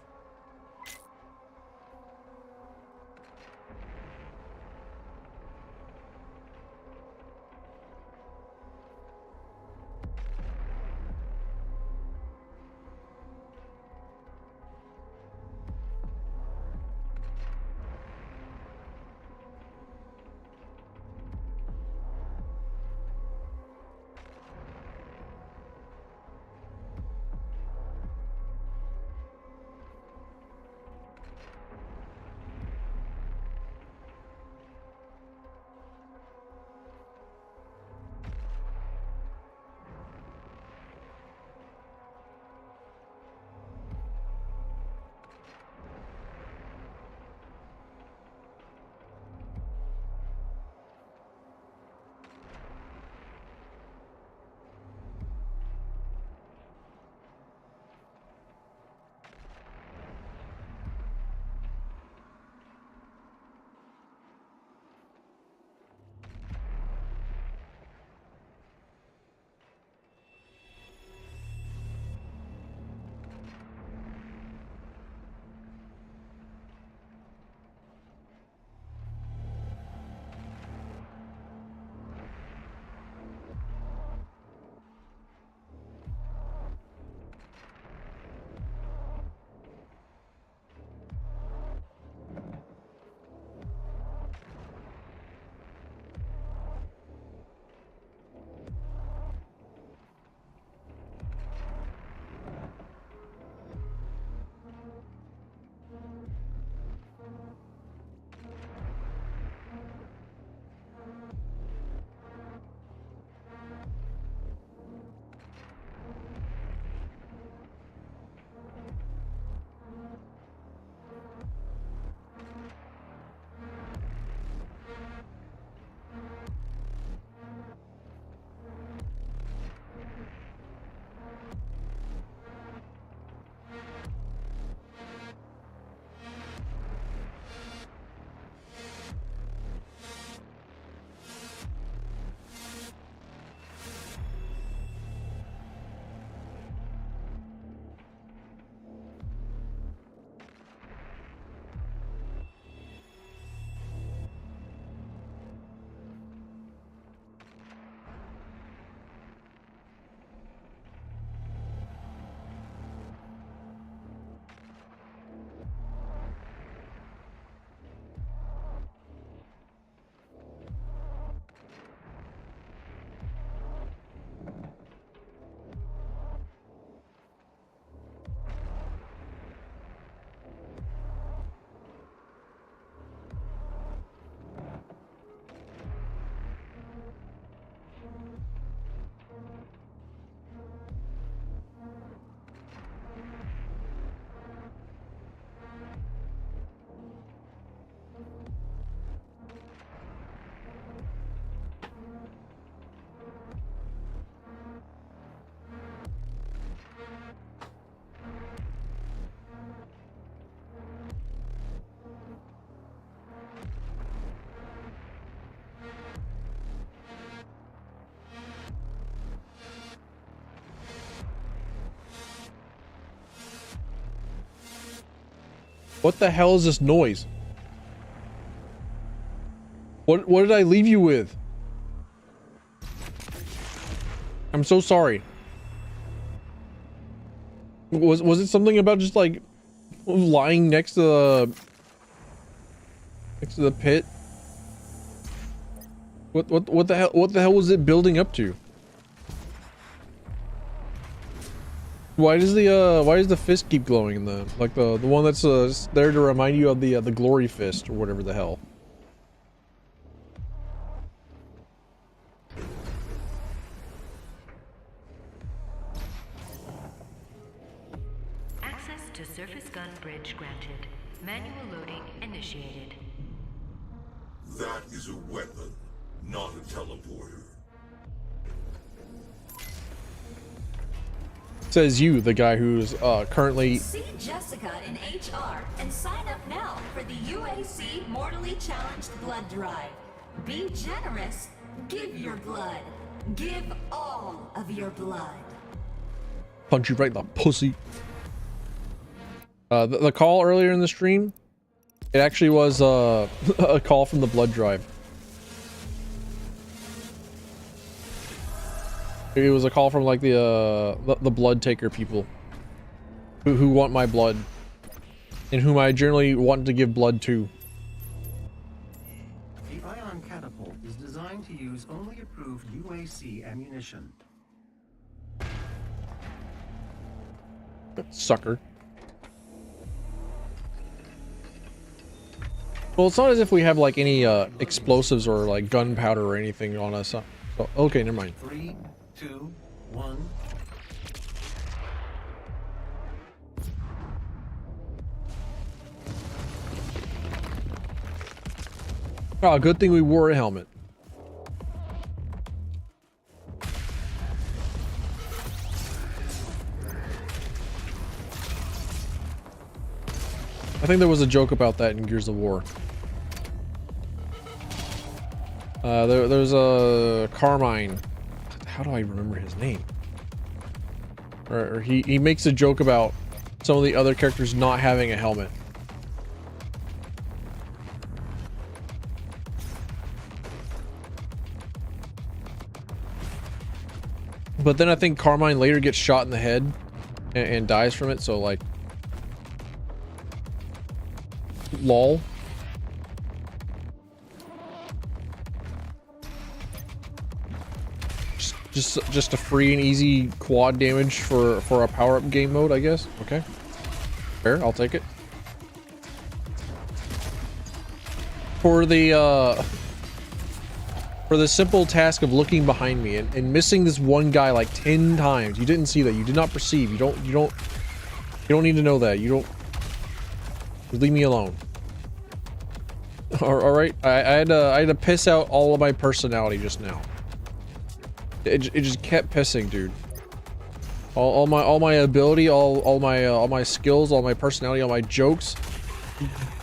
What the hell is this noise? What did I leave you with? I'm so sorry. Was it something about just like lying next to the pit? What the hell was it building up to? Why does the fist keep glowing in the one that's there to remind you of the glory fist or whatever the hell? Access to surface gun bridge granted. Manual loading initiated. That is a weapon, not a teleporter. Says you, the guy who's currently. See Jessica in HR and sign up now for the UAC Mortally Challenged Blood Drive. Be generous. Give your blood. Give all of your blood. Punch you right in the pussy. The call earlier in the stream, it actually was a call from the blood drive. It was a call from like the blood taker people who want my blood and whom I generally want to give blood to. The ion catapult is designed to use only approved UAC ammunition. Sucker. Well, it's not as if we have like any explosives or like gunpowder or anything on us. So, okay, never mind. 3, 2, 1. Oh, good thing we wore a helmet. I think there was a joke about that in Gears of War. There's a Carmine. How do I remember his name? Or he makes a joke about some of the other characters not having a helmet. But then I think Carmine later gets shot in the head and dies from it, so like lol. Just a free and easy quad damage for a power-up game mode, I guess. Okay. Fair, I'll take it. For the simple task of looking behind me and missing this one guy like 10 times. You didn't see that. You did not perceive. You don't need to know that. Leave me alone. All right. I had to piss out all of my personality just now. It just kept pissing, dude. All my ability, all my skills, all my personality, all my jokes,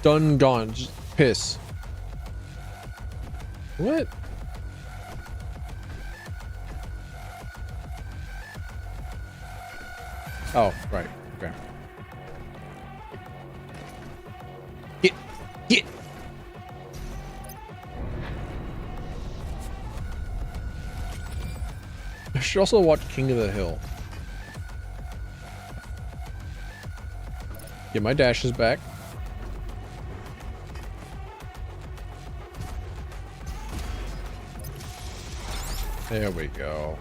done, gone. Just piss. What? Oh, right. Okay. Get. I should also watch King of the Hill. Get my dashes back. There we go.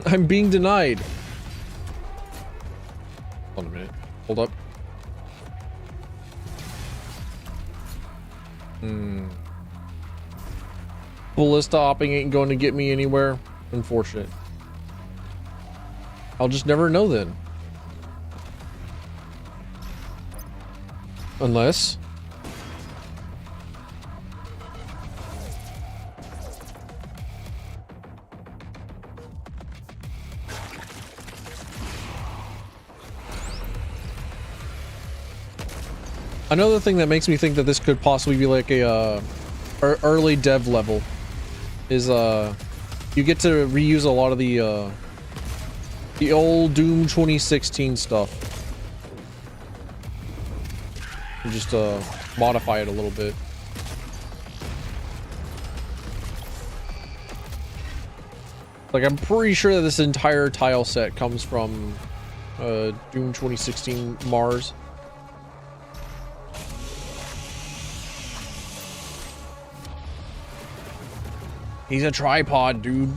I'm being denied. Hold on a minute. Hold up. Ballista hopping ain't going to get me anywhere. Unfortunate. I'll just never know then. Unless... Another thing that makes me think that this could possibly be like a early dev level is you get to reuse a lot of the old Doom 2016 stuff. And just modify it a little bit. Like, I'm pretty sure that this entire tile set comes from Doom 2016 Mars. He's a tripod, dude.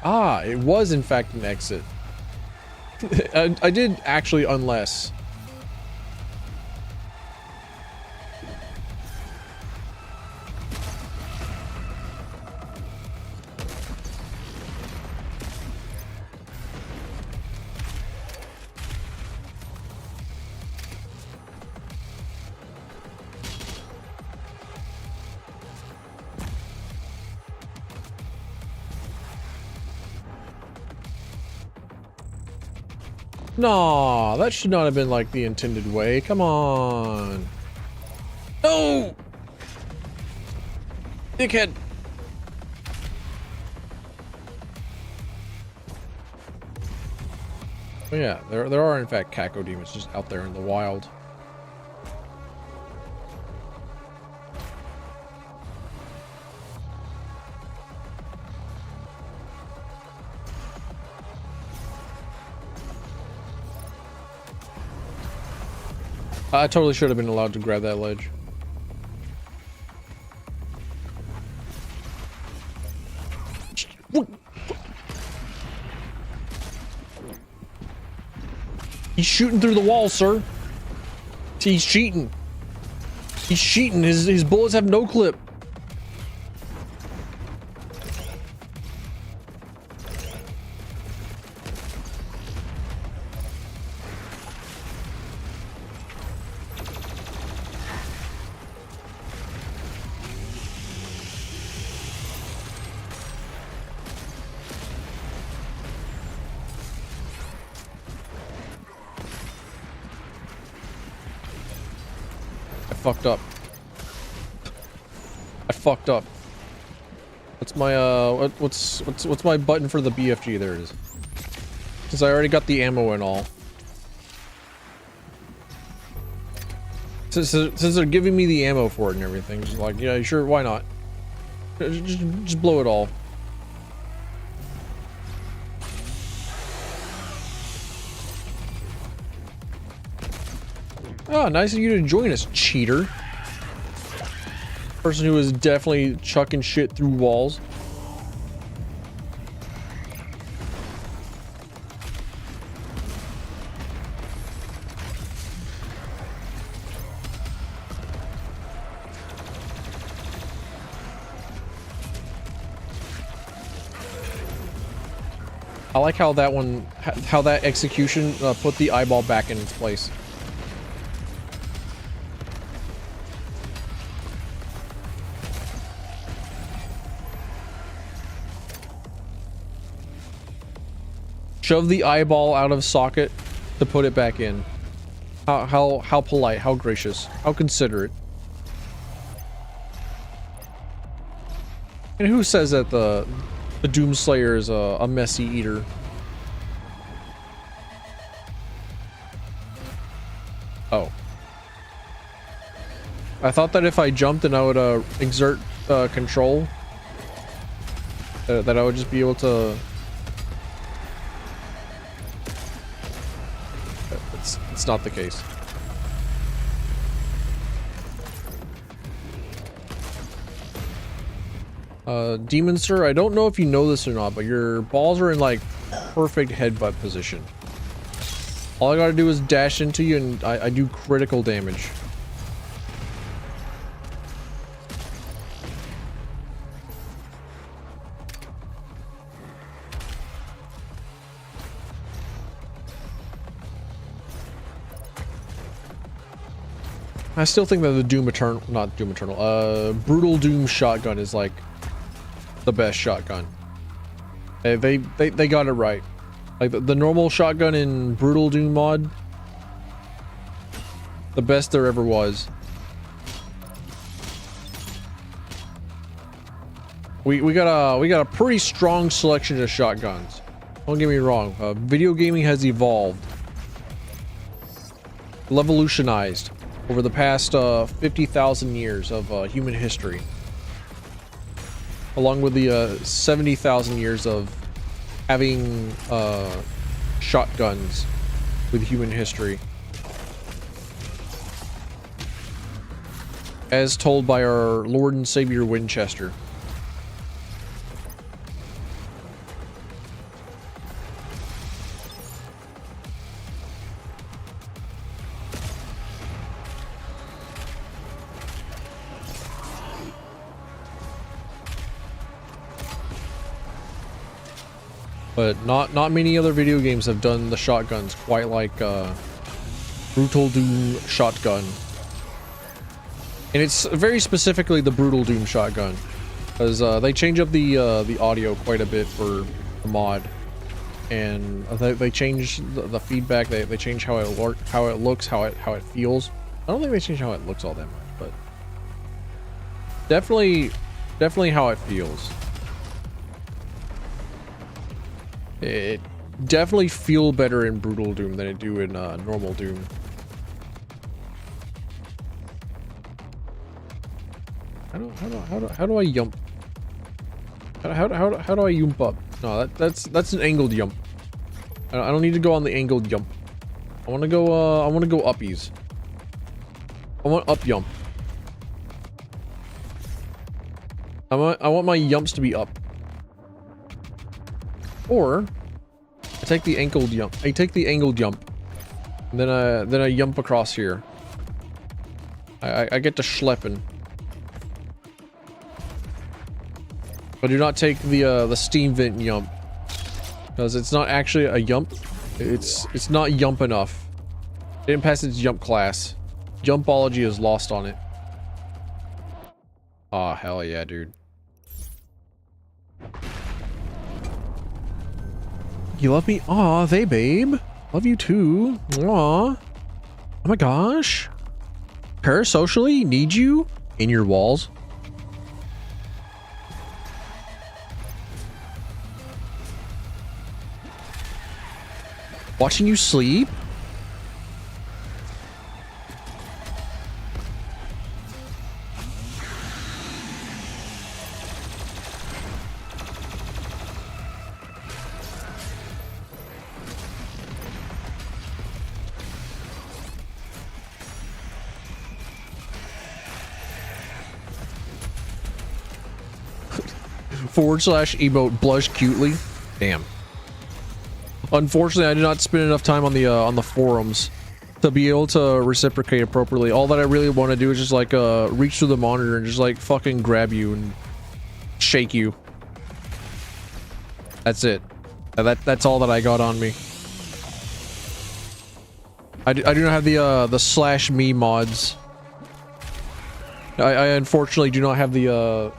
Ah, it was in fact an exit. I did actually unless. No, that should not have been like the intended way. Come on. No! Dickhead. Oh yeah, there are in fact cacodemons just out there in the wild. I totally should have been allowed to grab that ledge. He's shooting through the wall, sir. He's cheating. He's cheating. His bullets have no clip. Fucked up. I fucked up. What's my what's my button for the BFG? There it is. Since I already got the ammo and all. Since they're giving me the ammo for it and everything, just like, yeah, sure, why not? Just blow it all. Oh, nice of you to join us, cheater. Person who is definitely chucking shit through walls. I like how that one, how that execution put the eyeball back in its place. Shove the eyeball out of socket to put it back in. How polite, how gracious, how considerate. And who says that the Doomslayer is a messy eater? Oh. I thought that if I jumped and I would exert control, that I would just be able to... It's not the case. Demon Sir, I don't know if you know this or not, but your balls are in like perfect headbutt position. All I gotta do is dash into you and I do critical damage. I still think that the Doom Eternal, not Doom Eternal, Brutal Doom shotgun is like the best shotgun. They got it right. Like the normal shotgun in Brutal Doom mod, the best there ever was. We got a pretty strong selection of shotguns. Don't get me wrong. Video gaming has evolved, revolutionized over the past 50,000 years of human history, along with the 70,000 years of having shotguns with human history, as told by our Lord and Savior Winchester. But not many other video games have done the shotguns quite like Brutal Doom shotgun. And it's very specifically the Brutal Doom shotgun, because they change up the audio quite a bit for the mod, and they change the feedback. They change how it looks, how it feels. I don't think they change how it looks all that much, but definitely how it feels. It definitely feel better in Brutal Doom than it do in normal Doom. How do I yump? How do I yump up? No, that's an angled yump. I don't need to go on the angled yump. I want to go uppies. I want up yump. I want my yumps to be up. Or I take the angled yump. And then I yump across here. I get to schlepping. But do not take the steam vent yump, because it's not actually a yump. It's not yump enough. It didn't pass its yump class. Jumpology is lost on it. Aw, hell yeah, dude. You love me? Aw, they babe. Love you too. Aw. Oh my gosh. Parasocially, need you in your walls. Watching you sleep? / emote blush cutely. Damn. Unfortunately, I did not spend enough time on the forums to be able to reciprocate appropriately. All that I really want to do is just like reach through the monitor and just like fucking grab you and shake you. That's it. That's all that I got on me. I do not have the /me mods. I unfortunately do not have the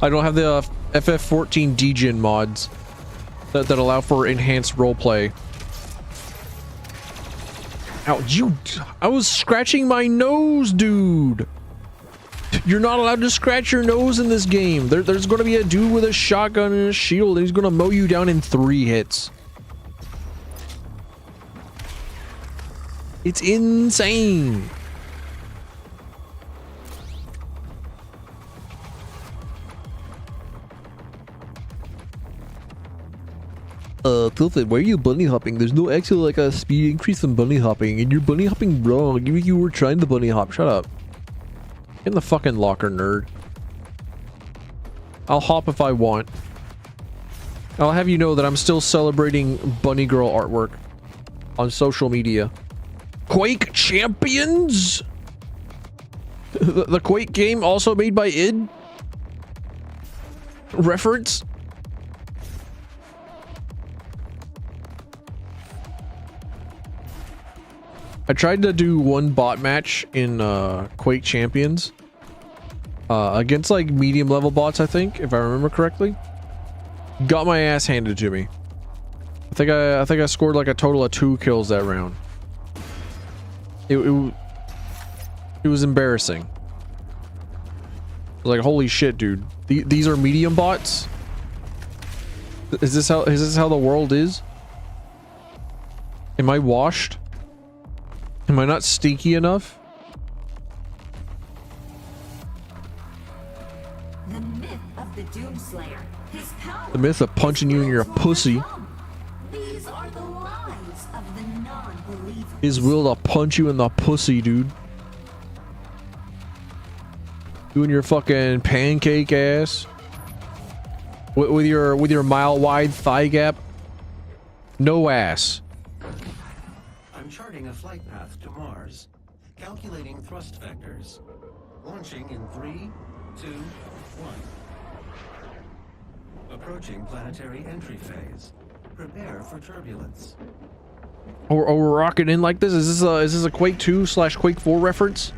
I don't have the FF14 degen mods that allow for enhanced roleplay. Ow, I was scratching my nose, dude. You're not allowed to scratch your nose in this game. There's going to be a dude with a shotgun and a shield, and he's going to mow you down in 3 hits. It's insane. Tilted, why are you bunny hopping? There's no actual like a speed increase in bunny hopping, and you're bunny hopping wrong. You were trying the bunny hop. Shut up. Get in the fucking locker, nerd. I'll hop if I want. I'll have you know that I'm still celebrating bunny girl artwork on social media. Quake Champions? The Quake game also made by id? Reference? I tried to do one bot match in Quake Champions, against like medium level bots, I think, if I remember correctly. Got my ass handed to me. I think I scored like a total of 2 kills that round. It was embarrassing. I was like, holy shit, dude. These are medium bots? Is this how the world is? Am I washed? Am I not stinky enough? The myth of the Doomslayer. His power. The myth of punching you in your pussy. These are the lies of the non-believers. His will to punch you in the pussy, dude. You and your fucking pancake ass. With your mile-wide thigh gap. No ass. I'm charting a flight path to Mars. Calculating thrust vectors. Launching in 3, 2, 1. Approaching planetary entry phase. Prepare for turbulence. Oh, we're rocking in like this? Is this a Quake 2/Quake 4 reference?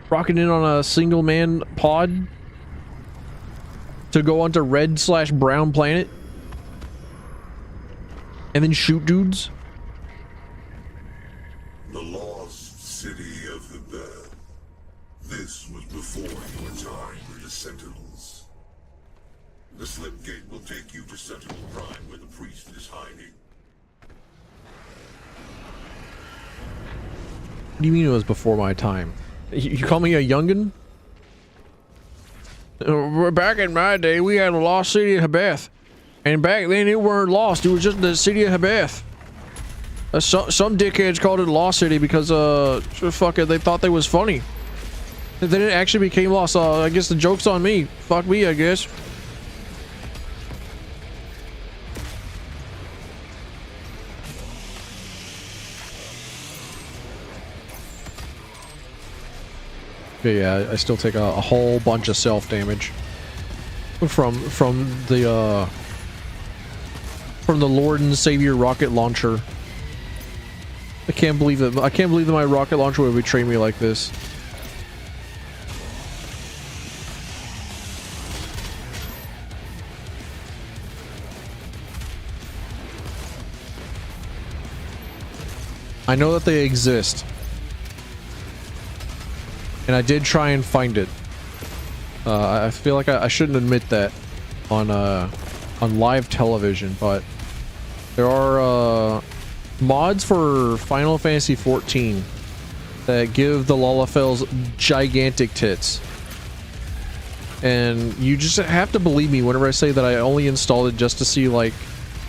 Rocking in on a single man pod to go onto red/brown planet and then shoot dudes? The lost city of the dead. This was before your time with the Sentinels. The slip gate will take you to Sentinel Prime where the priest is hiding. What do you mean it was before my time? You call me a youngin'? Back in my day, we had a lost city of Hebeth. And back then, it weren't lost. It was just the city of Hebeth. Some dickheads called it Lost City because, fuck it, they thought they was funny. Then it actually became lost. I guess the joke's on me. Fuck me, I guess. Yeah, I still take a whole bunch of self damage from the Lord and Savior rocket launcher. I can't believe that my rocket launcher would betray me like this. I know that they exist. And I did try and find it. I feel like I shouldn't admit that on live television, but there are mods for Final Fantasy XIV that give the Lalafels gigantic tits. And you just have to believe me whenever I say that I only installed it just to see, like,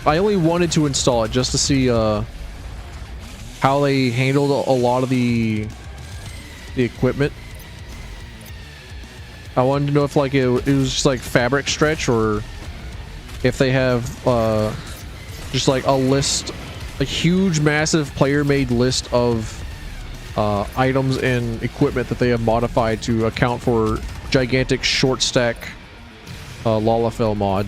I only wanted to install it just to see how they handled a lot of the equipment. I wanted to know if like it was just like fabric stretch, or if they have just like a list, a huge massive player made list of items and equipment that they have modified to account for gigantic short stack Lalafell mod.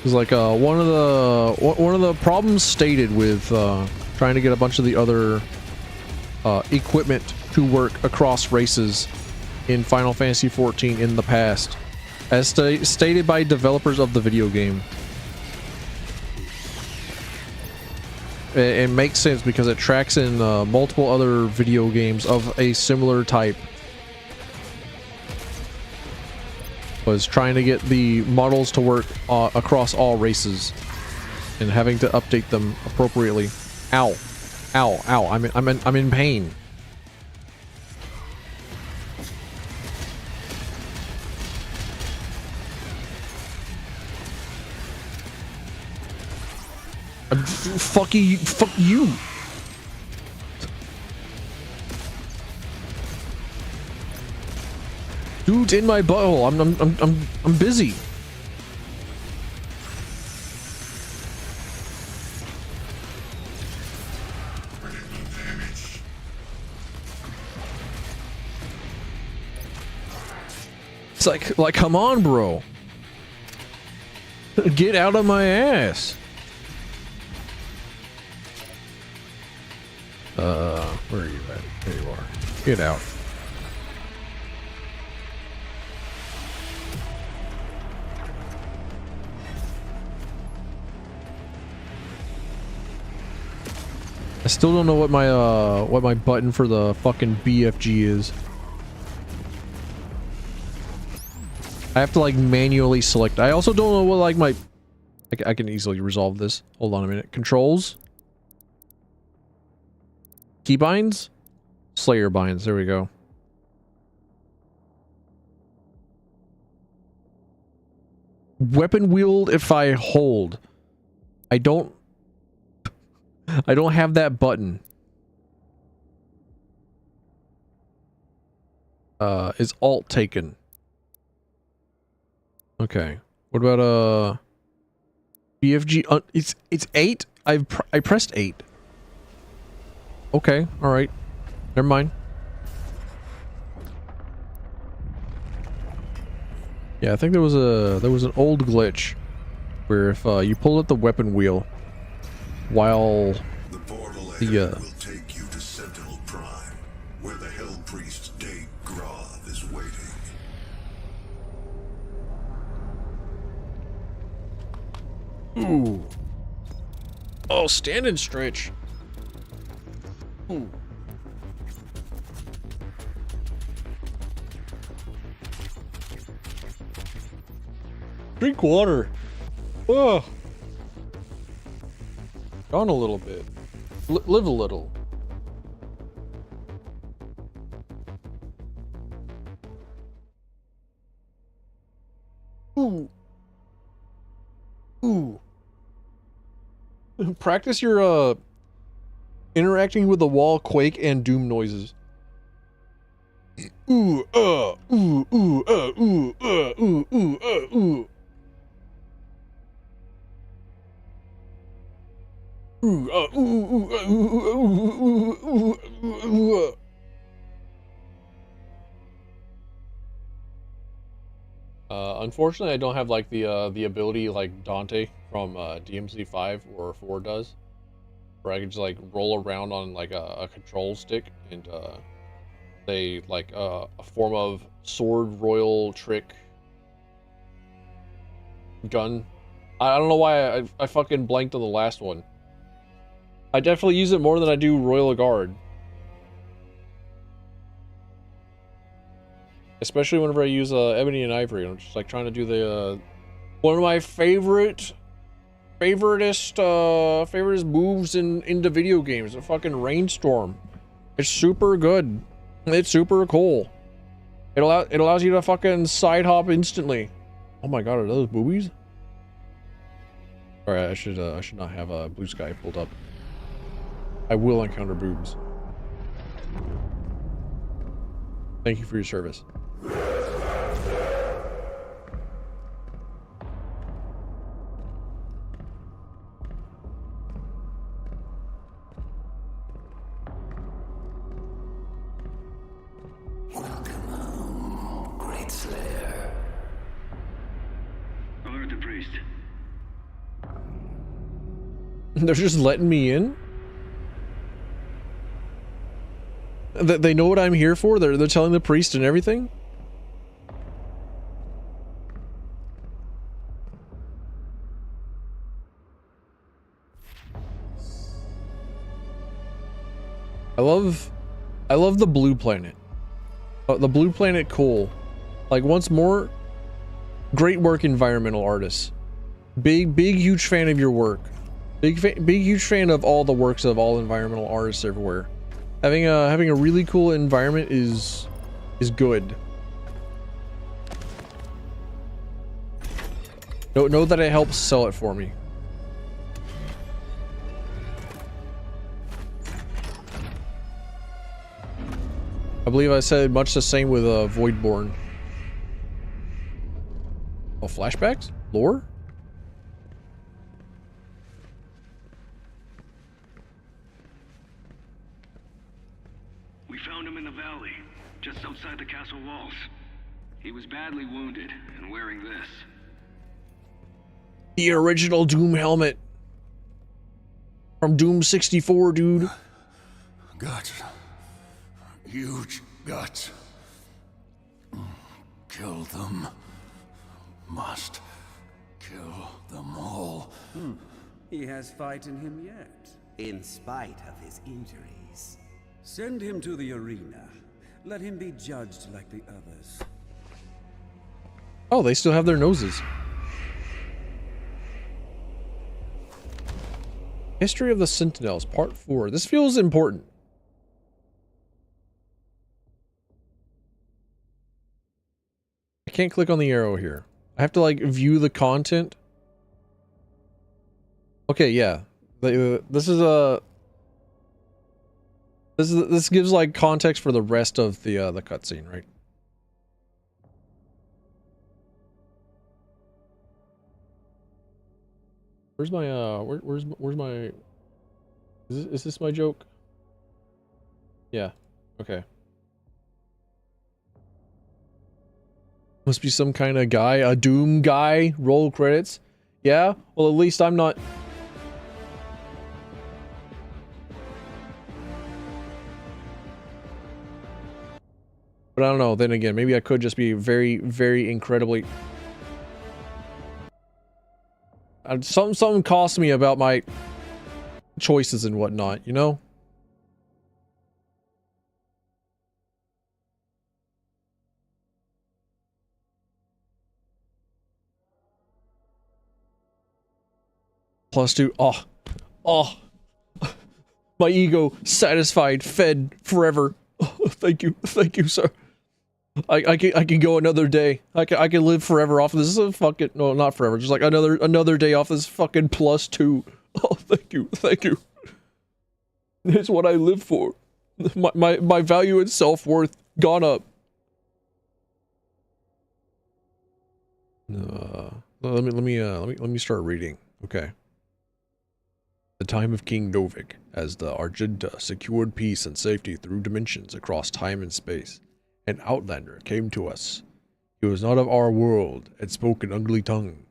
It's like one of the problems stated with trying to get a bunch of the other equipment to work across races in Final Fantasy XIV in the past, as stated by developers of the video game. It makes sense because it tracks in multiple other video games of a similar type. Was trying to get the models to work across all races and having to update them appropriately. Ow, ow, ow! I'm in pain. Fuck you! Fuck you! Dude's in my butthole. I'm busy. It's like come on, bro. Get out of my ass. Where are you at? There you are. Get out. I still don't know what my button for the fucking BFG is. I have to like manually select. I also don't know what like my... I can easily resolve this. Hold on a minute. Controls. Keybinds? Slayer binds. There we go. Weapon wield if I hold. I don't have that button. Is alt taken? Okay. What about BFG? It's 8. I pressed 8. Okay. All right. Never mind. Yeah, I think there was an old glitch where if you pull at the weapon wheel while the portal the will take you to Sentinel Prime, where the Hell Priest Day Groth is waiting. Ooh. Oh, stand and stretch. Ooh. Drink water. Oh. Gone a little bit. Live a little. Ooh. Ooh. Practice your interacting with the wall, quake, and doom noises. Ooh, ooh, ooh, ooh, ooh, ooh, ooh, ooh. Unfortunately, I don't have like the ability like Dante from DMC5 or 4 does, where I can just like roll around on like a control stick and say like a form of sword royal trick gun. I don't know why I fucking blanked on the last one. I definitely use it more than I do Royal Guard. Especially whenever I use Ebony and Ivory. I'm just like trying to do the one of my favoritist moves into video games, a fucking Rainstorm. It's super good. It's super cool. It allows you to fucking side hop instantly. Oh my god, are those boobies? Alright, I should not have a blue sky pulled up. I will encounter boobs. Thank you for your service. Welcome home, Great Slayer. Alert the priest. They're just letting me in? They know what I'm here for? They're telling the priest and everything? I love the blue planet. The blue planet, cool. Like, once more, great work, environmental artists. Big huge fan of your work. Big huge fan of all the works of all environmental artists everywhere. Having a really cool environment is good. Know that it helps sell it for me. I believe I said much the same with Voidborn. Oh, flashbacks? Lore? We found him in the valley, just outside the castle walls. He was badly wounded and wearing this. The original Doom helmet. From Doom 64, dude. Guts. Huge guts. Kill them. Must kill them all. He has fight in him yet. In spite of his injuries. Send him to the arena. Let him be judged like the others. Oh, they still have their noses. History of the Sentinels, Part 4. This feels important. I can't click on the arrow here. I have to, like, view the content. Okay, yeah. This is a... This gives, like, context for the rest of the cutscene, right? Where's my, where's my... Is this my joke? Yeah. Okay. Must be some kind of guy, a Doom guy. Roll credits. Yeah? Well, at least I'm not... But I don't know. Then again, maybe I could just be very, very incredibly... Something cost me about my choices and whatnot, you know? +2. Oh. My ego satisfied, fed forever. Oh, thank you, sir. I can go another day. I can live forever off of this. This is a fucking, no, not forever. Just like another day off this fucking +2. Oh, thank you. It's what I live for. My value and self-worth gone up. Let me start reading. Okay. The time of King Novik, as the Argenta secured peace and safety through dimensions across time and space. An outlander came to us. He was not of our world, and spoke an ugly tongue.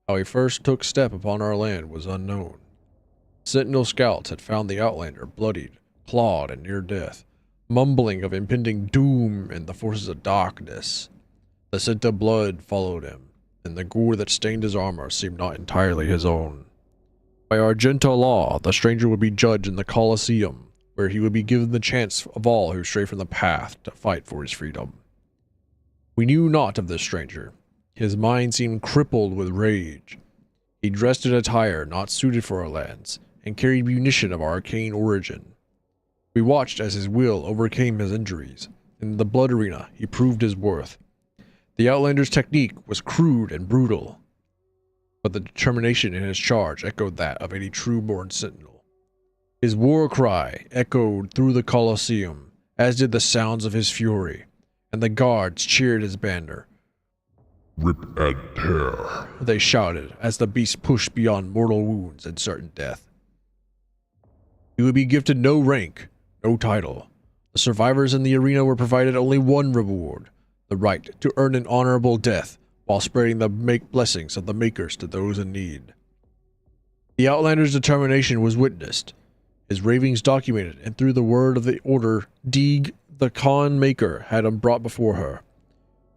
How he first took step upon our land was unknown. Sentinel scouts had found the outlander bloodied, clawed, and near death, mumbling of impending doom and the forces of darkness. The scent of blood followed him, and the gore that stained his armor seemed not entirely his own. By Argenta law, the stranger would be judged in the Colosseum, where he would be given the chance of all who stray from the path to fight for his freedom. We knew not of this stranger. His mind seemed crippled with rage. He dressed in attire not suited for our lands, and carried munition of arcane origin. We watched as his will overcame his injuries. In the blood arena, he proved his worth. The Outlander's technique was crude and brutal, but the determination in his charge echoed that of any true-born sentinel. His war cry echoed through the Colosseum, as did the sounds of his fury, and the guards cheered his banner. Rip and tear, they shouted as the beast pushed beyond mortal wounds and certain death. He would be gifted no rank, no title. The survivors in the arena were provided only one reward, the right to earn an honorable death while spreading the blessings of the Makers to those in need. The Outlander's determination was witnessed, his ravings documented, and through the word of the order, Deeg, the Khan Maker, had him brought before her.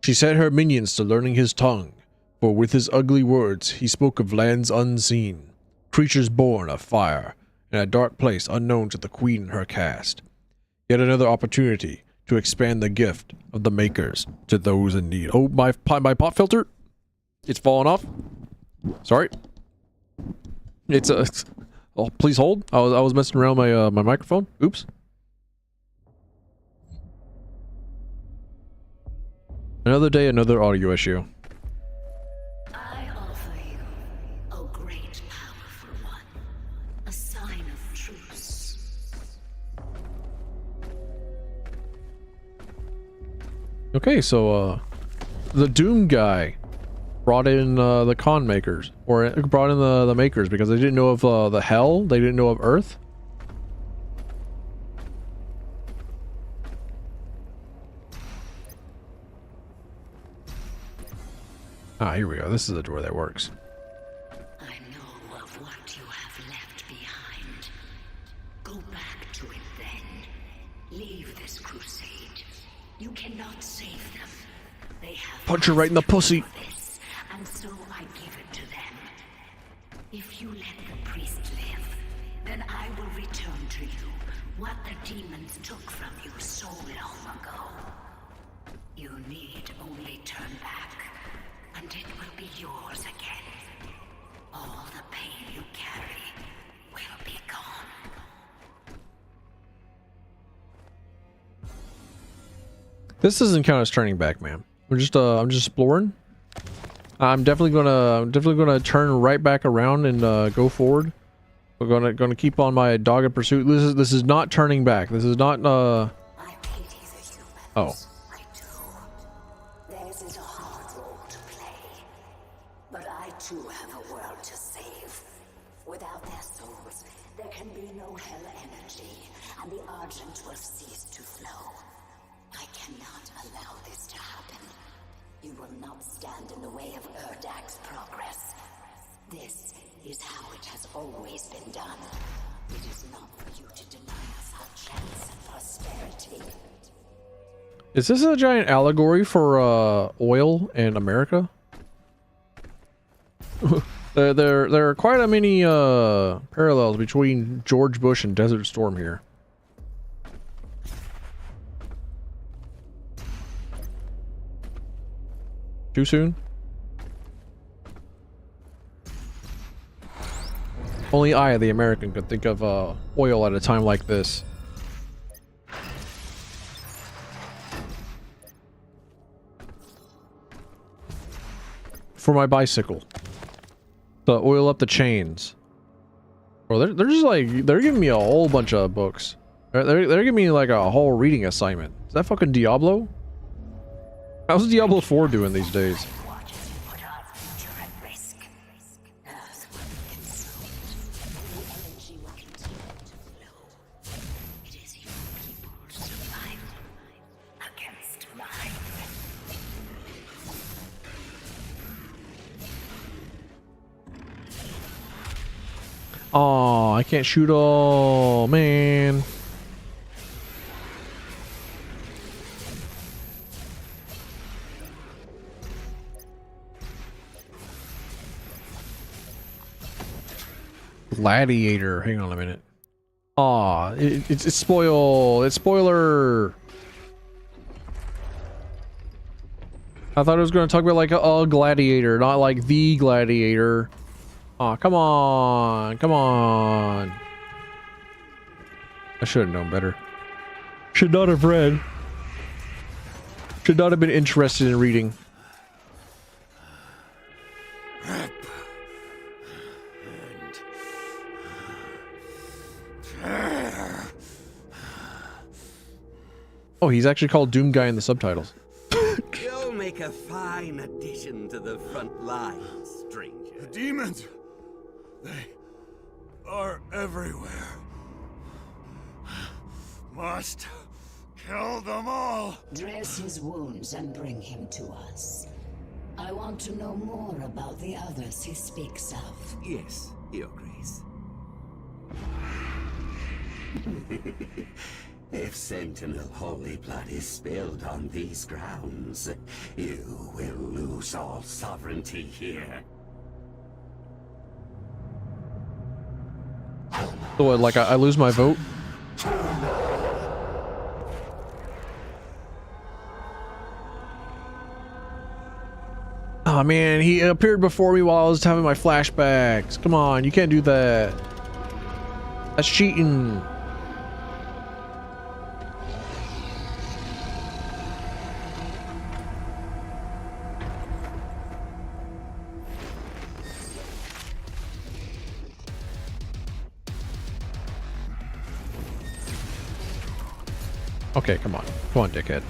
She set her minions to learning his tongue, for with his ugly words he spoke of lands unseen, creatures born of fire, and a dark place unknown to the queen and her caste. Yet another opportunity to expand the gift of the Makers to those in need. Oh, my pop filter, it's falling off. Sorry. It's oh, please hold. I was messing around my my microphone. Oops. Another day, another audio issue. I offer you, O great powerful one, a sign of truce. Okay, so the Doom guy brought in the Con Makers, or brought in the Makers because they didn't know of the Hell. They didn't know of Earth. Ah, here we go. This is the door that works. Punch her right in the pussy. And so I give it to them. If you let the priest live, then I will return to you what the demons took from you so long ago. You need only turn back, and it will be yours again. All the pain you carry will be gone. This doesn't count as turning back, man. We're just I'm just exploring. I'm definitely gonna turn right back around and go forward. We're gonna keep on my dogged pursuit. This is not turning back. This is not oh. Theirs is a hard role to play, but I too have a world to save. Without their souls, there can be no hell energy, and the Argent will cease to flow. I cannot allow this to happen. You will not stand in the way of Erdak's progress. This is how it has always been done. It is not for you to deny us our chance at prosperity. Is this a giant allegory for oil in America? there are quite a many parallels between George Bush and Desert Storm here. Too soon? Only I, the American, could think of oil at a time like this. For my bicycle. To oil up the chains. Bro, they're just like, they're giving me a whole bunch of books. They're giving me like a whole reading assignment. Is that fucking Diablo? How's Diablo 4 doing these days? Oh, I can't shoot all, man. Gladiator. Hang on a minute. Aw, it's spoiler. I thought it was going to talk about like a gladiator, not like the gladiator. Aw, come on. Come on. I should have known better. Should not have read. Should not have been interested in reading. Oh, he's actually called Doom Guy in the subtitles. You'll make a fine addition to the front lines, stranger. The demons! They are everywhere. Must kill them all! Dress his wounds and bring him to us. I want to know more about the others he speaks of. Yes, Your Grace. If Sentinel holy blood is spilled on these grounds, you will lose all sovereignty here. So what, like I lose my vote? Oh man, he appeared before me while I was having my flashbacks. Come on, you can't do that. That's cheating. Okay, come on. Come on, dickhead.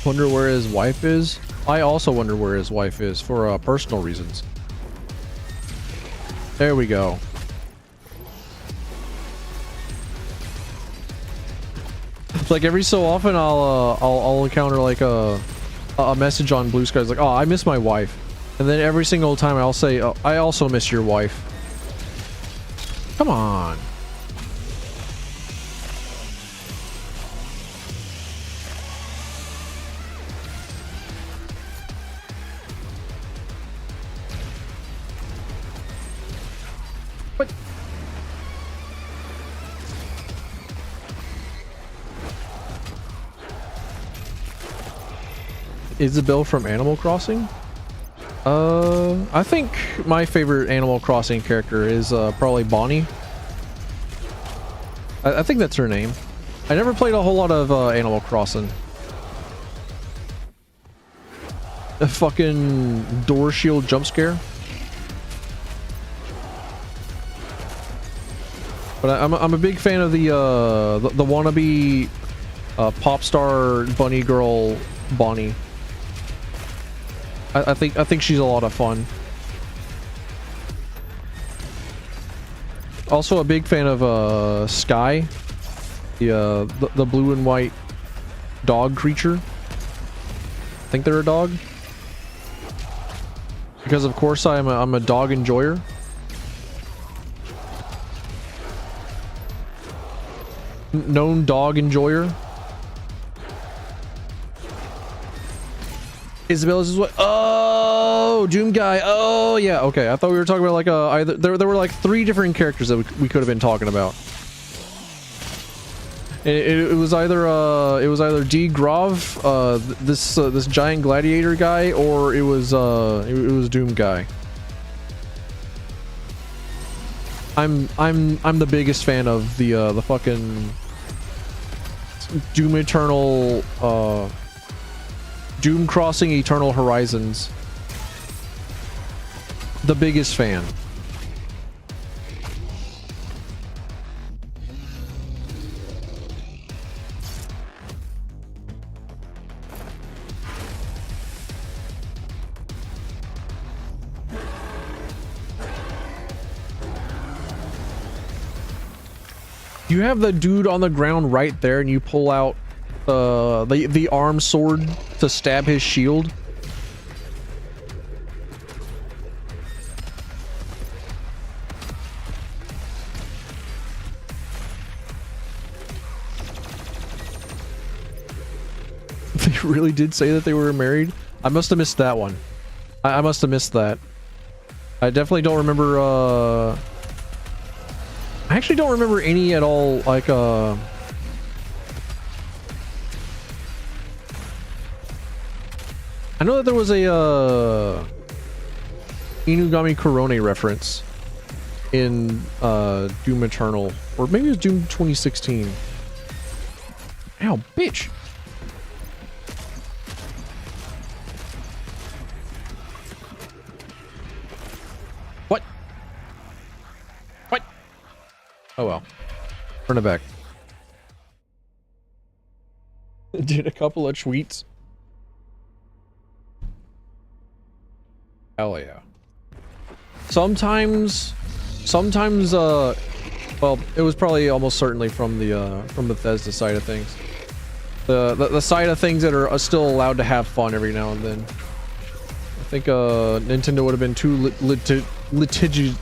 Wonder where his wife is? I also wonder where his wife is for personal reasons. There we go. It's like every so often I'll encounter like a message on Blue Sky. It's like, oh, I miss my wife. And then every single time I'll say, oh, I also miss your wife. Come on. Isabelle from Animal Crossing? I think my favorite Animal Crossing character is probably Bonnie. I think that's her name. I never played a whole lot of Animal Crossing. A fucking door shield jump scare. But I'm a big fan of the wannabe pop star bunny girl Bonnie. I think she's a lot of fun. Also a big fan of Sky, the blue and white dog creature. I think they're a dog. Because of course I'm a dog enjoyer. Known dog enjoyer. Isabella's is what? Oh, Doom guy. Oh, yeah. Okay, I thought we were talking about like either there were like 3 different characters that we could have been talking about. It was either D. Grov, this giant gladiator guy, or it was Doom guy. I'm the biggest fan of the fucking Doom Eternal Doom Crossing Eternal Horizons. The biggest fan. You have the dude on the ground right there and you pull out the arm sword to stab his shield. They really did say that they were married? I must have missed that one. I must have missed that. I definitely don't remember I actually don't remember any at all, like, I know that there was a, Inugami Korone reference in, Doom Eternal, or maybe it was Doom 2016. Ow, bitch! What? What? Oh well. Turn it back. Did a couple of tweets. Hell yeah. Sometimes, well, it was probably almost certainly from Bethesda side of things. The side of things that are still allowed to have fun every now and then. I think Nintendo would have been too litigious?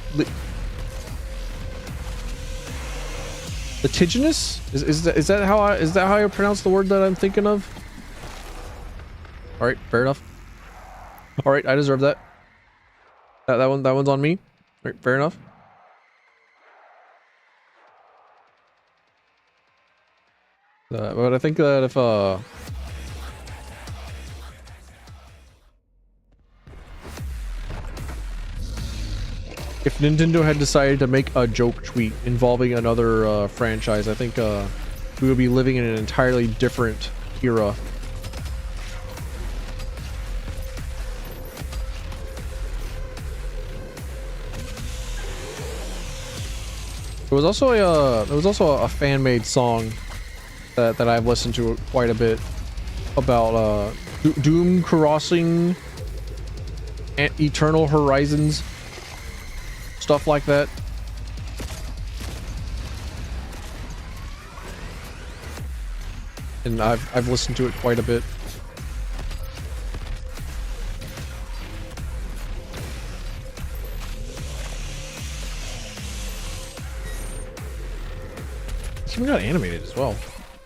Is that how I pronounce the word that I'm thinking of? All right, fair enough. All right, I deserve that. That one's on me. All right, fair enough. But I think that if Nintendo had decided to make a joke tweet involving another franchise, I think we would be living in an entirely different era. There was also a fan-made song that I've listened to quite a bit about Doom Crossing and Eternal Horizons, stuff like that. And I've listened to it quite a bit. This even got animated as well.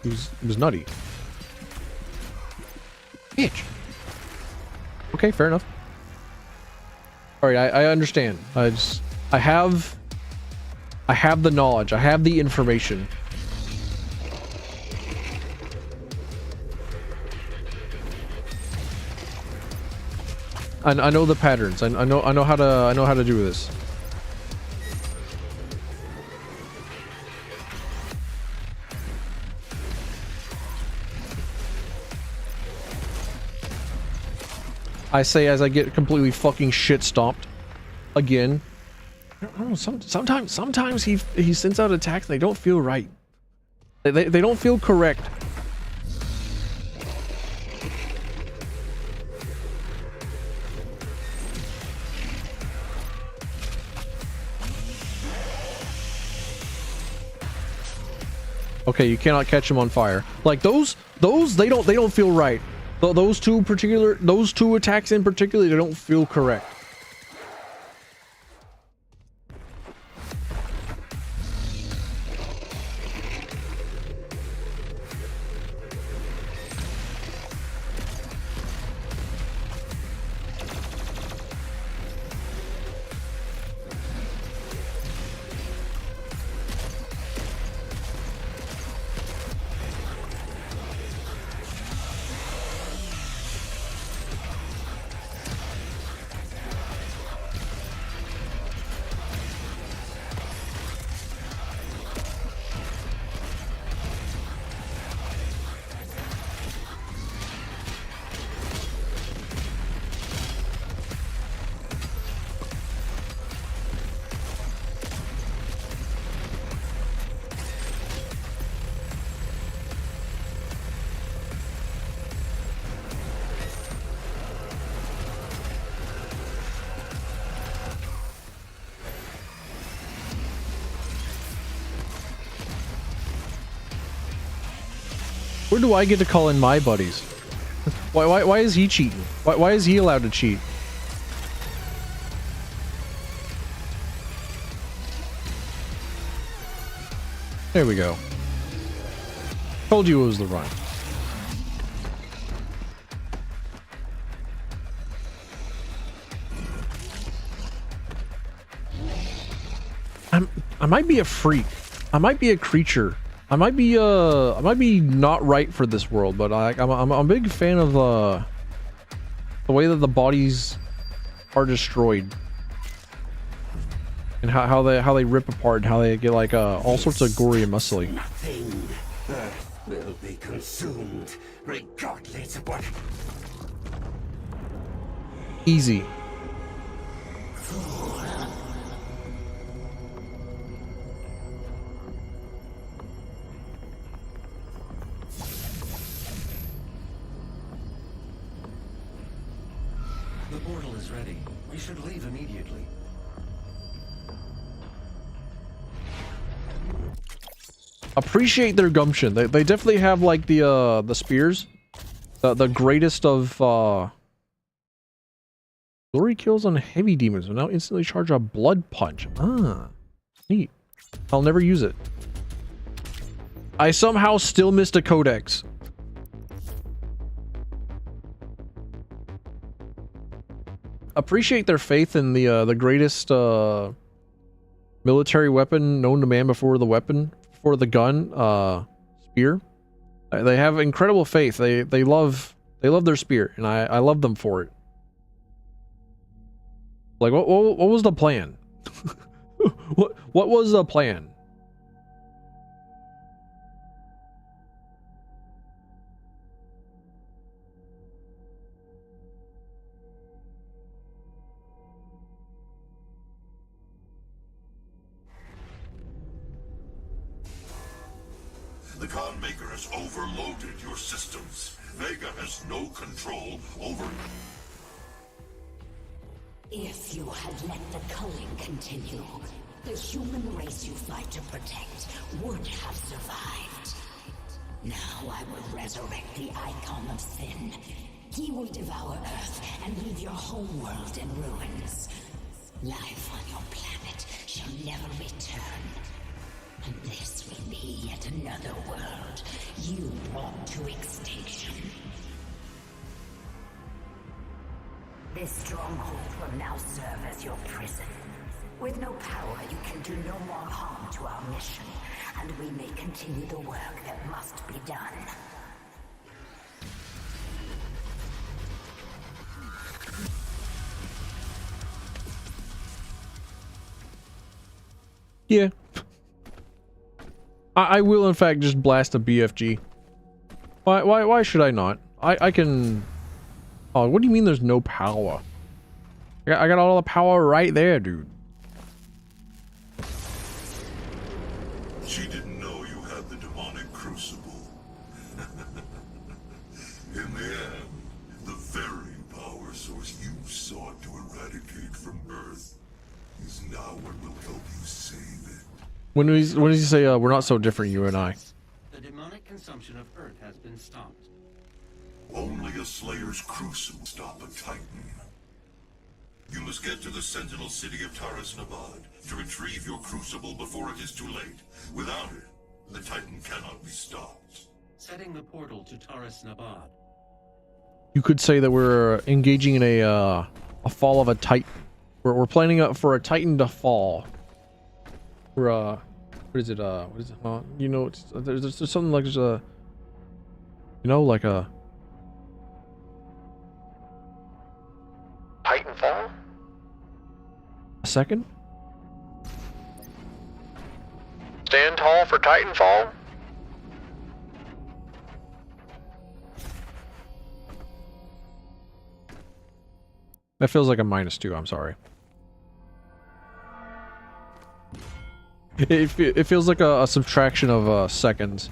It was nutty. Bitch. Okay, fair enough. All right, I understand. I have the knowledge. I have the information. I know the patterns. I know how to do this. I say as I get completely fucking shit stomped again. I don't know. Sometimes he sends out attacks. They don't feel right. They don't feel correct. Okay, you cannot catch him on fire. Like those they don't feel right. Those two attacks in particular, they don't feel correct. Where do I get to call in my buddies? Why is he cheating? Why is he allowed to cheat? There we go. Told you it was the run. I might be a freak. I might be a creature. I might be not right for this world, but I'm a big fan of the way that the bodies are destroyed and how they rip apart and how they get like all sorts of gory and muscly. Nothing. Earth will be consumed, regardless of what. Easy. The portal is ready. We should leave immediately. Appreciate their gumption. They definitely have like the spears, the greatest of glory kills on heavy demons will now instantly charge a blood punch. Ah, neat. I'll never use it. I somehow still missed a codex. Appreciate their faith in the greatest military weapon known to man before the gun, spear. They have incredible faith. They love their spear, and I love them for it. Like what was the plan? what was the plan? The Khan Maker has overloaded your systems. Vega has no control over... If you had let the culling continue, the human race you fight to protect would have survived. Now I will resurrect the icon of sin. He will devour Earth and leave your whole world in ruins. Life on your planet shall never return. And this will be yet another world you brought to extinction. This stronghold will now serve as your prison. With no power, you can do no more harm to our mission, and we may continue the work that must be done. Yeah. I will in fact just blast a BFG. Why should I not? I can... Oh, what do you mean there's no power? I got all the power right there, dude. She didn't know you had the demonic crucible. In the end, the very power source you sought to eradicate from Earth is now what will help you save it. When does he say we're not so different, you and I? The demonic consumption of Earth has been stopped. Only a Slayer's crucible stop a Titan. You must get to the Sentinel city of Taras Nabad to retrieve your crucible before it is too late. Without it, the Titan cannot be stopped. Setting the portal to Taras Nabad. You could say that we're engaging in a fall of a Titan. We're planning up for a Titan to fall. We're what is it? What is it? You know, there's something like there's a, you know, like a Titanfall. A second. Stand tall for Titanfall. That feels like a -2. I'm sorry. It feels like a subtraction of seconds.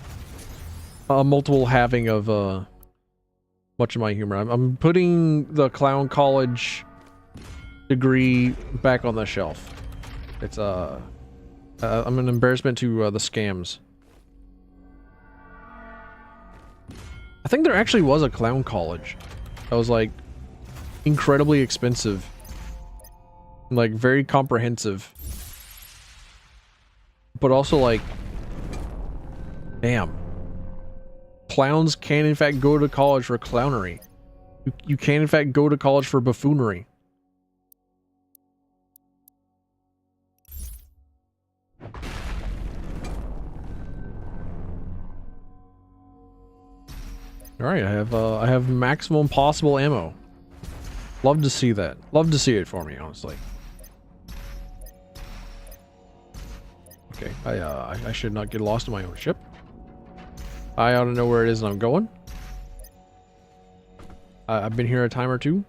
A multiple halving of much of my humor. I'm putting the clown college degree back on the shelf. It's I'm an embarrassment to the scams. I think there actually was a clown college that was like incredibly expensive, like very comprehensive, but also like, damn, clowns can in fact go to college for clownery. You can in fact go to college for buffoonery. All right, I have maximum possible ammo. Love to see that. Love to see it for me, honestly. Okay, I should not get lost in my own ship. I ought to know where it is and I'm going. I've been here a time or two.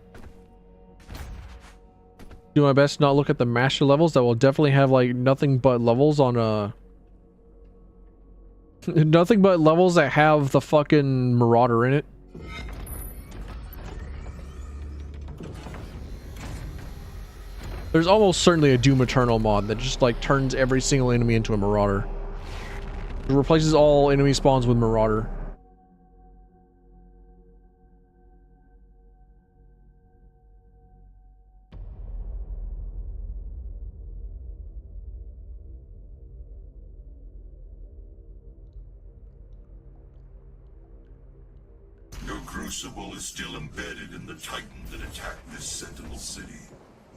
Do my best to not look at the master levels that will definitely have like nothing but levels on nothing but levels that have the fucking Marauder in it. There's almost certainly a Doom Eternal mod that just like turns every single enemy into a Marauder. It replaces all enemy spawns with Marauder. Your crucible is still embedded in the Titan that attacked this Sentinel city.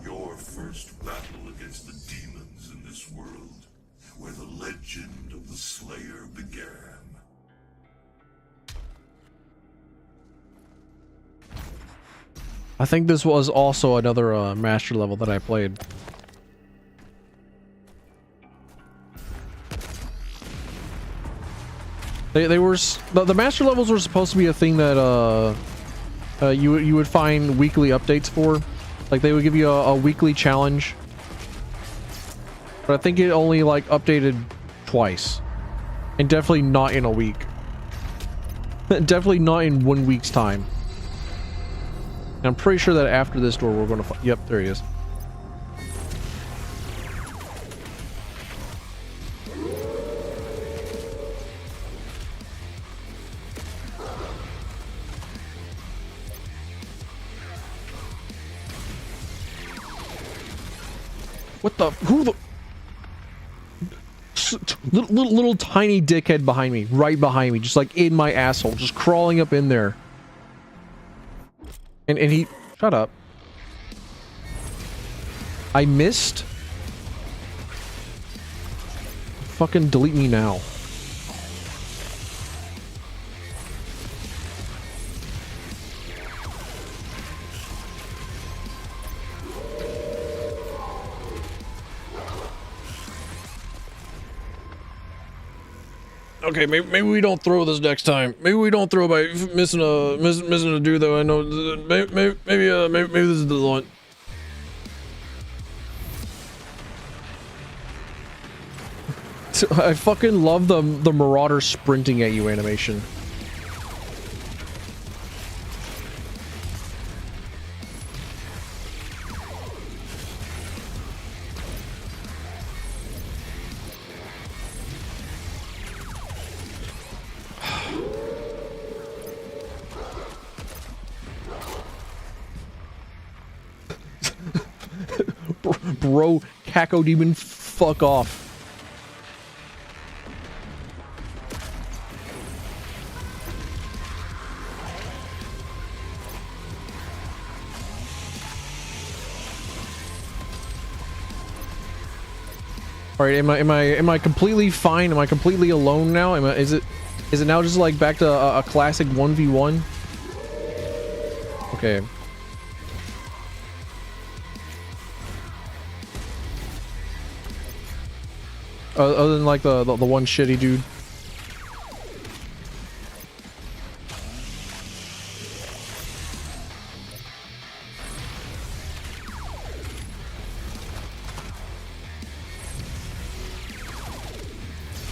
Your first battle against the demons in this world, where the legend of the Slayer began. I think this was also another master level that I played. They were the master levels were supposed to be a thing that you would find weekly updates for. Like they would give you a weekly challenge. But I think it only like updated twice. And definitely not in a week. Definitely not in 1 week's time. And I'm pretty sure that after this door we're going to yep, there he is. What the? Who the? Little tiny dickhead behind me, right behind me, just like in my asshole, just crawling up in there. And he, shut up. I missed. Fucking delete me now. Okay, maybe we don't throw this next time. Maybe we don't throw by missing a dude though. I know. Maybe this is the one. I fucking love the Marauder sprinting at you animation. Bro, Caco Demon, fuck off. All right, am I completely fine? Am I completely alone now? Is it now just like back to a classic 1v1? Okay. Other than like the one shitty dude.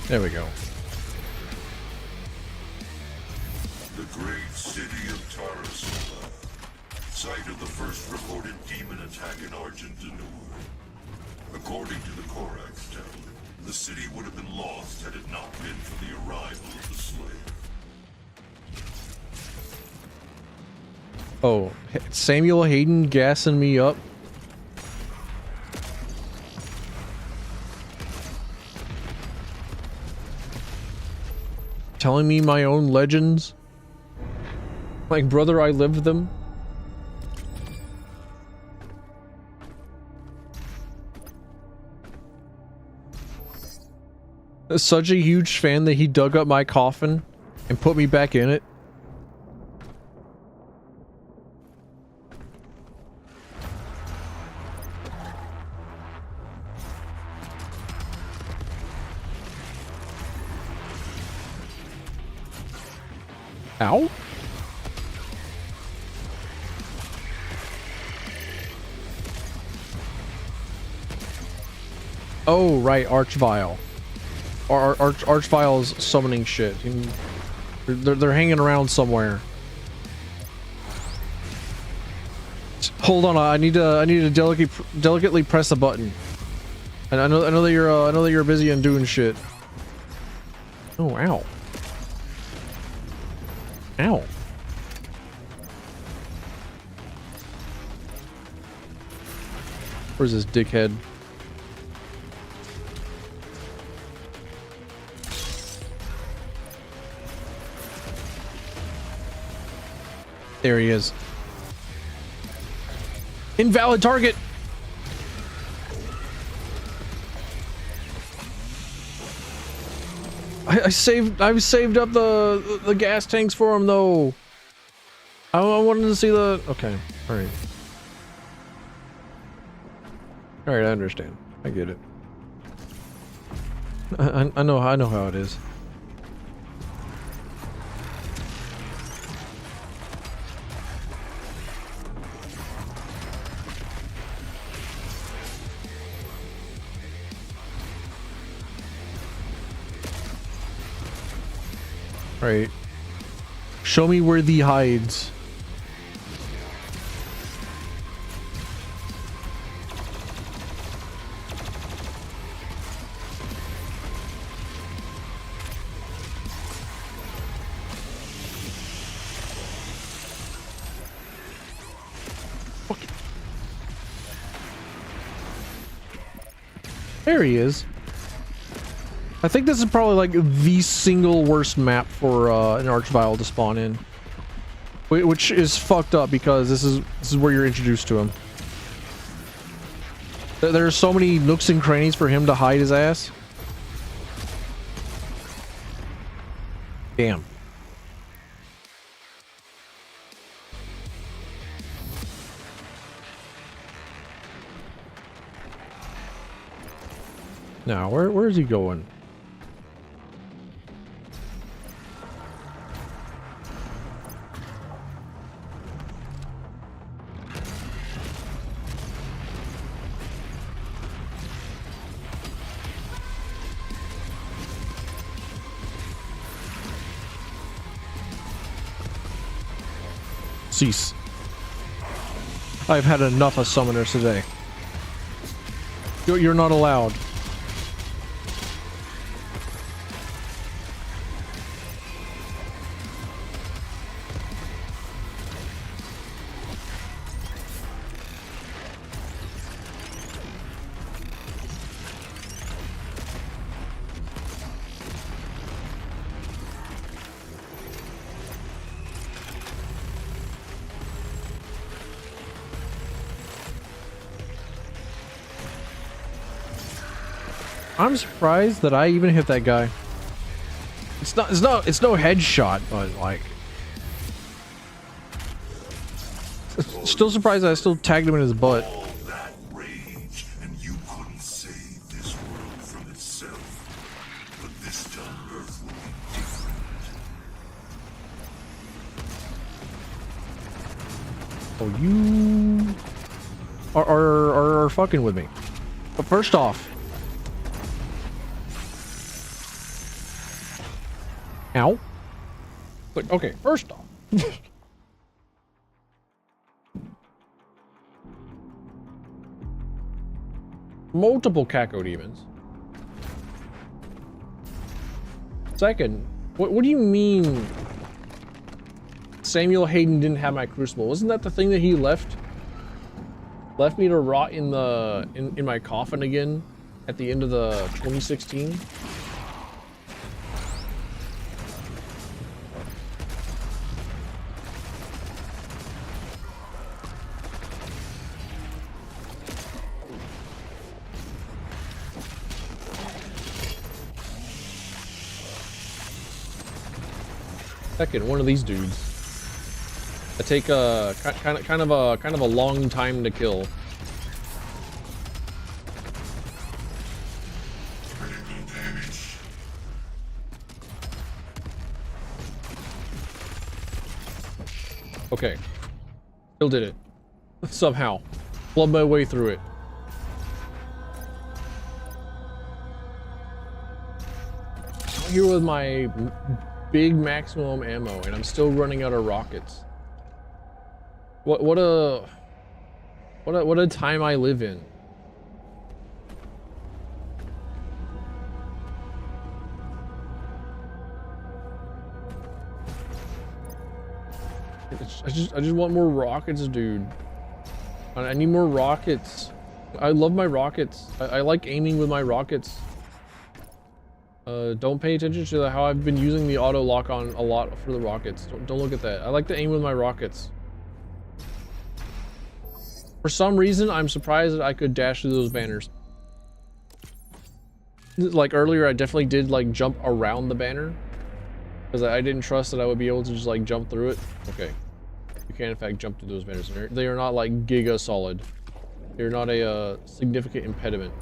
There we go. The great city of Tarasula, site of the first recorded demon attack in Argentanur. According to the Korax tale, the city would have been lost had it not been for the arrival of the slave. Oh, Samuel Hayden gassing me up. Telling me my own legends. Like, brother, I lived them. Such a huge fan that he dug up my coffin and put me back in it. Ow. Oh, right, Archvile. Archvile's summoning shit. They're hanging around somewhere. Hold on, I need to delicately press a button. And I know that you're busy and doing shit. Oh, ow. Ow. Where's this dickhead? There he is. Invalid target. I saved up the gas tanks for him though. I wanted to see the okay. All right. All right, I understand. I get it. I know how it is. Right. Show me where the hides. There he is. I think this is probably like the single worst map for an Archvile to spawn in, which is fucked up because this is where you're introduced to him. There are so many nooks and crannies for him to hide his ass. Damn. Now, where is he going? cease. I've had enough of summoners today. You're not allowed. I'm surprised that I even hit that guy. It's no headshot, but like, still surprised that I still tagged him in his butt. All that rage, and you couldn't save this world from itself. But this time Earth will be different. Oh, you are fucking with me. But first off, ow. But okay, first off. Multiple Kako demons. Second, what do you mean Samuel Hayden didn't have my crucible? Wasn't that the thing that he left me to rot in my coffin again at the end of the 2016? Second, one of these dudes. I take a kind of a long time to kill. Okay, still did it somehow. Plugged my way through it. Here with my big maximum ammo, and I'm still running out of rockets. What a time I live in. I just want more rockets, dude. I need more rockets. I love my rockets. I like aiming with my rockets. Don't pay attention to how I've been using the auto lock on a lot for the rockets. Don't look at that. I like to aim with my rockets. For some reason, I'm surprised that I could dash through those banners. Like earlier, I definitely did like jump around the banner because I didn't trust that I would be able to just like jump through it. Okay, you can in fact jump through those banners. They are not like giga solid. They're not a significant impediment.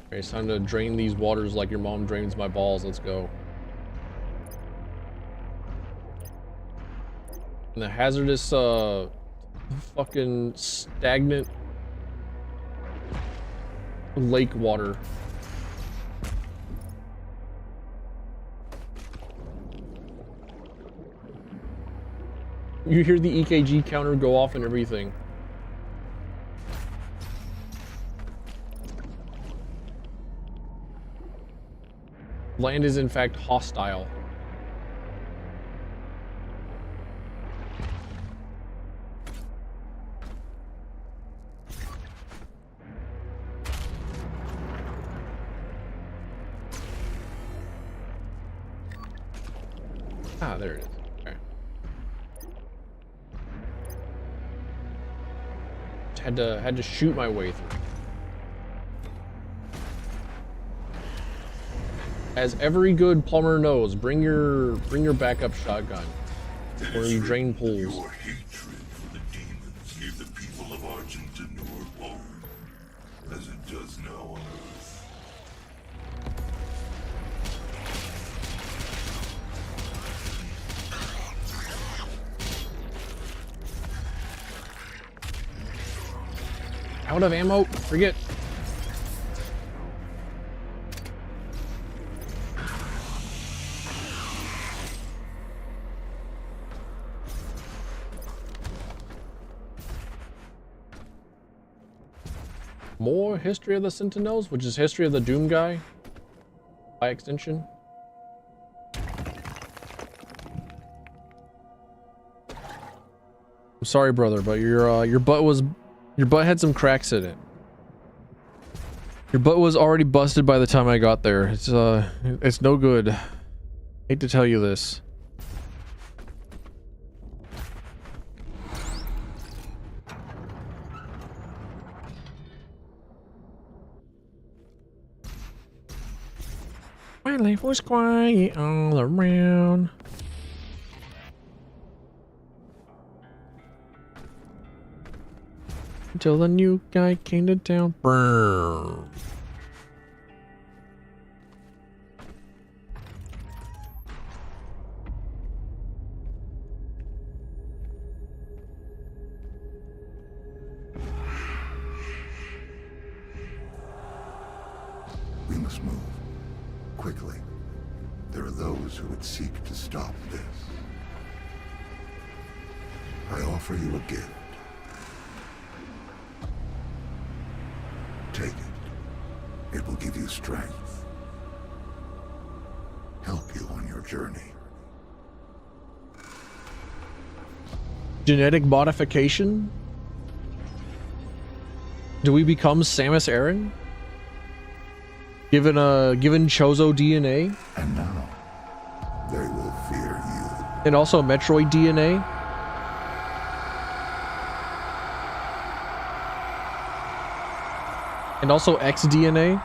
Okay, it's time to drain these waters like your mom drains my balls. Let's go. And the hazardous, fucking stagnant lake water. You hear the EKG counter go off and everything. Land is in fact hostile. Ah, there it is. Okay. Had to shoot my way through. As every good plumber knows, bring your backup shotgun or you drain pools. Your hatred for the demons gave the people of Argent a newer home, as it does now on Earth. Out of ammo? Forget. More History of the Sentinels, which is History of the Doom guy, by extension. I'm sorry, brother, but your butt had some cracks in it. Your butt was already busted by the time I got there. It's no good. Hate to tell you this. My life was quiet all around. Until the new guy came to town. Brrr. We must move. Quickly. There are those who would seek to stop this. I offer you a gift. Take it. It will give you strength. Help you on your journey. Genetic modification? Do we become Samus Aran? Given Chozo DNA? And now, they will fear you. And also Metroid DNA? And also X DNA?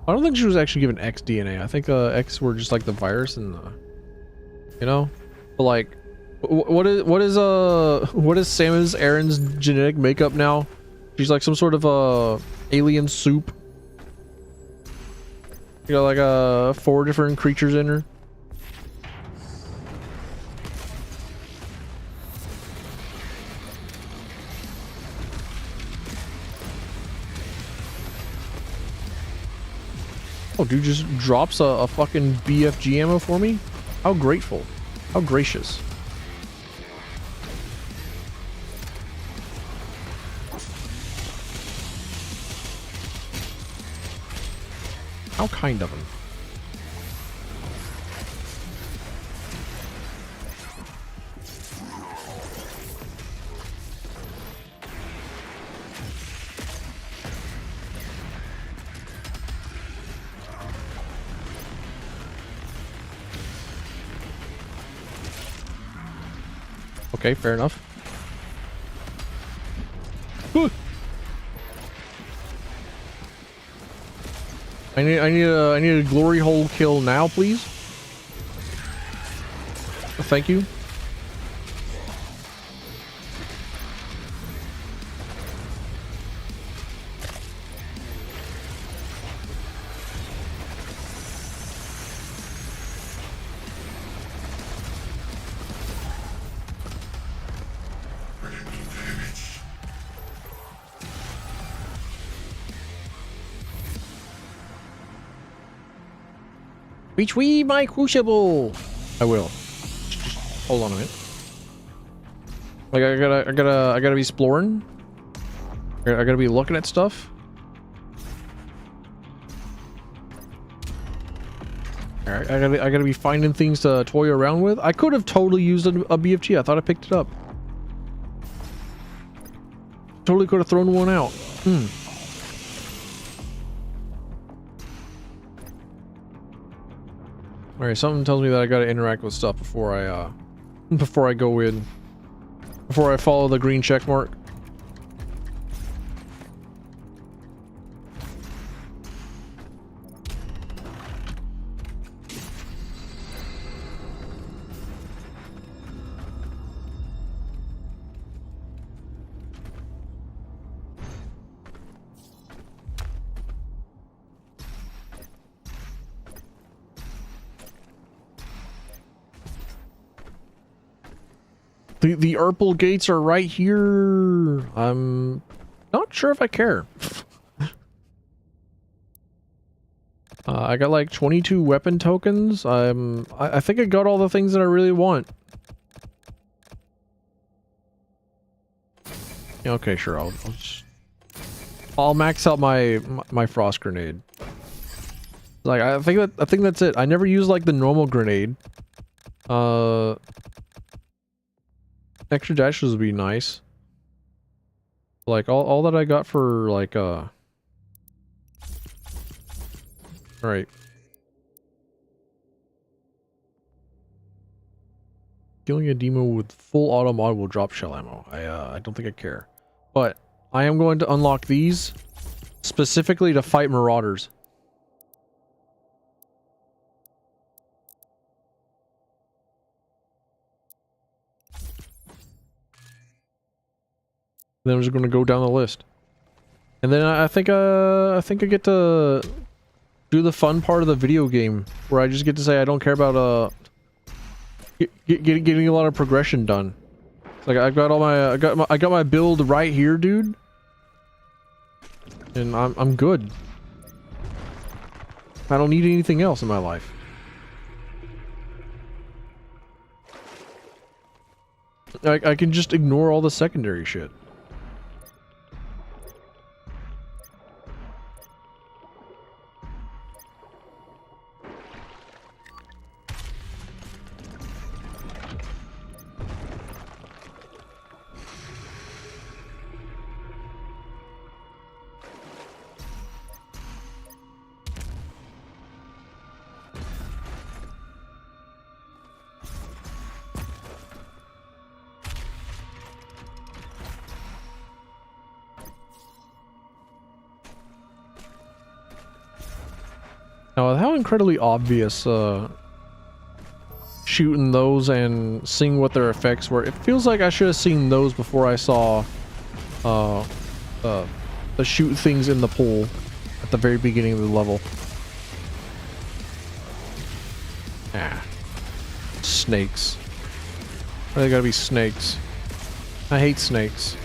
I don't think she was actually given X DNA. I think X were just like the virus and the, you know? But like, what is Samus Aran's genetic makeup now? She's like some sort of alien soup. You got like 4 different creatures in her. Oh, dude just drops a fucking BFG ammo for me? How grateful. How gracious. How kind of him. Okay, fair enough. Whew. I need a glory hole kill now, please. Thank you. Retrieve my crucible. I will. Just hold on a minute. Like I gotta be exploring. I gotta be looking at stuff. All right, I gotta be finding things to toy around with. I could have totally used a BFG. I thought I picked it up. Totally could have thrown one out. Alright, something tells me that I gotta interact with stuff before I go in. Before I follow the green check mark. The Urple gates are right here. I'm not sure if I care. I got like 22 weapon tokens. I think I got all the things that I really want. Okay, sure. I'll max out my frost grenade. Like I think that's it. I never use like the normal grenade. Extra dashes would be nice. Like all that I got for like all right. Killing a demo with full auto mod will drop shell ammo. I don't think I care. But I am going to unlock these specifically to fight marauders. Then I'm just going to go down the list. And then I think I get to do the fun part of the video game where I just get to say I don't care about getting a lot of progression done. It's like I've got all my I got my build right here, dude. And I'm good. I don't need anything else in my life. I can just ignore all the secondary shit. Now, how incredibly obvious shooting those and seeing what their effects were. It feels like I should have seen those before I saw the shoot things in the pool at the very beginning of the level. Ah. Snakes. Why they gotta be snakes? I hate snakes.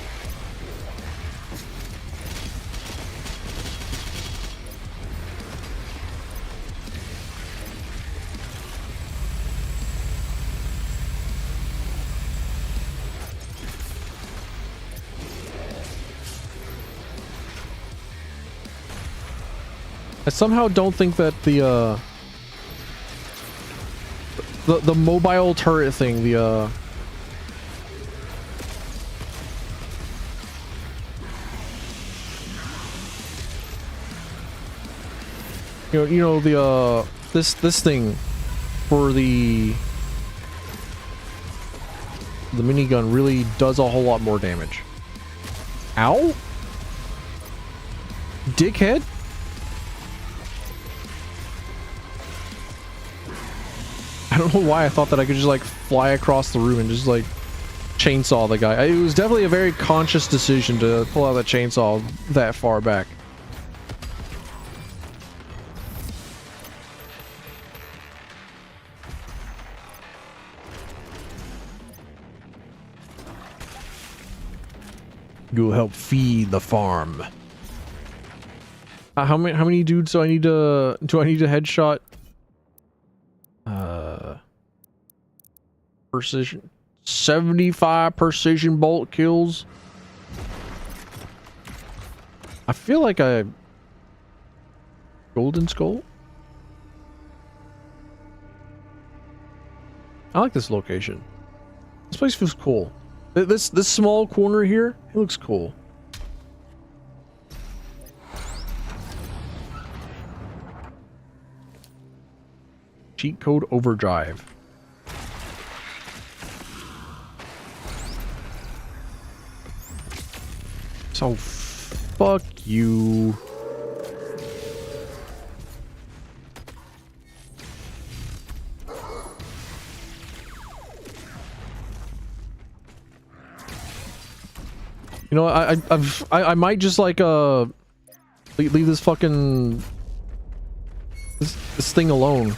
I somehow don't think that the mobile turret thing, you know this thing for the minigun really does a whole lot more damage. Ow? Dickhead? I don't know why I thought that I could just like fly across the room and just like chainsaw the guy. It was definitely a very conscious decision to pull out that chainsaw that far back. You'll help feed the farm. How many dudes do I need to headshot? Precision 75 precision bolt kills. I feel like Golden Skull. I like this location. This place feels cool. This small corner here, it looks cool. Cheat code overdrive. So fuck you. You know, I might just like leave this fucking this thing alone.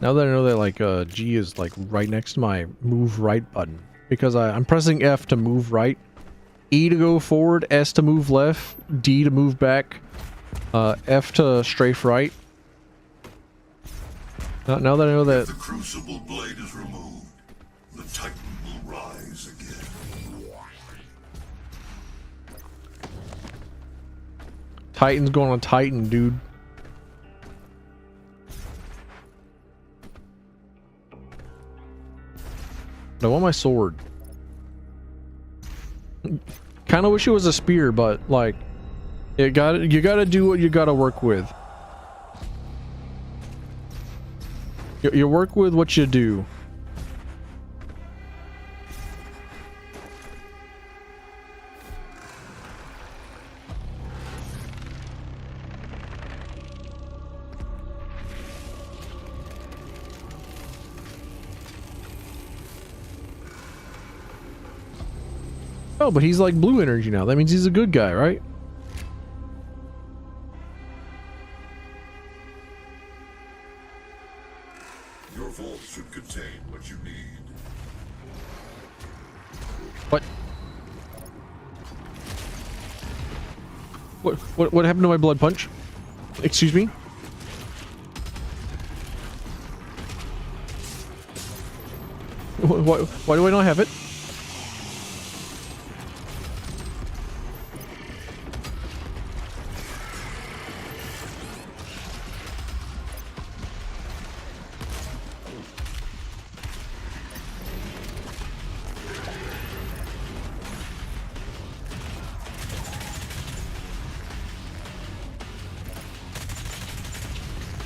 Now that I know that like G is like right next to my move right button, because I'm pressing F to move right, E to go forward, S to move left, D to move back, F to strafe right. Now that I know that If the crucible blade is removed, the Titan will rise again. Titan's going on Titan, dude. I want my sword. Kind of wish it was a spear, but like, you gotta do what you gotta work with. You work with what you do. Oh, but he's like blue energy now. That means he's a good guy, right? Your vault should contain what you need. What? What happened to my blood punch? Excuse me? Why do I not have it?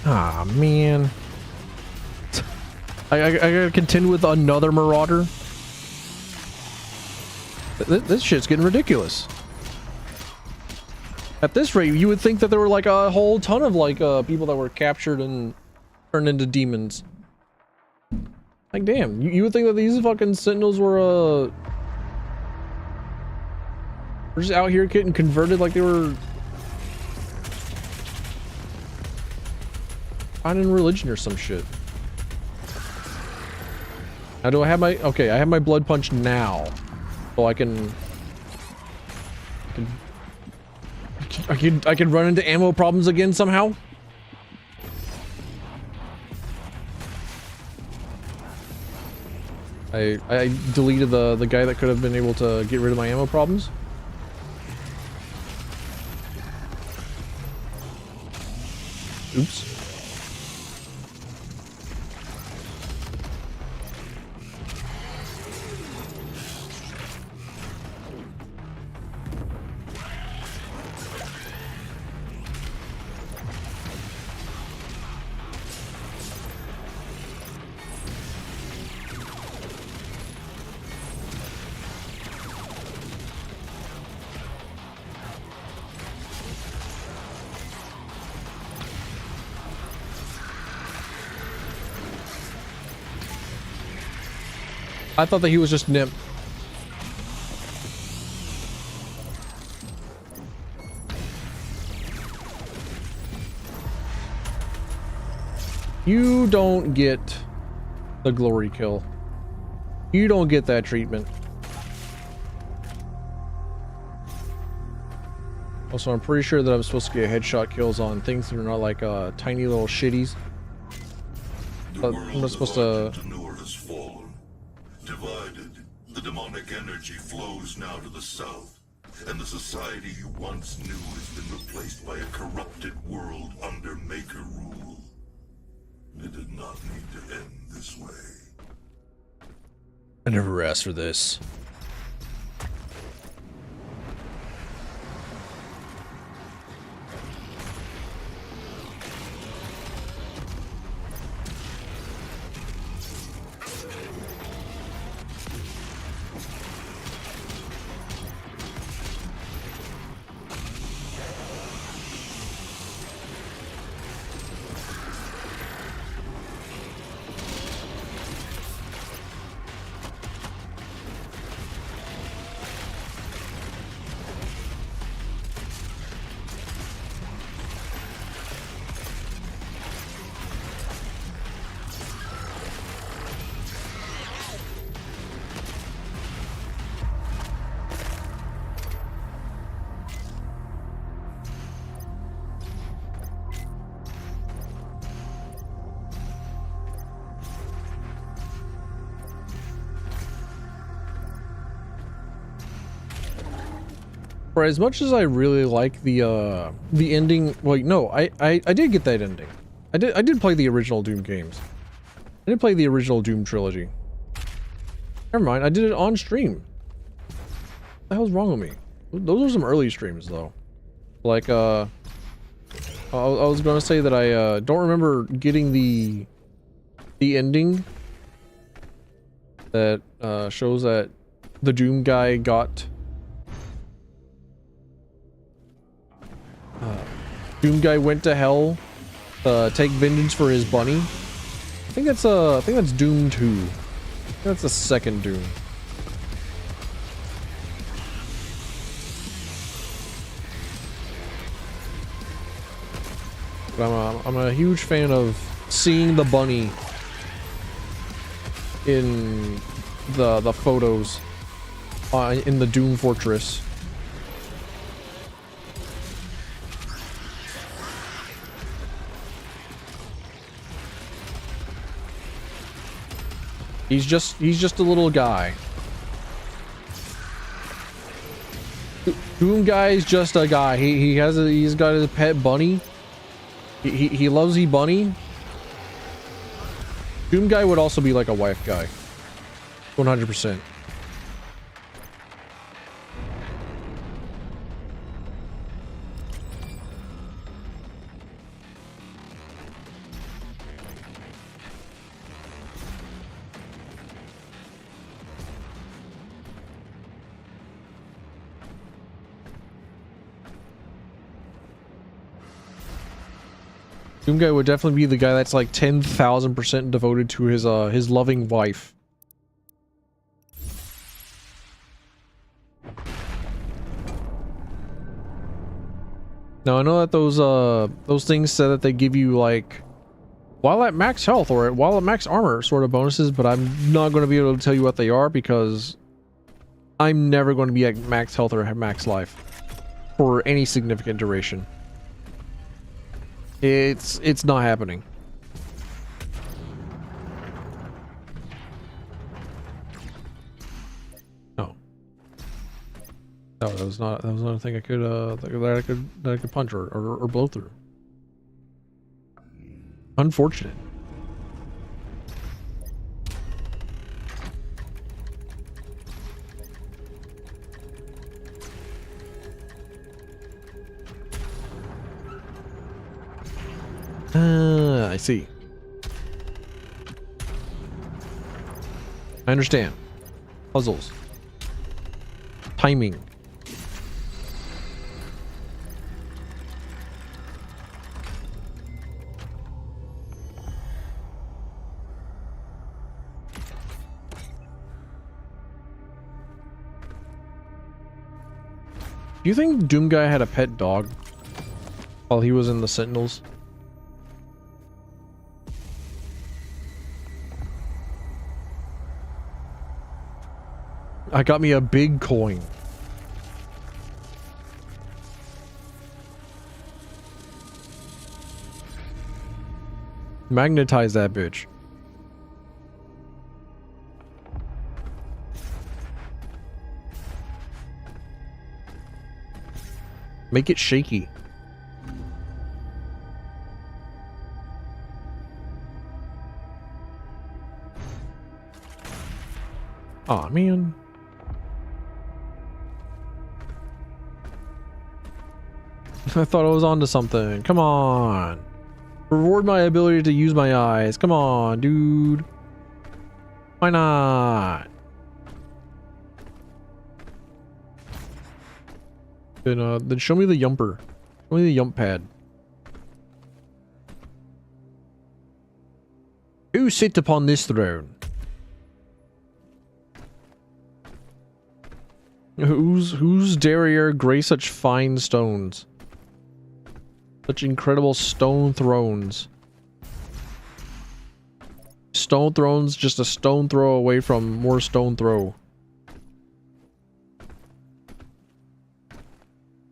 Ah, man. I gotta contend with another marauder. This shit's getting ridiculous. At this rate, you would think that there were like a whole ton of like people that were captured and turned into demons. Like, damn, you would think that these fucking sentinels were just out here getting converted like they were finding religion or some shit. Now do I have my... Okay, I have my blood punch now. So I can run into ammo problems again somehow? I deleted the guy that could have been able to get rid of my ammo problems. Oops. I thought that he was just Nimp. You don't get the glory kill. You don't get that treatment. Also, I'm pretty sure that I'm supposed to get headshot kills on things that are not like tiny little shitties. But I'm not supposed to... Divided, the demonic energy flows now to the south, and the society you once knew has been replaced by a corrupted world under Maker rule. It did not need to end this way. I never asked for this. For as much as I really like the ending, well, no, I did get that ending. I did play the original Doom games. I did play the original Doom trilogy. Never mind, I did it on stream. What the hell's wrong with me? Those are some early streams though. Like I was gonna say that I don't remember getting the ending that shows that the Doom guy got Doom guy went to hell to take vengeance for his bunny. I think that's Doom 2. I think that's the second Doom. But I'm a huge fan of seeing the bunny in the photos in the Doom Fortress. He's just a little guy. Doom guy is just a guy. He's got his pet bunny. He loves bunny. Doom guy would also be like a wife guy. 100%. Doom guy would definitely be the guy that's like 10,000% devoted to his loving wife. Now I know that those things say that they give you like while at max health or while at max armor sort of bonuses, but I'm not going to be able to tell you what they are because I'm never going to be at max health or max life for any significant duration. It's not happening. No. No, that was not a thing I could that I could punch or blow through. Unfortunate. I see. I understand. Puzzles. Timing. Do you think Doom Guy had a pet dog while he was in the Sentinels? I got me a big coin. Magnetize that bitch. Make it shaky. Aw, man. I thought I was onto something. Come on. Reward my ability to use my eyes. Come on, dude. Why not? Then show me the yumper. Show me the yump pad. Who sit upon this throne? Whose derriere grace such fine stones? Such incredible stone thrones. Stone thrones, just a stone throw away from more stone throw.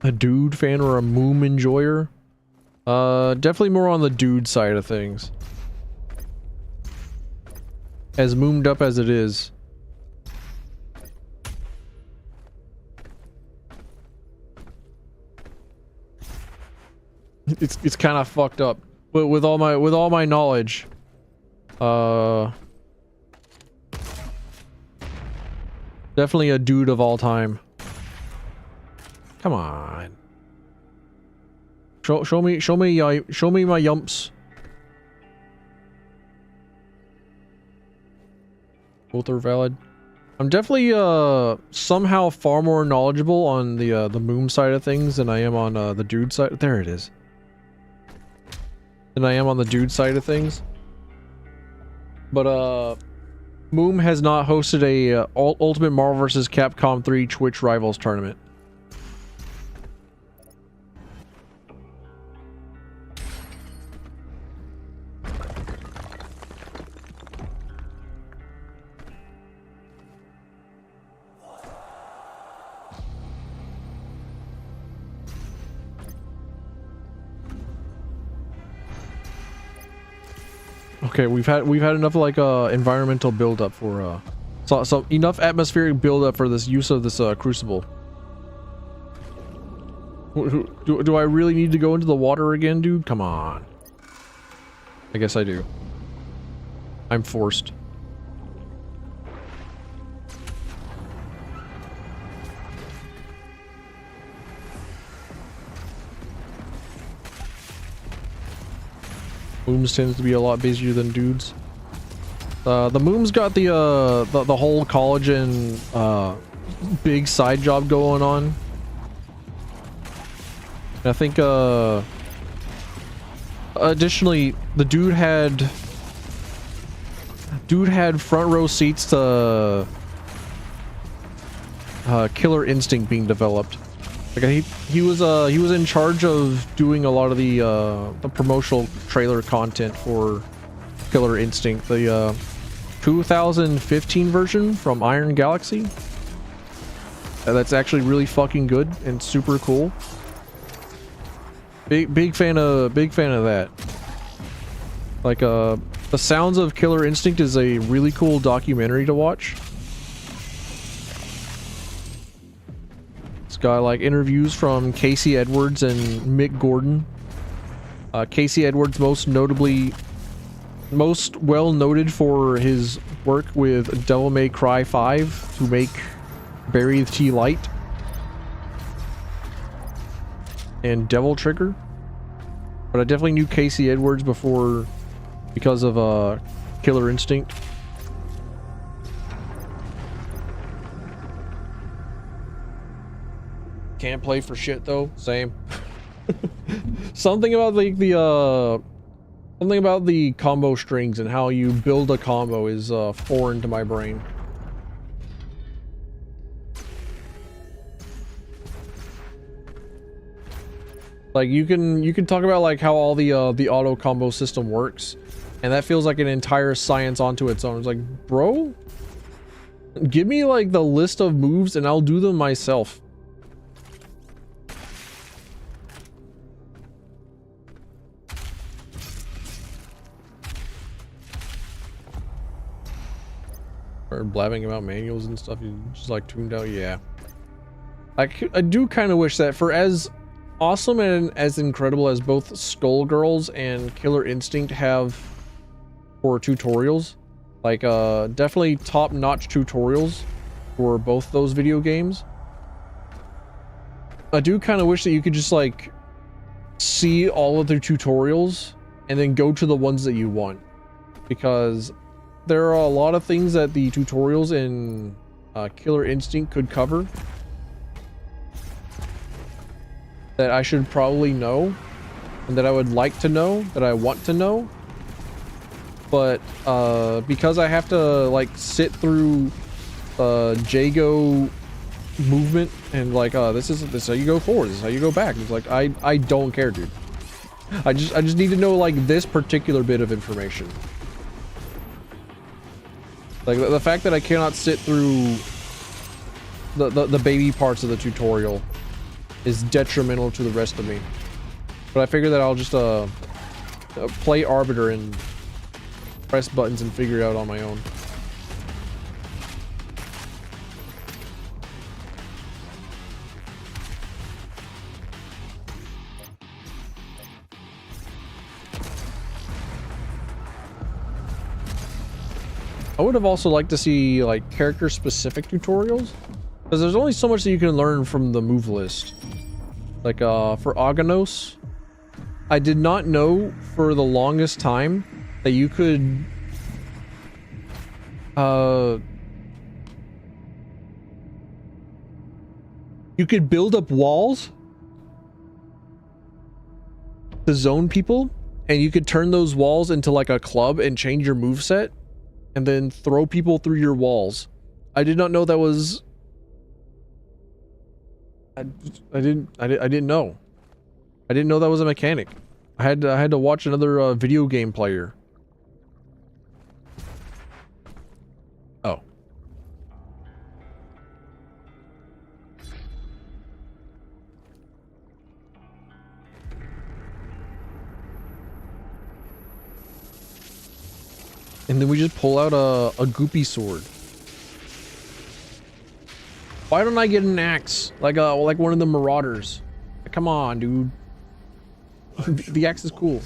A dude fan or a moom enjoyer? Definitely more on the dude side of things. As moomed up as it is. It's kind of fucked up. But with all my knowledge, definitely a dude of all time. Come on. Show me my yumps. Both are valid. I'm definitely somehow far more knowledgeable on the Moom side of things than I am on the dude side. There it is. Than I am on the dude side of things. But Moom has not hosted a Ultimate Marvel vs. Capcom 3 Twitch Rivals tournament. Okay, we've had enough like environmental buildup for so enough atmospheric buildup for this use of this crucible. Do I really need to go into the water again, dude? Come on. I guess I do. I'm forced. Mooms tends to be a lot busier than dudes. The Moom's got the whole college and big side job going on. And I think additionally the dude had front row seats to Killer Instinct being developed. Like he was in charge of doing a lot of the promotional trailer content for Killer Instinct, the 2015 version from Iron Galaxy. That's actually really fucking good and super cool. Big fan of that. Like the Sounds of Killer Instinct is a really cool documentary to watch. Got like interviews from Casey Edwards and Mick Gordon. Casey Edwards most well noted for his work with Devil May Cry 5 to make Bury the Tea Light and Devil Trigger. But I definitely knew Casey Edwards before because of Killer Instinct. Can't play for shit though. Same. Something about like something about the combo strings and how you build a combo is foreign to my brain. Like you can talk about like how all the auto combo system works, and that feels like an entire science onto its own. It's like, bro, give me like the list of moves and I'll do them myself. Or blabbing about manuals and stuff, you just like tuned out. Yeah, I do kind of wish that for as awesome and as incredible as both Skullgirls and Killer Instinct have for tutorials, like definitely top-notch tutorials for both those video games, I do kind of wish that you could just like see all of their tutorials and then go to the ones that you want, because there are a lot of things that the tutorials in Killer Instinct could cover that I should probably know, and that I would like to know, that I want to know. But because I have to like sit through Jago movement and like this is how you go forward, this is how you go back. It's like I don't care, dude. I just need to know like this particular bit of information. Like the fact that I cannot sit through the baby parts of the tutorial is detrimental to the rest of me. But I figure that I'll just play Arbiter and press buttons and figure it out on my own. I would have also liked to see like character specific tutorials, because there's only so much that you can learn from the move list. Like for Aganos, I did not know for the longest time that you could build up walls to zone people, and you could turn those walls into like a club and change your moveset and then throw people through your walls. I did not know that was I didn't know. I didn't know that was a mechanic. I had to watch another video game player. Oh. And then we just pull out a goopy sword. Why don't I get an axe like one of the marauders? Come on, dude. The axe is cool.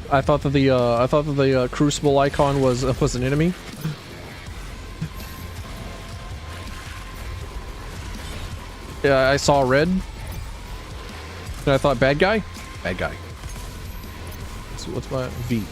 I thought that the crucible icon was an enemy. Yeah, I saw red. And I thought bad guy? Bad guy. So what's my V?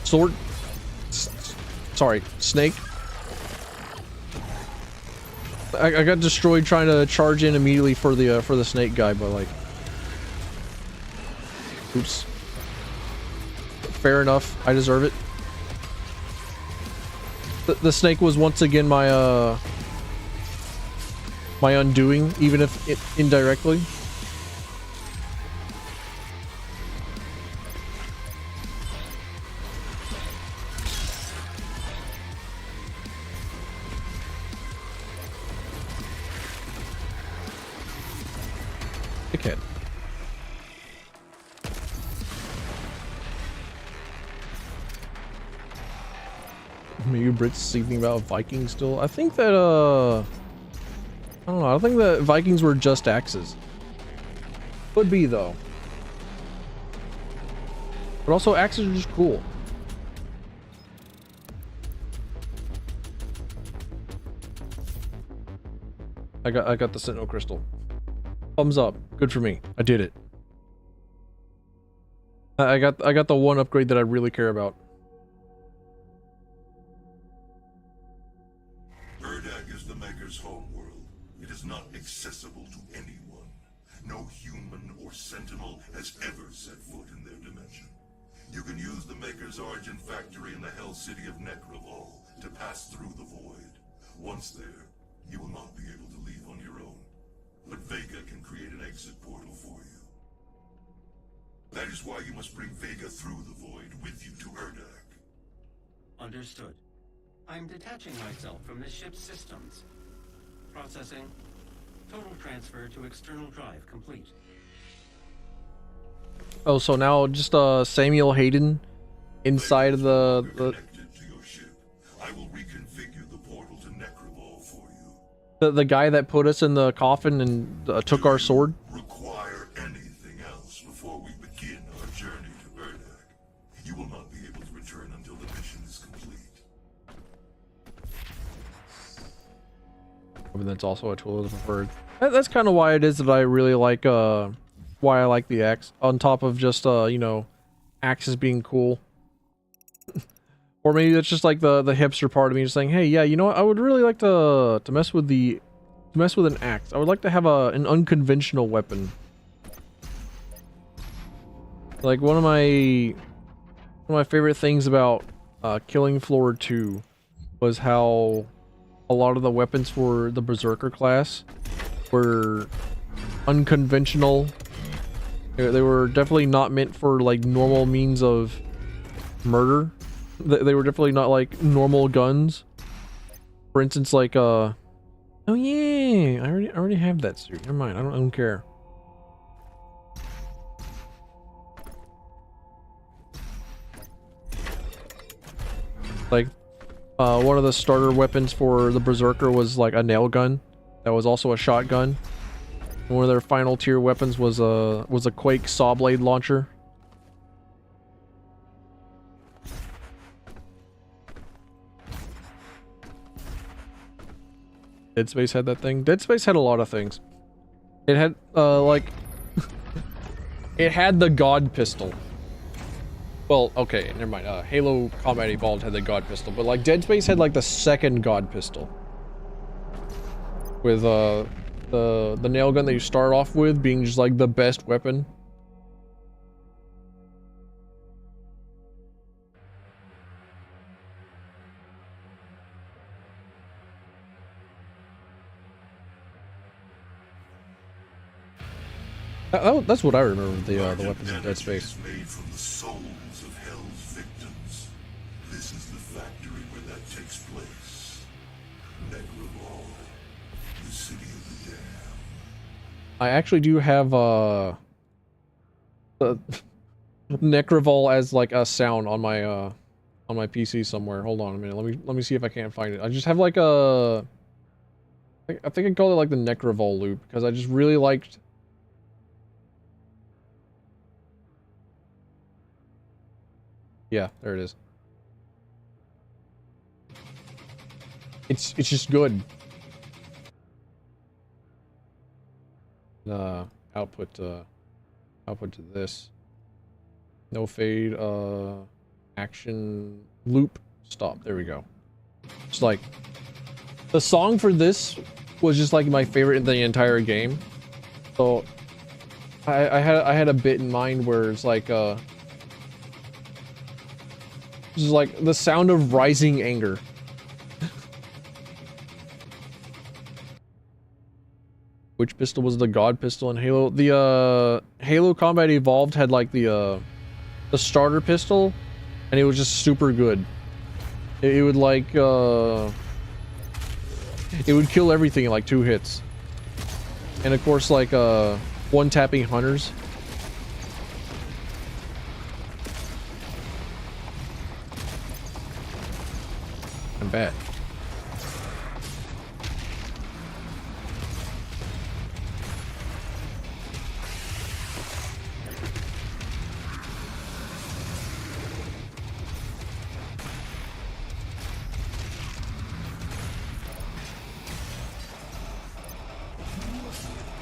Sword. Sorry, snake. I got destroyed trying to charge in immediately for the snake guy, but like, oops. Fair enough. I deserve it. The snake was once again my my undoing, even if it indirectly. Dickhead. Maybe Brits thinking about Vikings still. I think that I don't know. I don't think that Vikings were just axes. Could be though. But also axes are just cool. I got the Sentinel crystal. Thumbs up. Good for me. I did it. I got the one upgrade that I really care about. Urdak is the Maker's homeworld. It is not accessible to anyone. No human or Sentinel has ever set foot in their dimension. You can use the Maker's origin factory in the Hell City of Necravol to pass through the void. Once there, you will not be able to leave on your own. But Vega can create an exit portal for you. That is why you must bring Vega through the void with you to Urdak. Understood. I'm detaching myself from the ship's systems. Processing. Total transfer to external drive complete. Oh, so now just Samuel Hayden inside of the I will reconfigure the portal to Necravol for you. the guy that put us in the coffin and took our sword. Require anything else before we begin our journey to Urdak. You will not be able to return until the mission is complete. I mean, that's also a tool of the preferred. That's kind of why it is that I really like why I like the axe on top of just you know, axes being cool. Or maybe that's just like the hipster part of me just saying, hey, yeah, you know what? I would really like to mess with the mess with an axe. I would like to have an unconventional weapon. Like one of my favorite things about Killing Floor 2 was how a lot of the weapons for the Berserker class were unconventional. They were definitely not meant for like normal means of murder. They were definitely not like normal guns. For instance, like oh yeah, I already have that suit. Never mind. I don't care. Like one of the starter weapons for the Berserker was like a nail gun that was also a shotgun. And one of their final tier weapons was a Quake saw blade launcher. Dead Space had that thing. Dead Space had a lot of things. It had like it had the God pistol. Well, okay, never mind. Halo Combat Evolved had the God pistol, but like Dead Space had like the second God pistol. With the nail gun that you start off with being just like the best weapon. That's what I remember the weapons of Dead Space. Made from the souls of Hell's victims. This is the factory where that takes place. Necroval, the city of the damned. I actually do have Necroval as like a sound on my PC somewhere. Hold on a minute. Let me see if I can't find it. I just have like I think I call it like the Necroval loop because I just really liked. Yeah, there it is. It's just good. Output to this. No fade, action loop stop. There we go. It's like the song for this was just like my favorite in the entire game. So I had a bit in mind where it's like this is like the sound of rising anger. Which pistol was the God pistol in Halo? The Halo Combat Evolved had like the starter pistol, and it was just super good. It would like it would kill everything in like 2 hits. And of course like one tapping hunters. I bet.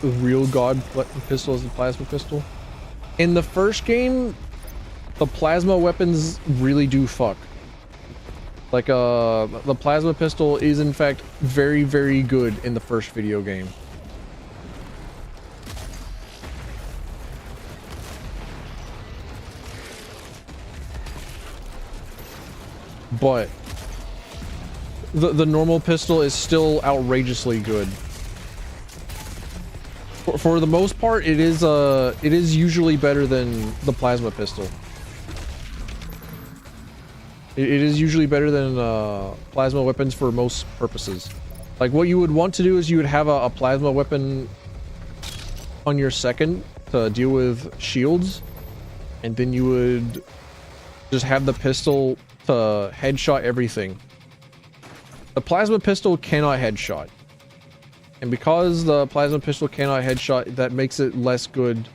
The real God pistol is the plasma pistol. In the first game, the plasma weapons really do fuck. Like, the plasma pistol is in fact very, very good in the first video game. But the normal pistol is still outrageously good. For the most part, it is usually better than the plasma pistol. It is usually better than plasma weapons for most purposes. Like what you would want to do is you would have a plasma weapon on your second to deal with shields, and then you would just have the pistol to headshot everything. The plasma pistol cannot headshot. And because the plasma pistol cannot headshot, that makes it less good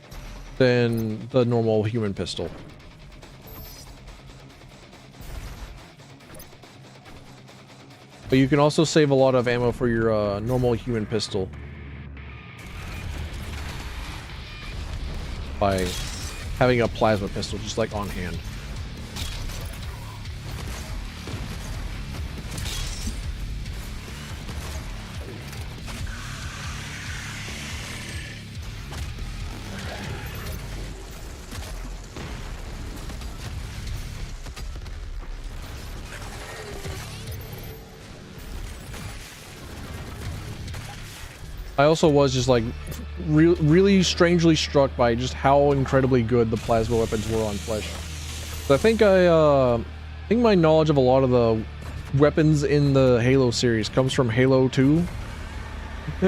than the normal human pistol. But you can also save a lot of ammo for your normal human pistol by having a plasma pistol just like on hand. I also was just like really strangely struck by just how incredibly good the plasma weapons were on Flesh. So I think my knowledge of a lot of the weapons in the Halo series comes from Halo 2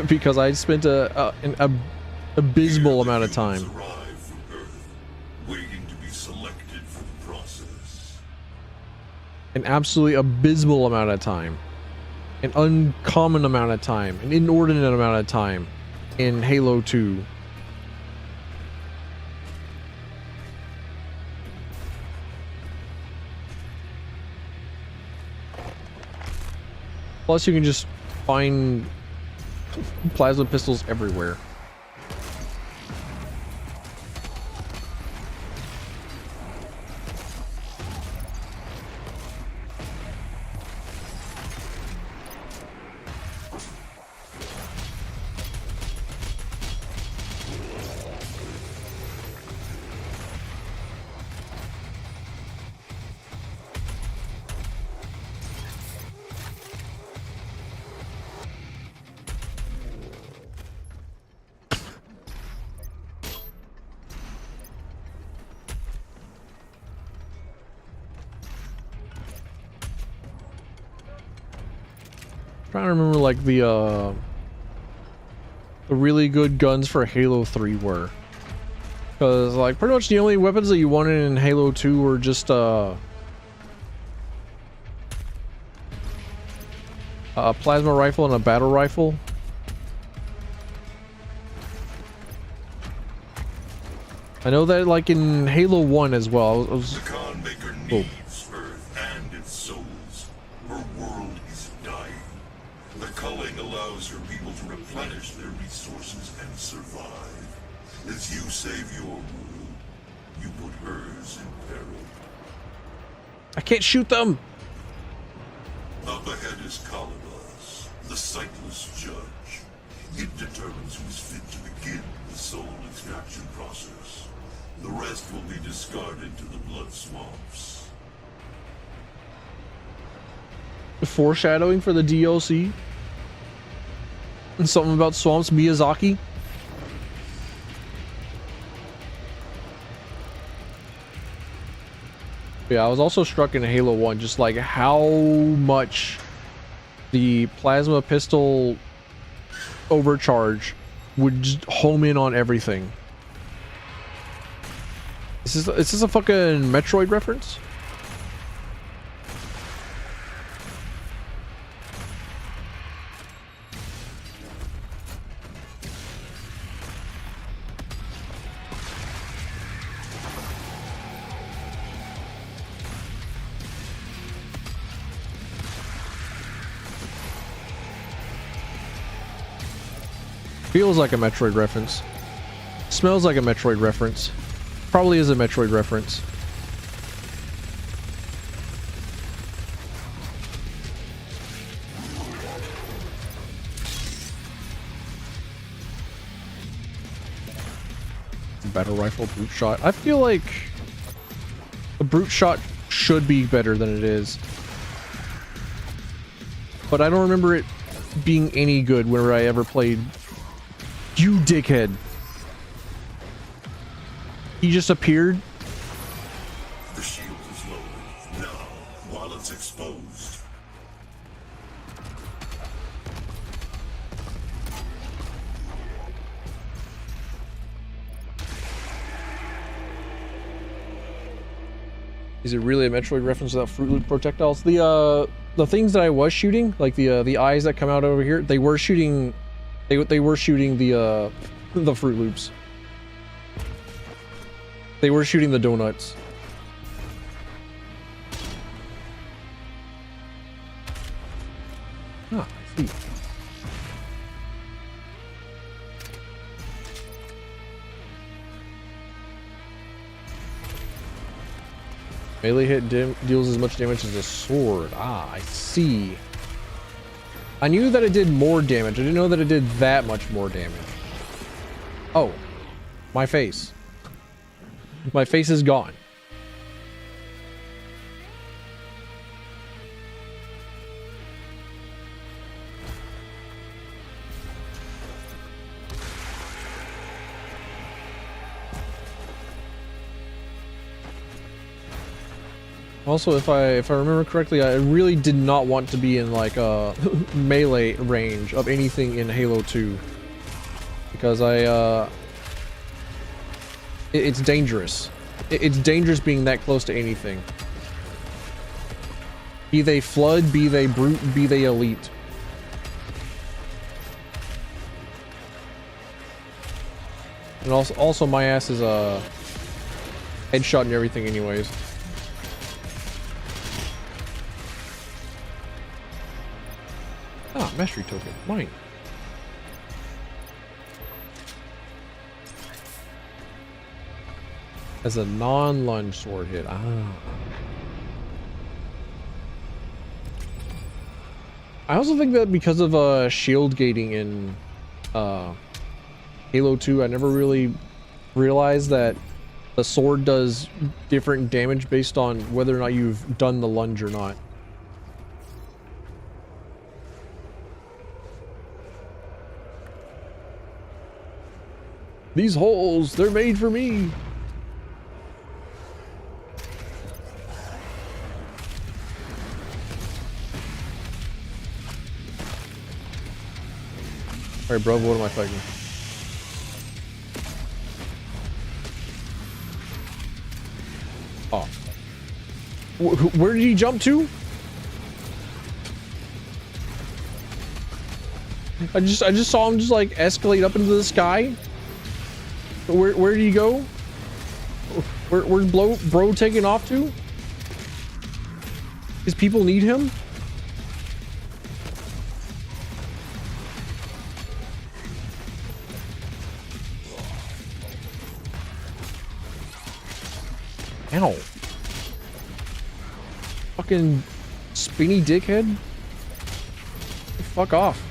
because I spent an abysmal amount of time. Waiting to be selected for the process. An absolutely abysmal amount of time. An uncommon amount of time. An inordinate amount of time in Halo 2. Plus you can just find plasma pistols everywhere. Trying to remember like the really good guns for Halo 3 were, because like pretty much the only weapons that you wanted in Halo 2 were just a plasma rifle and a battle rifle. I know that like in Halo 1 as well. The Khan Maker needs Earth and its souls. Her world is dying. The culling allows her people to replenish their resources and survive. As you save your world, you put hers in peril. I can't shoot them. Up ahead is Kalabas, the sightless judge. It determines who's fit to begin the soul extraction process. The rest will be discarded to the blood swamps. Foreshadowing for the DLC. And something about swamps, Miyazaki. Yeah, I was also struck in Halo 1 just like how much the plasma pistol overcharge would just home in on everything. Is this a fucking Metroid reference? Feels like a Metroid reference. Smells like a Metroid reference. Probably is a Metroid reference. Battle rifle, brute shot. I feel like a brute shot should be better than it is. But I don't remember it being any good whenever I ever played. You dickhead. He just appeared. The shield is lowered now, while it's exposed. Is it really a Metroid reference without Fruit Loop projectiles? The things that I was shooting, like the eyes that come out over here, they were shooting. They were shooting the Fruit Loops. They were shooting the donuts. Ah, I see. Melee hit deals as much damage as a sword. Ah, I see. I knew that it did more damage. I didn't know that it did that much more damage. Oh, my face. My face is gone. Also, if I remember correctly, I really did not want to be in like a melee range of anything in Halo 2 because it's dangerous. It's dangerous being that close to anything. Be they Flood, be they Brute, be they Elite. And also my ass is a headshot and everything anyways. Ah, mastery token. Mine. As a non-lunge sword hit. Ah. I also think that because of shield gating in Halo 2, I never really realized that the sword does different damage based on whether or not you've done the lunge or not. These holes, they're made for me. Alright, bro, what am I fighting? Oh. Where did he jump to? I just saw him just like escalate up into the sky. Where did he go? Where's bro taking off to? His people need him? Ow. Fucking spinny dickhead. Fuck off.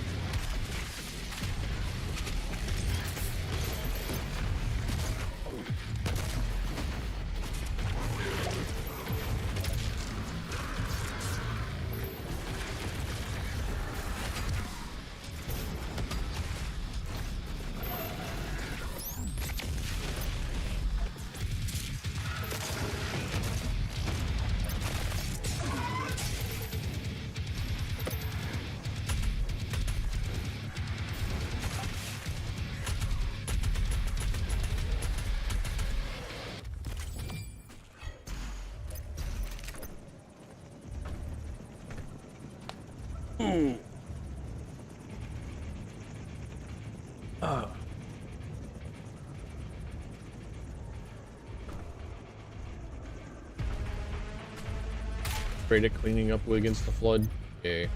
Great at cleaning up against the Flood. Yay.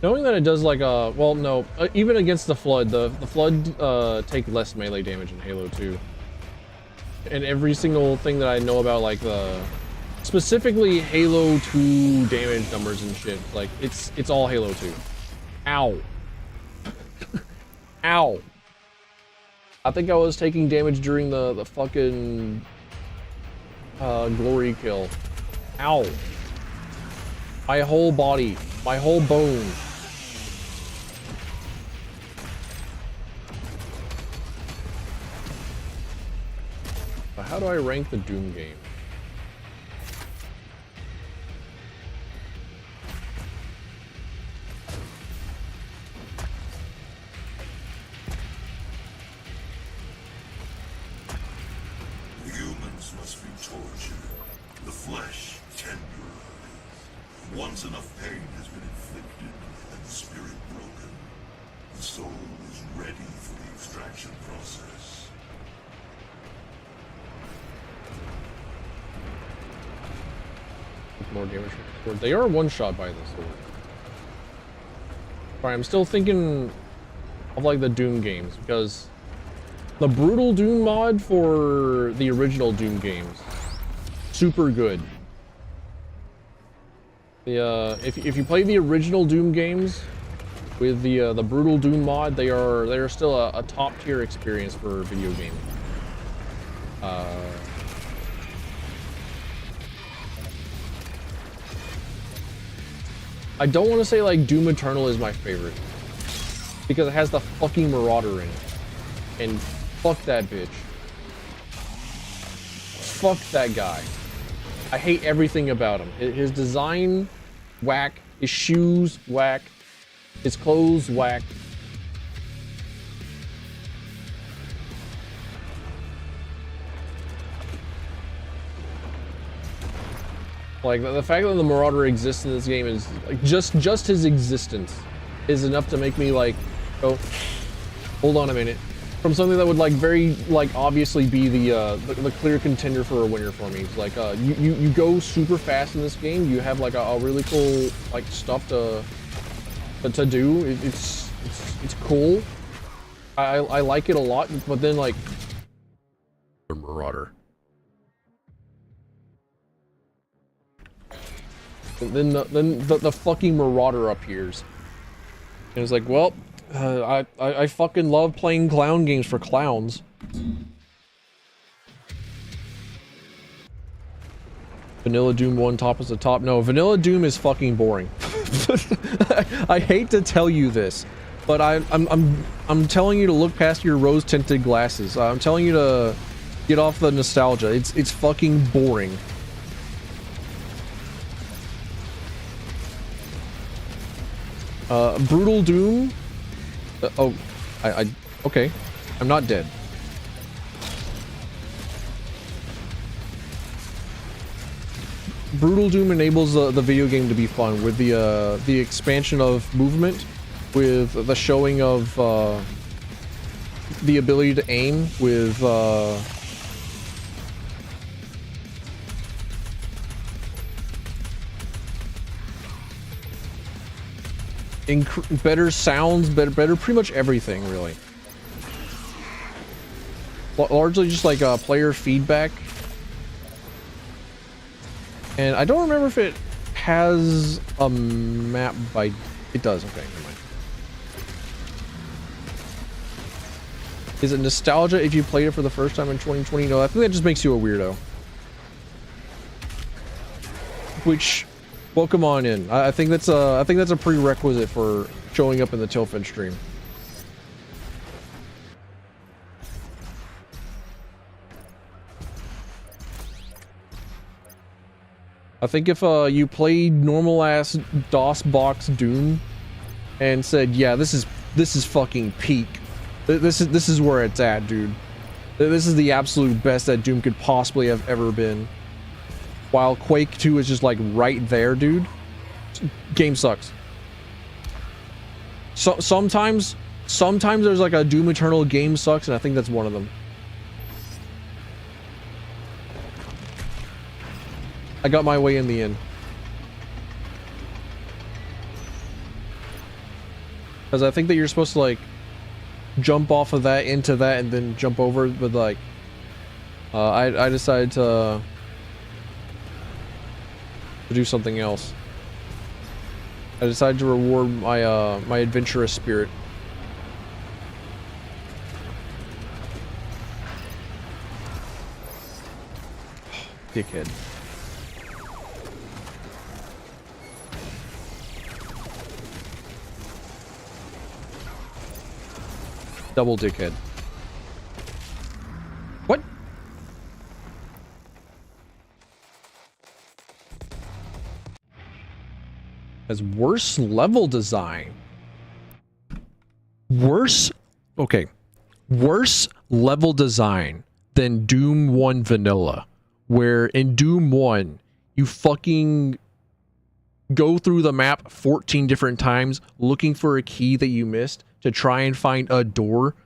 Knowing that it does like well no, even against the Flood, the Flood take less melee damage in Halo 2. And every single thing that I know about like the specifically Halo 2 damage numbers and shit, like it's all Halo 2. Ow. Ow. I think I was taking damage during the fucking glory kill. Ow. My whole body, my whole bone. But how do I rank the Doom game? Humans must be tortured, the flesh tenderized. Once enough pain has been inflicted and the spirit broken, the soul is ready for the extraction process. More damage from the sword. They are one shot by the sword. Sorry, I'm still thinking of like the Doom games because the brutal Doom mod for the original Doom games, super good. The if you play the original Doom games with the brutal Doom mod, they are still a top tier experience for video gaming. I don't want to say like Doom Eternal is my favorite because it has the fucking Marauder in it. And fuck that bitch. Fuck that guy. I hate everything about him. His design, whack. His shoes, whack. His clothes, whack. Like, the fact that the Marauder exists in this game is, like, just his existence is enough to make me, like, oh, hold on a minute. From something that would, like, very, like, obviously be the clear contender for a winner for me. It's like, you go super fast in this game, you have, like, a really cool, like, stuff to do. It's cool. I like it a lot, but then, like, the Marauder. Then the fucking Marauder appears. And it's like, well, I fucking love playing clown games for clowns. Vanilla Doom 1 top is the top. No, Vanilla Doom is fucking boring. I hate to tell you this, but I'm telling you to look past your rose tinted glasses. I'm telling you to get off the nostalgia. It's fucking boring. Brutal Doom. Oh, okay. I'm not dead. Brutal Doom enables the video game to be fun with the expansion of movement, with the showing of the ability to aim with better sounds, better pretty much everything, really. Largely just like player feedback. And I don't remember if it has a map by... It does, okay, never mind. Is it nostalgia if you played it for the first time in 2020? No, I think that just makes you a weirdo. Which... Welcome on in. I think that's a prerequisite for showing up in the Tilfed stream. I think if you played normal ass DOS box Doom and said, yeah, this is fucking peak. This is where it's at, dude. This is the absolute best that Doom could possibly have ever been. While Quake 2 is just like right there, dude. Game sucks. So sometimes there's like a Doom Eternal game sucks, and I think that's one of them. I got my way in the end. Because I think that you're supposed to like jump off of that into that and then jump over, but like I decided to do something else. I decided to reward my my adventurous spirit. Dickhead. Double dickhead. What? Has worse level design. Worse? Okay. Worse level design than Doom 1 Vanilla. Where in Doom 1, you fucking go through the map 14 different times looking for a key that you missed to try and find a door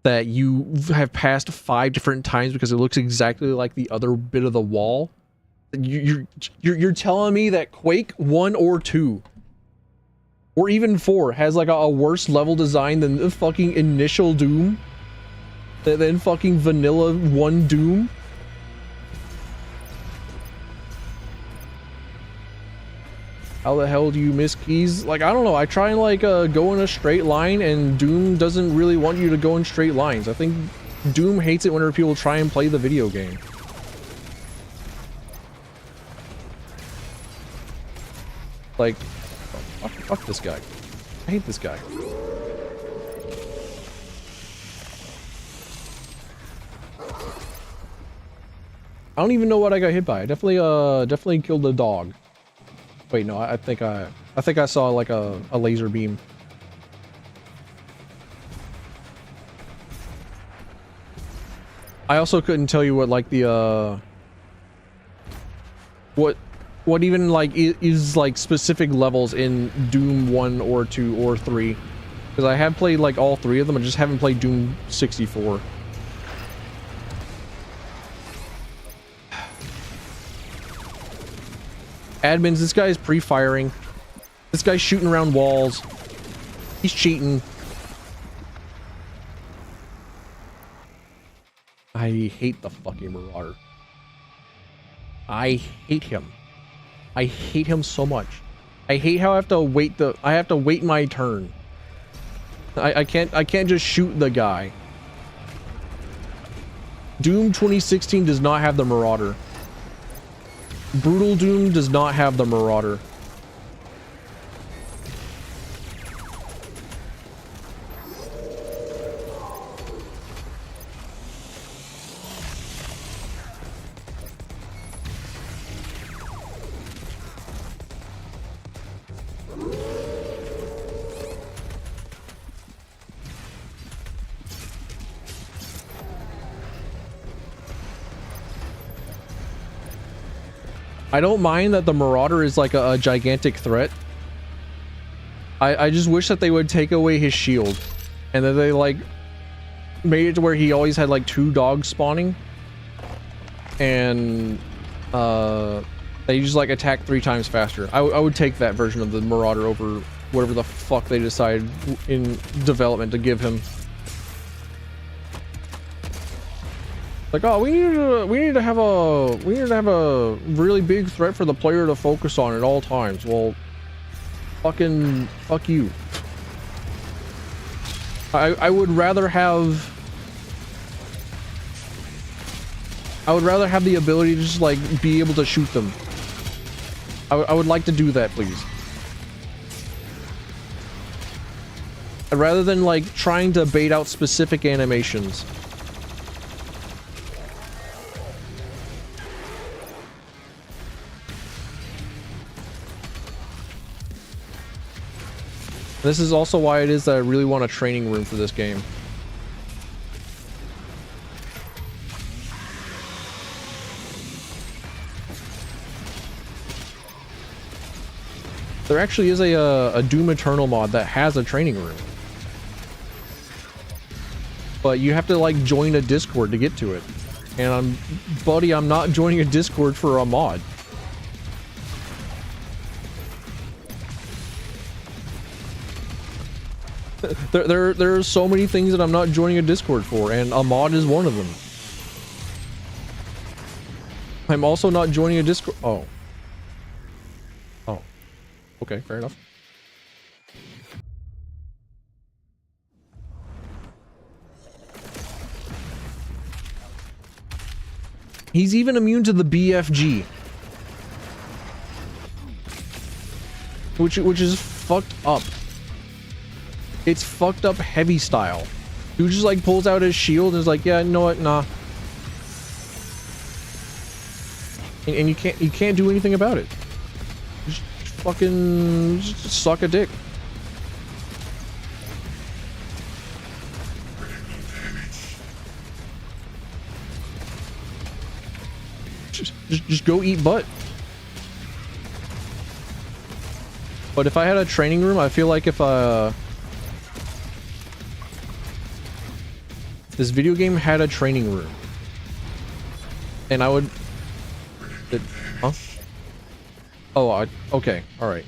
that you have passed 5 different times because it looks exactly like the other bit of the wall. You're telling me that Quake 1 or 2 or even 4 has like a worse level design than the fucking initial Doom? Than fucking Vanilla 1 Doom? How the hell do you miss keys? Like, I don't know. I try and like go in a straight line, and Doom doesn't really want you to go in straight lines. I think Doom hates it whenever people try and play the video game. Like, fuck this guy. I hate this guy. I don't even know what I got hit by. I definitely killed the dog. Wait, no, I think I saw like a laser beam. I also couldn't tell you what like the what even like is like specific levels in Doom 1 or 2 or 3, because I have played like all 3 of them. I just haven't played Doom 64. Admins, this guy is pre-firing. This guy's shooting around walls. He's cheating. I hate the fucking Marauder. I hate him. I hate him so much. I hate how I have to wait my turn. I can't just shoot the guy. Doom 2016 does not have the Marauder. Brutal Doom does not have the Marauder. I don't mind that the Marauder is like a gigantic threat. I just wish that they would take away his shield, and that they like made it to where he always had like 2 dogs spawning, and they just like attack 3 times faster. I would take that version of the Marauder over whatever the fuck they decide in development to give him. Like, oh, we need to have a really big threat for the player to focus on at all times. Well, fuck you. I would rather have the ability to just like be able to shoot them. I would like to do that, please. Rather than like trying to bait out specific animations. This is also why it is that I really want a training room for this game. There actually is a Doom Eternal mod that has a training room. But you have to like join a Discord to get to it. And buddy, I'm not joining a Discord for a mod. There are so many things that I'm not joining a Discord for, and a mod is one of them. I'm also not joining a Discord. Oh. Okay, fair enough. He's even immune to the BFG. Which is fucked up. It's fucked up heavy style. Dude just like pulls out his shield and is like, yeah, you know what, nah. And you can't do anything about it. Just fucking just suck a dick. Just go eat butt. But if I had a training room, I feel like if this video game had a training room, and I would... Huh? Oh, okay, alright.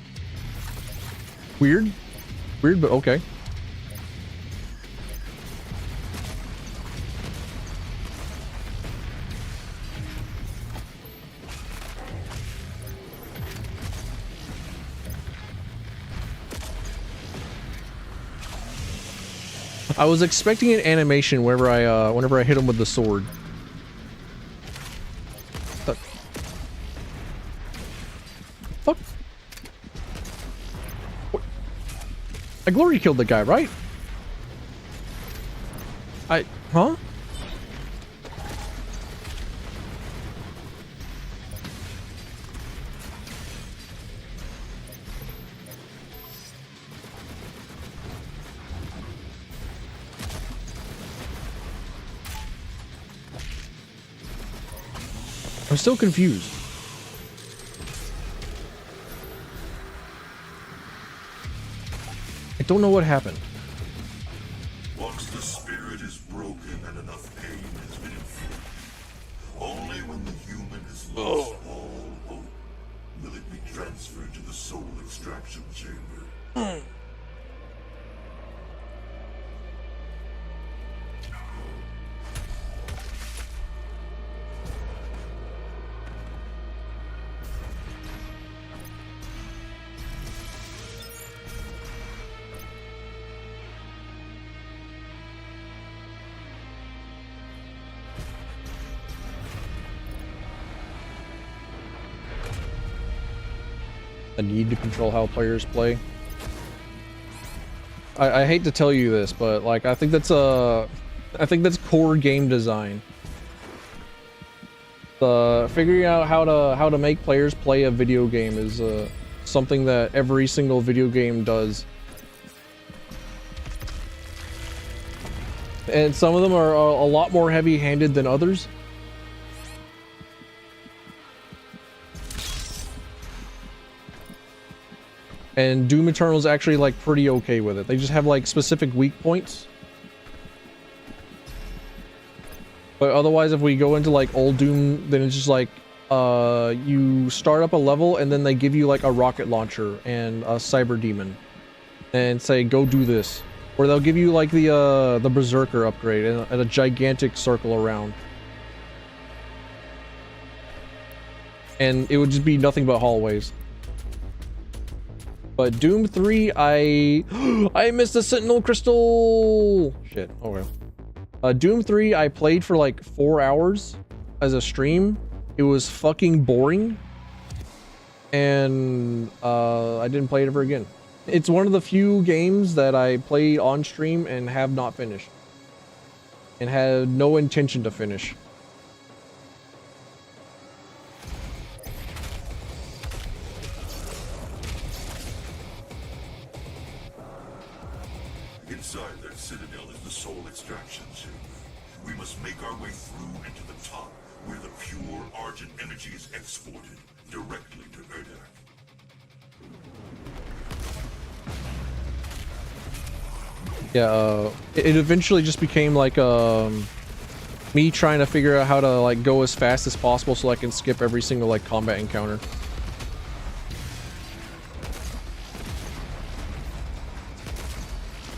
Weird, but okay. I was expecting an animation whenever I hit him with the sword. Fuck. What? I glory killed the guy, right? Huh? I'm still confused. I don't know what happened. Once the spirit is broken and enough pain has been inflicted, only when the human has lost all hope will it be transferred to the soul extraction chamber. A need to control how players play. I hate to tell you this, but like I think that's core game design. Figuring out how to make players play a video game is something that every single video game does. And some of them are a lot more heavy-handed than others. And Doom Eternal is actually like pretty okay with it. They just have like specific weak points. But otherwise, if we go into like old Doom, then it's just like you start up a level and then they give you like a rocket launcher and a cyber demon and say go do this. Or they'll give you like the Berserker upgrade and a gigantic circle around. And it would just be nothing but hallways. But Doom 3, I missed the Sentinel Crystal! Shit, oh well. Doom 3, I played for like 4 hours as a stream. It was fucking boring. And I didn't play it ever again. It's one of the few games that I played on stream and have not finished. And had no intention to finish. Inside that citadel is the soul extraction chamber. We must make our way through and to the top, where the pure Argent energy is exported directly to Erdak. Yeah, it eventually just became like me trying to figure out how to like go as fast as possible so I can skip every single like combat encounter.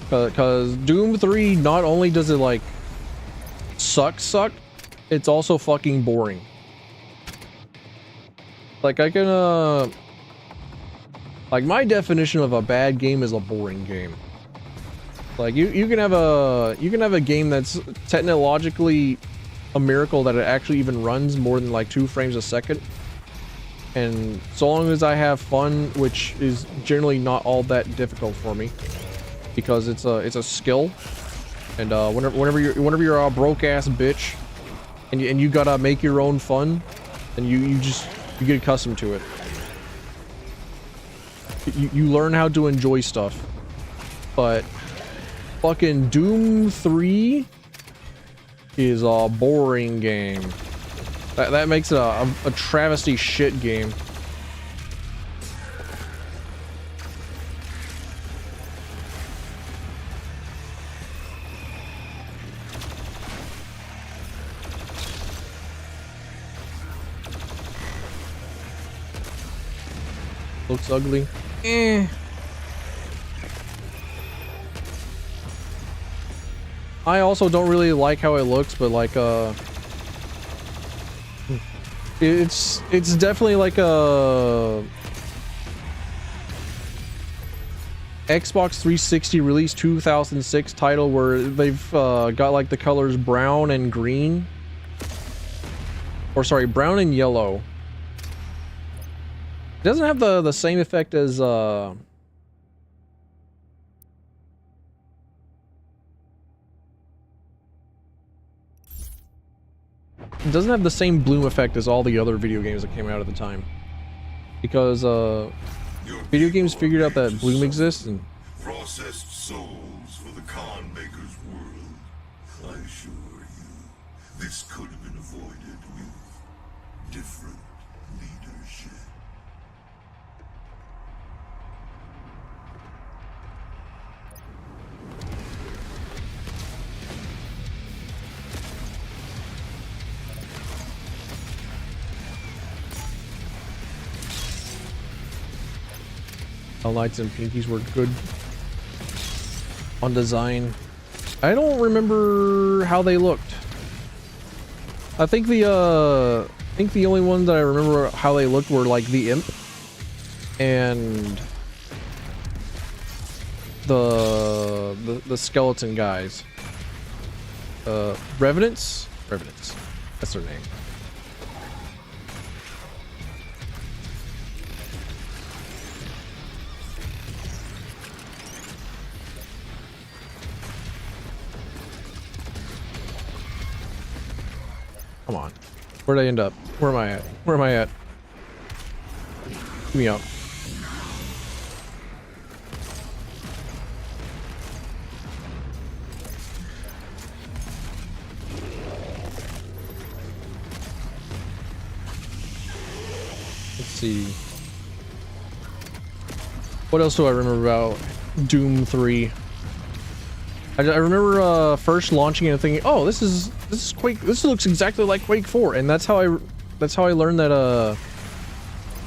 Because Doom 3, not only does it like suck, it's also fucking boring. Like I can like my definition of a bad game is a boring game. Like you can have a game that's technologically a miracle that it actually even runs more than like 2 frames a second. And so long as I have fun, which is generally not all that difficult for me. Because it's a skill, and whenever you're a broke ass bitch, and you gotta make your own fun, and you get accustomed to it. You learn how to enjoy stuff, but fucking Doom 3 is a boring game. That makes it a travesty shit game. Looks ugly. I also don't really like how it looks, but like it's definitely like a Xbox 360 release 2006 title where they've got like the colors brown and green, or sorry, brown and yellow. It doesn't have the same effect as it doesn't have the same bloom effect as all the other video games that came out at the time, because video games figured out that bloom exists and Processed souls for the Khan Maker's world. I assure you, this could have been avoided with different leadership. Hell Knights and Pinkies were good on design. I don't remember how they looked. I think the only ones that I remember how they looked were like the Imp and the skeleton guys. Revenants? Revenants. That's their name. Come on. Where'd I end up? Where am I at? Where am I at? Get me up. Let's see. What else do I remember about Doom 3? I remember first launching it and thinking, "Oh, this is Quake. This looks exactly like Quake 4," and that's how I learned that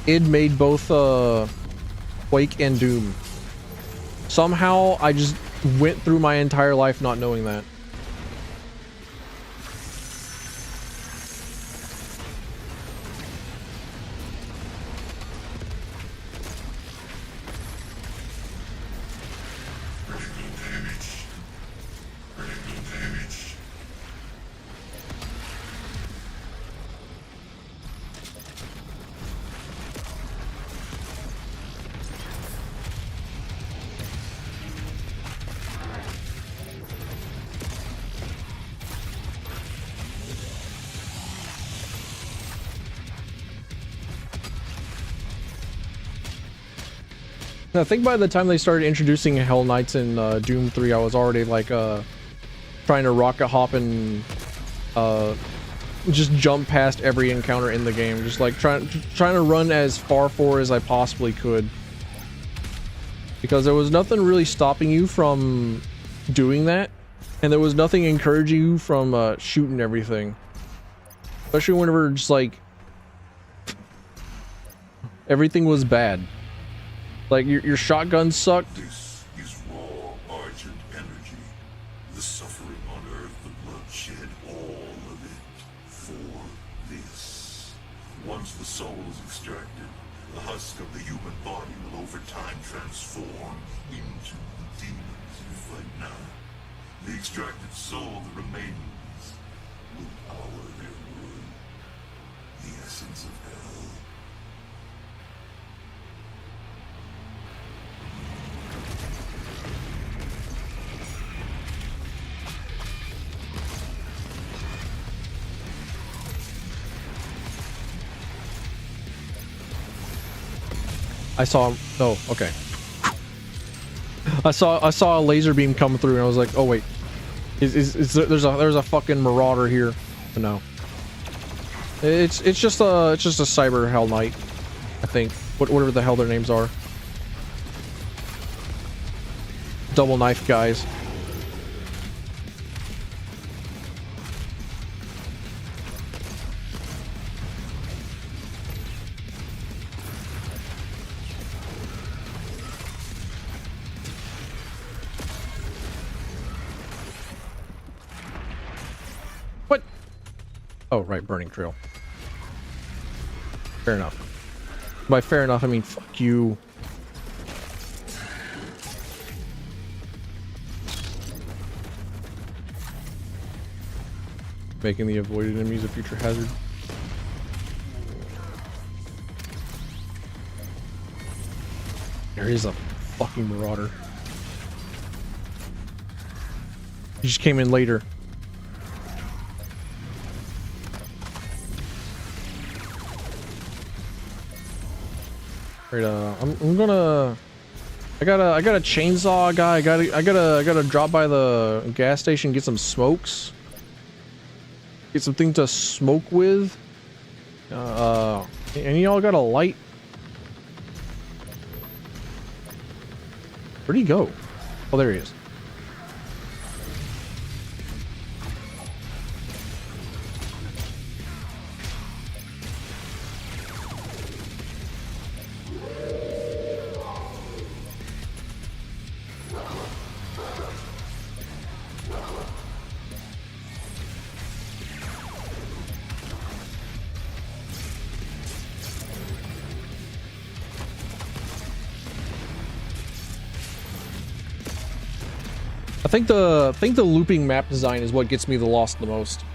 id made both Quake and Doom. Somehow I just went through my entire life not knowing that. I think by the time they started introducing Hell Knights in Doom 3, I was already like trying to rocket hop and just jump past every encounter in the game, just like trying to run as far forward as I possibly could, because there was nothing really stopping you from doing that, and there was nothing encouraging you from shooting everything, especially whenever just like everything was bad. Like your shotgun sucked. This is raw argent energy. The suffering on Earth, the bloodshed, all of it for this. Once the soul is extracted, the husk of the human body will over time transform into the demons you fight now. The extracted soul that remains will power their world. The essence of hell. I saw him. Oh, okay. I saw a laser beam come through, and I was like, "Oh wait, there's a fucking marauder here." But no, it's just a cyber Hell Knight, I think. Whatever the hell their names are. Double knife guys. Oh, right, burning trail. Fair enough. By fair enough, I mean fuck you. Making the avoided enemies a future hazard. There is a fucking marauder. He just came in later. Right, I'm gonna. I got a chainsaw guy. I gotta drop by the gas station, get some smokes, get something to smoke with. And y'all got a light? Where'd he go? Oh, there he is. I think the looping map design is what gets me the lost the most.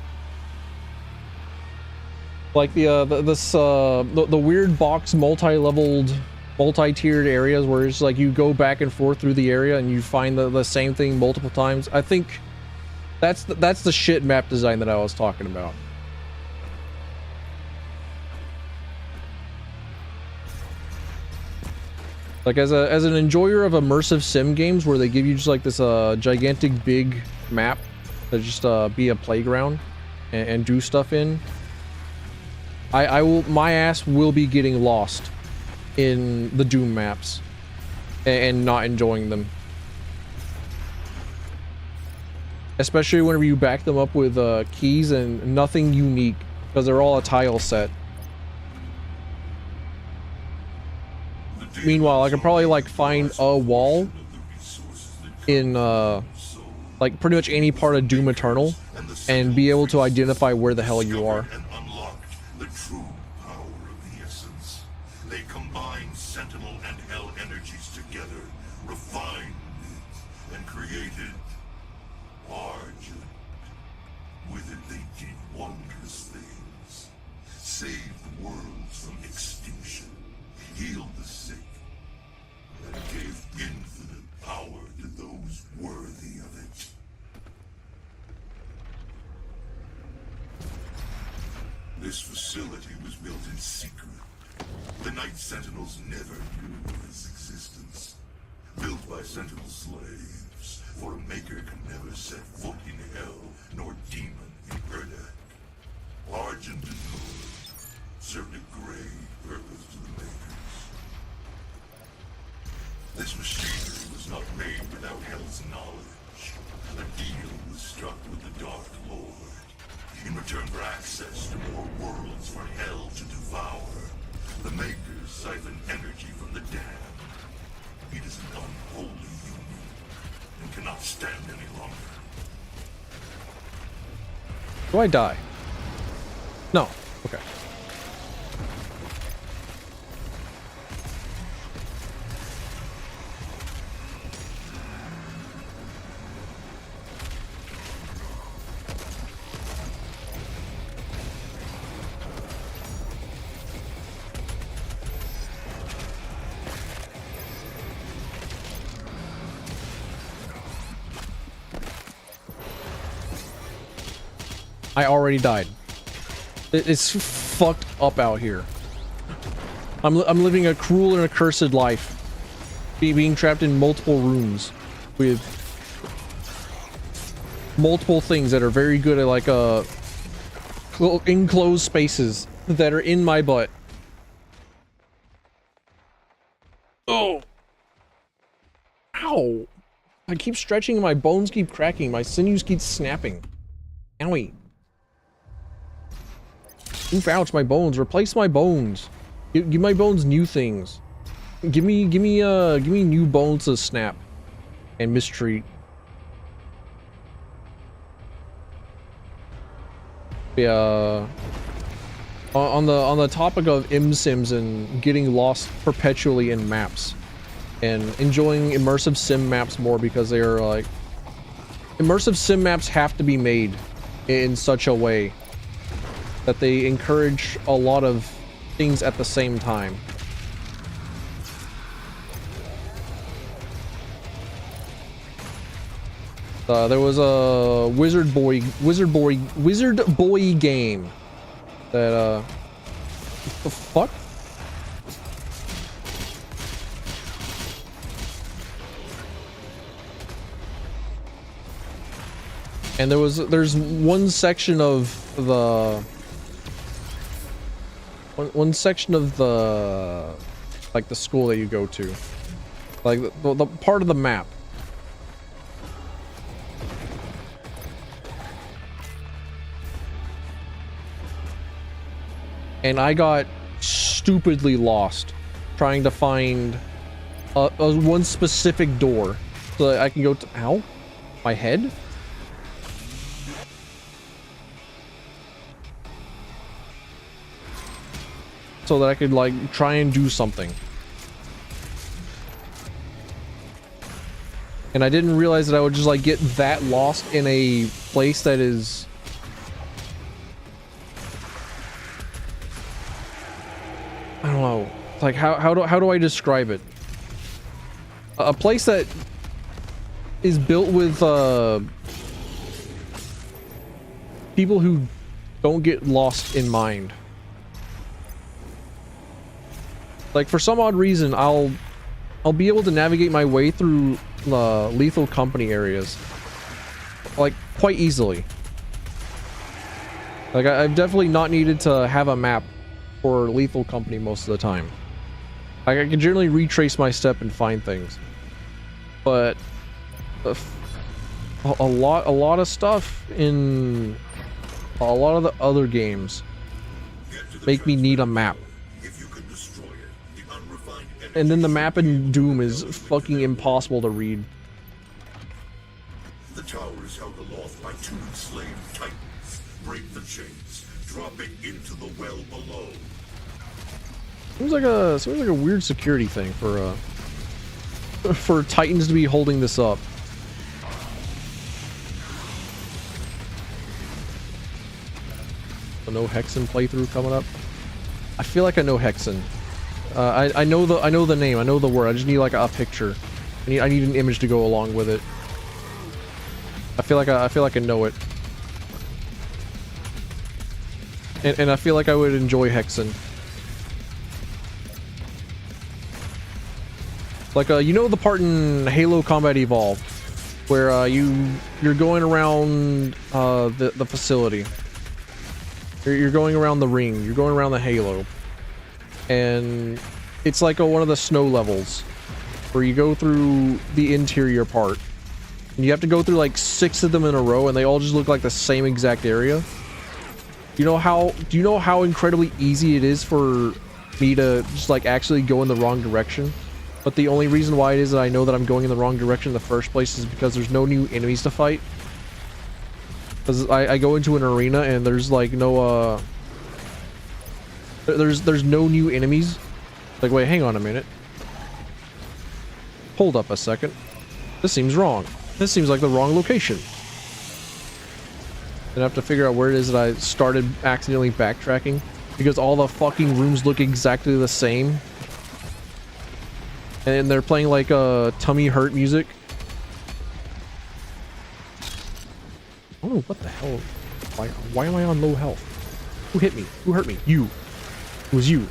Like the weird box multi-leveled, multi-tiered areas where it's like you go back and forth through the area and you find the same thing multiple times. I think that's the shit map design that I was talking about. Like as an enjoyer of immersive sim games where they give you just like this gigantic big map to just be a playground and do stuff in, my ass will be getting lost in the Doom maps and not enjoying them. Especially whenever you back them up with keys and nothing unique because they're all a tile set. Meanwhile, I could probably like find a wall in like pretty much any part of Doom Eternal and be able to identify where the hell you are. The true power of the essence. They combine Sentinel and Hell energies together, refined it, and created Argent. With it they did wondrous things. Saved worlds from extinction, healed the sick, and gave infinite power to those worthy of it. This facility was built in secret. The Night Sentinels never knew of its existence. Built by Sentinel slaves, for a maker can never set foot in Hell, nor demon in Erdak. Argent and gold served a grave purpose to the makers. This machinery was not made without Hell's knowledge. A deal was struck with the Dark Lord. In return for access to more worlds for Hell to devour, the makers siphon energy from the damned. It is an unholy union, and cannot stand any longer. Do I die? No. Okay. I already died. It's fucked up out here. I'm living a cruel and accursed life, being trapped in multiple rooms with multiple things that are very good at like enclosed spaces that are in my butt. Oh, ow! I keep stretching, my bones keep cracking, my sinews keep snapping. Owie. Oof, ouch, my bones. Replace my bones. Give my bones new things. Give me new bones to snap and mistreat. Yeah. On the topic of MSims and getting lost perpetually in maps and enjoying immersive sim maps more because they are like immersive sim maps have to be made in such a way that they encourage a lot of things at the same time. There was a Wizard Boy game that what the fuck? And there's one section of one section of the like the school that you go to, like the part of the map. And I got stupidly lost trying to find one specific door so that I can go to, ow, my head? So that I could like try and do something. And I didn't realize that I would just like get that lost in a place that is I don't know. Like how do I describe it? A place that is built with people who don't get lost in mind. Like for some odd reason, I'll be able to navigate my way through the Lethal Company areas like quite easily. Like I've definitely not needed to have a map for Lethal Company most of the time. Like I can generally retrace my step and find things, but a lot of stuff in a lot of the other games make me need a map. And then the map in Doom is fucking impossible to read. The tower is held aloft by 2 enslaved titans. Break the chains, dropping into the well below. Seems like a weird security thing for titans to be holding this up. A no Hexen playthrough coming up. I feel like I know Hexen. I know the name. I know the word. I just need like a picture. I need an image to go along with it. I feel like I know it. And I feel like I would enjoy Hexen. Like you know the part in Halo Combat Evolved where you're going around the facility. You're going around the ring. You're going around the Halo. And it's like one of the snow levels where you go through the interior part and you have to go through like 6 of them in a row and they all just look like the same exact area. Do you know how incredibly easy it is for me to just like actually go in the wrong direction? But the only reason why it is that I know that I'm going in the wrong direction in the first place is because there's no new enemies to fight. Because I go into an arena and there's like no there's no new enemies. Like, wait, hang on a minute. Hold up a second. This seems wrong. This seems like the wrong location. Then I have to figure out where it is that I started accidentally backtracking because all the fucking rooms look exactly the same. And they're playing like tummy hurt music. Oh, what the hell? Why am I on low health? Who hit me? Who hurt me? You. It was you.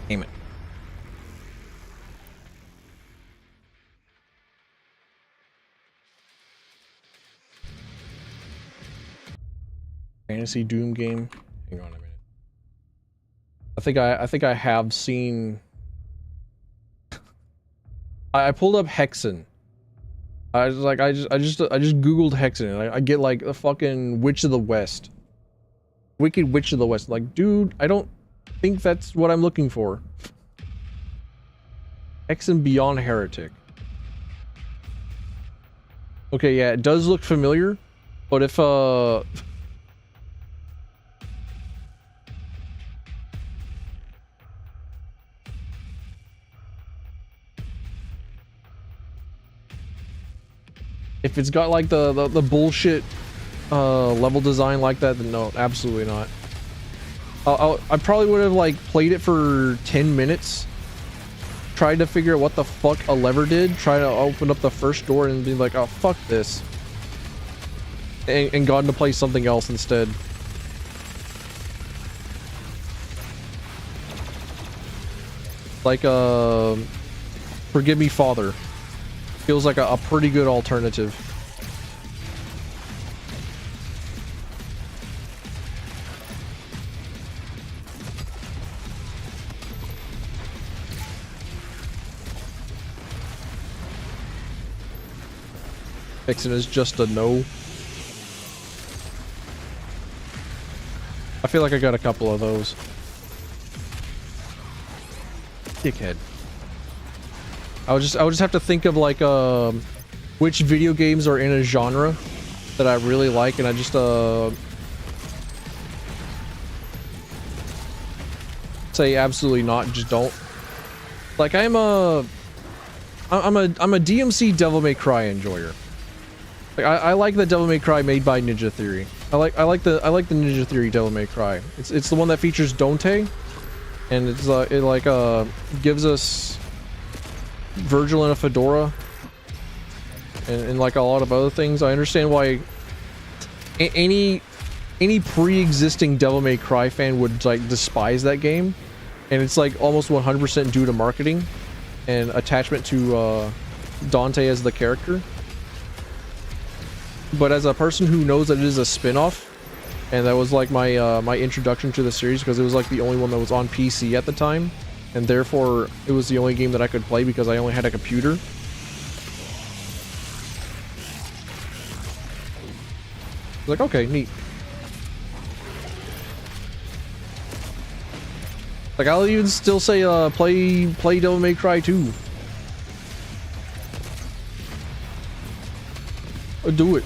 Aim it. Fantasy Doom game. Hang on a minute. I think I have seen. I pulled up Hexen. I just googled Hexen and I get like the fucking Witch of the West. Wicked Witch of the West. Like, dude, I don't think that's what I'm looking for. Hexen Beyond Heretic. Okay, yeah, it does look familiar, but if it's got like the bullshit level design like that, then no, absolutely not. I probably would have like played it for 10 minutes, tried to figure out what the fuck a lever did, try to open up the first door and be like, oh fuck this, and gotten to play something else instead. Like Forgive Me Father feels like a pretty good alternative. Fixing is just a no. I feel like I got a couple of those. Dickhead. I would just have to think of like which video games are in a genre that I really like, and I just say absolutely not, just don't. Like I'm a DMC Devil May Cry enjoyer. Like I like the Devil May Cry made by Ninja Theory. I like the Ninja Theory Devil May Cry. It's the one that features Dante, and it's it like gives us Virgil in a fedora and like a lot of other things. I understand why any pre-existing Devil May Cry fan would like despise that game, and it's like almost 100% due to marketing and attachment to Dante as the character. But as a person who knows that it is a spin-off, and that was like my my introduction to the series, because it was like the only one that was on PC at the time, and therefore it was the only game that I could play because I only had a computer. Like, okay, neat. Like, I'll even still say play Devil May Cry 2. Do it.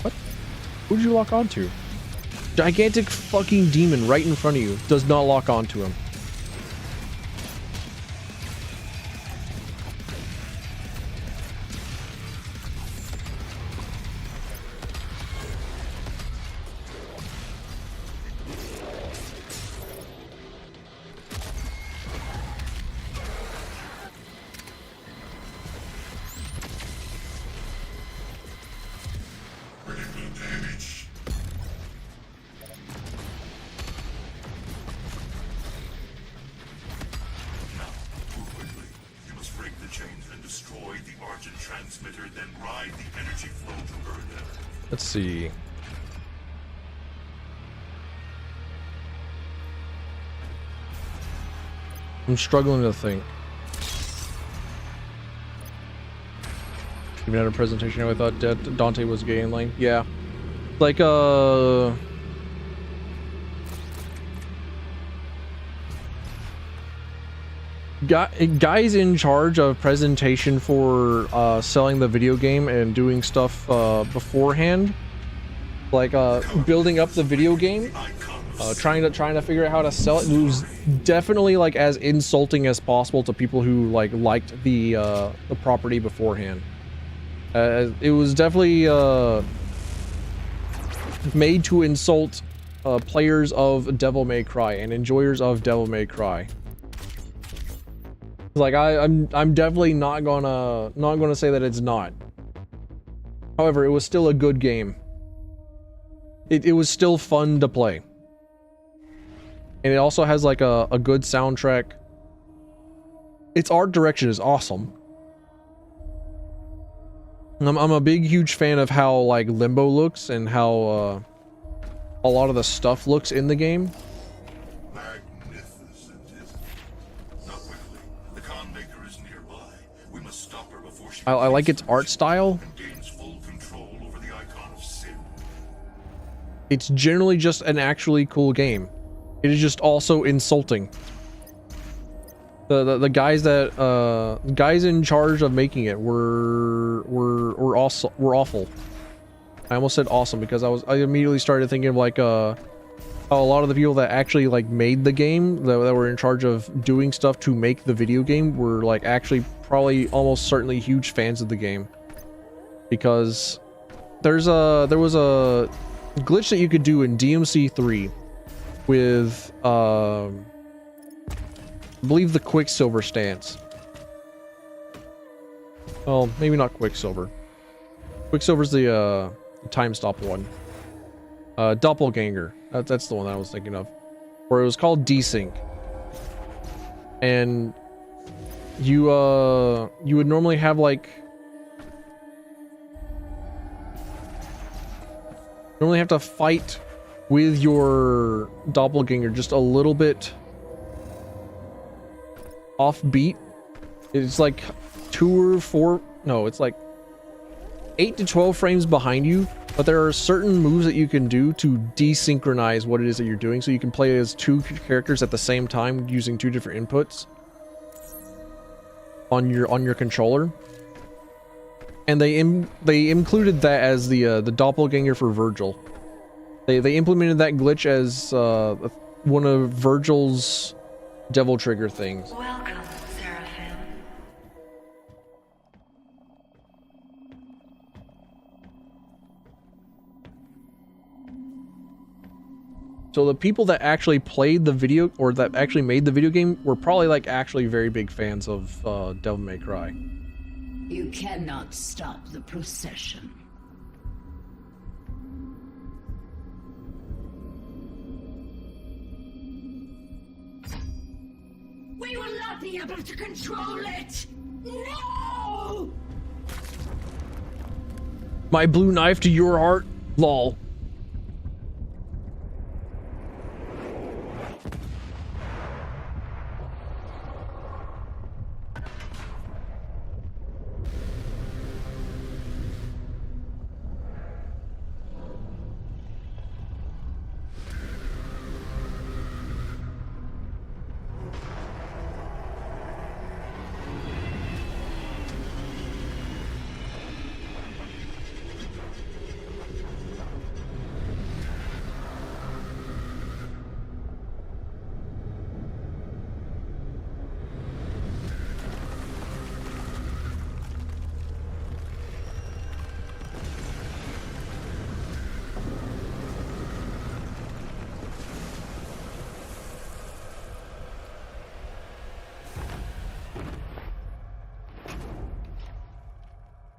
What? Who did you lock onto? Gigantic fucking demon right in front of you. Does not lock onto him. Let's see. I'm struggling to think. Even at a presentation, I thought Dante was gay in lane. Yeah. Like, guys in charge of presentation for selling the video game and doing stuff beforehand, like building up the video game, trying to figure out how to sell it. It was definitely like as insulting as possible to people who liked the property beforehand. It was definitely made to insult players of Devil May Cry and enjoyers of Devil May Cry. Like I'm definitely not gonna say that it's not. However, it was still a good game. It was still fun to play. And it also has like a good soundtrack. Its art direction is awesome. I'm a big huge fan of how like Limbo looks and how a lot of the stuff looks in the game. I like its art style. It's generally just an actually cool game. It is just also insulting. The guys that guys in charge of making it were also awful. I almost said awesome because I immediately started thinking of like how a lot of the people that actually like made the game that were in charge of doing stuff to make the video game were like actually probably almost certainly huge fans of the game, because there was a glitch that you could do in DMC3 with I believe the Quicksilver stance. Well, maybe not Quicksilver. Quicksilver's the time stop one. Doppelganger. That's the one that I was thinking of. Where it was called desync. And you would normally have like normally have to fight with your doppelganger just a little bit offbeat. It's like 2 or 4, no, it's like 8 to 12 frames behind you, but there are certain moves that you can do to desynchronize what it is that you're doing, so you can play as 2 characters at the same time using 2 different inputs on your controller. And they included that as the doppelganger for Virgil. They implemented that glitch as one of Virgil's devil trigger things. Welcome, Seraphim. So the people that actually played the video, or that actually made the video game, were probably like actually very big fans of Devil May Cry. You cannot stop the procession. We will not be able to control it! No! My blue knife to your heart, lol.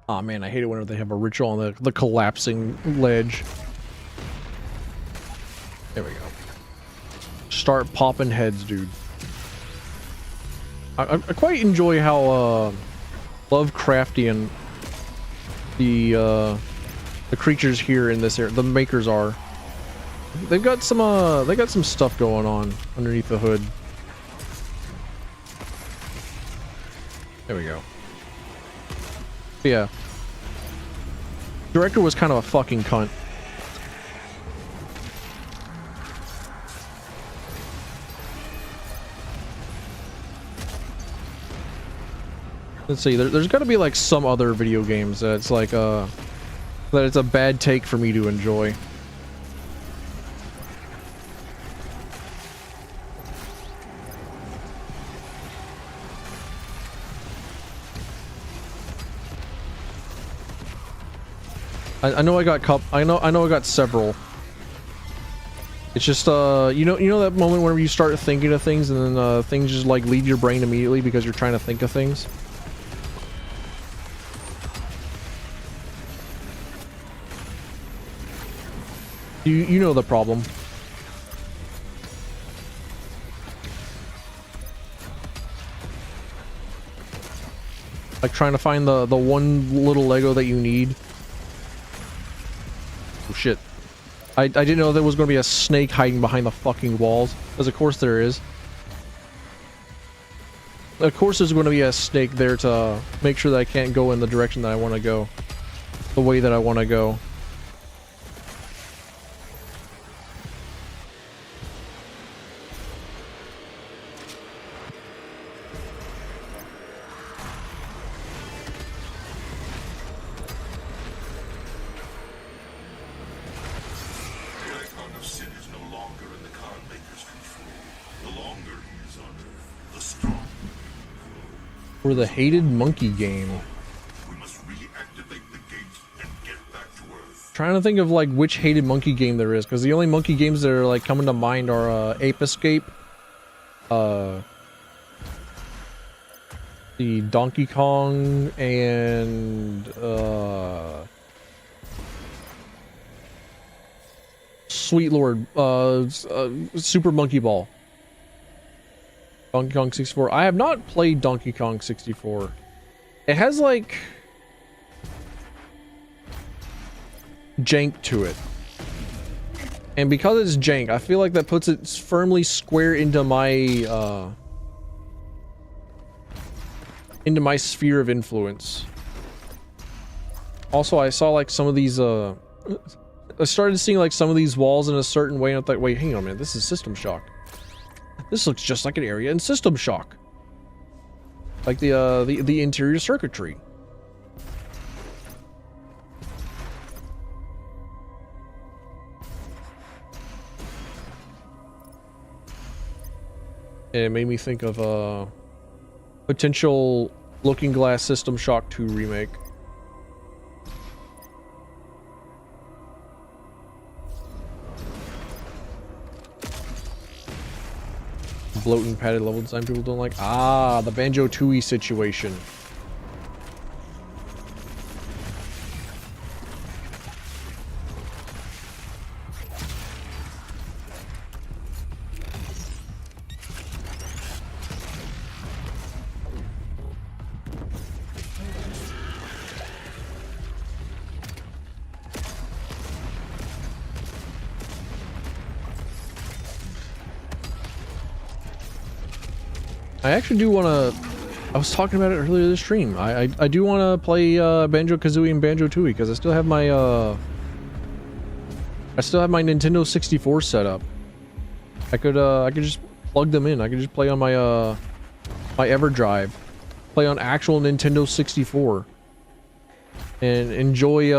Aw, man, I hate it whenever they have a ritual on the collapsing ledge. There we go. Start popping heads, dude. I quite enjoy how Lovecraftian the creatures here in this area, the makers are. They got some stuff going on underneath the hood. There we go. Yeah. Director was kind of a fucking cunt. Let's see, there's got to be like some other video games that it's like that it's a bad take for me to enjoy. I know I got several. It's just you know that moment whenever you start thinking of things and then things just like leave your brain immediately because you're trying to think of things. You know the problem. Like trying to find the one little Lego that you need. Oh shit. I didn't know there was going to be a snake hiding behind the fucking walls. Because of course there is. Of course there's going to be a snake there to make sure that I can't go in the direction that I want to go. The way that I want to go. For the hated monkey game. Trying to think of like which hated monkey game there is, because the only monkey games that are like coming to mind are Ape Escape, the Donkey Kong, and Sweet Lord, Super Monkey Ball. Donkey Kong 64. I have not played Donkey Kong 64. It has like jank to it, and because it's jank, I feel like that puts it firmly square into my sphere of influence. Also, I saw like some of these I started seeing like some of these walls in a certain way, and I thought, wait, hang on a minute, this is System Shock. This looks just like an area in System Shock, like the interior circuitry. And it made me think of a potential Looking Glass System Shock 2 remake. Bloating padded level design people don't like. Ah, the Banjo-Tooie situation. I actually do want to. I was talking about it earlier this stream. I do want to play Banjo-Kazooie and Banjo-Tooie because I still have my Nintendo 64 set up. I could just plug them in. I could just play on my my EverDrive, play on actual Nintendo 64, and enjoy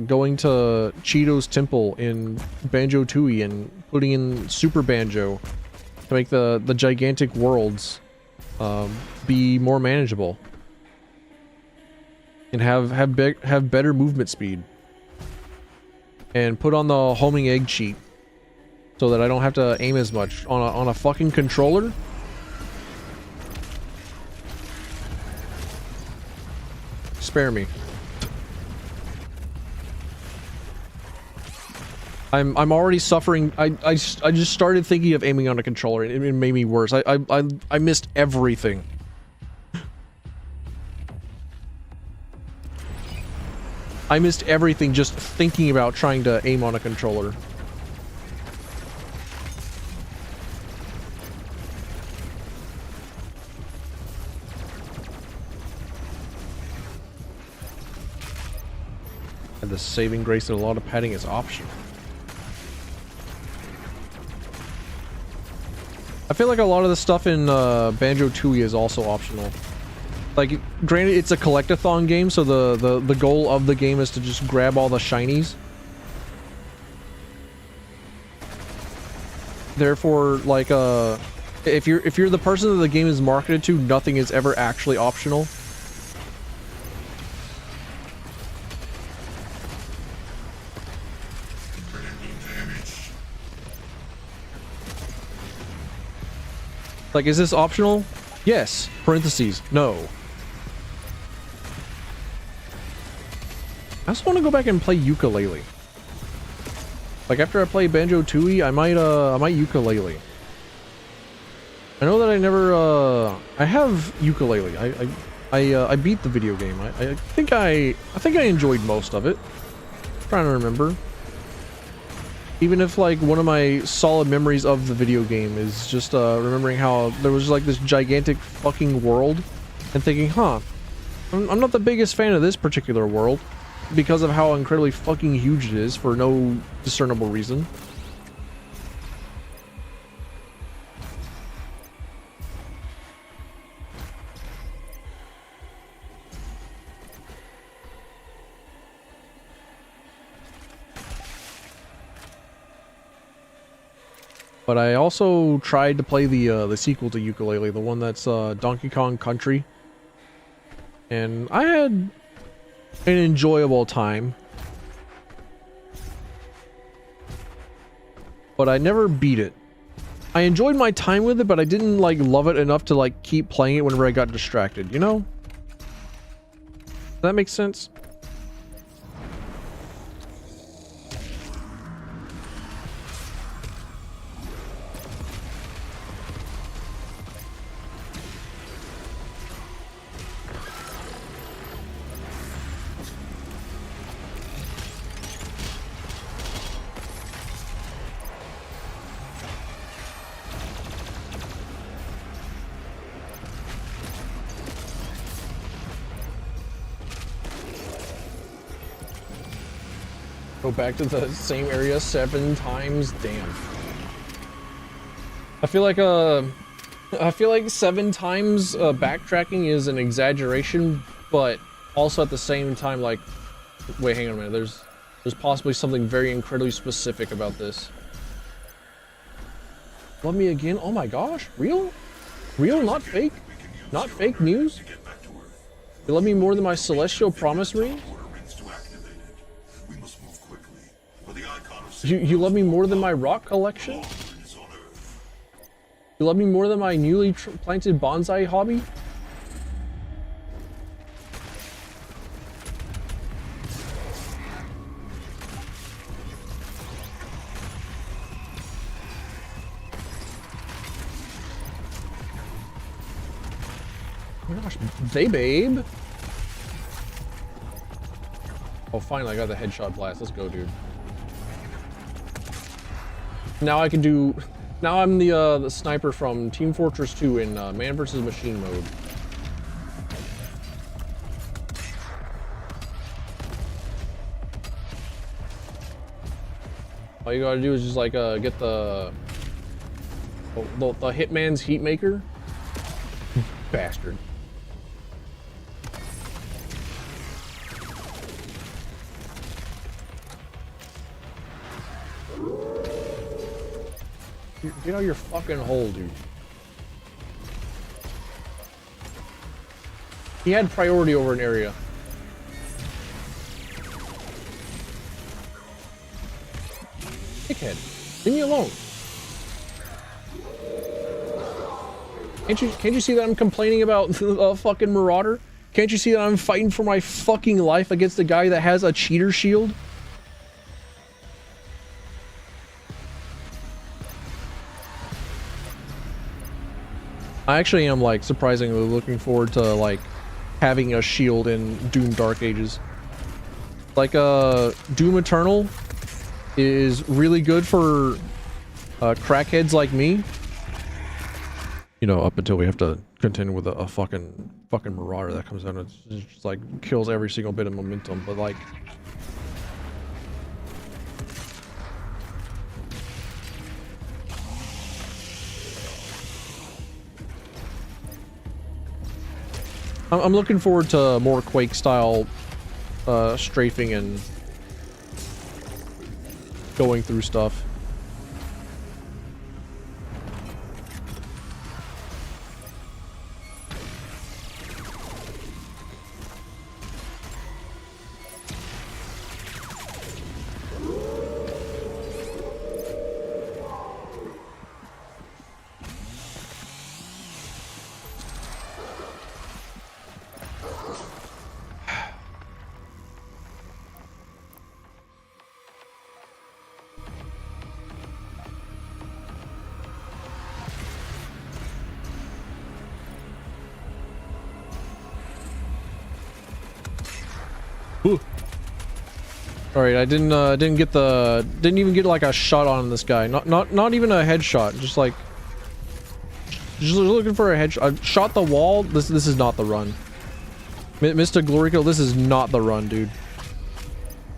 going to Cheeto's Temple in Banjo-Tooie and putting in Super Banjo to make the gigantic worlds be more manageable and have better movement speed, and put on the homing egg cheat so that I don't have to aim as much on a fucking controller. Spare me. I'm already suffering. I just started thinking of aiming on a controller, and it made me worse. I missed everything. I missed everything just thinking about trying to aim on a controller. And the saving grace that a lot of padding is optional. I feel like a lot of the stuff in Banjo-Tooie is also optional. Like, granted, it's a collectathon game, so the goal of the game is to just grab all the shinies. Therefore, like, if you're the person that the game is marketed to, nothing is ever actually optional. Like, is this optional? Yes. Parentheses. No. I also want to go back and play ukulele. Like, after I play Banjo-Tooie, I might ukulele. I know that I never, I have ukulele. I beat the video game. I think I enjoyed most of it. I'm trying to remember. Even if, like, one of my solid memories of the video game is just remembering how there was like this gigantic fucking world and thinking, huh, I'm not the biggest fan of this particular world because of how incredibly fucking huge it is for no discernible reason. But I also tried to play the sequel to Yooka-Laylee, the one that's Donkey Kong Country. And I had an enjoyable time. But I never beat it. I enjoyed my time with it, but I didn't like love it enough to like keep playing it whenever I got distracted, you know? Does that make sense? Go back to the same area 7 times. Damn. I feel like 7 times backtracking is an exaggeration, but also at the same time, like, wait, hang on a minute. There's possibly something very incredibly specific about this. Love me again? Oh my gosh, real? Real, not fake? Not fake news? You love me more than my celestial promise ring? You love me more than my rock collection? You love me more than my newly planted bonsai hobby? Oh my gosh, they babe. Oh, finally, I got the headshot blast. Let's go, dude. Now I can do. Now I'm the sniper from Team Fortress 2 in Man vs. Machine mode. All you gotta do is just like get the Hitman's heat maker. Bastard. Get out of your fucking hole, dude. He had priority over an area. Dickhead. Leave me alone. Can't you see that I'm complaining about a fucking marauder? Can't you see that I'm fighting for my fucking life against a guy that has a cheater shield? I actually am like surprisingly looking forward to like having a shield in Doom Dark Ages. Like Doom Eternal is really good for crackheads like me. You know, up until we have to contend with a fucking marauder that comes out and it just like kills every single bit of momentum, but like I'm looking forward to more Quake style strafing and going through stuff. All right, I didn't even get like a shot on this guy. Not even a headshot. Just looking for a headshot. I shot the wall. This is not the run. Mr. Glorico, this is not the run, dude.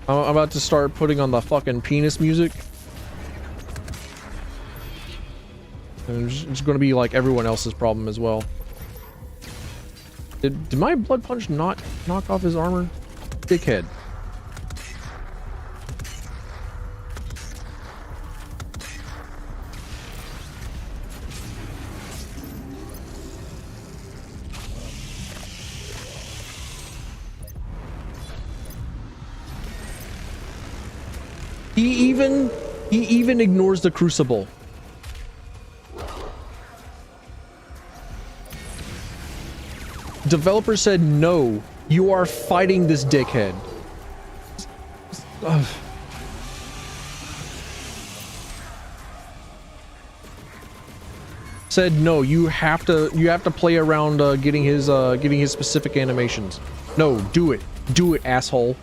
I'm about to start putting on the fucking penis music. And it's going to be like everyone else's problem as well. Did my blood punch not knock off his armor? Dickhead. He even ignores the crucible. Developer said, no, you are fighting this dickhead. Ugh. Said, no, you have to play around getting his specific animations. No, do it, asshole.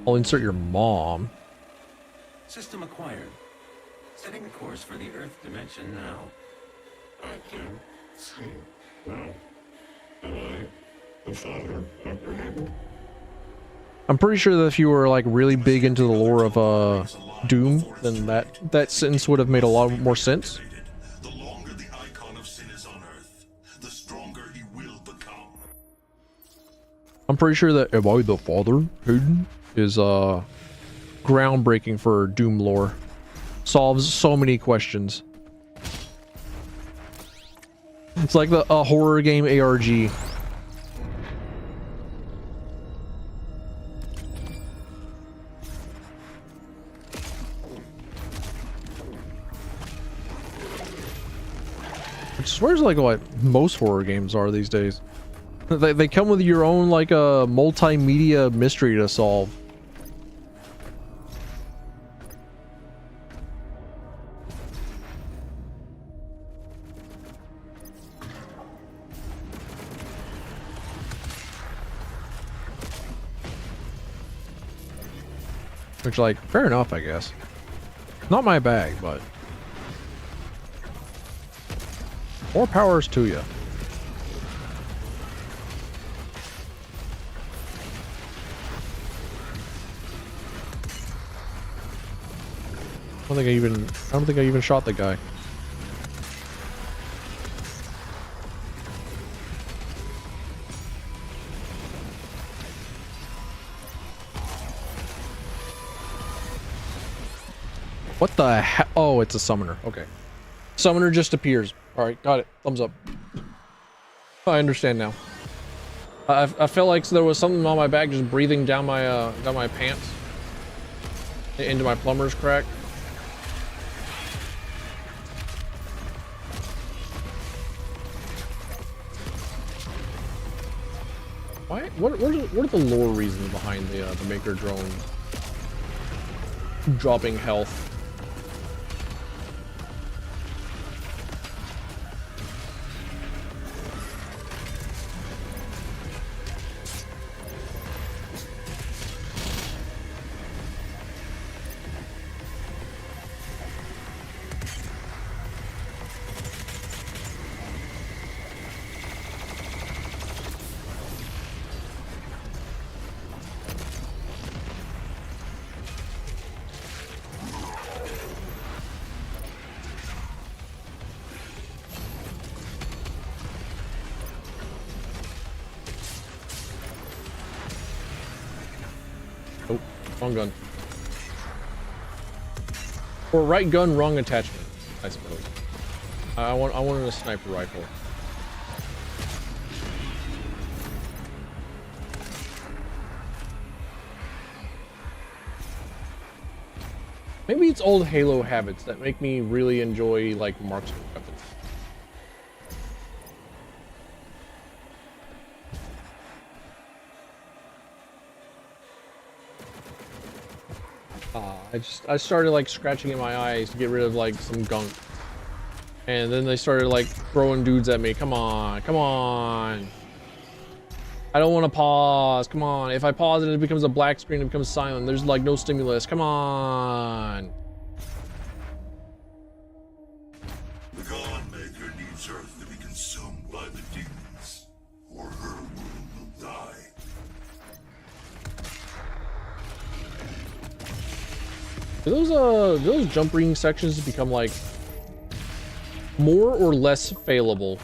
I'll insert your mom. System acquired. Setting the course for the Earth dimension now. I can see now. Am I the father of him? I'm pretty sure that if you were like really big into the lore of Doom, then that sentence would have made a lot more sense. The longer the icon of sin is on Earth, the stronger he will become. I'm pretty sure that "Am I the father, Hayden?" is groundbreaking for Doom lore. Solves so many questions. It's like a horror game ARG. Which swears like what most horror games are these days. They come with your own like a multimedia mystery to solve. Which, like, fair enough, I guess. Not my bag, but more powers to you. I don't think I even shot the guy. What the heck? Oh, it's a summoner. Okay. Summoner just appears. Alright, got it. Thumbs up. I understand now. I felt like there was something on my back just breathing down my pants. Into my plumber's crack. Why? What are the lore reasons behind the Maker drone dropping health? Wrong gun. Or right gun, wrong attachment, I suppose. I wanted a sniper rifle. Maybe it's old Halo habits that make me really enjoy like marksman weapons. I started like scratching in my eyes to get rid of like some gunk. And then they started like throwing dudes at me. Come on, come on. I don't want to pause. Come on. If I pause and it becomes a black screen, it becomes silent. There's like no stimulus. Come on. The God Maker needs Earth to be consumed by the demons, or her world will die. Do those jump ring sections become like more or less failable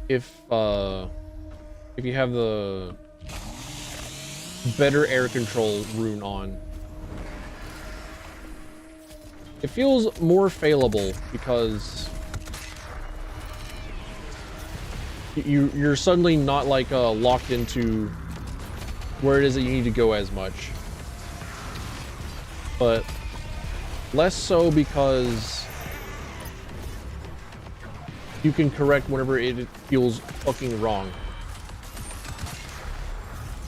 if you have the better air control rune on. It feels more failable because you're suddenly not like locked into where it is that you need to go as much, but less so because you can correct whenever it feels fucking wrong,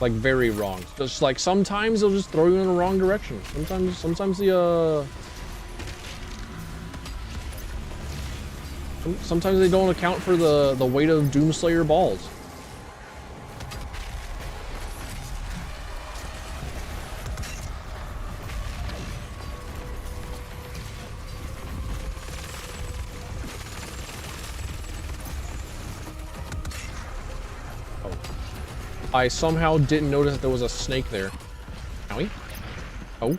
like very wrong. Just like sometimes they'll just throw you in the wrong direction. Sometimes they don't account for the weight of Doomslayer balls. Oh. I somehow didn't notice that there was a snake there. Owie. Oh.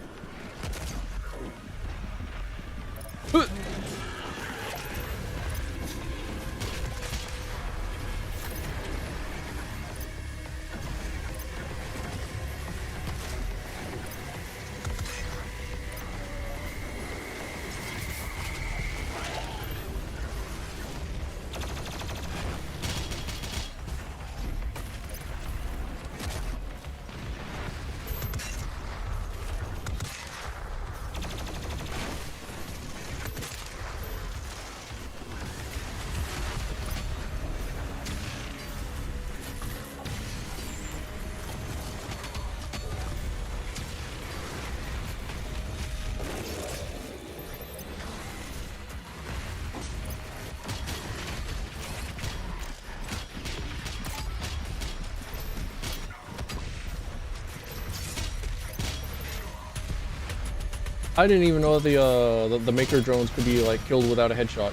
I didn't even know that the maker drones could be like killed without a headshot.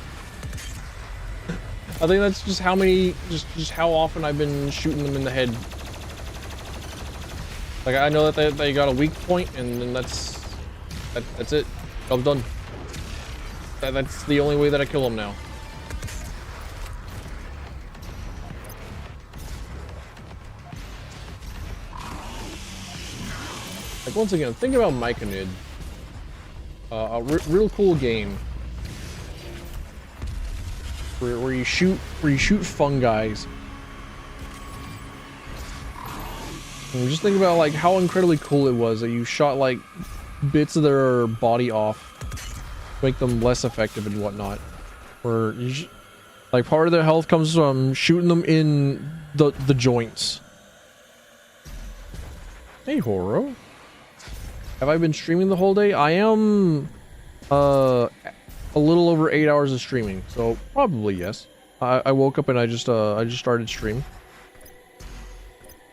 I think that's just how many, just how often I've been shooting them in the head. Like I know that they got a weak point, and then that's it. Job's done. That's the only way that I kill them now. Like once again, think about Myconid. A real cool game where you shoot fungi. And just think about like how incredibly cool it was that you shot like bits of their body off, make them less effective and whatnot. Or like part of their health comes from shooting them in the joints. Hey, Horo. Have I been streaming the whole day? I am a little over 8 hours of streaming, so probably yes. I woke up and I just started stream.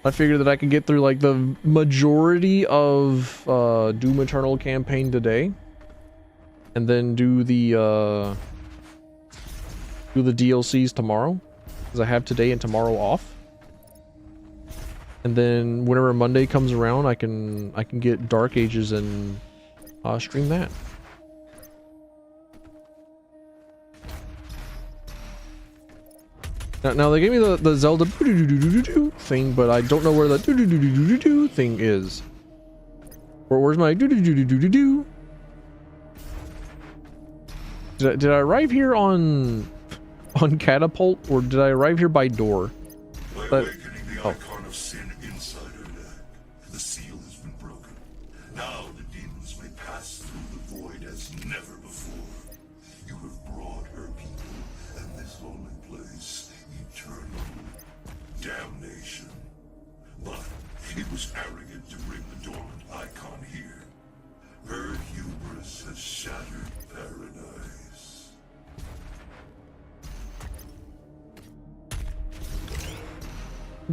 I figured that I could get through like the majority of Doom Eternal campaign today, and then do the DLCs tomorrow, because I have today and tomorrow off. And then whenever Monday comes around, I can get Dark Ages and stream that. Now they gave me the Zelda thing, but I don't know where the thing is. Where's my Did I arrive here on catapult, or did I arrive here by door? Oh. The seal has been broken. Now the demons may pass through the void as never before. You have brought her people and this lonely place eternal damnation. But it was arrogant to bring the dormant icon here. Her hubris has shattered paradise.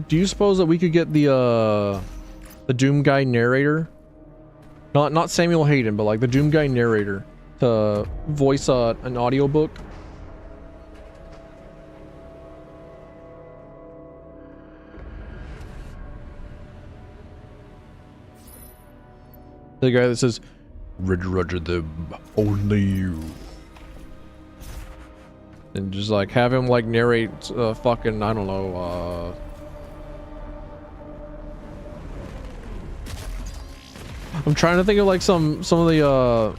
Do you suppose that we could get the Doom guy narrator, not Samuel Hayden, but like the Doom guy narrator, to voice an audiobook? The guy that says, "Roger them, only you." and just like have him like narrate fucking, I don't know, I'm trying to think of like some of the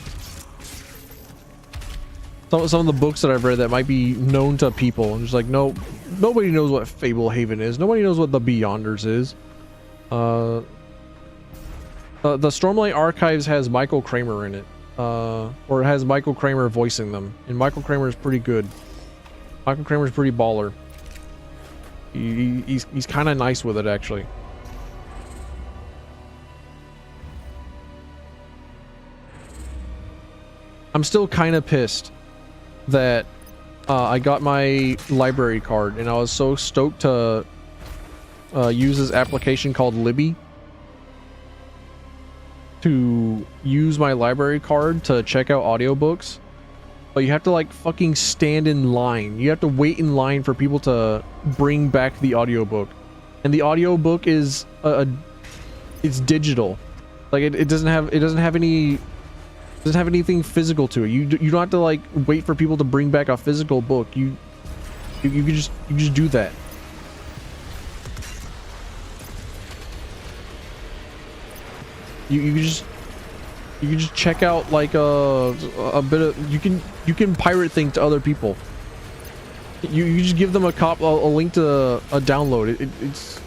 some of the books that I've read that might be known to people. And just like, no, nobody knows what Fablehaven is. Nobody knows what the Beyonders is. The Stormlight Archives has Michael Kramer in it, or it has Michael Kramer voicing them, and Michael Kramer is pretty good. Michael Kramer's pretty baller. He's kind of nice with it, actually. I'm still kind of pissed that I got my library card, and I was so stoked to use this application called Libby to use my library card to check out audiobooks, but you have to like fucking stand in line. You have to wait in line for people to bring back the audiobook, and the audiobook is it's digital. Like it doesn't have anything physical to it. You don't have to like wait for people to bring back a physical book. You can just do that. You can just check out like a bit of, you can pirate things to other people. You just give them a link to a download. It's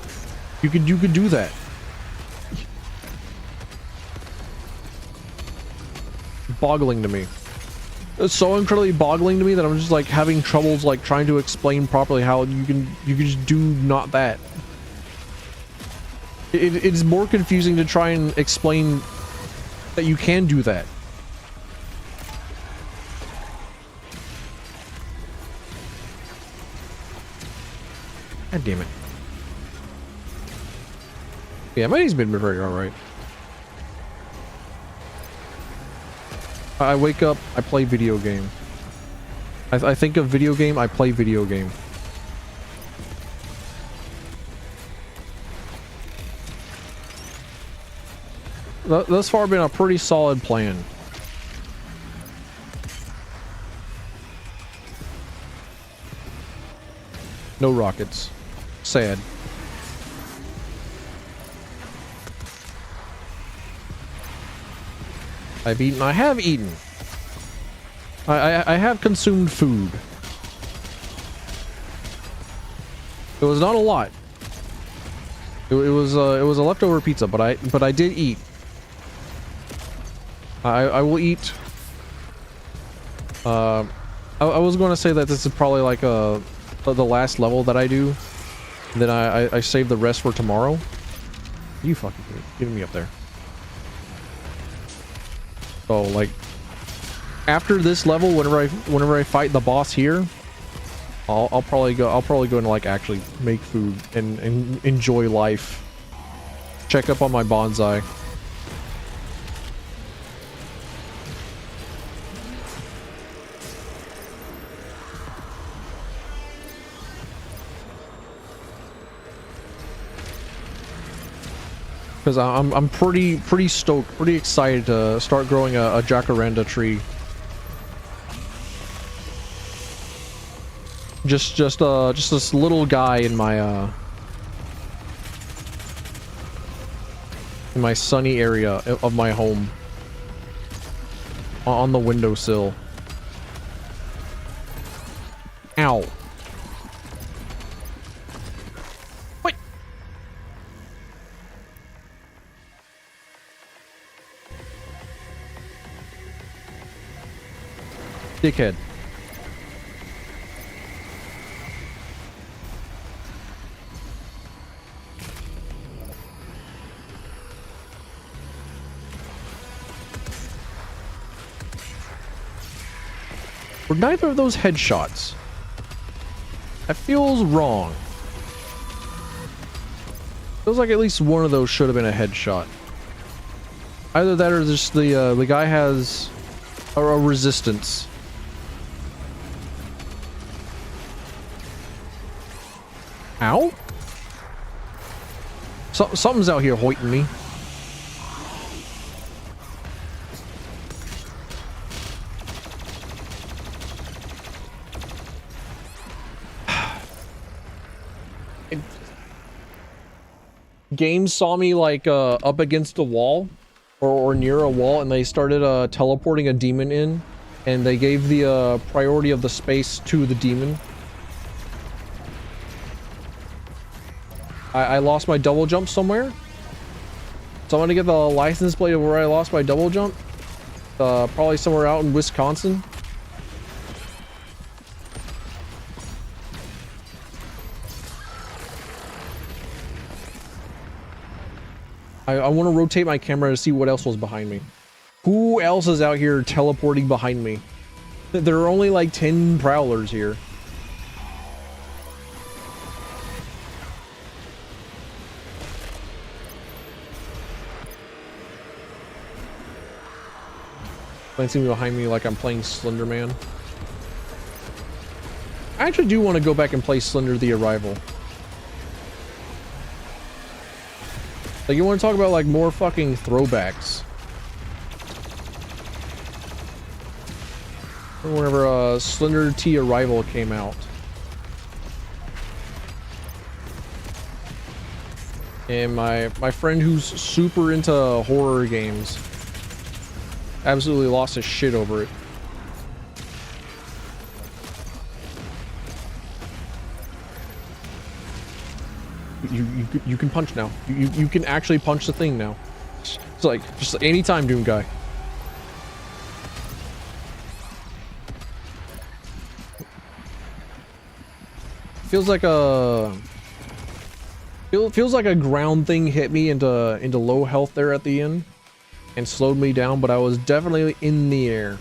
you could do that. Boggling to me. It's so incredibly boggling to me that I'm just like having troubles like trying to explain properly how you can just do not that. It is more confusing to try and explain that you can do that. God damn it. Yeah, my day's been very alright. I wake up, I play video game. I think of video game, I play video game. Thus far been a pretty solid plan. No rockets. Sad. I've eaten. I have eaten. I have consumed food. It was not a lot. It was a leftover pizza, but I did eat. I will eat. I was going to say that this is probably like the last level that I do. And then I save the rest for tomorrow. You fucking get me up there. So like after this level, whenever I fight the boss here, I'll probably go and like actually make food and enjoy life. Check up on my bonsai. Because I'm pretty stoked, pretty excited to start growing a jacaranda tree. Just this little guy in my sunny area of my home, on the windowsill. Ow. Dickhead. Were neither of those headshots? That feels wrong. Feels like at least one of those should have been a headshot. Either that or just the guy has a resistance. Ow? Something's out here hoiting me. games saw me like up against a wall or near a wall, and they started teleporting a demon in, and they gave the priority of the space to the demon. I lost my double jump somewhere, so I'm gonna get the license plate of where I lost my double jump. Probably somewhere out in Wisconsin. I want to rotate my camera to see what else was behind me. Who else is out here teleporting behind me? There are only like 10 prowlers here. Glancing behind me like I'm playing Slender Man. I actually do want to go back and play Slender the Arrival. Like, you want to talk about like more fucking throwbacks. Whenever Slender T Arrival came out. And my friend who's super into horror games absolutely lost his shit over it. You can punch now. You can actually punch the thing now. It's like just anytime, Doom guy. Feels like a ground thing hit me into low health there at the end and slowed me down, but I was definitely in the air.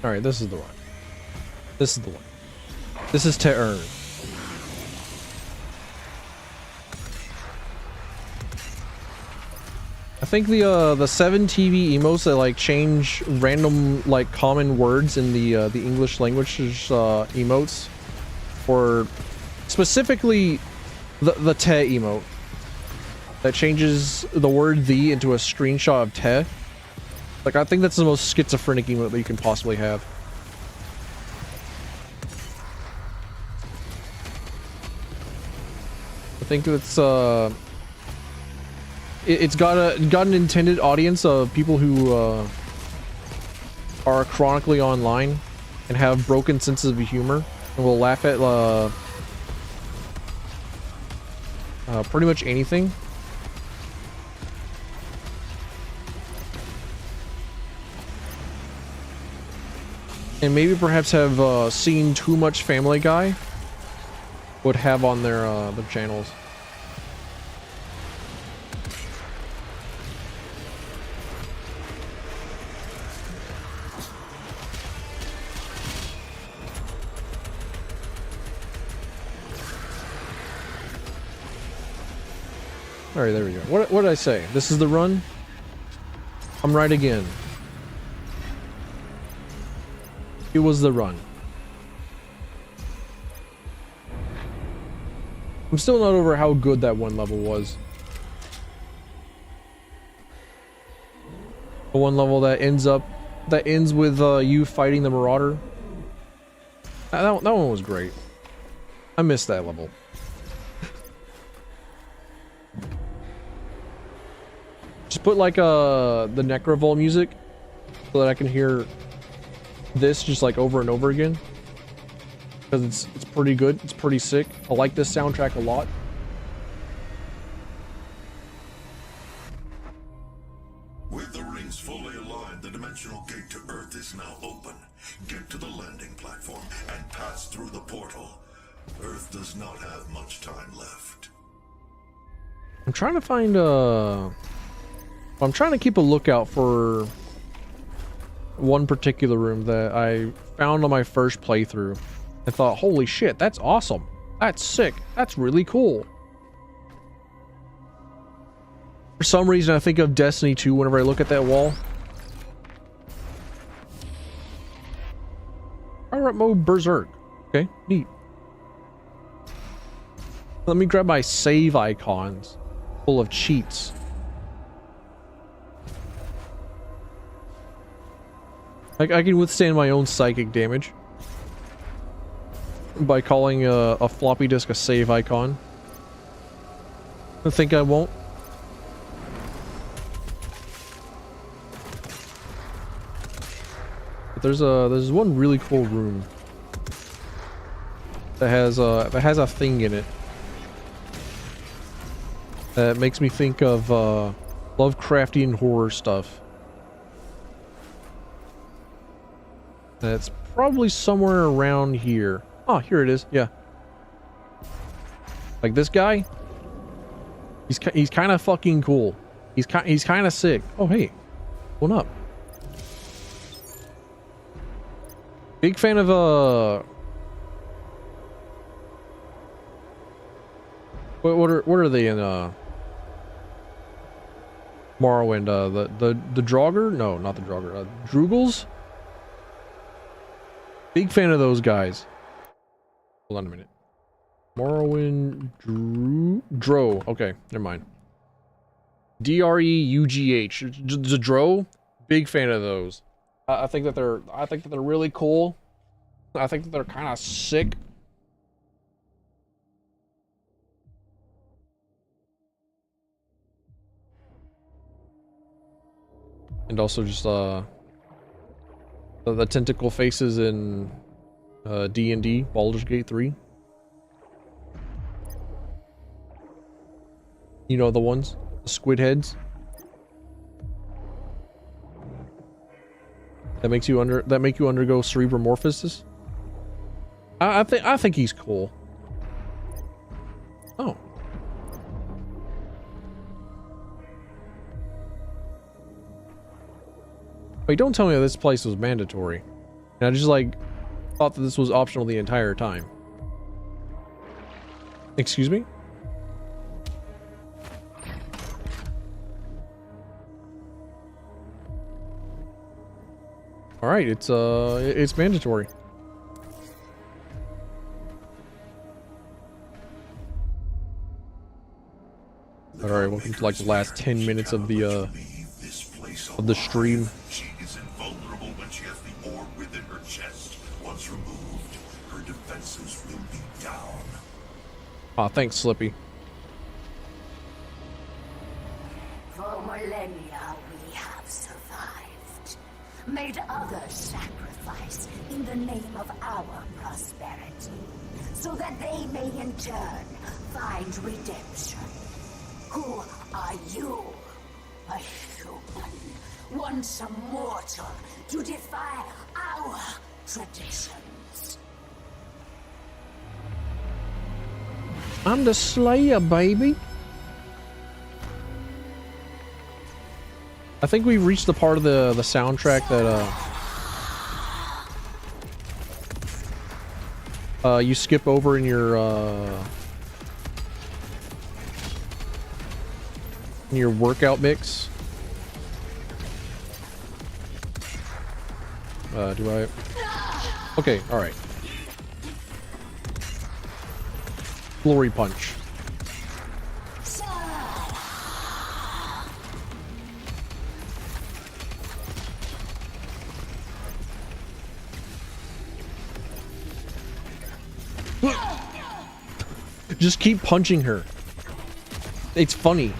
Alright, this is the one. This is the one. This is to earn. I think the 7 TV emotes that like change random like common words in the English language emotes, or specifically the te emote that changes the word the into a screenshot of te. Like, I think that's the most schizophrenic emote that you can possibly have. I think it's got an intended audience of people who are chronically online and have broken senses of humor and will laugh at pretty much anything. And maybe perhaps have seen too much Family Guy would have on their channels. All right, there we go. What did I say? This is the run? I'm right again. It was the run. I'm still not over how good that one level was. The one level that ends with you fighting the Marauder. That one was great. I missed that level. Just put like the Necrovol music so that I can hear this just like over and over again, because it's pretty good. It's pretty sick. I like this soundtrack a lot. is fully aligned. The dimensional gate to Earth is now open. Get to the landing platform and pass through the portal. Earth does not have much time left. I'm trying to find I'm trying to keep a lookout for one particular room that I found on my first playthrough. I thought, holy shit, that's awesome. That's sick. That's really cool. For some reason, I think of Destiny 2 whenever I look at that wall. Pirate mode Berserk. Okay, neat. Let me grab my save icons full of cheats. I can withstand my own psychic damage by calling a floppy disk a save icon. I think I won't. But there's one really cool room that has a thing in it that makes me think of Lovecraftian horror stuff. And it's probably somewhere around here. Oh, here it is. Yeah. Like this guy. He's kind of fucking cool. He's kind of sick. Oh, hey. One up. Big fan of what are they in Morrowind? The Draugr? No, not the Draugr. Droogles? Big fan of those guys. Hold on a minute. Morrowind Dro. Okay, never mind. D-R-E-U-G-H. The Dro. Big fan of those. I think that they're really cool. I think that they're kind of sick. And also just the tentacle faces in D&D Baldur's Gate 3. You know the ones, the squid heads. That make you undergo cerebromorphosis. I think he's cool. Oh. Wait, don't tell me that this place was mandatory. And I just like thought that this was optional the entire time. Excuse me? All right, it's mandatory. All right, welcome to like the last 10 minutes of the stream. She is invulnerable when she has the orb within her chest. Once removed, her defenses will be down. Aw, thanks, Slippy. For millennia we have survived. Made others sacrifice in the name of our prosperity. So that they may in turn find redemption. Who are you? A human, once a mortal, to defy our traditions. I'm the Slayer, baby. I think we've reached the part of the soundtrack that you skip over in your workout mix. Do I? Okay, all right. Glory punch. Just keep punching her. It's funny.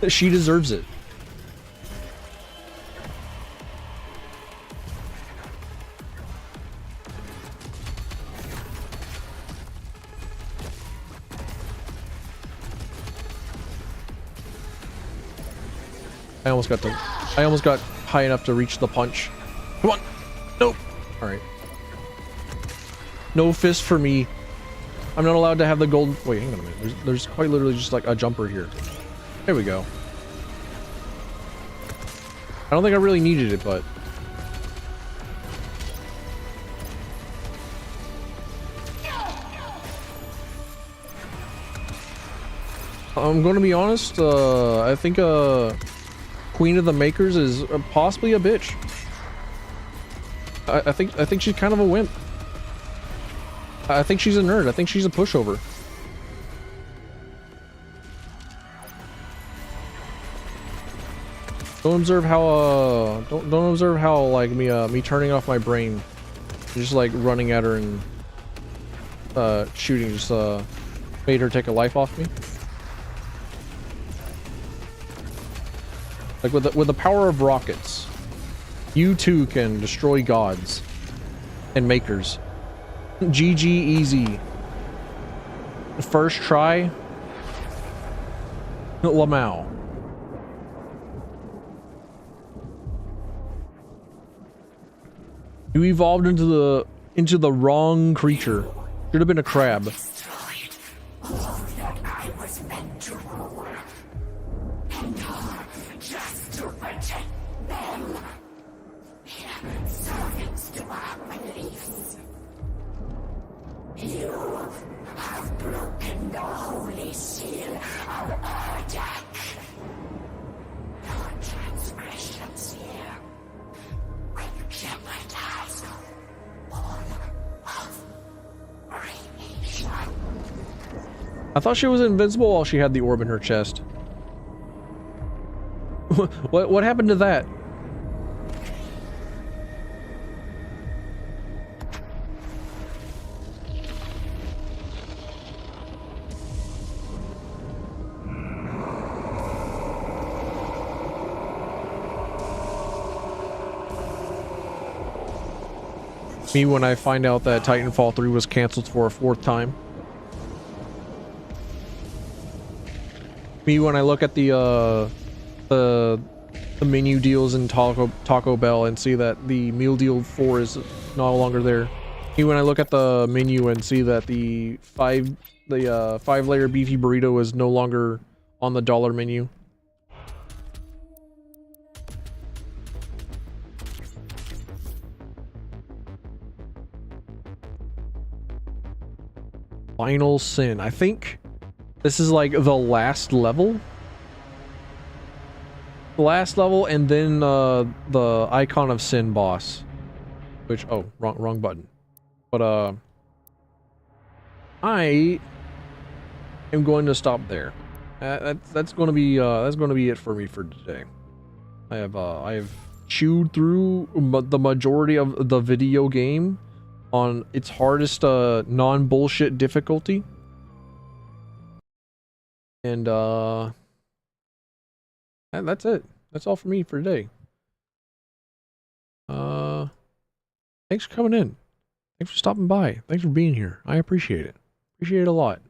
She deserves it. I almost got high enough to reach the punch. Come on. Nope. All right. No fist for me. I'm not allowed to have the golden... Wait, hang on a minute. There's quite literally just like a jumper here. There we go. I don't think I really needed it, but... I'm going to be honest, I think Queen of the Makers is possibly a bitch. I think she's kind of a wimp. I think she's a nerd. I think she's a pushover. Don't observe how don't observe how like me turning off my brain, just like running at her and shooting just made her take a life off me. Like with the power of rockets, you too can destroy gods and makers. GG easy. First try. Lamau. You evolved into the wrong creature. Should have been a crab. All that I was meant to rule. And just to protect them. Servants to our beliefs. You have broken the holy seal of Urdak. Your transgressions here will jeopardize all of creation. I thought she was invincible while she had the orb in her chest. What happened to that? Me when I find out that Titanfall 3 was canceled for a 4th time. Me when I look at the menu deals in Taco Bell and see that the meal deal 4 is no longer there. Me when I look at the menu and see that the 5-layer beefy burrito is no longer on the dollar menu. Final Sin. I think this is like the last level. The last level, and then the Icon of Sin boss. Which, oh, wrong button. But I am going to stop there. That's going to be it for me for today. I have chewed through the majority of the video game on its hardest non-bullshit difficulty. And that's it. That's all for me for today. Thanks for coming in. Thanks for stopping by. Thanks for being here. I appreciate it. Appreciate it a lot.